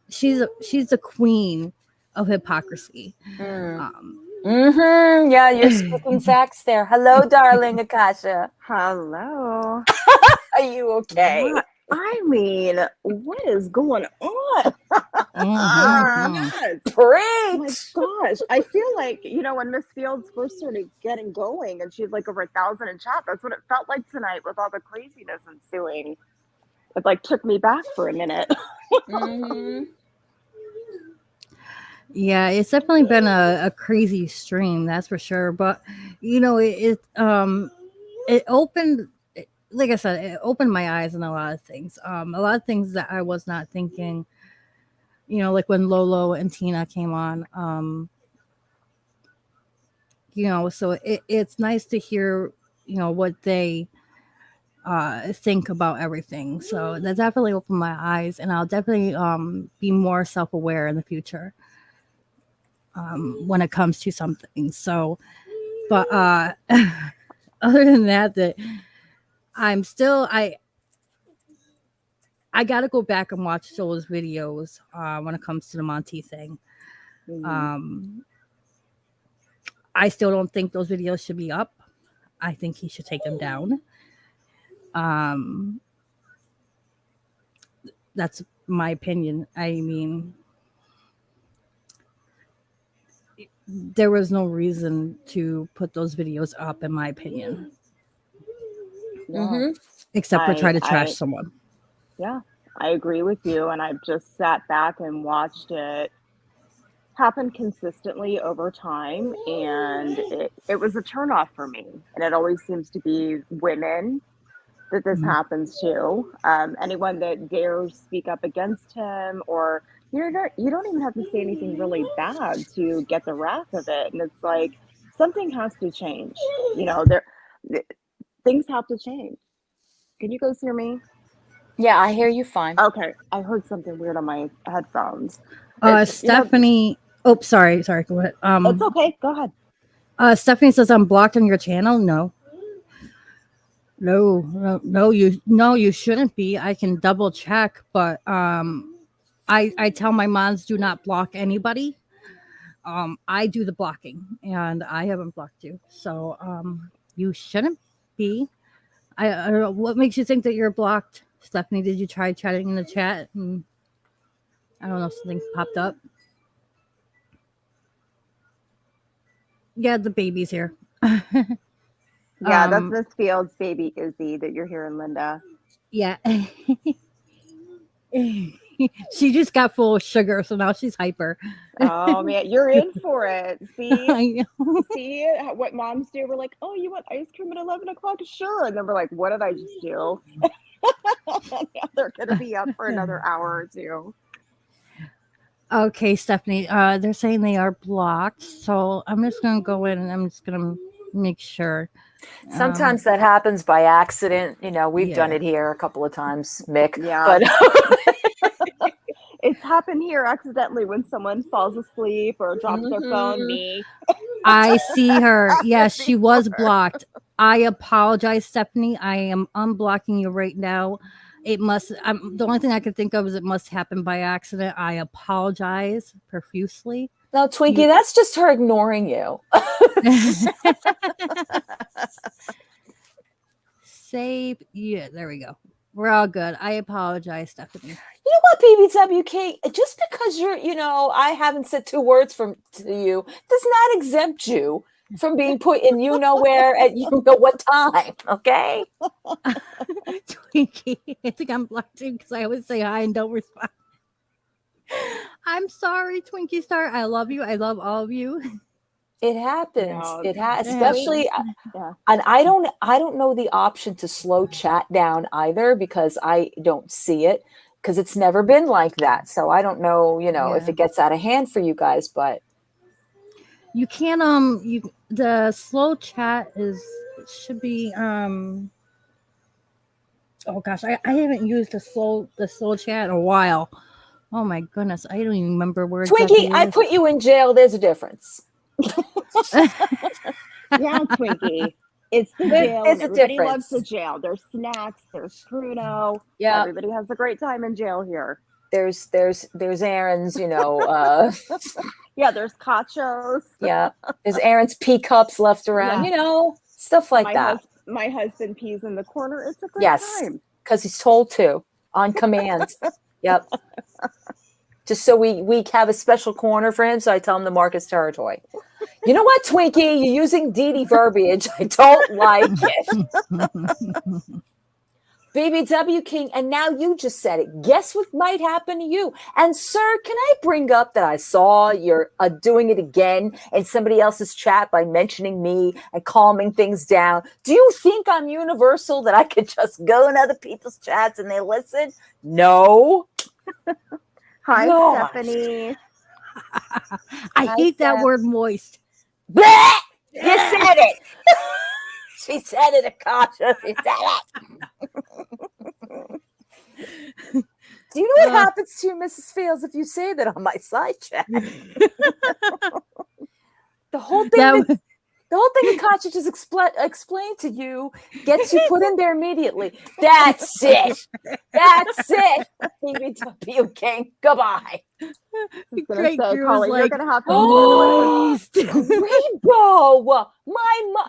She's the queen of hypocrisy. Yeah, you're speaking facts there. Hello, darling Akasha. Hello. Are you okay? I mean, what is going on? Preach! Oh my gosh. I feel like, when Miss Fields first started getting going and she's like over 1,000 in chat, that's what it felt like tonight with all the craziness ensuing. It like took me back for a minute. Yeah, it's definitely been a crazy stream, that's for sure. But it opened, like I said, it opened my eyes on a lot of things. A lot of things that I was not thinking. Like when Lolo and Tina came on. So it's nice to hear, what they think about everything. So that definitely opened my eyes, and I'll definitely be more self-aware in the future. When it comes to something. So, but other than that I'm still I got to go back and watch those videos when it comes to the Monty thing. I still don't think those videos should be up. I think he should take them down. That's my opinion. I mean, there was no reason to put those videos up, in my opinion. Except for try to trash someone. Yeah, I agree with you, and I've just sat back and watched it happen consistently over time, and it was a turnoff for me. And it always seems to be women that this Mhm. happens to. Anyone that dares speak up against him, or you don't even have to say anything really bad to get the wrath of it. And it's like something has to change. You know, things have to change. Can you guys hear me? Yeah, I hear you fine. Okay, I heard something weird on my headphones. It's Stephanie. Oh, sorry. Go ahead. it's okay. Go ahead. Stephanie says I'm blocked on your channel. No, you shouldn't be. I can double check, but I tell my moms do not block anybody. I do the blocking, and I haven't blocked you, so you shouldn't be. I don't know what makes you think that you're blocked, Stephanie. Did you try chatting in the chat? And I don't know, something popped up. Yeah, the baby's here. Yeah, that's Miss Fields' baby Izzy that you're hearing, Linda. Yeah. She just got full of sugar, so now she's hyper. Oh man, you're in for it. See, I know. see what moms do. We're like, oh, you want ice cream at 11 o'clock? Sure. And then we're like, what did I just do? Yeah, they're gonna be up for another hour or two. Okay, Stephanie. They're saying they are blocked, so I'm just gonna go in and I'm just gonna make sure. Sometimes that happens by accident. You know, we've done Yeah. it here a couple of times, Mick. Yeah. But It's happened here accidentally when someone falls asleep or drops their phone. Me. I see her. Yes, she was blocked. I apologize, Stephanie. I am unblocking you right now. It must. The only thing I can think of is it must happen by accident. I apologize profusely. no, Twinkie, that's just her ignoring you. Save. Yeah, there we go. We're all good. I apologize, Stephanie. You know what, BBWK? Just because I haven't said two words to you does not exempt you from being put in you know where at you know what time. Okay. Twinkie, I think I'm blocked too because I always say hi and don't respond. I'm sorry, Twinkie Star. I love you. I love all of you. It happens. No, It has, especially, yeah. and I don't know the option to slow chat down either because I don't see it because it's never been like that. So I don't know, if it gets out of hand for you guys, but You can the slow chat should be oh gosh, I haven't used the slow chat in a while. Oh my goodness, I don't even remember where Twinkie, I put you in jail. There's a difference. Yeah, Twinkie. It's the jail. It's And a everybody difference. loves the jail. There's snacks. There's Pruno. Yeah. Everybody has a great time in jail here. There's Aaron's, Yeah, there's cachos. yeah. There's Aaron's pea cups left around, Yeah. stuff like that. My husband pees in the corner. It's a great Yes, time. because he's told to on command. Yep. Just so we have a special corner for him, so I tell him to mark his territory. You know what, Twinkie? You're using Dee Dee verbiage. I don't like it. BBW King, and now you just said it. Guess what might happen to you? And sir, can I bring up that I saw you're doing it again in somebody else's chat by mentioning me and calming things down? Do you think I'm universal that I could just go in other people's chats and they listen? No. Hi, God. Stephanie. I hate that word moist. Bleh! You said it. She said it, Akasha. She said it. Do you know what happens to you, Mrs. Fields, if you say that on my side chat? The whole thing Akasha just explained to you gets you put in there immediately. That's it. That's it. BBW King. Goodbye. Great Colin, you're gonna have to Graybo,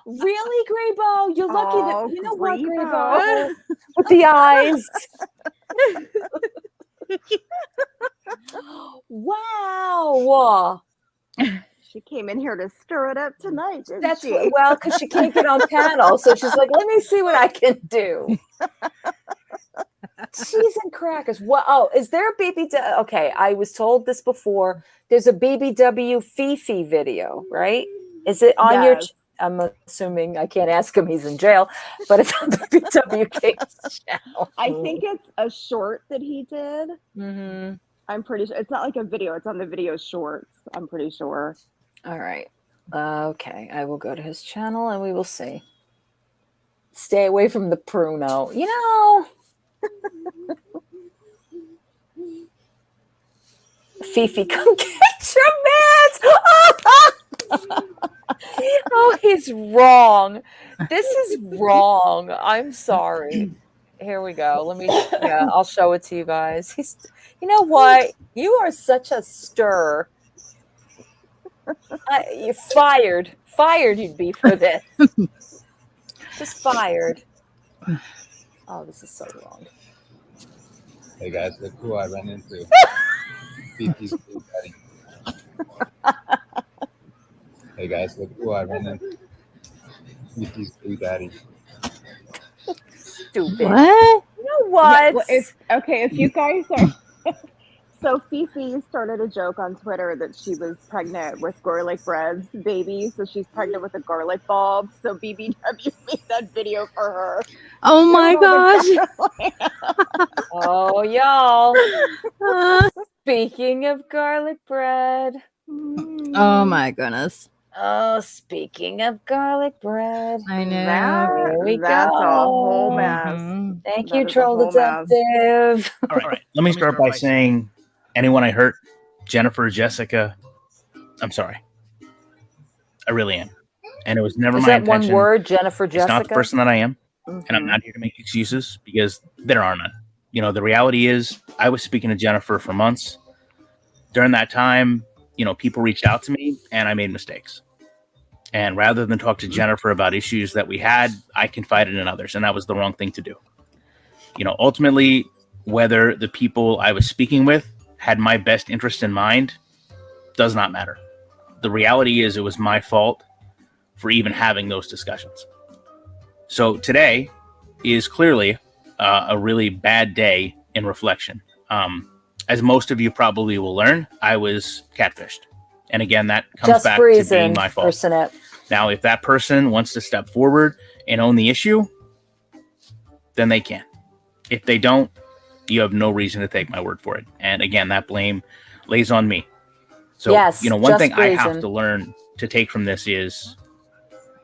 really, Graybo? You're lucky that you know what, Graybo, with the eyes. Wow. She came in here to stir it up tonight, didn't That's she? well, because she can't get on panel, so she's like, "Let me see what I can do." Cheese and crackers. What? Oh, is there a BBW? Okay, I was told this before. There's a BBW Fifi video, right? Is it on your? Yes. I'm assuming I can't ask him; he's in jail, but it's on BBW King's channel. I think it's a short that he did. Mm-hmm. I'm pretty sure it's not like a video. It's on the video shorts. I'm pretty sure. All right. Okay, I will go to his channel and we will see. Stay away from the pruno. You know. Fifi, come get your meds. Oh, he's wrong. This is wrong. I'm sorry. Here we go. Let me. Yeah, I'll show it to you guys. He's. You know what? You are such a stir. You're fired. Fired. You'd be for this. Just fired. Oh, this is so wrong. Hey guys, look who I ran into. Fifi's big daddy. Hey guys, look who I ran into. Fifi's big daddy. Stupid. What? You know what? Yeah, well, if you guys are. So Fifi started a joke on Twitter that she was pregnant with garlic bread's baby, so she's pregnant with a garlic bulb. So BBW made that video for her. Oh my gosh. Oh, y'all. Speaking of garlic bread. Oh my goodness. Oh, speaking of garlic bread. I know. Here we That's go. a whole mess. Thank That you, is a Troll whole mess. Detective. All right. Let me start by saying, anyone I hurt, Jennifer, Jessica, I'm sorry. I really am. And it was never Is my that intention. one word, Jennifer, It's not the Jessica? person that I am. And I'm not here to make excuses because there are none. You know, the reality is I was speaking to Jennifer for months. During that time, you know, people reached out to me and I made mistakes. And rather than talk to Jennifer about issues that we had, I confided in others. And that was the wrong thing to do. You know, ultimately, whether the people I was speaking with had my best interest in mind does not matter. The reality is it was my fault for even having those discussions. So today is clearly a really bad day in reflection. As most of you probably will learn, I was catfished. And again, that comes Just back to breeze being in, my fault. Personette. Now, if that person wants to step forward and own the issue, then they can. If they don't, you have no reason to take my word for it. And again, that blame lays on me. So, Yes, you know, one just thing I have brazen. to learn to take from this is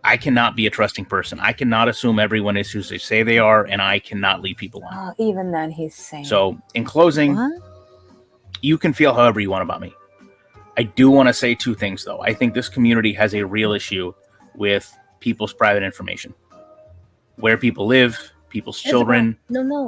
I cannot be a trusting person. I cannot assume everyone is who they say they are, and I cannot lead people on. Oh, even then, he's saying. So, in closing, you can feel however you want about me. I do want to say two things, though. I think this community has a real issue with people's private information. Where people live, people's children,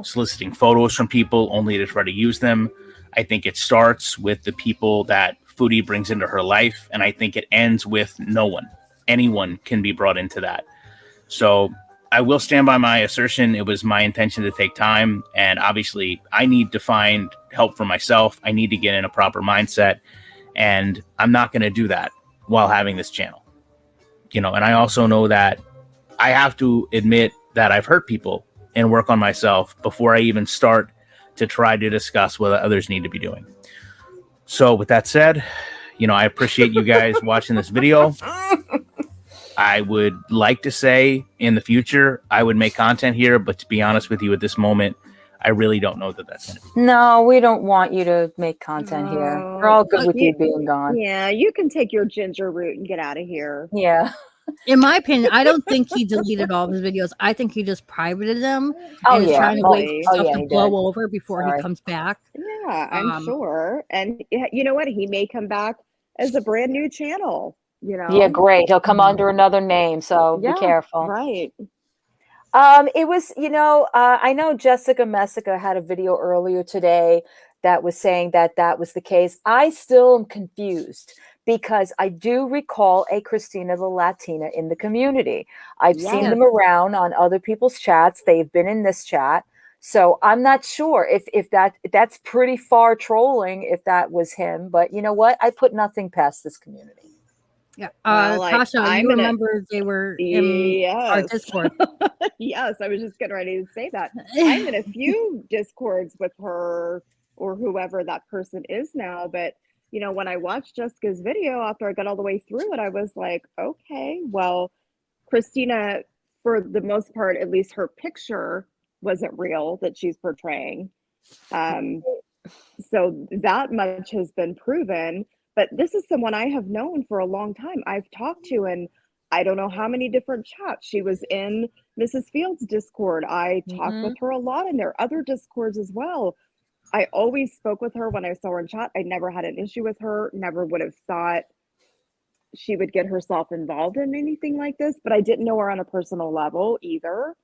soliciting photos from people only to try to use them. I think it starts with the people that Foodie brings into her life, and I think it ends with no one. Anyone can be brought into that. So I will stand by my assertion. It was my intention to take time, and obviously I need to find help for myself. I need to get in a proper mindset, and I'm not going to do that while having this channel. You know, and I also know that I have to admit that I've hurt people and work on myself before I even start to try to discuss what others need to be doing. So with that said, you know, I appreciate you guys watching this video. I would like to say in the future, I would make content here, but to be honest with you at this moment, I really don't know that that's going to be. No, we don't want you to make content here. We're all good with you being gone. Yeah, you can take your ginger root and get out of here. Yeah. In my opinion, I don't think he deleted all of his videos. I think he just privated them Oh, and is yeah. trying to wait for Oh, stuff yeah, to he blow did. over before he comes back. Yeah, I'm sure. And you know what? He may come back as a brand new channel, you know? Yeah, great. He'll come under another name, so be Yeah, careful. right. It was, you know, I know Jessica Messica had a video earlier today that was saying that that was the case. I still am confused because I do recall a Christina the Latina in the community. I've seen Yes. them around on other people's chats. They've been in this chat. So I'm not sure if that's pretty far trolling if that was him. But you know what? I put nothing past this community. Yeah. Well, Tasha, I'm you gonna remember they were in our yes. Discord. Yes, I was just getting ready to say that. I'm in a few discords with her or whoever that person is now, but you know, when I watched Jessica's video after I got all the way through it, I was like, okay, well, Christina, for the most part, at least her picture wasn't real that she's portraying. So that much has been proven. But this is someone I have known for a long time. I've talked to in I don't know how many different chats. She was in Mrs. Fields' Discord. I talked with her a lot in their other Discords as well. I always spoke with her when I saw her in chat. I never had an issue with her, never would have thought she would get herself involved in anything like this, but I didn't know her on a personal level either.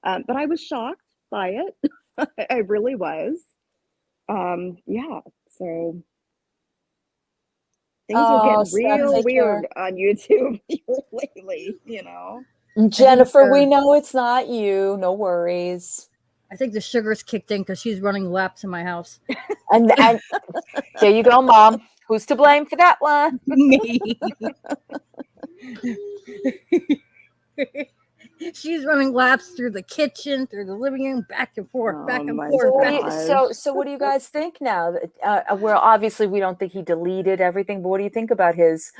But I was shocked by it. I really was. Yeah, so things are Oh, getting Steph, real take weird care. on YouTube lately, you know. Jennifer, we her- know it's not you. No worries. I think the sugar's kicked in because she's running laps in my house. And there you go, Mom. Who's to blame for that one? Me. She's running laps through the kitchen, through the living room, back and forth, back and forth. So what do back you, and so what do you guys think now? Well, obviously we don't think he deleted everything, but what do you think about his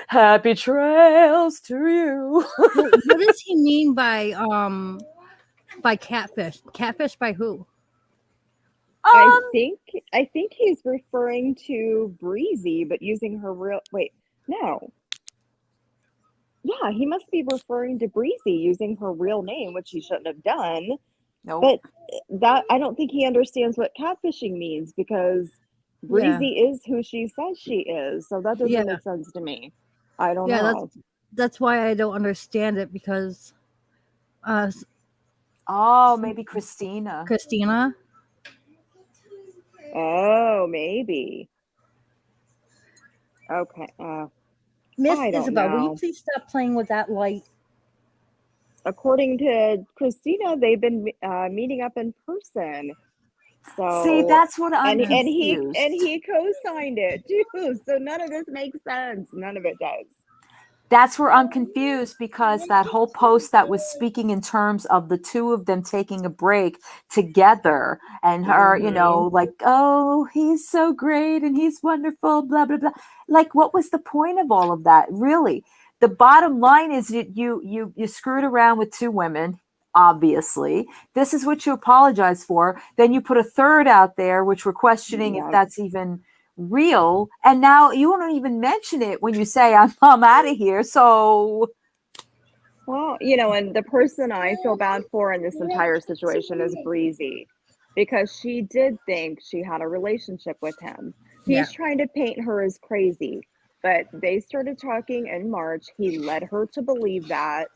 happy trails to you? What does he mean by catfish? Catfish by who? I think he's referring to Breezy, but using her real no. Yeah, he must be referring to Breezy using her real name, which he shouldn't have done. Nope. But that I don't think he understands what catfishing means because Breezy is who she says she is. So that doesn't Yeah. make sense to me. I don't Yeah, know. that's why I don't understand it because Oh, maybe Christina. Christina. Oh, maybe. Okay. Miss I don't Isabel, will you know. please stop playing with that light? According to Christina, they've been meeting up in person. So See, that's what I'm and confused. he co-signed it too. So none of this makes sense. None of it does. That's where I'm confused because that whole post that was speaking in terms of the two of them taking a break together and her, you know, like, oh, he's so great and he's wonderful, blah, blah, blah. Like, what was the point of all of that? Really? The bottom line is you screwed around with two women. Obviously, this is what you apologize for. Then you put a third out there, which we're questioning if that's even real, and now you won't even mention it when you say I'm out of here. So, well, you know, and the person I feel bad for in this entire situation is Breezy because she did think she had a relationship with him. He's trying to paint her as crazy, but they started talking in March. He led her to believe that.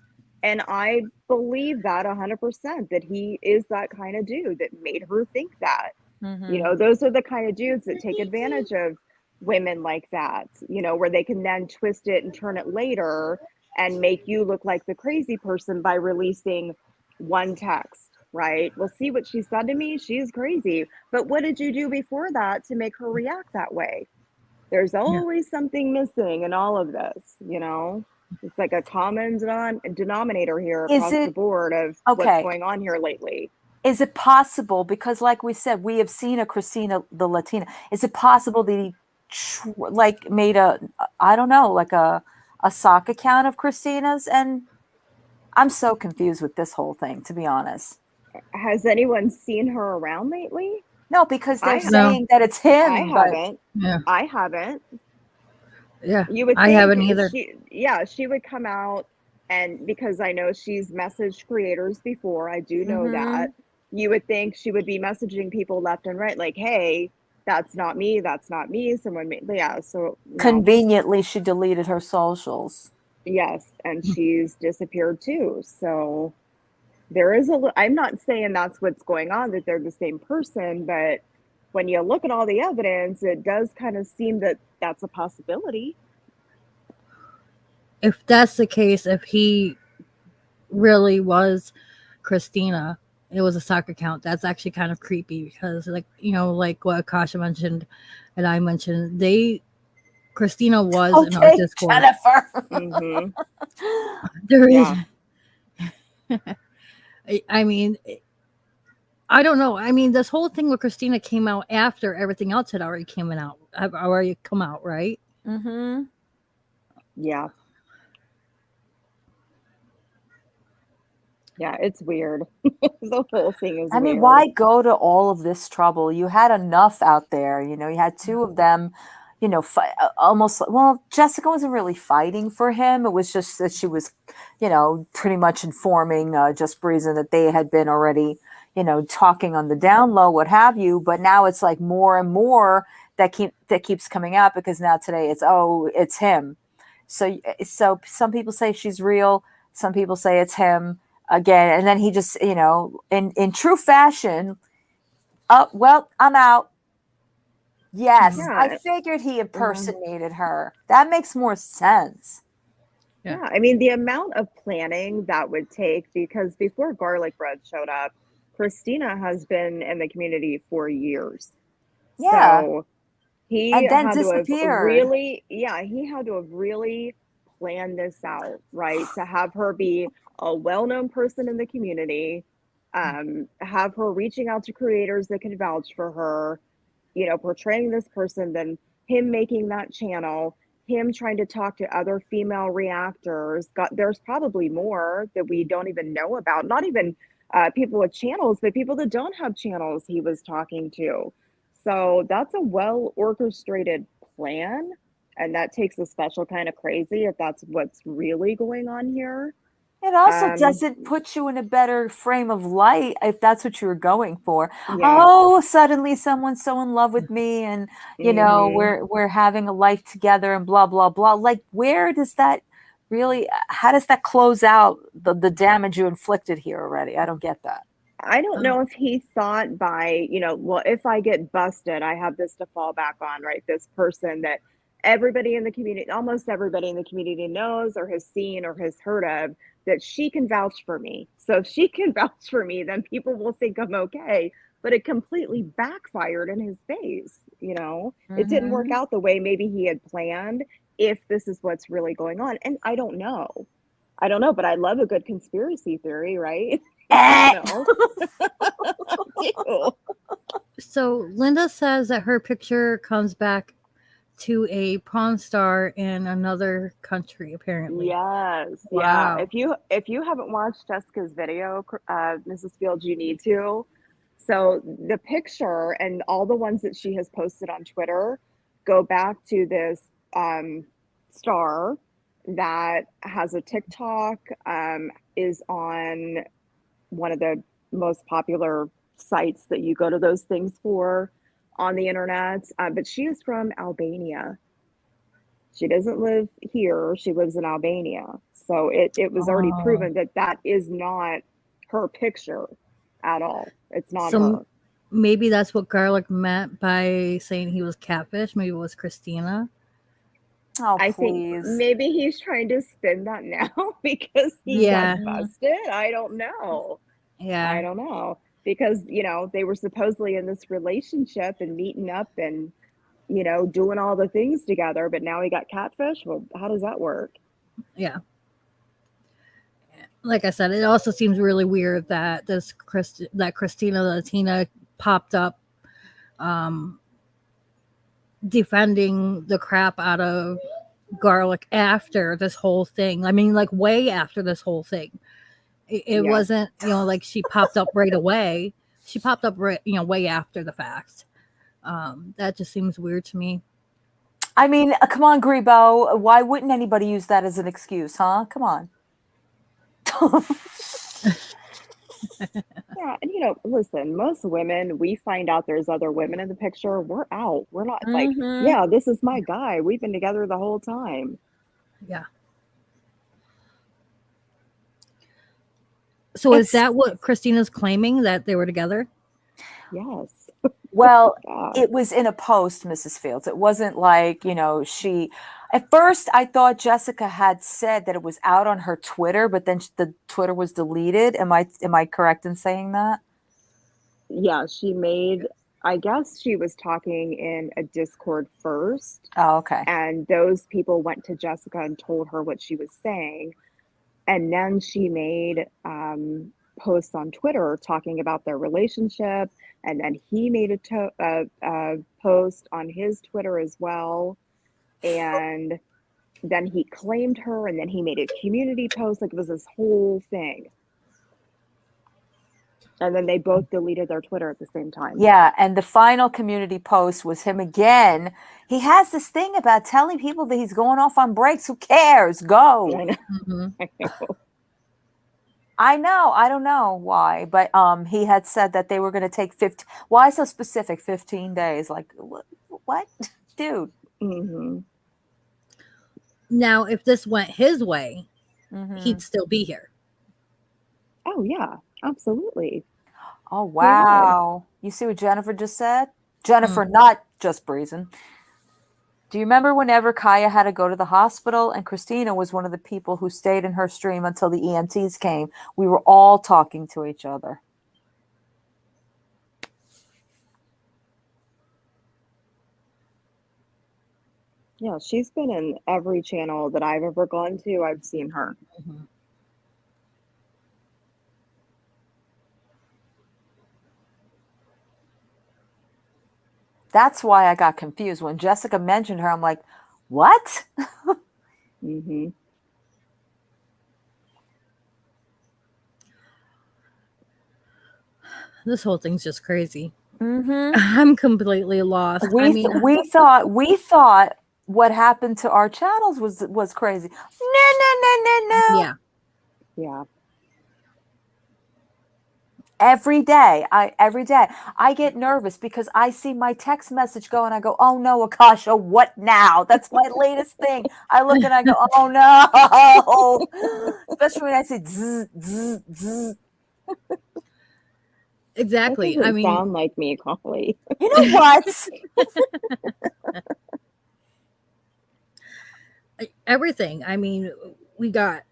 And I believe that 100% that he is that kind of dude that made her think that. You know, those are the kind of dudes that take advantage of women like that, you know, where they can then twist it and turn it later and make you look like the crazy person by releasing one text, right? Well, see what she said to me? She's crazy. But what did you do before that to make her react that way? There's always something missing in all of this, you know? It's like a common denominator here across the board of what's going on here lately. Is it possible, because like we said, we have seen a Christina the Latina, is it possible that he made a, I don't know, like a sock account of Christina's? And I'm so confused with this whole thing, to be honest. Has anyone seen her around lately? No, because they're saying that it's him. I haven't. I haven't. Yeah, You would I think haven't either. she would come out, and because I know she's messaged creators before, I do know that. You would think she would be messaging people left and right, like, hey, that's not me, someone made, so no. Conveniently, she deleted her socials. Yes, and she's disappeared too. So there is I'm not saying that's what's going on, that they're the same person, but when you look at all the evidence, it does kind of seem that that's a possibility. If that's the case, if he really was Christina, it was a soccer account, that's actually kind of creepy because, like, you know, like what Akasha mentioned and I mentioned, they Christina was in our Okay, Discord. Jennifer. There is. Yeah. I mean, I don't know. I mean, this whole thing with Christina came out after everything else had already come out, right? Mm-hmm. Yeah. Yeah, it's weird. The whole thing is I mean, weird. why go to all of this trouble? You had enough out there. You know, you had two of them, you know, almost, well, Jessica wasn't really fighting for him. It was just that she was, you know, pretty much informing Just Breezing that they had been already, you know, talking on the down low, what have you. But now it's like more and more that keeps coming out, because now today it's him. So some people say she's real. Some people say it's him again. And then he just, you know, in true fashion, well, I'm out. Yes, I Yeah. figured he impersonated her. That makes more sense. Yeah, I mean, the amount of planning that would take, because before Garlic Bread showed up, Christina has been in the community for years. Yeah. So he And then had to have disappeared. really, yeah, he had to have really planned this out, right? To have her be a well-known person in the community, have her reaching out to creators that can vouch for her, you know, portraying this person, then him making that channel, him trying to talk to other female reactors. There's probably more that we don't even know about. Not even people with channels, but people that don't have channels he was talking to. So that's a well orchestrated plan. And that takes a special kind of crazy if that's what's really going on here. It also doesn't put you in a better frame of light if that's what you were going for. Yeah. Oh, suddenly someone's so in love with me, and you know, Mhm. we're having a life together and blah blah blah. Like, where does that really, how does that close out the damage you inflicted here already? I don't get that. I don't know if he thought by, you know, well, if I get busted, I have this to fall back on, right? This person that everybody in the community, almost everybody in the community knows or has seen or has heard of, that she can vouch for me. So if she can vouch for me, then people will think I'm okay. But it completely backfired in his face, you know? It didn't work Mhm. out the way maybe he had planned, if this is what's really going on. And I don't know. I don't know, but I love a good conspiracy theory, right? You know? Ew. So Linda says that her picture comes back to a porn star in another country, apparently. Yes, yeah. Wow. If you haven't watched Jessica's video, Mrs. Fields, you need to. So the picture and all the ones that she has posted on Twitter go back to this star that has a TikTok, is on one of the most popular sites that you go to those things for on the internet. But she is from Albania. She doesn't live here. She lives in Albania. So it was already Oh. proven that that is not her picture at all. It's not So her. maybe that's what Garlic meant by saying he was catfish. Maybe it was Christina. Oh, I think please. maybe he's trying to spin that now because he got Yeah. busted. I don't know. I Yeah. don't know. Because, you know, they were supposedly in this relationship and meeting up and, you know, doing all the things together, but now he got catfish. Well, how does that work? Yeah. Like I said, it also seems really weird that that Christina Latina popped up defending the crap out of Garlic after this whole thing. I mean, like way after this whole thing. It Yeah. wasn't, you know, like she popped up right away. She popped up right, you know, way after the fact. That just seems weird to me. I mean, come on, Grebo. Why wouldn't anybody use that as an excuse, huh? Come on. Yeah, and you know, listen, most women, we find out there's other women in the picture, we're out. We're not like, Mm-hmm. yeah, this is my guy. We've been together the whole time. Yeah. So is It's that what Christina's claiming, that they were together? Yes. Well, Yeah. it was in a post, Mrs. Fields. It wasn't like, you know, at first I thought Jessica had said that it was out on her Twitter, but then the Twitter was deleted. Am I correct in saying that? Yeah, she made I guess she was talking in a Discord first. Oh, okay. And those people went to Jessica and told her what she was saying. And then she made posts on Twitter talking about their relationship. And then he made a post on his Twitter as well. And then he claimed her, and then he made a community post. Like, it was this whole thing. And then they both deleted their Twitter at the same time. Yeah, and the final community post was him again. He has this thing about telling people that he's going off on breaks. Who cares? Go. I know. Mm-hmm. I know. I know. I don't know why, but he had said that they were going to take 15. Why so specific? 15 days. Like, what? Dude. Mm-hmm. Now, if this went his way, Mhm. he'd still be here. Oh, yeah, absolutely. Oh, wow. You see what Jennifer just said? Jennifer, not just Breezen. Do you remember whenever Kaya had to go to the hospital and Christina was one of the people who stayed in her stream until the EMTs came? We were all talking to each other. Yeah, she's been in every channel that I've ever gone to. I've seen her. Mm-hmm. That's why I got confused. When Jessica mentioned her, I'm like, what? Mm-hmm. This whole thing's just crazy. Mm-hmm. I'm completely lost. We thought what happened to our channels was crazy. No. Yeah. Yeah. Every day I get nervous because I see my text message go and I go, oh no, Akasha, what now? That's my latest thing. I look and I go, oh no. Especially when I say zzz, zzz, zzz. Exactly. That doesn't sound like me, Collie. You know what? Everything. I mean, we got,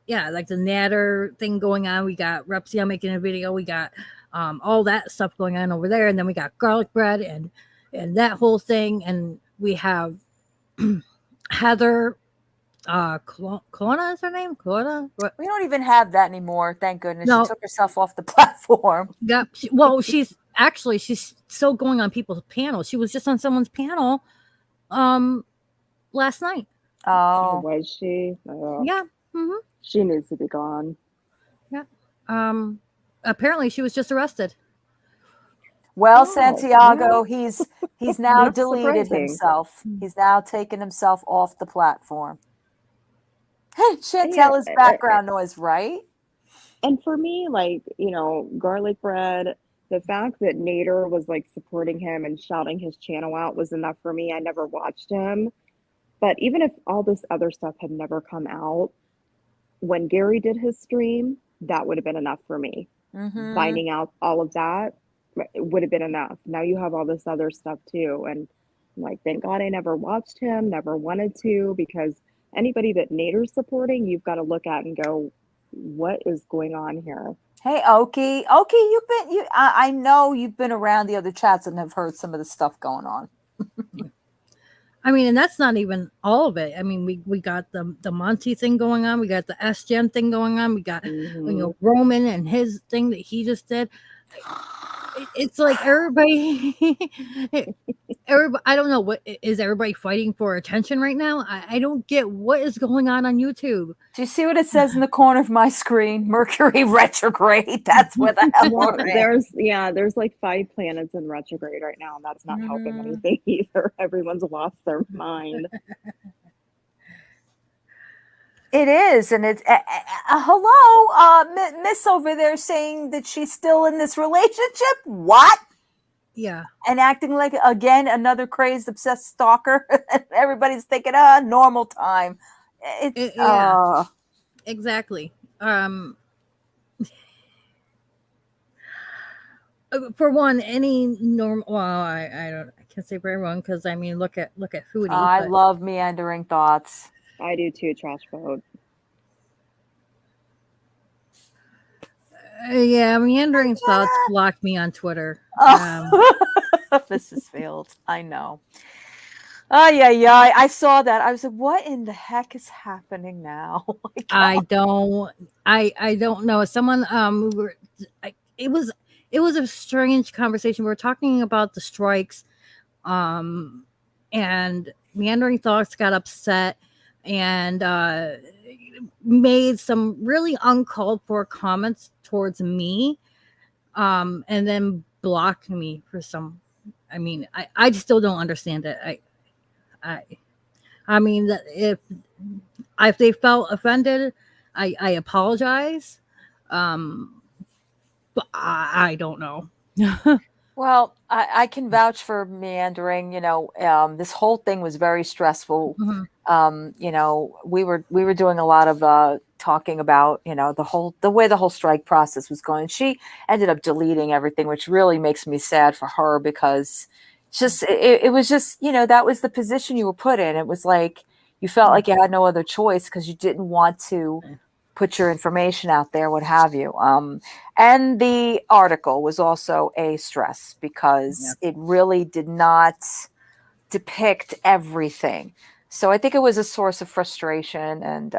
like the Natter thing going on. We got Repsia making a video. We got all that stuff going on over there. And then we got garlic bread and that whole thing. And we have Heather, Kelowna is her name? Kelowna? We don't even have that anymore. Thank goodness. No. She took herself off the platform. Yeah. She's still going on people's panels. She was just on someone's panel last night. Oh, was she? Oh. Yeah. Mm-hmm. She needs to be gone. Yeah. Apparently she was just arrested. Well, Santiago, yeah. he's now Not deleted surprising. himself. He's now taken himself off the platform. Chantel is background noise, right? And for me, like, garlic bread, the fact that Nader was like supporting him and shouting his channel out was enough for me. I never watched him. But even if all this other stuff had never come out, when Gary did his stream, that would have been enough for me. Mm-hmm. Finding out all of that would have been enough. Now you have all this other stuff too. And I'm like, thank God I never watched him, never wanted to, because anybody that Nader's supporting, you've got to look at and go, what is going on here? Hey, Oki, I know you've been around the other chats and have heard some of the stuff going on. I mean, and that's not even all of it. I mean, we got the Monty thing going on. We got the S-Gen thing going on. We got, Roman and his thing that he just did. It's like everybody, I don't know, what is everybody fighting for attention right now? I don't get what is going on YouTube. Do you see what it says in the corner of my screen? Mercury retrograde. That's where the hell we're in. There's like 5 planets in retrograde right now, and that's not helping anything either. Everyone's lost their mind. It is, and it's hello, Miss over there saying that she's still in this relationship. What? Yeah, and acting like again another crazy obsessed stalker. Everybody's thinking, normal time. Exactly. For one, any normal. Well, I can't say for everyone because I mean, look at Foodie. I love meandering thoughts. I do too, Trash Boat. Yeah, meandering thoughts blocked me on Twitter. Mrs. Fields. I know. Oh yeah. I saw that. I was like, what in the heck is happening now? Oh my I God. don't know. Someone it was a strange conversation. We were talking about the strikes, um and Meandering Thoughts got upset and made some really uncalled for comments towards me, and then blocked me for some. I mean, I still don't understand it. I I mean, if they felt offended, I apologize. But I don't know. Well, I can vouch for Meandering. This whole thing was very stressful. Mhm. We were doing a lot of talking about the way the whole strike process was going. She ended up deleting everything, which really makes me sad for her because it was just that was the position you were put in. It was like you felt like you had no other choice because you didn't want to put your information out there, what have you. And the article was also a stress because it really did not depict everything. So I think it was a source of frustration and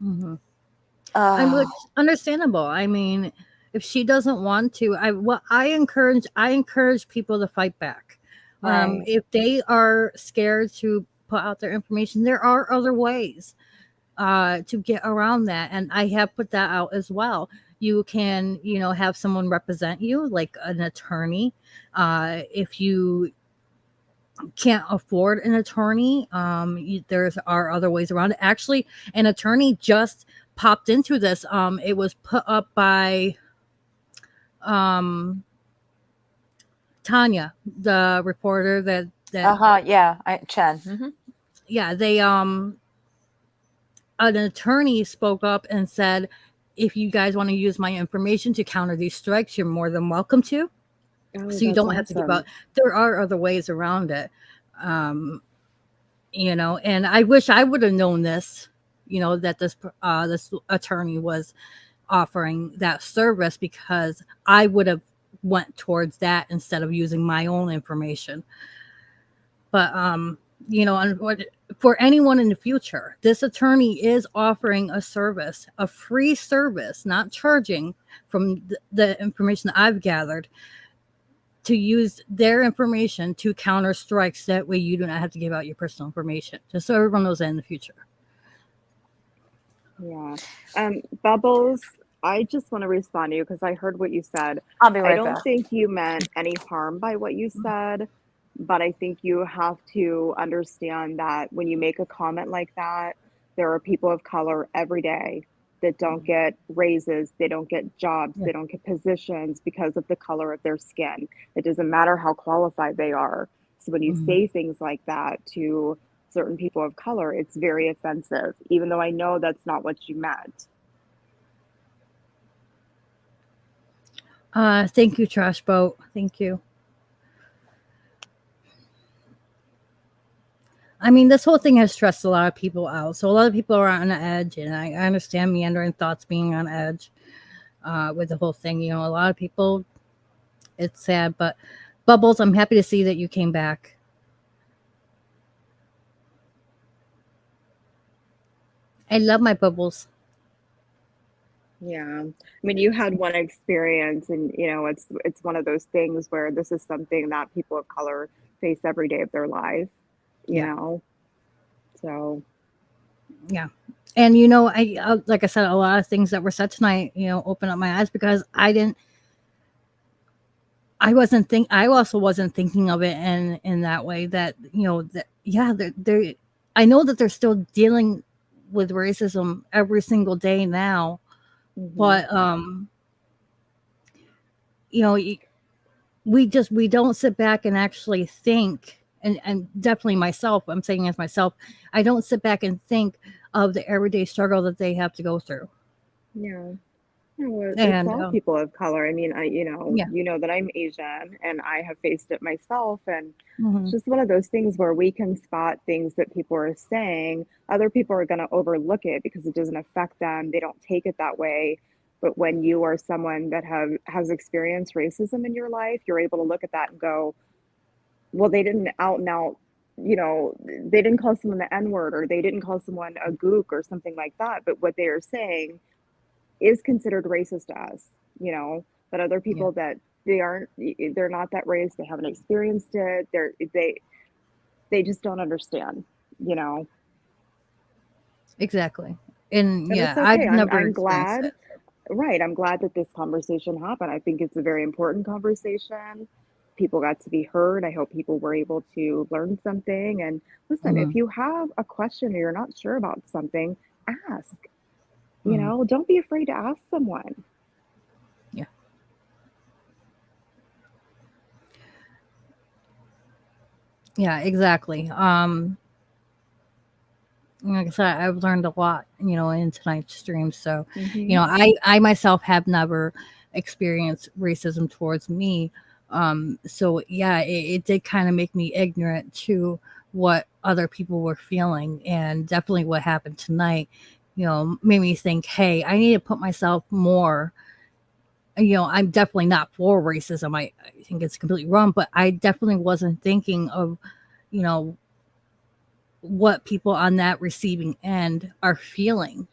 Mhm. Which understandable. I mean, if she doesn't want to, I encourage people to fight back. Right. If they are scared to put out their information, there are other ways to get around that, and I have put that out as well. You can, have someone represent you, like an attorney. If you can't afford an attorney, there's are other ways around it. Actually, an attorney just popped into this. It was put up by um Tanya, the reporter that yeah, Chen. yeah, they an attorney spoke up and said, if you guys want to use my information to counter these strikes, you're more than welcome to. Oh, So you that's don't have to give awesome. out. There are other ways around it. And I wish I would have known this, that this attorney was offering that service, because I would have went towards that instead of using my own information. But for anyone in the future, this attorney is offering a service, a free service, not charging, from the information that I've gathered, to use their information to counter strikes. That way you do not have to give out your personal information, just so everyone knows that in the future. Yeah. Bubbles, I just want to respond to you because I heard what you said. I'll be I right don't back. think you meant any harm by what you said, but I think you have to understand that when you make a comment like that, there are people of color every day that don't get raises, they don't get jobs, Yeah. they don't get positions because of the color of their skin. It doesn't matter how qualified they are. So when you say things like that to certain people of color, it's very offensive, even though I know that's not what you meant. Thank you, Trash Boat. Thank you. I mean, this whole thing has stressed a lot of people out. So a lot of people are on edge, and I understand Meandering Thoughts being on edge with the whole thing. A lot of people, it's sad, but Bubbles, I'm happy to see that you came back. I love my Bubbles. Yeah. I mean, you had one experience, and it's one of those things where this is something that people of color face every day of their life, you Yeah. know. So, Yeah. And I like I said, a lot of things that were said tonight, opened up my eyes, because I also wasn't thinking of it in that way, that that yeah, they're I know that they're still dealing with racism every single day now, but you know y- we don't sit back and actually think, and definitely myself, I'm saying as myself, I don't sit back and think of the everyday struggle that they have to go through. yeah. No, it's And all people of color. I mean, yeah. you know that I'm Asian and I have faced it myself. And it's Mhm. just one of those things where we can spot things that people are saying. Other people are going to overlook it because it doesn't affect them. They don't take it that way. But when you are someone that has experienced racism in your life, you're able to look at that and go, well, they didn't out and out, they didn't call someone the N-word, or they didn't call someone a gook or something like that. But what they are saying is considered racist to us, but other people that they're not that race, they haven't experienced it. They just don't understand, Exactly. And And yeah, it's I've okay. never I'm experienced glad. it. Right. I'm glad that this conversation happened. I think it's a very important conversation. People got to be heard. I hope people were able to learn something. And listen, if Mhm. you have a question or you're not sure about something, ask. Mhm. Don't be afraid to ask someone. Yeah. Yeah, exactly. Like I said, I've learned a lot, in tonight's stream. So, Mhm. I myself have never experienced racism towards me. So yeah, it did kind of make me ignorant to what other people were feeling, and definitely what happened tonight, made me think, hey, I need to put myself more. I'm definitely not for racism. I think it's completely wrong, but I definitely wasn't thinking of, you know, what people on that receiving end are feeling,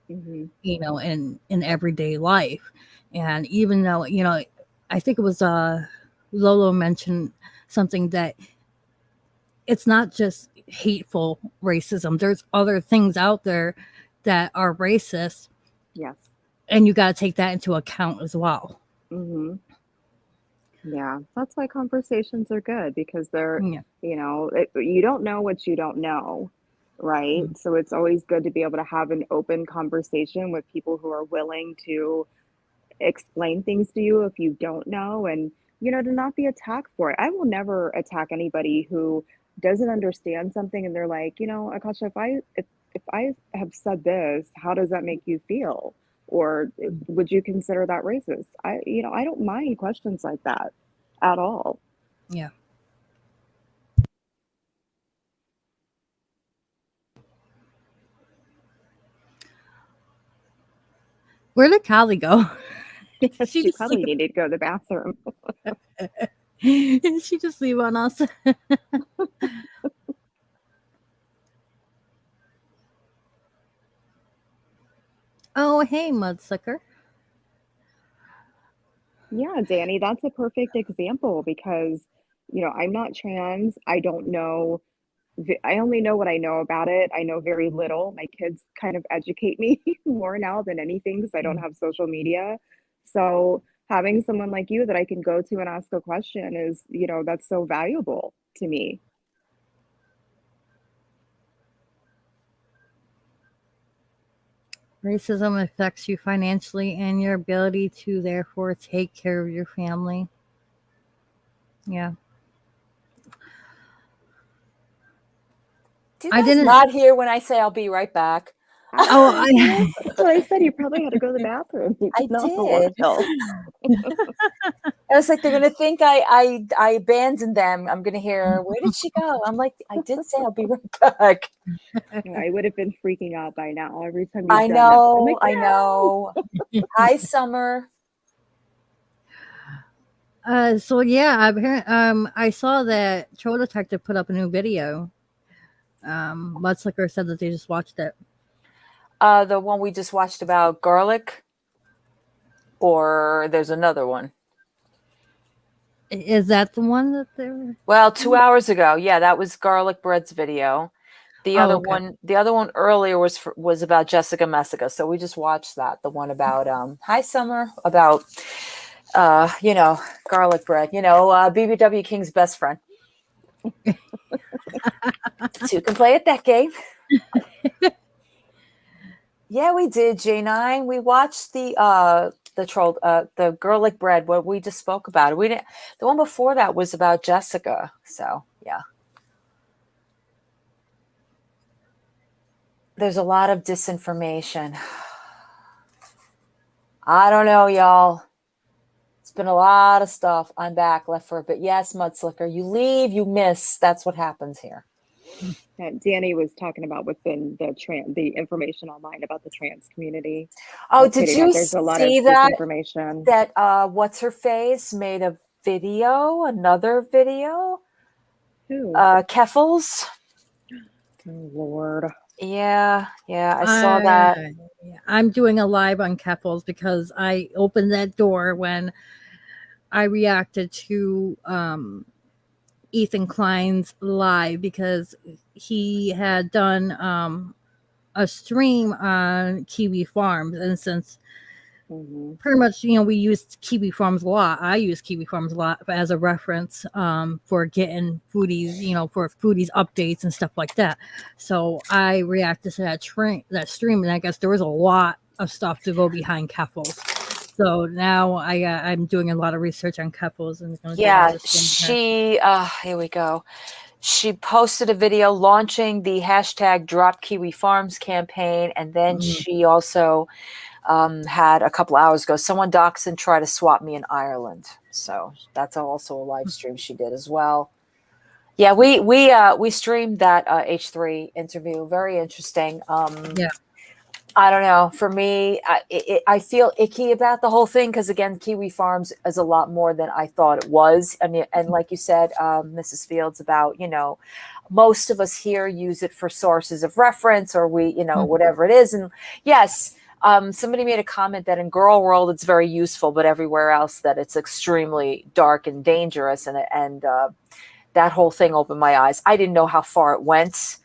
Mhm. in everyday life. And even though, I think it was Lolo mentioned something that it's not just hateful racism. There's other things out there that are racist, Yes. and you got to take that into account as well. Mhm. Yeah, that's why conversations are good, because they're, Yeah. you don't know what you don't know, right? Mhm. So it's always good to be able to have an open conversation with people who are willing to explain things to you if you don't know, and, to not be attacked for it. I will never attack anybody who doesn't understand something and they're like, Akasha, if I have said this, how does that make you feel? Or would you consider that racist? I don't mind questions like that at all. Yeah. Where did Callie go? she She just probably leave, needed to go to the bathroom. she just leave on us. Oh, hey, Mudsucker. Yeah, Danny, that's a perfect example because, I'm not trans. I don't know. I only know what I know about it. I know very little. My kids kind of educate me more now than anything because I don't have social media. So having someone like you that I can go to and ask a question is, that's so valuable to me. Racism affects you financially and your ability to therefore take care of your family. Yeah. Do you I guys didn't. not hear when I say I'll be right back? Oh, Yes, that's what I said. You probably had to go to the bathroom. You I did not know what did. else. I was like, they're gonna think I abandoned them. I'm gonna hear, where did she go? I'm like, I did say I'll be right back. I would have been freaking out by now every time you've I done that. I'm know, like, I no. know. Hi, Summer. So yeah, I saw that Troll Detective put up a new video. Mudsucker said that they just watched it. The one we just watched about garlic, or there's another one. Is that the one that they're? Well, 2 hours ago, yeah, that was garlic bread's video. The Oh, other okay. one earlier was about Jessica Messica. So we just watched that. The one about Hi Summer, about garlic bread. BBW King's best friend. So you can play at that game. Yeah, we did, J9. We watched the garlic bread, what we just spoke about. We didn't the one before that was about Jessica. So yeah. There's a lot of disinformation. I don't know, y'all. It's been a lot of stuff. I'm back, left for a bit. Yes, Mudslicker. You leave, you miss. That's what happens here. that Danny was talking about within the information online about the trans community. Oh, Like did stating you that there's a lot of see that? disinformation. That what's her face made a video, another video. Who? Keffels. Oh Lord. Yeah, I saw that. I'm doing a live on Keffels because I opened that door when I reacted to Ethan Klein's live because he had done a stream on Kiwi Farms, and since pretty much we use Kiwi Farms a lot, I use Kiwi Farms a lot as a reference for getting foodies, for foodies updates and stuff like that. So I reacted to that stream, and I guess there was a lot of stuff to go behind Keffels. So now I'm doing a lot of research on Keffels and going to do Yeah, another stream with her. here we go. She posted a video launching the hashtag Drop Kiwi Farms campaign, and then she also had a couple hours ago, someone doxed and tried to swap me in Ireland. So that's also a live stream she did as well. Yeah, we streamed that H3 interview. Very interesting. Yeah. I don't know. For me, I feel icky about the whole thing because, again, Kiwi Farms is a lot more than I thought it was. And like you said, Mrs. Fields, about, most of us here use it for sources of reference, or whatever it is. And yes, somebody made a comment that in girl world it's very useful, but everywhere else that it's extremely dark and dangerous. And that whole thing opened my eyes. I didn't know how far it went.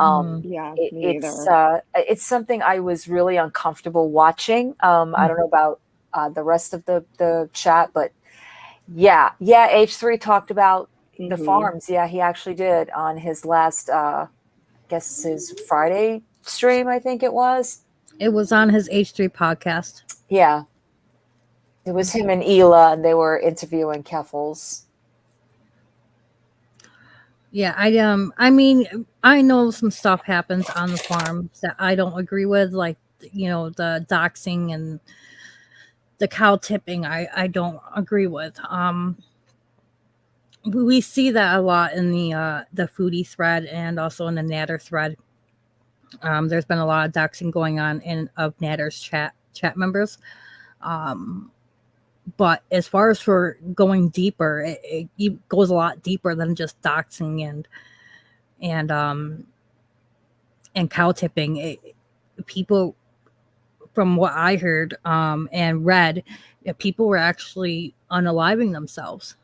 Yeah, me It's something I was really uncomfortable watching. I don't know about the rest of the chat, but yeah, H3 talked about the farms. Yeah, he actually did on his last, guess his Friday stream, I think it was. It was on his H3 podcast. Yeah, it was him and Ela, and they were interviewing Keffels. Yeah, I mean, I know some stuff happens on the farm that I don't agree with, like the doxing and the cow tipping. I don't agree with. We see that a lot in the foodie thread and also in the Natter thread. There's been a lot of doxing going on of Natter's chat members. But as far as for going deeper, it goes a lot deeper than just doxing and cow tipping. People, from what I heard and read, people were actually unaliving themselves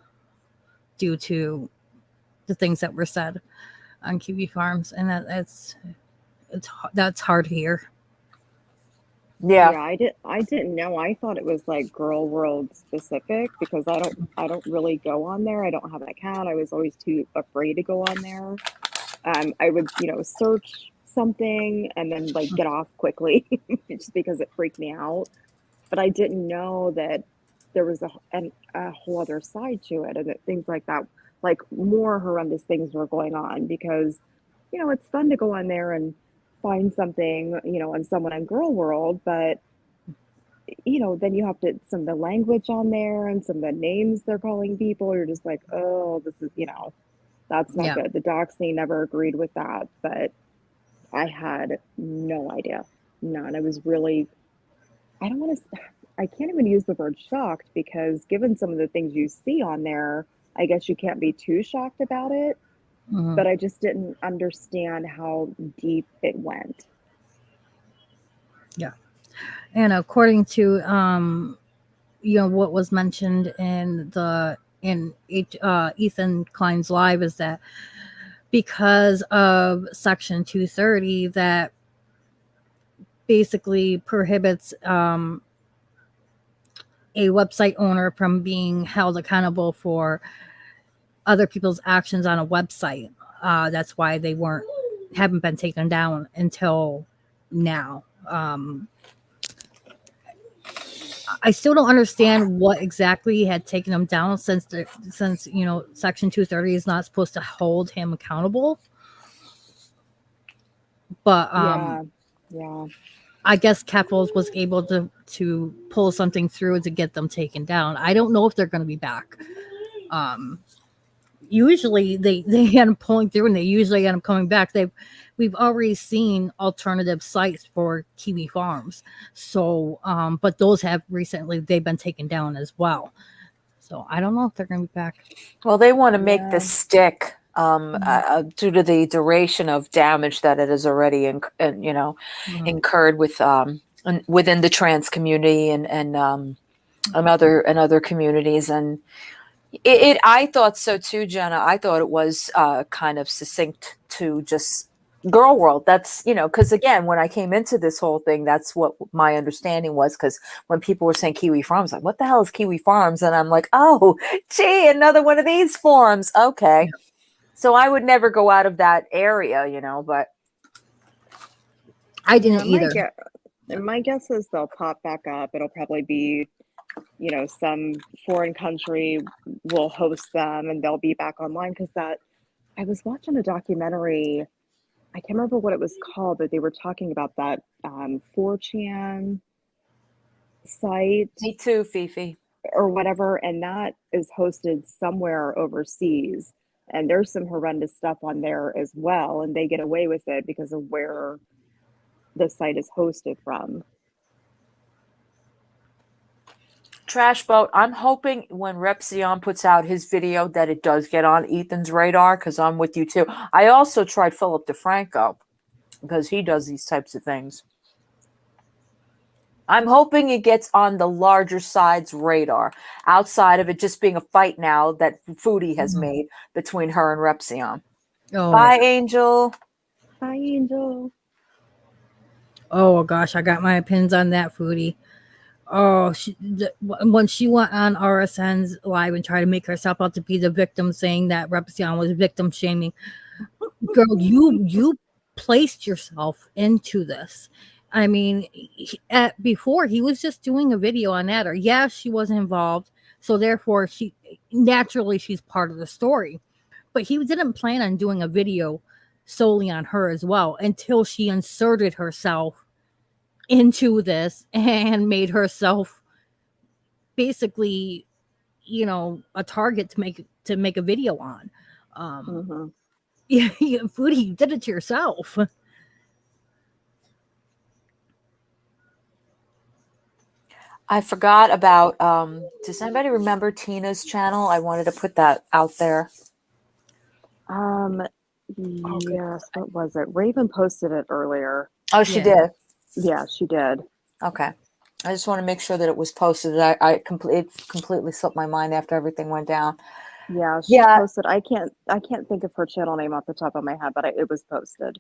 due to the things that were said on Kiwi Farms, and that's hard to hear. Yeah, I didn't know. I thought it was like girl world specific because I don't really go on there. I don't have an account. I was always too afraid to go on there. I would search something and then like get off quickly just because it freaked me out. But I didn't know that there was a whole other side to it, and that things like that, like more horrendous things were going on because it's fun to go on there and find something on someone in girl world, but then you have to some of the language on there and some of the names they're calling people, you're just like, oh, this is that's not good. The doxing never agreed with that, but I had no idea, none. I was really, I can't even use the word shocked, because given some of the things you see on there, I guess you can't be too shocked about it. But I just didn't understand how deep it went. Yeah. And according to what was mentioned in Ethan Klein's live, is that because of Section 230 that basically prohibits a website owner from being held accountable for other people's actions on a website. That's why they haven't been taken down until now. I still don't understand what exactly had taken him down, since Section 230 is not supposed to hold him accountable. But yeah. I guess Keffels was able to pull something through to get them taken down. I don't know if they're going to be back. usually they end up pulling through, and they usually end up coming back. We've already seen alternative sites for kiwi farms, so but those have recently they've been taken down as well. So I don't know if they're going to be back. Well, they want to make Yeah. this stick due to the duration of damage that it has already incurred with within the trans community and other communities. And it I thought so too, Jenna. I thought it was kind of succinct to just girl world. That's, because again, when I came into this whole thing, that's what my understanding was. Because when people were saying Kiwi Farms, like, what the hell is Kiwi Farms? And I'm like, oh, gee, another one of these forums. Okay. So I would never go out of that area, but I didn't either. My guess is they'll pop back up. It'll probably be, some foreign country will host them and they'll be back online. Because I was watching a documentary. I can't remember what it was called, but they were talking about that 4chan site. Me too, Fifi. Or whatever, and that is hosted somewhere overseas. And there's some horrendous stuff on there as well, and they get away with it because of where the site is hosted from. Trash Boat, I'm hoping when Repzion puts out his video that it does get on Ethan's radar, because I'm with you too. I also tried Philip DeFranco because he does these types of things. I'm hoping it gets on the larger side's radar, outside of it just being a fight now that Foodie has made between her and Repzion. Oh, Bye, Angel. Bye, Angel. Oh gosh, I got my opinions on that, Foodie. Oh, when she went on RSN's live and tried to make herself out to be the victim, saying that Repzion was victim shaming. Girl, you placed yourself into this. I mean, before he was just doing a video on that, or yeah, she wasn't involved, so therefore she's part of the story. But he didn't plan on doing a video solely on her as well until she inserted herself into this and made herself basically, a target to make a video on. Yeah, Foodie, you did it to yourself. I forgot about, does anybody remember Tina's channel? I wanted to put that out there. Yes, what was it? Raven posted it earlier. Oh, she did? Yeah, she did. Okay. I just want to make sure that it was posted. It completely slipped my mind after everything went down. Yeah, she posted. I can't think of her channel name off the top of my head, but it was posted.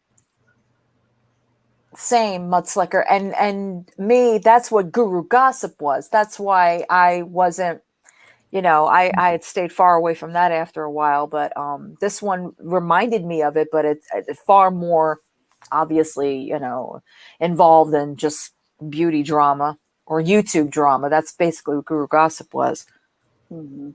Same, Mudslicker. And me, that's what Guru Gossip was. That's why I wasn't, I had stayed far away from that after a while. But this one reminded me of it, but it's far more obviously, involved in just beauty drama or YouTube drama. That's basically what Guru Gossip was. Mm-hmm.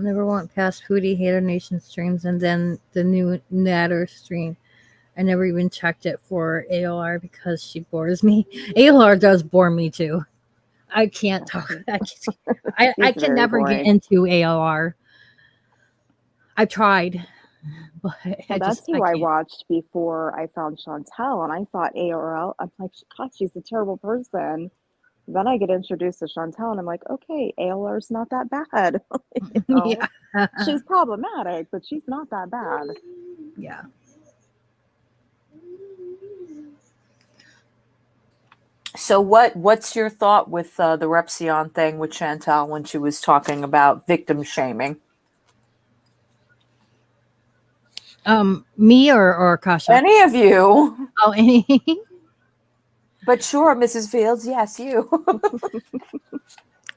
Never went past Foodie Hater Nation streams, and then the new Natter stream. I never even checked it for ALR because she bores me. ALR does bore me too. I can't talk. I can never get into ALR. I tried, but that's who I watched before I found Chantel, and I thought ARL. I'm like, God, she's a terrible person. Then I get introduced to Chantel, and I'm like, okay, ALR's not that bad. Yeah. She's problematic, but she's not that bad. Yeah. So what's your thought with the Repzion thing with Chantal when she was talking about victim shaming? Me or Kasha? Any of you. Oh, any. But sure, Mrs. Fields, yes, you.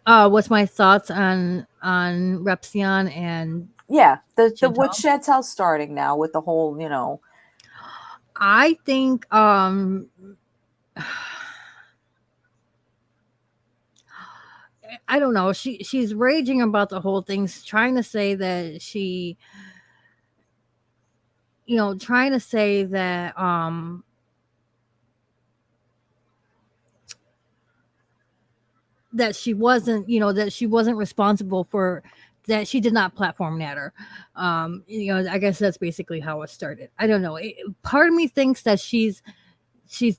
What's my thoughts on Repzion and yeah, the what Chantel's starting now with the whole, I think I don't know. She's raging about the whole thing, trying to say that trying to say that that she wasn't, that she wasn't responsible for that. She did not platform Natter. I guess that's basically how it started. I don't know. Part of me thinks that she's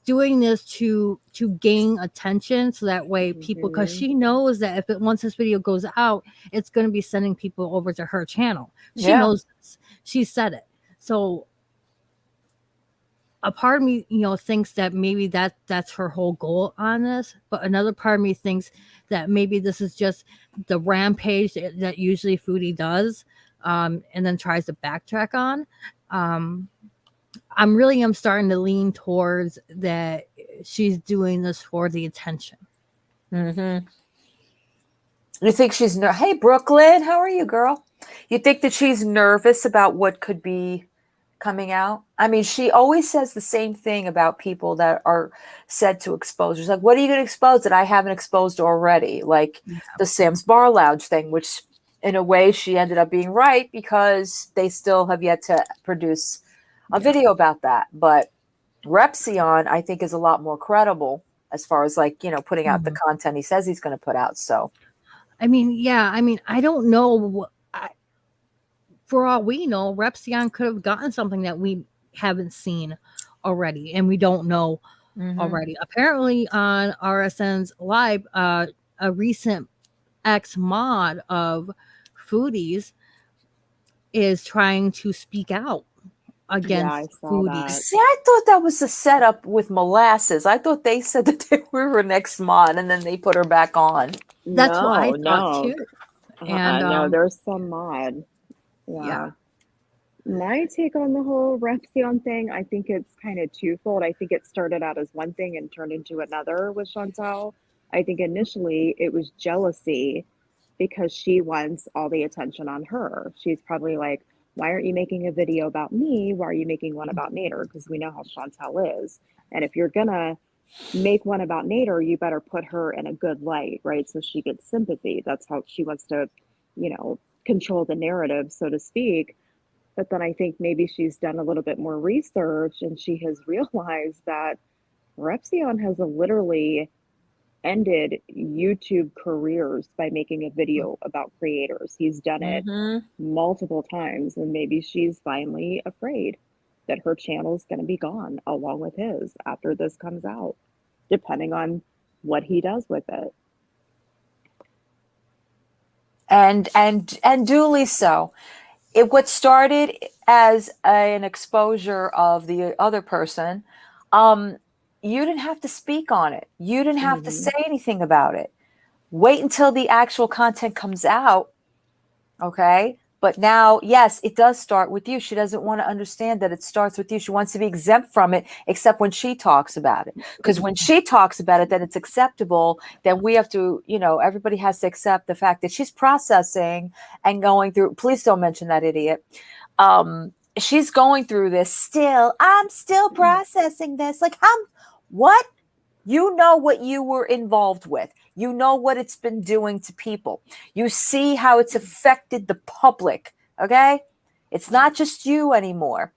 doing this to gain attention, so that way people, because she knows that if once this video goes out, it's going to be sending people over to her channel. She knows this. She said it. So a part of me, thinks that maybe that's her whole goal on this, but another part of me thinks that maybe this is just the rampage that usually Foodie does, and then tries to backtrack on. I'm starting to lean towards that she's doing this for the attention. Mm-hmm. You think she's hey, Brooklyn, how are you, girl? You think that she's nervous about what could be coming out? I mean, she always says the same thing about people that are said to expose. She's like, what are you going to expose that I haven't exposed already? Like the Sam's Bar Lounge thing, which in a way she ended up being right, because they still have yet to produce a video about that. But Repsion, I think, is a lot more credible as far as putting out the content he says he's going to put out. So, I mean, I don't know. For all we know, Repsion could have gotten something that we haven't seen already, and we don't know already. Apparently, on RSN's live, a recent ex-mod of Foodies is trying to speak out against Foodies. See, I thought that was a setup with Molasses. I thought they said that they were an ex-mod, and then they put her back on. That's what I thought too. And no, there's some mod. Yeah. My take on the whole Repsion thing, I think it's kind of twofold. I think it started out as one thing and turned into another with Chantal. I think initially it was jealousy because she wants all the attention on her. She's probably like, why aren't you making a video about me? Why are you making one about Nader? Because we know how Chantal is. And if you're gonna make one about Nader, you better put her in a good light, right? So she gets sympathy. That's how she wants to, control the narrative, so to speak. But then I think maybe she's done a little bit more research and she has realized that Repsion has literally ended YouTube careers by making a video about creators. He's done it multiple times, and maybe she's finally afraid that her channel is going to be gone along with his after this comes out, depending on what he does with it. And duly so. What started as an exposure of the other person, you didn't have to speak on it. You didn't have to say anything about it. Wait until the actual content comes out, okay? But now, yes, it does start with you. She doesn't want to understand that it starts with you. She wants to be exempt from it, except when she talks about it. Because when she talks about it, then it's acceptable. Then we have to, everybody has to accept the fact that she's processing and going through. Please don't mention that idiot. She's going through this still. I'm still processing this. Like, what? You know what you were involved with. You know what it's been doing to people. You see how it's affected the public, okay? It's not just you anymore.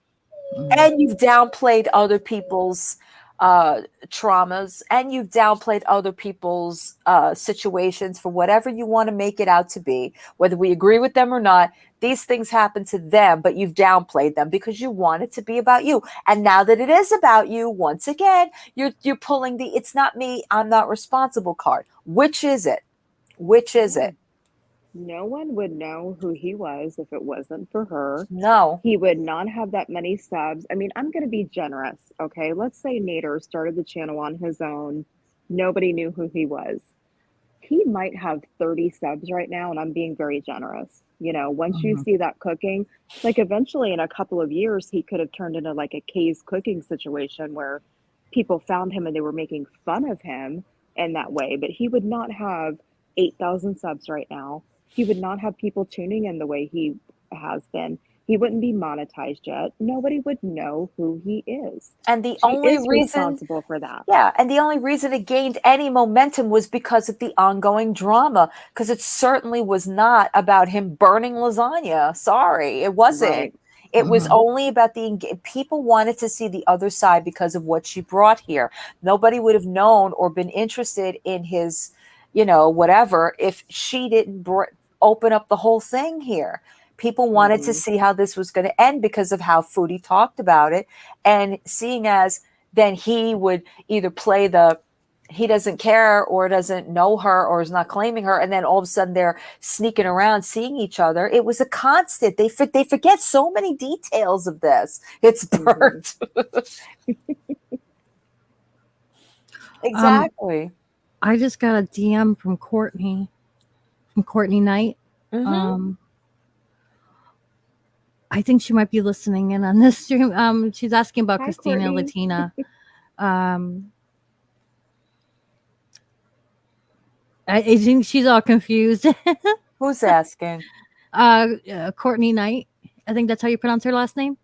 And you've downplayed other people's traumas, and you've downplayed other people's situations for whatever you want to make it out to be. Whether we agree with them or not, these things happen to them, but you've downplayed them because you want it to be about you. And now that it is about you, once again, you're pulling the "it's not me, I'm not responsible" card. Which is it? Which is it? No one would know who he was if it wasn't for her. No. He would not have that many subs. I mean, I'm going to be generous, okay? Let's say Nader started the channel on his own. Nobody knew who he was. He might have 30 subs right now, and I'm being very generous. Once you see that cooking, like eventually in a couple of years, he could have turned into like a Kay's cooking situation where people found him and they were making fun of him in that way. But he would not have 8,000 subs right now. He would not have people tuning in the way he has been. He wouldn't be monetized yet. Nobody would know who he is. And the She only is reason responsible for that. Yeah, and the only reason it gained any momentum was because of the ongoing drama, because it certainly was not about him burning lasagna. Sorry, it wasn't. Right. It was only about people wanted to see the other side because of what she brought here. Nobody would have known or been interested in his whatever, if she didn't open up the whole thing here. People wanted to see how this was going to end because of how Foodie talked about it. And seeing as then he would either play he doesn't care or doesn't know her or is not claiming her. And then all of a sudden they're sneaking around seeing each other. It was a constant. They forget so many details of this. It's burnt. Exactly. I just got a DM from Courtney Knight. I think she might be listening in on this stream. She's asking about Hi, Christina Courtney. Latina. I think she's all confused. Who's asking? Courtney Knight. I think that's how you pronounce her last name.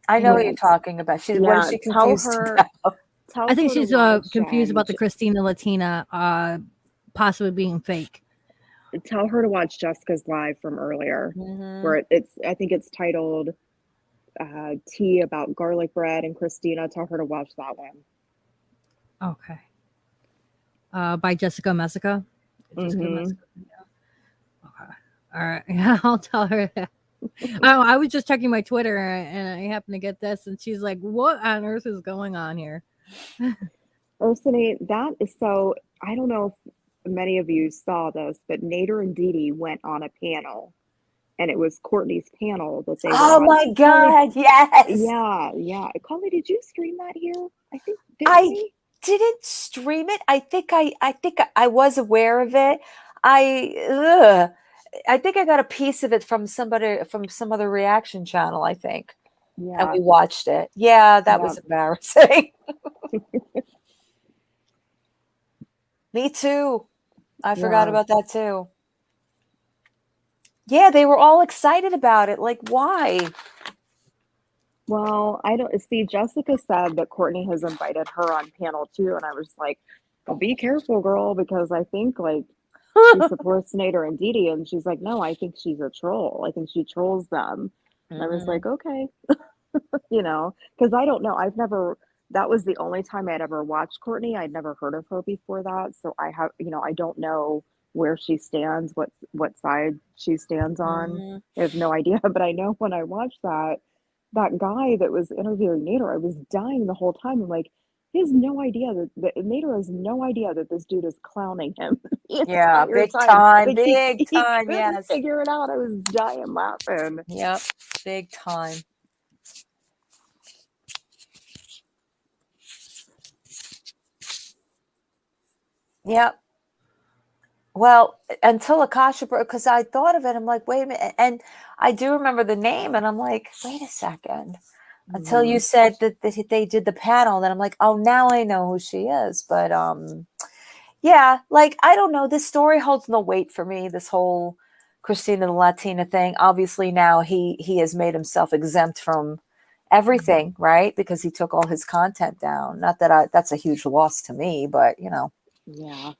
I know what you're talking about. What is she confused about? I think she's confused about the Christina Latina possibly being fake. Tell her to watch Jessica's live from earlier, where I think it's titled Tea About Garlic Bread and Christina. Tell her to watch that one. Okay. By Jessica Messica. Jessica Messica. Yeah. Okay. All right. Yeah, I'll tell her that. I was just checking my Twitter and I happened to get this, and she's like, "What on earth is going on here?" Ursula, that is so. I don't know if many of you saw this, but Nader and Dee Dee went on a panel, and it was Courtney's panel that they. Oh my God! Yes. Yeah. Carly, did you stream that here? I think I didn't stream it. I think I was aware of it. I think I got a piece of it from some other reaction channel, I think. Yeah. And we watched it. Yeah, that was embarrassing. Me too. I forgot about that too. Yeah, they were all excited about it. Like, why? Well, I don't see. Jessica said that Courtney has invited her on panel too, and I was like, "Well, be careful, girl, because I think like she supports Nader and Dee Dee," and she's like, "No, I think she's a troll. I think she trolls them." And I was like, "Okay," because I don't know. I've never. That was the only time I'd ever watched Courtney. I'd never heard of her before that, so I don't know where she stands, what side she stands on. I have no idea, but I know when I watched that guy that was interviewing Nader, I was dying the whole time. I'm like, he has no idea that Nader has no idea that this dude is clowning him. Yeah, big time, big time. He couldn't figure it out. I was dying laughing. Yep, big time. Yep. Well, until Akasha broke, because I thought of it, I'm like, wait a minute, and I do remember the name, and I'm like, wait a second. Until you said that they did the panel, then I'm like, oh, now I know who she is. But yeah, like I don't know. This story holds no weight for me. This whole Christina the Latina thing. Obviously, now he has made himself exempt from everything, right? Because he took all his content down. Not that that's a huge loss to me, but Yeah.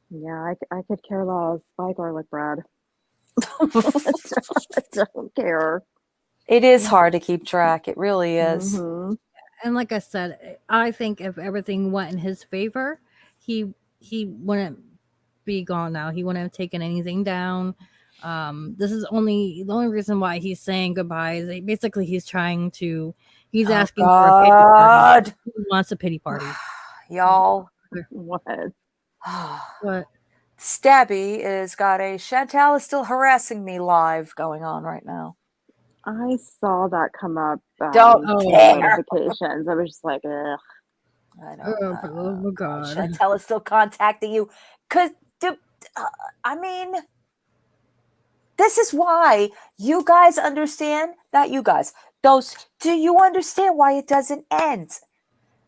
Yeah, I could care less. Buy garlic bread. I don't care. It is hard to keep track. It really is. And like I said, I think if everything went in his favor, he wouldn't be gone now. He wouldn't have taken anything down. This is the only reason why he's saying goodbye is basically he's asking for a pity party. He wants a pity party. Y'all. What? What? Stabby is got a Chantal is still harassing me live going on right now. I saw that come up Don't in care. notifications. I was just like, ugh. I know. Oh my God. Chantal is still contacting you. Because, I mean, this is why you guys understand, not you guys, do you understand why it doesn't end?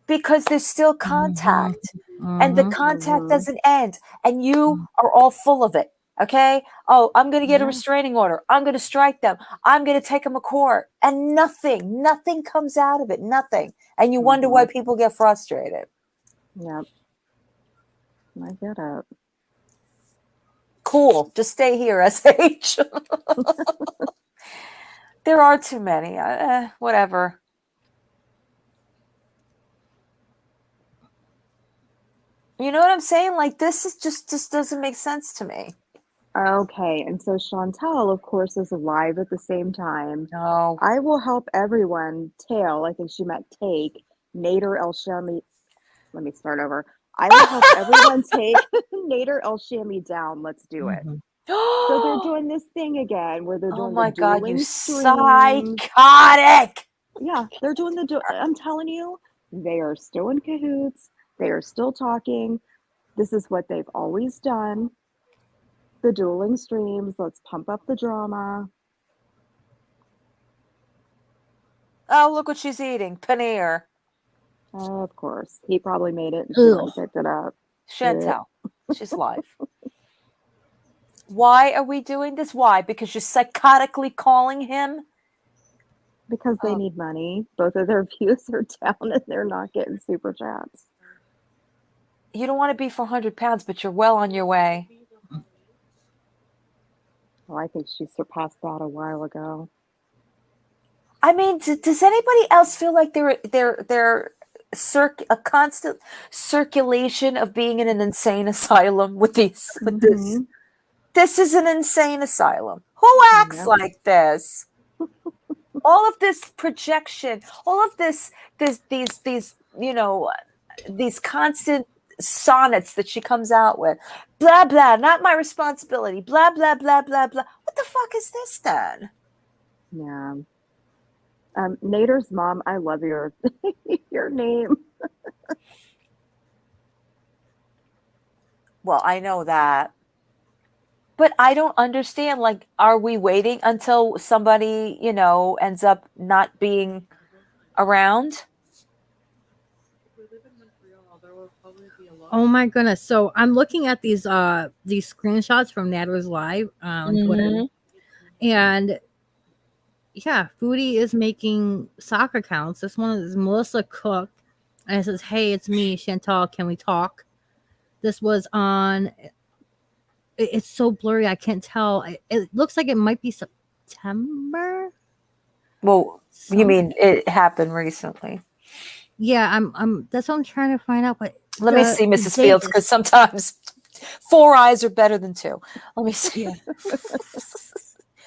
Because there's still contact. And the contact doesn't end. And you are all full of it. Okay? Oh, I'm going to get a restraining order. I'm going to strike them. I'm going to take them to court. And nothing comes out of it. Nothing. And you wonder why people get frustrated. Yep. I get it. Cool. Just stay here, SH. There are too many. Whatever. You know what I'm saying? Like, this is just doesn't make sense to me. Okay, and so Chantel, of course, is live at the same time. No. I will help everyone. Tail, I think she meant take. Nader El Shami. Let me start over. I will help everyone take Nader El Shami down. Let's do it. So they're doing this thing again where they're Oh doing the my God, you dueling streams. psychotic. Yeah, they're doing I'm telling you, they are still in cahoots. They are still talking. This is what they've always done. The dueling streams. Let's pump up the drama. Oh, look what she's eating. Paneer. Of course. He probably made it and she went and picked it up. Chantel. She's live. Why are we doing this? Why? Because you're psychotically calling him? Because they need money. Both of their views are down and they're not getting super chats. You don't want to be 400 pounds, but you're well on your way. Well, I think she surpassed that a while ago. I mean, does anybody else feel like they're a constant circulation of being in an insane asylum with this? This is an insane asylum. Who acts like this? All of this projection, all of these these constant sonnets that she comes out with, blah blah, not my responsibility, blah blah blah blah blah. What the fuck is this then? Yeah. Nader's mom, I love your your name. Well, I know that. But I don't understand. Like, are we waiting until somebody, ends up not being around? Oh my goodness. So I'm looking at these screenshots from Natter's live on Twitter. And yeah, Foodie is making sock accounts. This one is Melissa Cook. And it says, "Hey, it's me, Chantal. Can we talk?" This was on. It's so blurry, I can't tell. It looks like it might be September. Well, you mean it happened recently? Yeah, I'm. That's what I'm trying to find out. But Let me see, Mrs. Fields, because sometimes 4 eyes are better than 2. Let me see.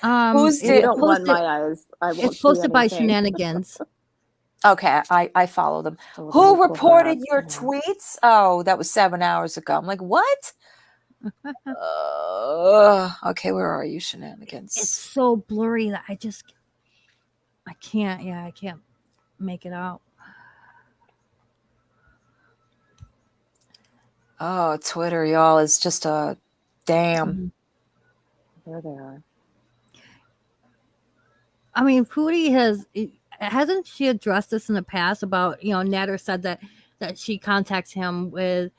Yeah. Who's you don't want my eyes. I won't It's posted see by anything. Shenanigans. Okay, I follow them. Who reported your tweets? Oh, that was 7 hours ago. I'm like, what? Okay, where are you, Shenanigans? It's so blurry that I can't. Yeah, I can't make it out. Oh, Twitter, y'all, is just a damn. There they are. I mean, Foodie hasn't she addressed this in the past about, Natter said that she contacts him with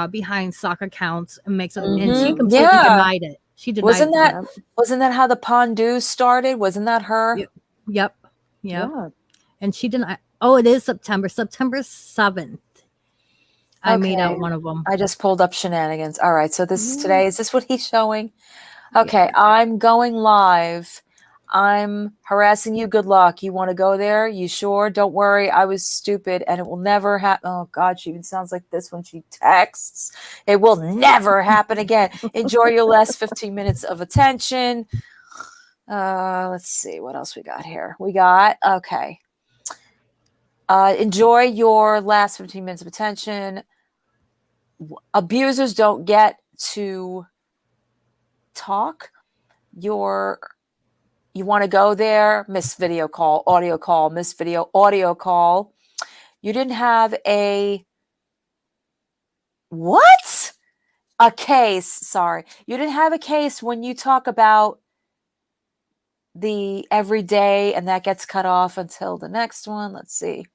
behind sock accounts and makes it, and she completely denied it. She denied Wasn't that how the Pondu started? Wasn't that her? Yep. And she denied. Oh, it is September 7th. I made out one of them. I just pulled up Shenanigans. All right, so this is today. Is this what he's showing? Okay, I'm going live. I'm harassing you. Good luck. You want to go there? You sure? Don't worry. I was stupid and it will never happen. Oh, God, she even sounds like this when she texts. It will never happen again. Enjoy your last 15 minutes of attention. Let's see what else we got here. Okay. Enjoy your last 15 minutes of attention. Abusers don't get to talk. You want to go there, miss video call, audio call, miss video, audio call. You didn't have a case. Sorry. You didn't have a case when you talk about the everyday and that gets cut off until the next one. Let's see.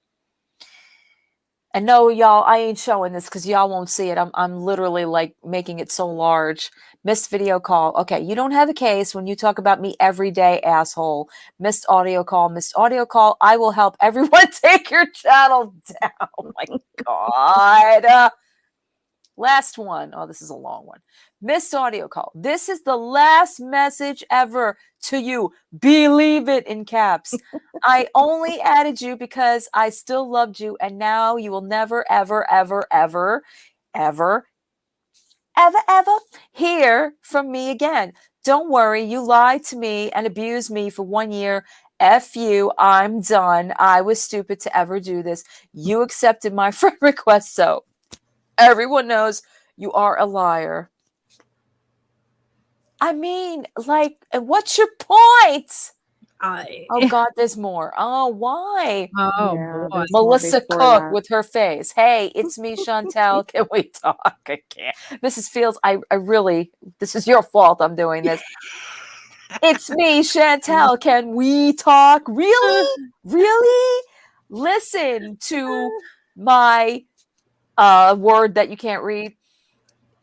And no, y'all, I ain't showing this because y'all won't see it. I'm literally like making it so large. Missed video call. Okay, you don't have a case when you talk about me every day, asshole. Missed audio call. I will help everyone take your channel down. Oh my God. Last one. Oh, this is a long one. Missed audio call. This is the last message ever to you. Believe it in caps. I only added you because I still loved you, and now you will never, ever, ever, ever, ever hear from me again. Don't worry, you lied to me and abused me for 1 year. F you, I'm done. I was stupid to ever do this. You accepted my friend request, so everyone knows you are a liar. I mean, like, what's your point? Oh God, there's more. Oh, why? Oh Yeah, boy. there's more Melissa before Cook that. with her face. Hey, it's me, Chantel. Can we talk? I can't. Mrs. Fields, I really, this is your fault I'm doing this. It's me, Chantel. Can we talk? Really? Really? Listen to my word that you can't read.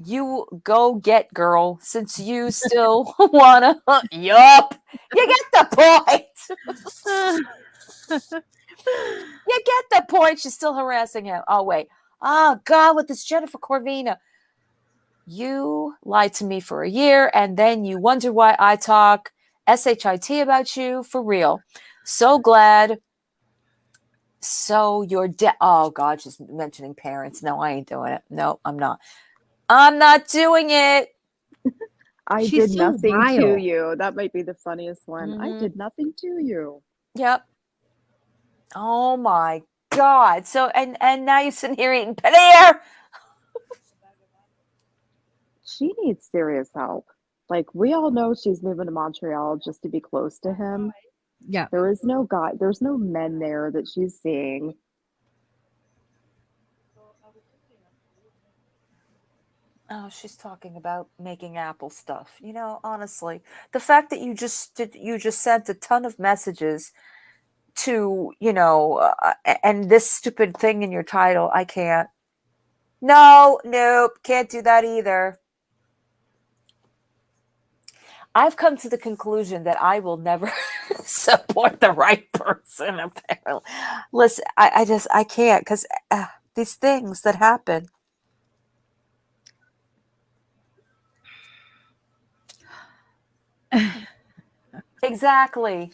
You go get girl, since you still wanna. Yup. You get the point. You get the point. She's still harassing him. Oh, wait. Oh, God, with this Jennifer Corvina. You lied to me for a year, and then you wonder why I talk SHIT about you for real. So glad. So you're dead. Oh, God, she's mentioning parents. No, I ain't doing it. No, I'm not. I'm not doing it. I She's did so nothing to vile. you. That might be the funniest one. I Mhm. did nothing to you. Yep. Oh, my God. So, and now you're sitting here eating paneer. She needs serious help. Like, we all know she's moving to Montreal just to be close to him. Yeah. There is no guy, there's no men there that she's seeing. Oh, she's talking about making Apple stuff. You know, honestly, the fact that you just sent a ton of messages to, and this stupid thing in your title, I can't. No, nope, can't do that either. I've come to the conclusion that I will never support the right person. Apparently, listen, I can't, because these things that happen. Exactly.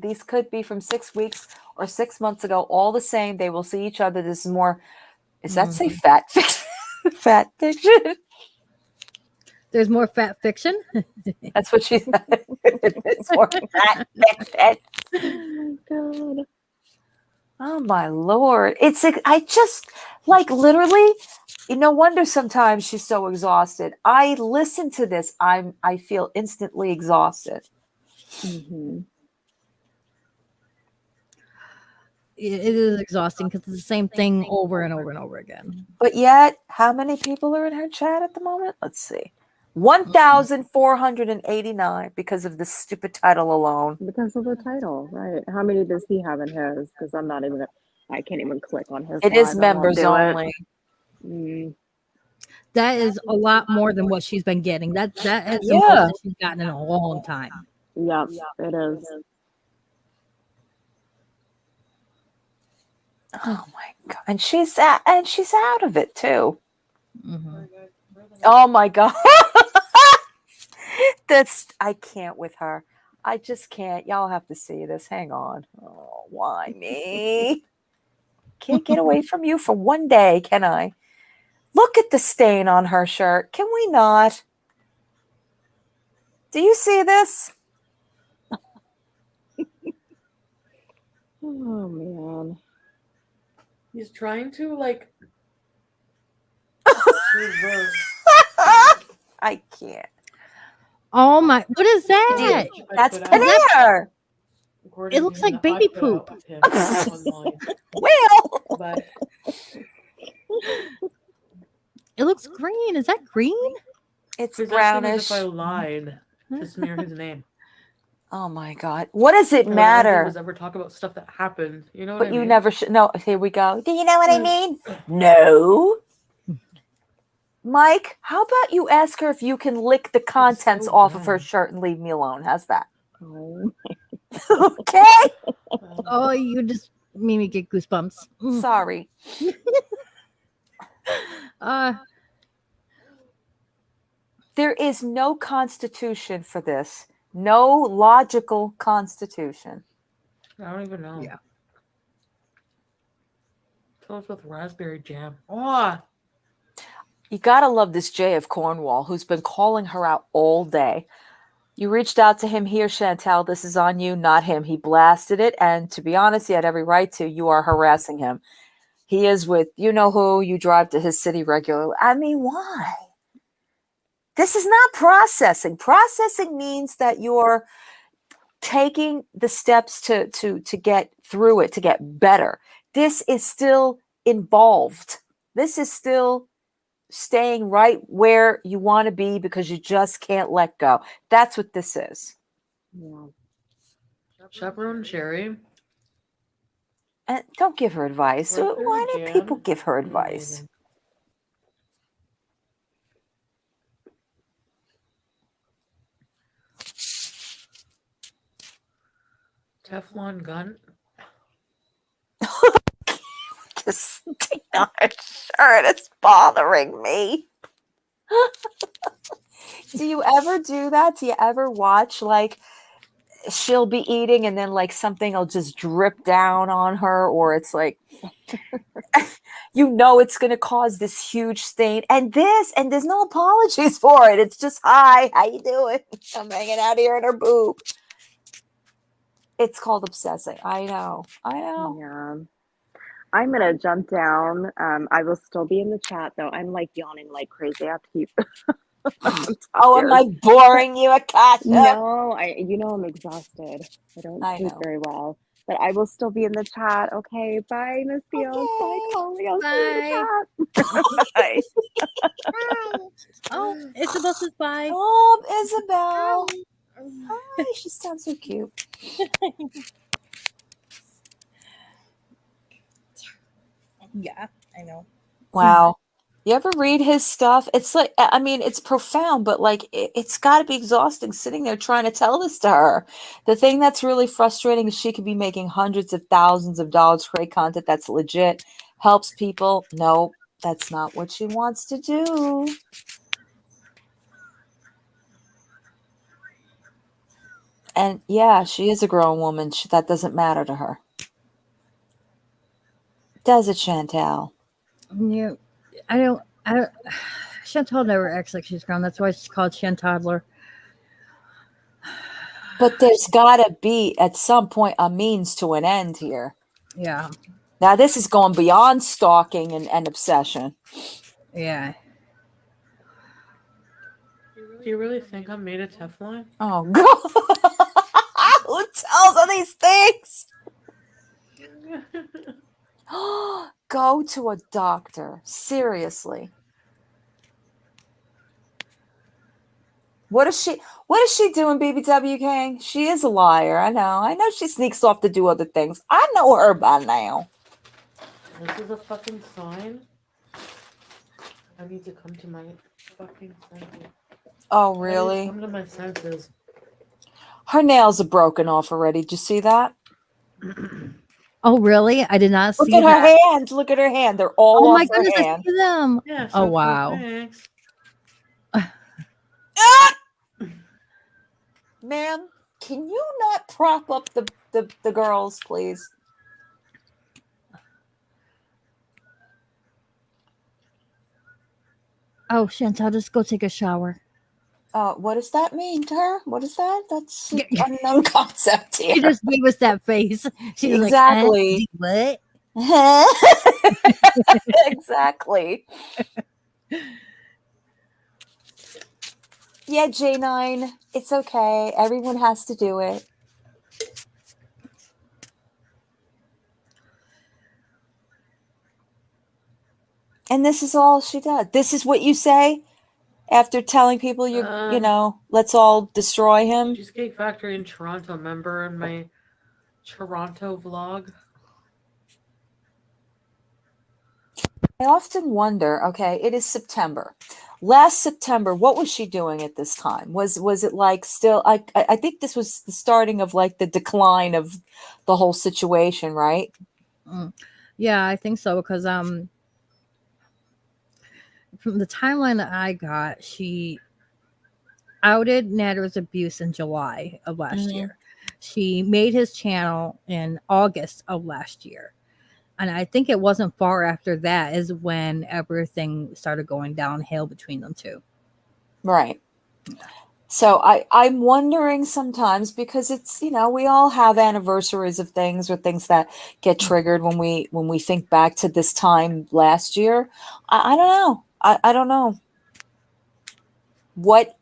These could be from 6 weeks or 6 months ago. All the same, they will see each other. This is more. Is that say fat fiction? Fat fiction. There's more fat fiction. That's what she said. It's more fat fiction. God. Oh my Lord! It's like, I just like literally. No wonder sometimes she's so exhausted. I listen to this. I feel instantly exhausted. Mm-hmm. It is exhausting because it's the same thing over and over and over again. But yet, how many people are in her chat at the moment? Let's see. 1,489 because of this stupid title alone. Because of the title, right? How many does he have in his? Because I can't even click on his It live. is I won't members do it. only. That is a lot more than what she's been getting. That is the most Yeah. that she's gotten in a long time. Yep, it is. Oh my God! And she's out of it too. Oh my God! I can't with her. I just can't. Y'all have to see this. Hang on. Oh, why me? Can't get away from you for one day, can I? Look at the stain on her shirt. Can we not? Do you see this? Oh man. He's trying to reverse. I can't. Oh my! What is that? That's Is that- paneer. It looks like baby poop. Well, But it looks green. Is that green? It's he's acting brownish. as if I lied to smear his name. Oh my God! What does it And what I did matter? was ever talk about stuff that happened. You know what But I you mean? never should. No, here we go. Do you know what I mean? No. Mike, how about you ask her if you can lick the contents off of her shirt and leave me alone? How's that? Okay. Oh, you just made me get goosebumps. Sorry. There is no constitution for this. No logical constitution. I don't even know. Yeah. Toast with raspberry jam. Oh, You gotta love this Jay of Cornwall who's been calling her out all day. You reached out to him here, Chantel. This is on you, not him. He blasted it, and to be honest, he had every right to. You are harassing him. He is with you know who. You drive to his city regularly. I mean, why? This is not processing. Processing means that you're taking the steps to get through it, to get better. This is still involved. This is still staying right where you want to be because you just can't let go. That's what this is. Yeah. Chaperone Cherry. And don't give her advice. Right there Why do again. people give her advice? Amazing. Teflon gun. Just take on her shirt. It's bothering me. Do you ever do that? Do you ever watch like she'll be eating and then like something will just drip down on her, or it's like you know it's going to cause this huge stain and there's no apologies for it. It's just, hi, how you doing? I'm hanging out here in her boob. It's called obsessing. I know. Yeah. I'm gonna jump down. I will still be in the chat though. I'm like yawning like crazy. I have to keep. Oh, am I boring you, Akasha? No, I'm exhausted. I don't I sleep know. very well. But I will still be in the chat. Okay, bye, Miss Fields. Bye, Collie. I'll see you in the chat. Bye. Oh, Isabel says bye. Oh, Isabel. Hi, she sounds so cute. Yeah, I know. Wow. You ever read his stuff? It's like, I mean, it's profound, but like, it's got to be exhausting sitting there trying to tell this to her. The thing that's really frustrating is she could be making hundreds of thousands of dollars, create content that's legit, helps people. No, that's not what she wants to do. And yeah, she is a grown woman. That doesn't matter to her. Does it, Chantel? Yeah, I don't. Chantal never acts like she's grown. That's why she's called Chantoddler. But there's got to be, at some point, a means to an end here. Yeah. Now, this is going beyond stalking and obsession. Yeah. Do you really think I'm made of Teflon? Oh, God. Who tells her these things? Go to a doctor. Seriously. What is she doing, BBW King? She is a liar. I know she sneaks off to do other things. I know her by now. This is a fucking sign. I need to come to my fucking senses. Oh, I need really? to come to my senses. Her nails are broken off already. Did you see that? Oh, really? I did not Look see at her that. hands. Look at her hand. They're all Oh off my her goodness, I hand. see them. Yeah, Oh so wow. thanks. Ma'am, can you not prop up the girls, please? Oh, Chantal, just go take a shower. What does that mean to her? What is that? That's an unknown concept here. She just gave us that face. She's Exactly. like, what? Exactly. Yeah, J9, it's okay. Everyone has to do it. And this is all she does. This is what you say after telling people let's all destroy him. Cheesecake Factory in Toronto. Remember in my Toronto vlog? I often wonder, okay, it is September. Last September, what was she doing at this time? Was it like still, I think this was the starting of like the decline of the whole situation, right? Yeah, I think so because from the timeline that I got, she outed Natter's abuse in July of last year. She made his channel in August of last year. And I think it wasn't far after that is when everything started going downhill between them two. Right. So I'm wondering sometimes, because it's, we all have anniversaries of things or things that get triggered when we think back to this time last year. I don't know. I don't know what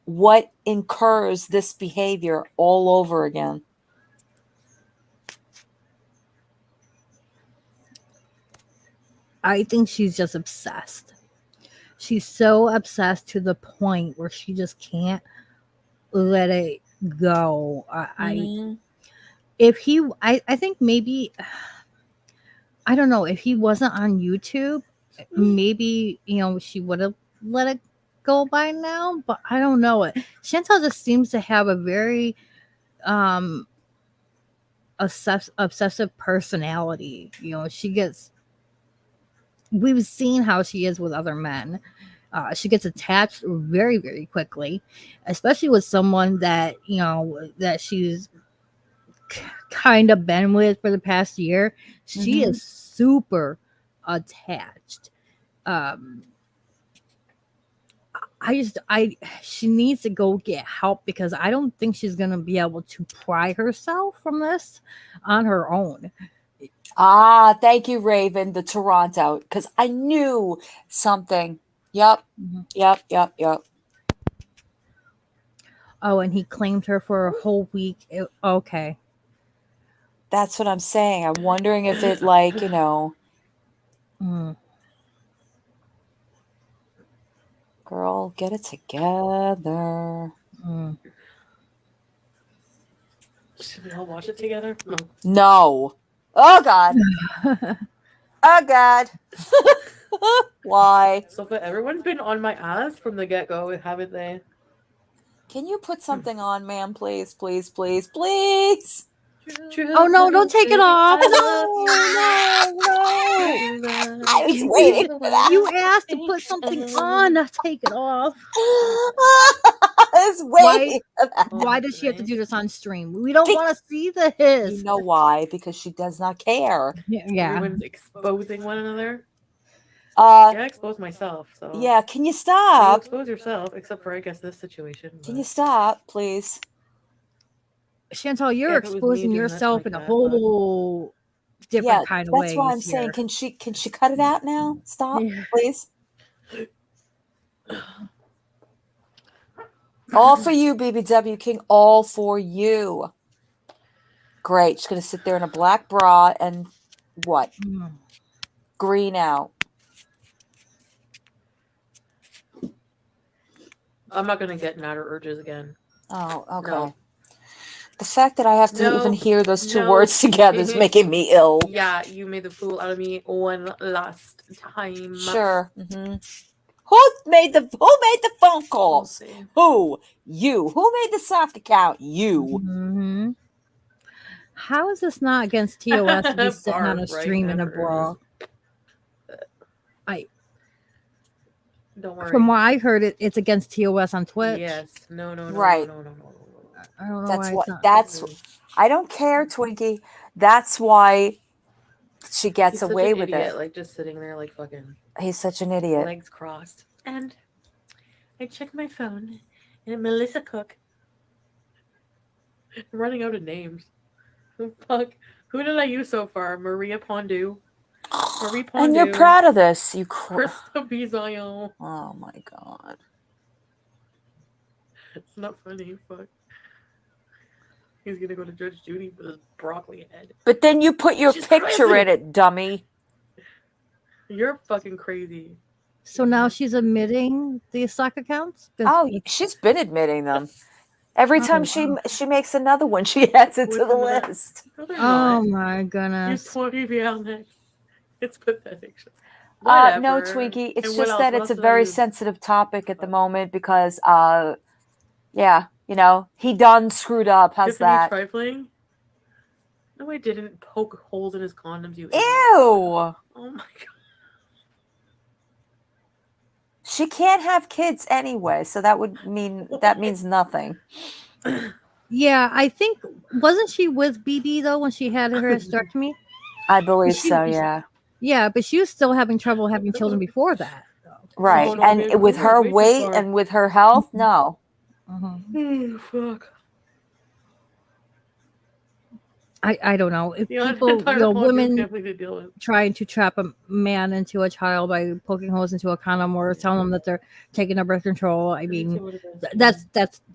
incurs this behavior all over again. I think she's just obsessed. She's so obsessed to the point where she just can't let it go. I think maybe, I don't know, if he wasn't on YouTube, maybe, she would have let it go by now, but I don't know it. Chantal just seems to have a very obsessive personality. We've seen how she is with other men. She gets attached very, very quickly, especially with someone that that she's kind of been with for the past year. She is super attached. She needs to go get help, because I don't think she's gonna be able to pry herself from this on her own. Thank you, Raven, the Toronto, because I knew something. Yep. Oh, and he claimed her for a whole week. Okay. That's what I'm saying. I'm wondering if it girl, get it together. Should we all watch it together? No. Oh God. Oh God. Why? So, but everyone's been on my ass from the get-go, haven't they? Can you put something on, ma'am, please, please, please, please? Oh no, don't take it off. No. I was waiting for that. You asked to put something on, not take it off. I was waiting for that. Why does she have to do this on stream? We don't want to see the hiss. You know why? Because she does not care. Yeah. Everyone's exposing one another. I expose myself. So yeah, can you stop? You expose yourself, except for I guess this situation. Can you stop, please? Chantal, you're exposing yourself in a whole different kind of way. That's why I'm saying, can she cut it out now? Stop, please. All for you, BBW King. All for you. Great. She's gonna sit there in a black bra and what? Green out. I'm not gonna get natter urges again. Oh, okay. No. The fact that I have to even hear those two words together is making me ill. Yeah, you made the fool out of me one last time. Sure. Who made the phone calls? Who? You. Who made the soft account? You. How is this not against TOS to be sitting on a stream in a bra? Don't worry. From what I heard, it's against TOS on Twitch. Yes. No. Right. No. I don't know. That's what. I don't care, Twinkie. That's why she gets He's away such an with idiot, it. like just sitting there, like fucking. He's such an idiot. Legs crossed. And I checked my phone, and Melissa Cook. I'm running out of names. Fuck. Who did I use so far? Maria Pondu. Marie Pondu. And you're proud of this, you Krista Bizayon. Oh my God. It's not funny. Fuck. He's gonna go to Judge Judy with his broccoli head. But then you put your picture in it, dummy. You're fucking crazy. So now she's admitting the stock accounts? Oh, she's been admitting them. Every time she makes another one, she adds it to the list. Oh my goodness. You're 20 beyond next. It's pathetic. No, Twinkie. It's just that it's a very sensitive topic at the moment because, yeah, he done screwed up. How's that? Trifling? No, I didn't poke holes in his condoms, you Ew! Oh my God. She can't have kids anyway, so that means nothing. Yeah, I think, wasn't she with BB though when she had her hysterectomy? I believe so, yeah. Yeah, but she was still having trouble having children before that. Right. Oh, no, And maybe with we went her way too weight far. and with her health, no. Fuck. I don't know if You know, an people, entire fucking women family to deal with. trying to trap a man into a child by poking holes into a condom or telling them that they're taking their birth control. I mean, that's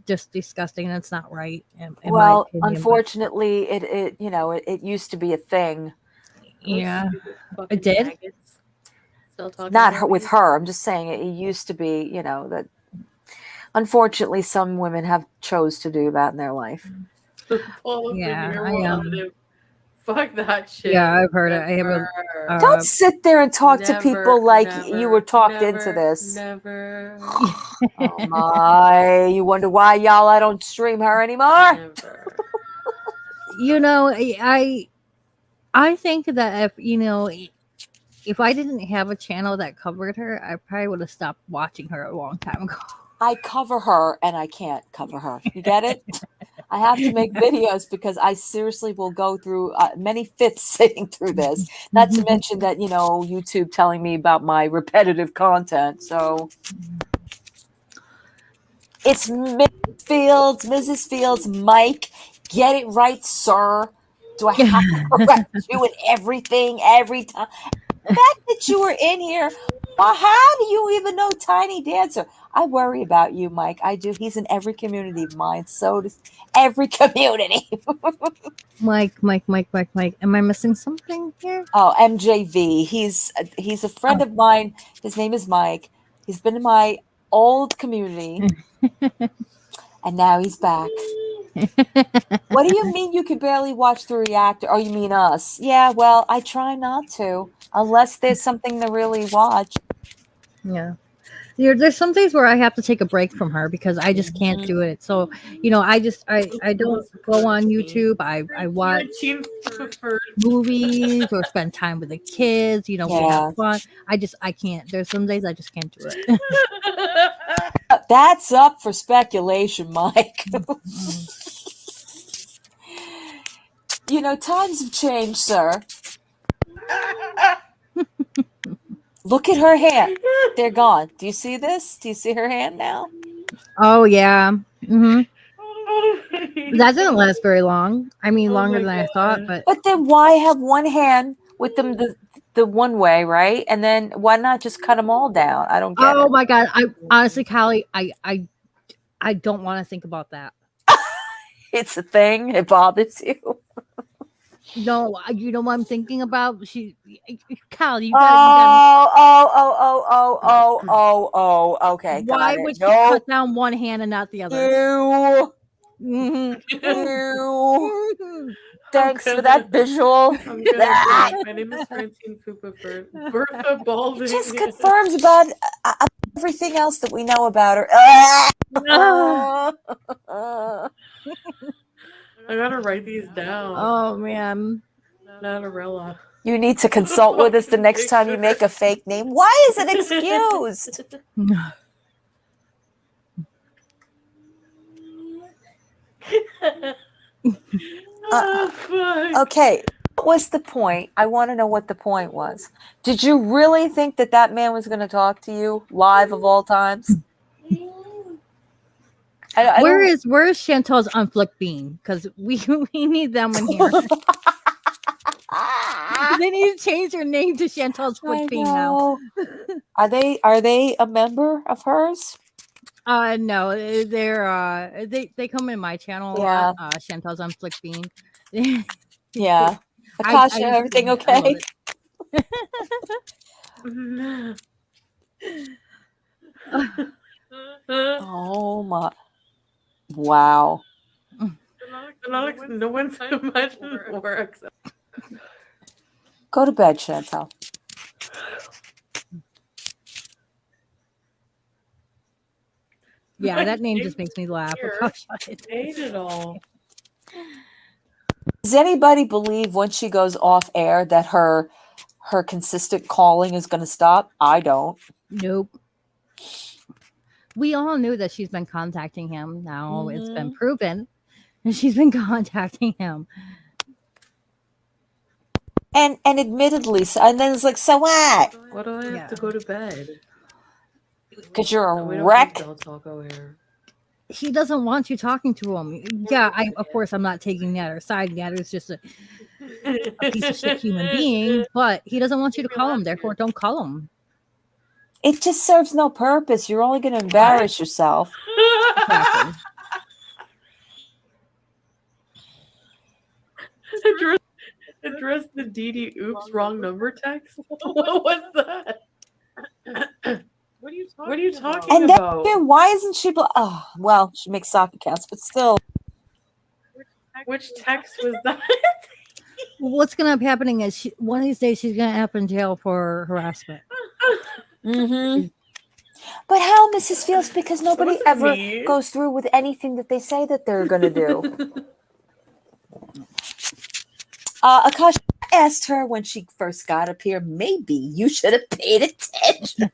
just disgusting. That's not right, in my Well, opinion. But unfortunately, it used to be a thing. yeah, Fucking it did. maggots. Still talking Not about her, with me? her. I'm just saying it used to be, that unfortunately some women have chose to do that in their life. Paul up in Yeah, here I wanted. Fuck that shit. Yeah, I've heard it. I have Never. a. Don't sit there and talk to people like you were talked never, into this. Never. Oh my! You wonder why I don't stream her anymore? I think that if I didn't have a channel that covered her, I probably would have stopped watching her a long time ago. I cover her and I can't cover her. You get it? I have to make videos because I seriously will go through many fits sitting through this. Not to mention that, YouTube telling me about my repetitive content. So it's Mrs. Fields, Mike. Get it right, sir. Do I have to correct you in everything every time? The fact that you were in here, well, how do you even know TinyDancer? I worry about you, Mike. I do. He's in every community of mine. So does every community. Mike. Am I missing something here? Oh, MJV. He's a friend of mine. His name is Mike. He's been in my old community, and now he's back. What do you mean you can barely watch the reactor? Oh, you mean us? Yeah, well, I try not to, unless there's something to really watch. Yeah. There's some days where I have to take a break from her because I just can't do it. So, I don't go on YouTube. I watch movies or spend time with the kids. We Yeah. have fun. I can't. There's some days I just can't do it. That's up for speculation, Mike. Times have changed, sir. Look at her hand. They're gone. Do you see this? Do you see her hand now? Oh yeah. That didn't last very long. I mean, longer than I thought. But then why have one hand with them the one way, right? And then why not just cut them all down? I don't get it. oh my god! I honestly, Callie, I don't want to think about that. It's a thing. It bothers you. No, you know what I'm thinking about? Callie, you Oh, okay. Why got it. would she No. cut down one hand and not the other? Ew. Mhm. Ew. Thanks for that visual. My name is Francine Pooperford. Bertha Balding. It just confirms about everything else that we know about her. I gotta write these down. Oh man. Natarella. You need to consult with us the next time you make a fake name. Why is it excused? Okay. What was the point? I want to know what the point was. Did you really think that man was going to talk to you live of all times? Where's Chantal's unflicked bean? Because we need them in here. They need to change their name to Chantal's flick bean now. Are they a member of hers? No, they come in my channel a lot. Chantal's unflicked bean. Yeah. Akasha, everything okay? Oh my! Wow. Alex, no one's imagine works. Go to bed, Chantal. Yeah, that name just makes me laugh. Hate it all. Does anybody believe when she goes off air that her consistent calling is going to stop? I don't. Nope. We all knew that she's been contacting him. Now it's been proven that she's been contacting him. And admittedly, so, and then it's like, so what? Why do I have to go to bed? Because you're a We don't wreck. have Del Taco here. He doesn't want you talking to him. Yeah, of course I'm not taking Natter side. Natter's just a piece of shit human being, but he doesn't want you to call him. Therefore, don't call him. It just serves no purpose. You're only going to embarrass yourself. Exactly. Address the DD oops wrong number text. What was that? What are you talking And about? then why isn't she? Oh, well, she makes sock accounts, but still. Which text was that? What's going to be happening is one of these days she's going to end up in jail for harassment. Mm-hmm. But how, Mrs. Fields? Because nobody ever goes through with anything that they say that they're going to do. Akasha asked her when she first got up here, maybe you should have paid attention.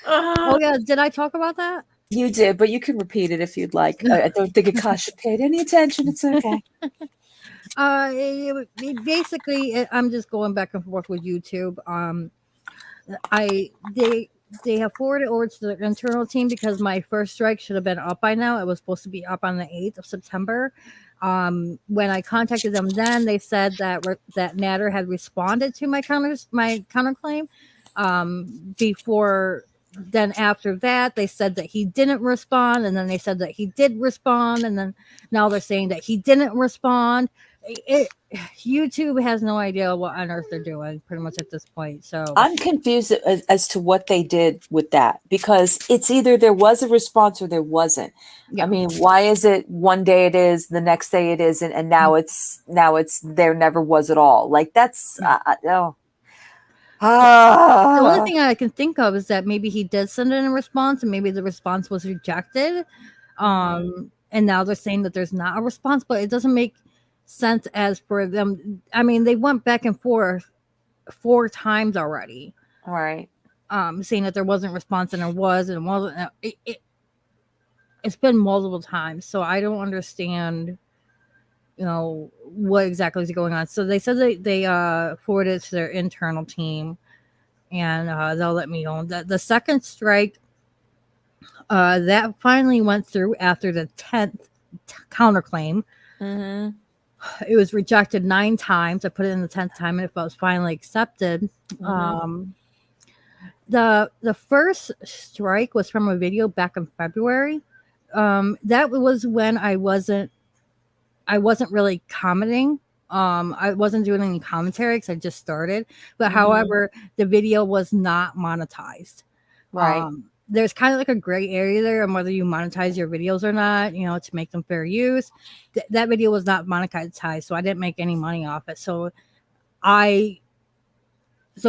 Oh, yeah. Did I talk about that? You did, but you can repeat it if you'd like. I don't think Akasha paid any attention. It's okay. Basically, I'm just going back and forth with YouTube. They have forwarded over to the internal team because my first strike should have been up by now. It was supposed to be up on the 8th of September. When I contacted them, then they said that Natter had responded to my counterclaim. Before then, after that, they said that he didn't respond, and then they said that he did respond, and then now they're saying that he didn't respond. YouTube has no idea what on earth they're doing pretty much at this point. So I'm confused as to what they did with that, because it's either there was a response or there wasn't. Yeah. I mean, why is it one day it is, the next day it isn't, and now it's there never was at all? Like that's oh. The only thing I can think of is that maybe he did send in a response and maybe the response was rejected. And now they're saying that there's not a response, but it doesn't make sense as for them. I mean, they went back and forth 4 times already. All right. Saying that there wasn't a response and there was and it wasn't. It's been multiple times, so I don't understand, what exactly is going on. So they said they forwarded it to their internal team, and they'll let me know. The second strike that finally went through after the 10th counterclaim. Mm-hmm. It was rejected 9 times. I put it in the 10th time, and it was finally accepted. Mm-hmm. The first strike was from a video back in February. That was when I wasn't really commenting. I wasn't doing any commentary because I just started. But however, the video was not monetized. Right. There's kind of like a gray area there on whether you monetize your videos or not, to make them fair use. That video was not monetized, so I didn't make any money off it. So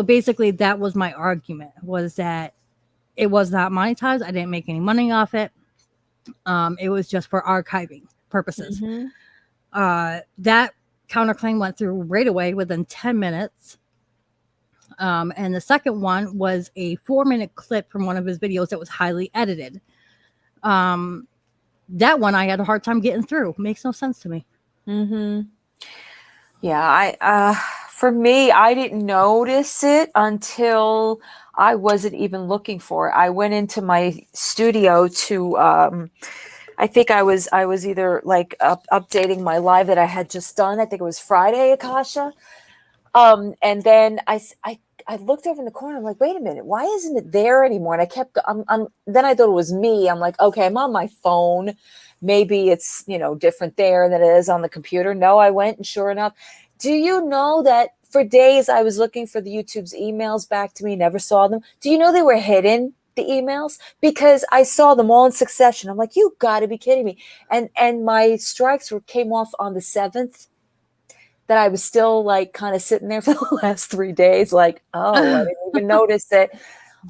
basically that was my argument, was that it was not monetized. I didn't make any money off it. It was just for archiving purposes. That counterclaim went through right away within 10 minutes. And the second one was a 4-minute clip from one of his videos that was highly edited. That one I had a hard time getting through. Makes no sense to me. Yeah, for me, I didn't notice it until I wasn't even looking for it. I went into my studio to I think I was either like updating my live that I had just done. I think it was Friday, Akasha. And then I looked over in the corner. I'm like, wait a minute, why isn't it there anymore? And I kept, then I thought it was me. I'm like, okay, I'm on my phone. Maybe it's, different there than it is on the computer. No, I went, and sure enough, do you know that for days I was looking for the YouTube's emails back to me, never saw them. Do you know they were hidden, the emails? Because I saw them all in succession. I'm like, you gotta be kidding me. And my strikes came off on the 7th. That I was still like kind of sitting there for the last 3 days, like, oh, I didn't even notice it.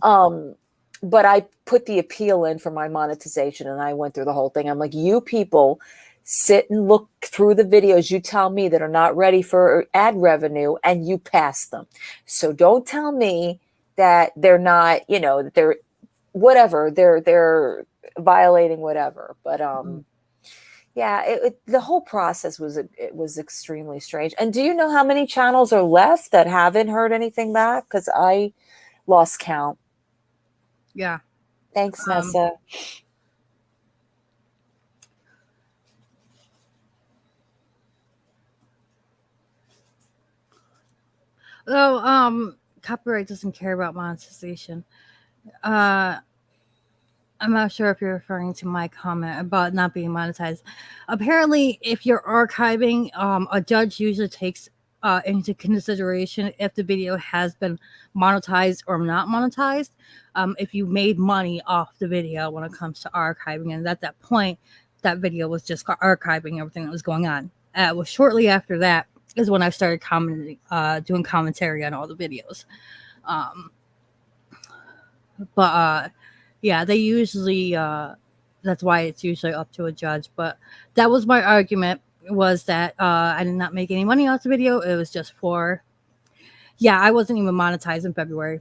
But I put the appeal in for my monetization, and I went through the whole thing. I'm like, you people sit and look through the videos you tell me that are not ready for ad revenue, and you pass them. So don't tell me that they're not, that they're whatever, they're violating whatever. But Yeah, the whole process was extremely strange. And do you know how many channels are left that haven't heard anything back? Because I lost count. Yeah. Thanks, Nessa. Copyright doesn't care about monetization. I'm not sure if you're referring to my comment about not being monetized. Apparently, if you're archiving, a judge usually takes into consideration if the video has been monetized or not monetized. If you made money off the video when it comes to archiving, and at that point, that video was just archiving everything that was going on. Well, shortly after that is when I started commenting, doing commentary on all the videos. But yeah, they usually that's why it's usually up to a judge. But that was my argument, was that I did not make any money off the video. It was just for, yeah, I wasn't even monetized in February.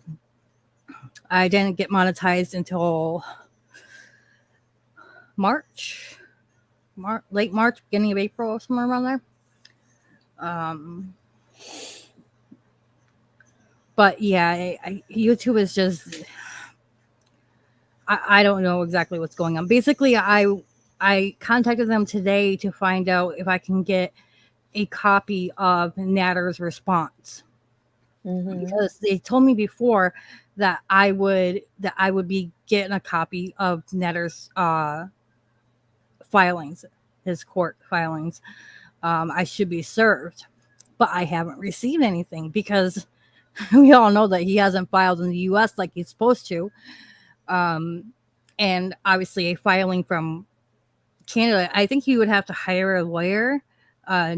I didn't get monetized until March, late March, beginning of April, or somewhere around there. But yeah, YouTube is just, I don't know exactly what's going on. Basically, I contacted them today to find out if I can get a copy of Natter's response, because they told me before that I would be getting a copy of Natter's filings, his court filings. I should be served, but I haven't received anything because we all know that he hasn't filed in the U.S. like he's supposed to. And obviously a filing from Canada, I think you would have to hire a lawyer, a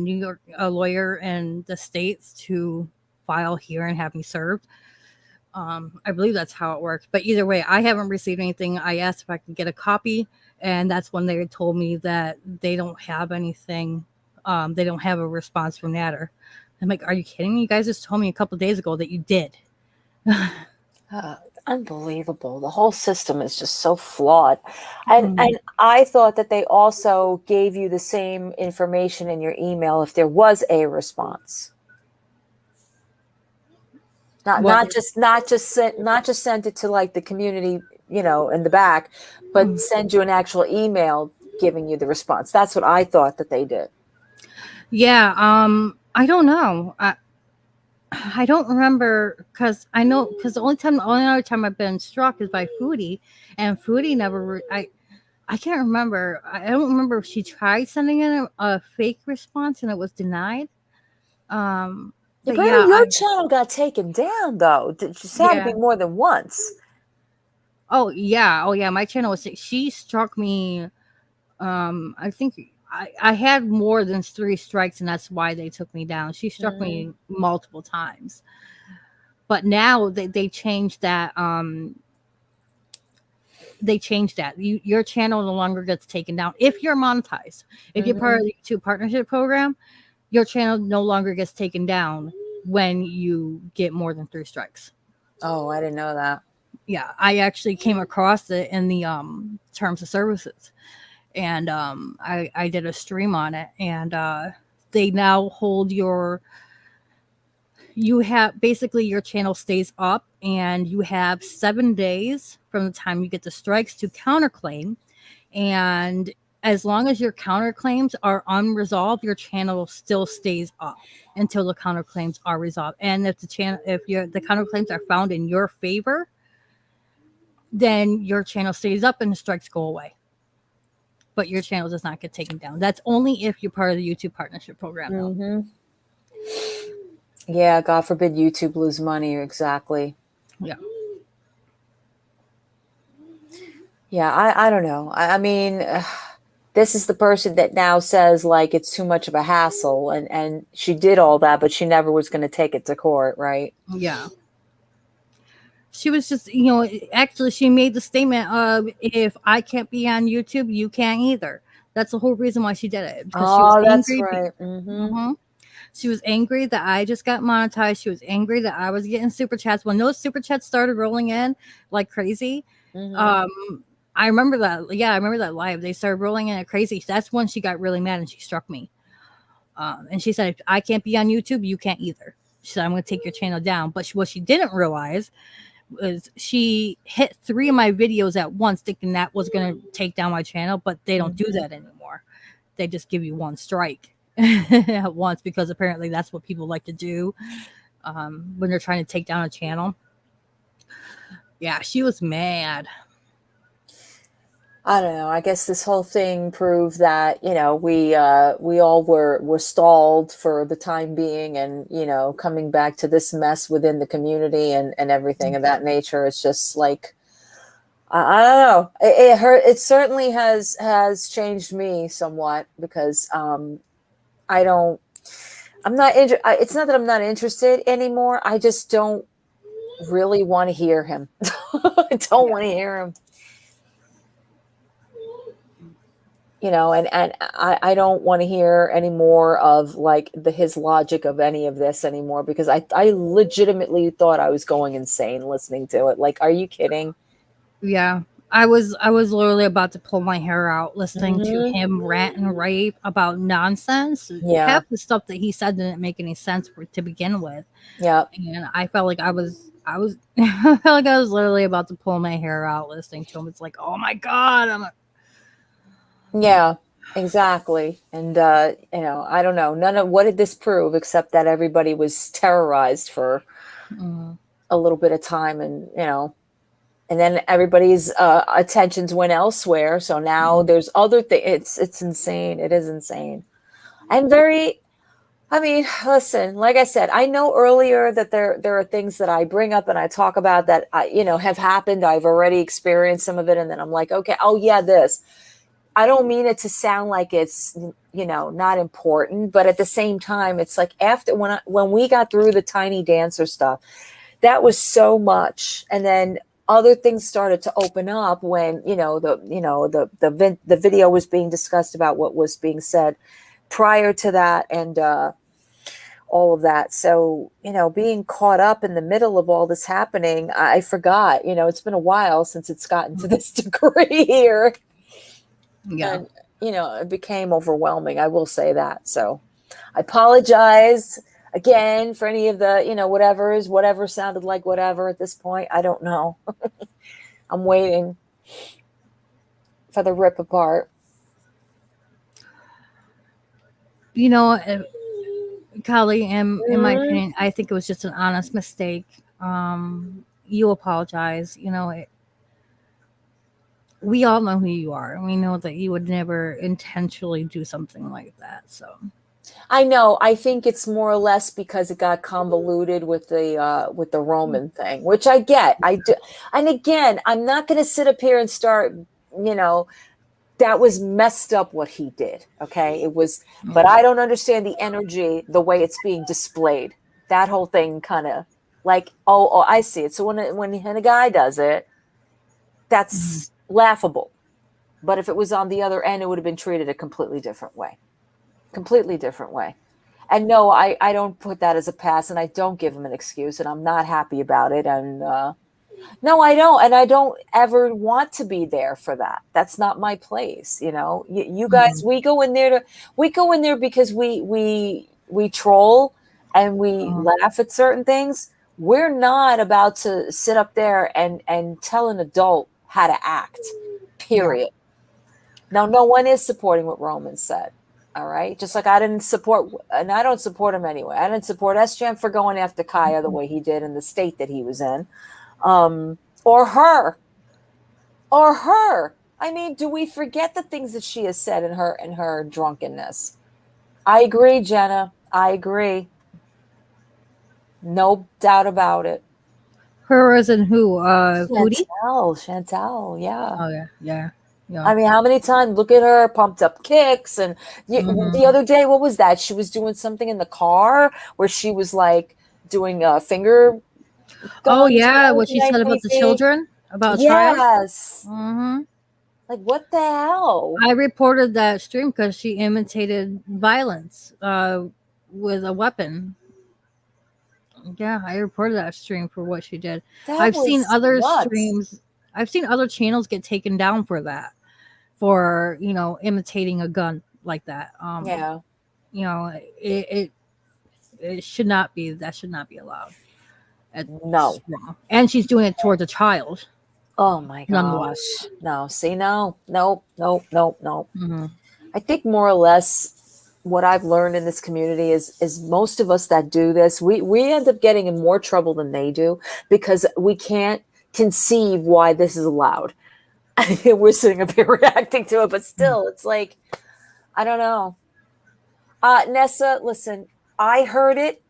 lawyer in the States to file here and have me served. I believe that's how it works. But either way, I haven't received anything. I asked if I could get a copy, and that's when they told me that they don't have anything. They don't have a response from Natter. I'm like, are you kidding me? You guys just told me a couple days ago that you did. Unbelievable. The whole system is just so flawed. And I thought that they also gave you the same information in your email if there was a response. Not just send it to like the community, in the back, but send you an actual email giving you the response. That's what I thought that they did. Yeah, I don't know. I don't remember, because the only other time I've been struck is by Foodie, and Foodie never. I can't remember. I don't remember if she tried sending in a fake response and it was denied. But Apparently your channel got taken down, though. Just had to be more than once. Oh yeah. My channel was. She struck me. I think I had more than 3 strikes, and that's why they took me down. She struck me multiple times. But now they changed that. They changed that. Your channel no longer gets taken down if you're monetized. If you're part of the YouTube partnership program, your channel no longer gets taken down when you get more than 3 strikes. Oh, I didn't know that. Yeah, I actually came across it in the terms of services, and I did a stream on it, and they now hold your channel stays up, and you have 7 days from the time you get the strikes to counterclaim. And as long as your counterclaims are unresolved, your channel still stays up until the counterclaims are resolved. And if the counterclaims are found in your favor, then your channel stays up and the strikes go away. But your channel does not get taken down. That's only if you're part of the YouTube partnership program, though. Yeah, God forbid YouTube lose money. Exactly. Yeah. Yeah, I don't know. I mean, this is the person that now says like it's too much of a hassle, and she did all that, but she never was going to take it to court, right? Yeah. She was just, actually she made the statement of, if I can't be on YouTube, you can't either. That's the whole reason why she did it. Because she was that's angry. right. She was angry that I just got monetized. She was angry that I was getting super chats. When those super chats started rolling in like crazy, I remember that. Yeah, I remember that live. They started rolling in it crazy. That's when she got really mad and she struck me. And she said, if I can't be on YouTube, you can't either. She said, I'm going to take your channel down. But what she didn't realize was she hit 3 of my videos at once, thinking that was going to take down my channel. But they don't do that anymore. They just give you 1 strike at once, because apparently that's what people like to do when they're trying to take down a channel. Yeah, she was mad. I don't know. I guess this whole thing proved that, we all were stalled for the time being, and, coming back to this mess within the community and everything of that nature. It's just like, I don't know. It hurt. It certainly has changed me somewhat, because I'm not it's not that I'm not interested anymore. I just don't really want to hear him. I don't want to hear him. And I don't want to hear any more of like his logic of any of this anymore, because I legitimately thought I was going insane listening to it. Like, are you kidding? Yeah. I was literally about to pull my hair out listening to Mhm. him rant and rave about nonsense. Yeah. Half the stuff that he said didn't make any sense to begin with. Yeah. And I felt like I was I felt like I was literally about to pull my hair out listening to him. It's like, oh my God, Yeah, exactly. And I don't know. What did this prove except that everybody was terrorized for a little bit of time, and and then everybody's attentions went elsewhere. So now there's other things. It's insane. It is insane. I mean, listen, like I said, I know earlier that there are things that I bring up and I talk about that have happened. I've already experienced some of it, and then I'm like, okay, oh yeah, this. I don't mean it to sound like it's not important, but at the same time, it's like after when we got through the TinyDancer stuff, that was so much, and then other things started to open up when the video was being discussed about what was being said prior to that, and all of that. So being caught up in the middle of all this happening, I forgot. It's been a while since it's gotten to this degree here. Yeah. And, it became overwhelming. I will say that. So I apologize again for any of the, whatever sounded like whatever at this point. I don't know. I'm waiting for the rip apart. Kali, in my opinion, I think it was just an honest mistake. You apologize. We all know who you are, and we know that you would never intentionally do something like that. So I know. I think it's more or less because it got convoluted with the Roman thing, which I get. I do. And again, I'm not going to sit up here and start, that was messed up what he did. Okay. It was, but I don't understand the energy, the way it's being displayed. That whole thing kind of like, oh, I see it. So when a guy does it, that's laughable. But if it was on the other end, it would have been treated a completely different way. Completely different way. And no, I don't put that as a pass, and I don't give him an excuse, and I'm not happy about it. And no, I don't. And I don't ever want to be there for that. That's not my place. You guys, we go in there because we troll and we laugh at certain things. We're not about to sit up there and tell an adult how to act, period. Now, no one is supporting what Roman said. All right. Just like I didn't support, and I don't support him anyway. I didn't support SJM for going after Kaya the way he did in the state that he was in. Or her. I mean, do we forget the things that she has said in her drunkenness? I agree, Jenna. I agree. No doubt about it. her as in who? Foodie? Chantal, yeah. Oh yeah. I mean, how many times? Look at her, pumped up kicks, and the other day, what was that? She was doing something in the car where she was like doing a finger. Oh yeah, what she said about the children about trial. Yes. Like, what the hell? I reported that stream because she imitated violence with a weapon. Yeah, I reported that stream for what she did. That I've seen was other nuts. streams. I've seen other channels get taken down for that, for imitating a gun like that. Yeah. It should not be. That should not be allowed. It's No. wrong. And she's doing it towards a child. Oh my Nonetheless. gosh. No. See, no. Nope. Mm-hmm. I think more or less what I've learned in this community is most of us that do this, we end up getting in more trouble than they do because we can't conceive why this is allowed. We're sitting up here reacting to it, but still, it's like, I don't know. Nessa, listen, I heard it,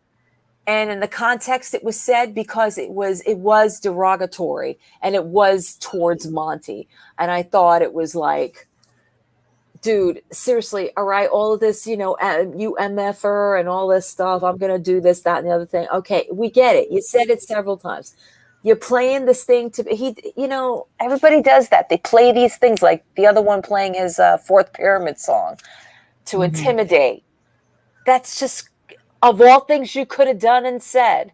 and in the context it was said because it was derogatory and it was towards Monty, and I thought it was like, dude, seriously, all right, all of this, you MFer and all this stuff, I'm gonna do this, that, and the other thing. Okay, we get it. You said it several times. You're playing this thing everybody does that. They play these things, like the other one playing his Fourth Pyramid song to intimidate. That's just, of all things you could have done and said,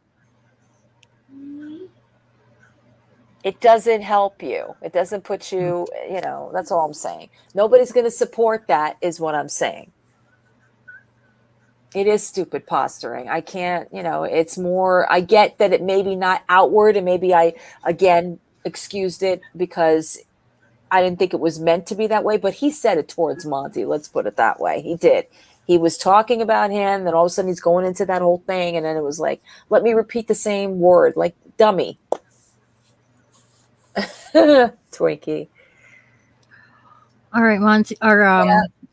it doesn't help you. It doesn't put you, that's all I'm saying. Nobody's going to support that, is what I'm saying. It is stupid posturing. I can't, it's more, I get that it may be not outward, and maybe I, again, excused it because I didn't think it was meant to be that way, but he said it towards Monty. Let's put it that way. He did. He was talking about him, then all of a sudden he's going into that whole thing, and then it was like, let me repeat the same word, like dummy. Twinkie. All right, Monty.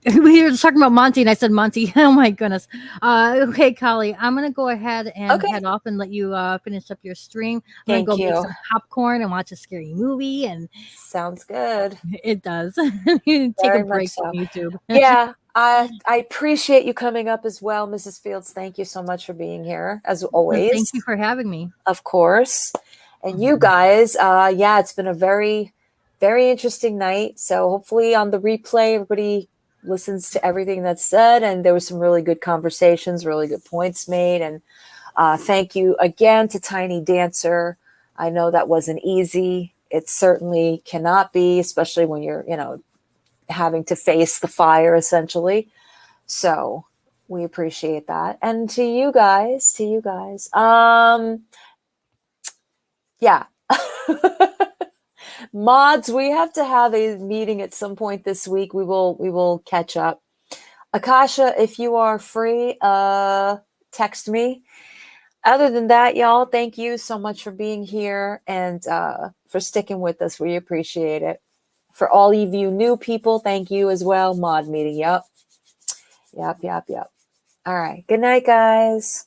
We were just talking about Monty, and I said Monty. Oh my goodness. Okay, Kali, I'm gonna go ahead and head off and let you finish up your stream. I'm Thank gonna go you. make some popcorn and watch a scary movie. And sounds good. It does. Take Very a break much so. from YouTube. Yeah, I appreciate you coming up as well, Mrs. Fields. Thank you so much for being here, as always. Thank you for having me. Of course. And you guys, it's been a very, very interesting night. So hopefully on the replay, everybody listens to everything that's said. And there was some really good conversations, really good points made. And thank you again to TinyDancer. I know that wasn't easy. It certainly cannot be, especially when you're, having to face the fire, essentially. So we appreciate that. And to you guys, yeah. Mods, we have to have a meeting at some point this week. We will catch up. Akasha, if you are free, text me. Other than that, y'all, thank you so much for being here and for sticking with us. We appreciate it. For all of you new people, thank you as well. Mod meeting. Yep. All right. Good night, guys.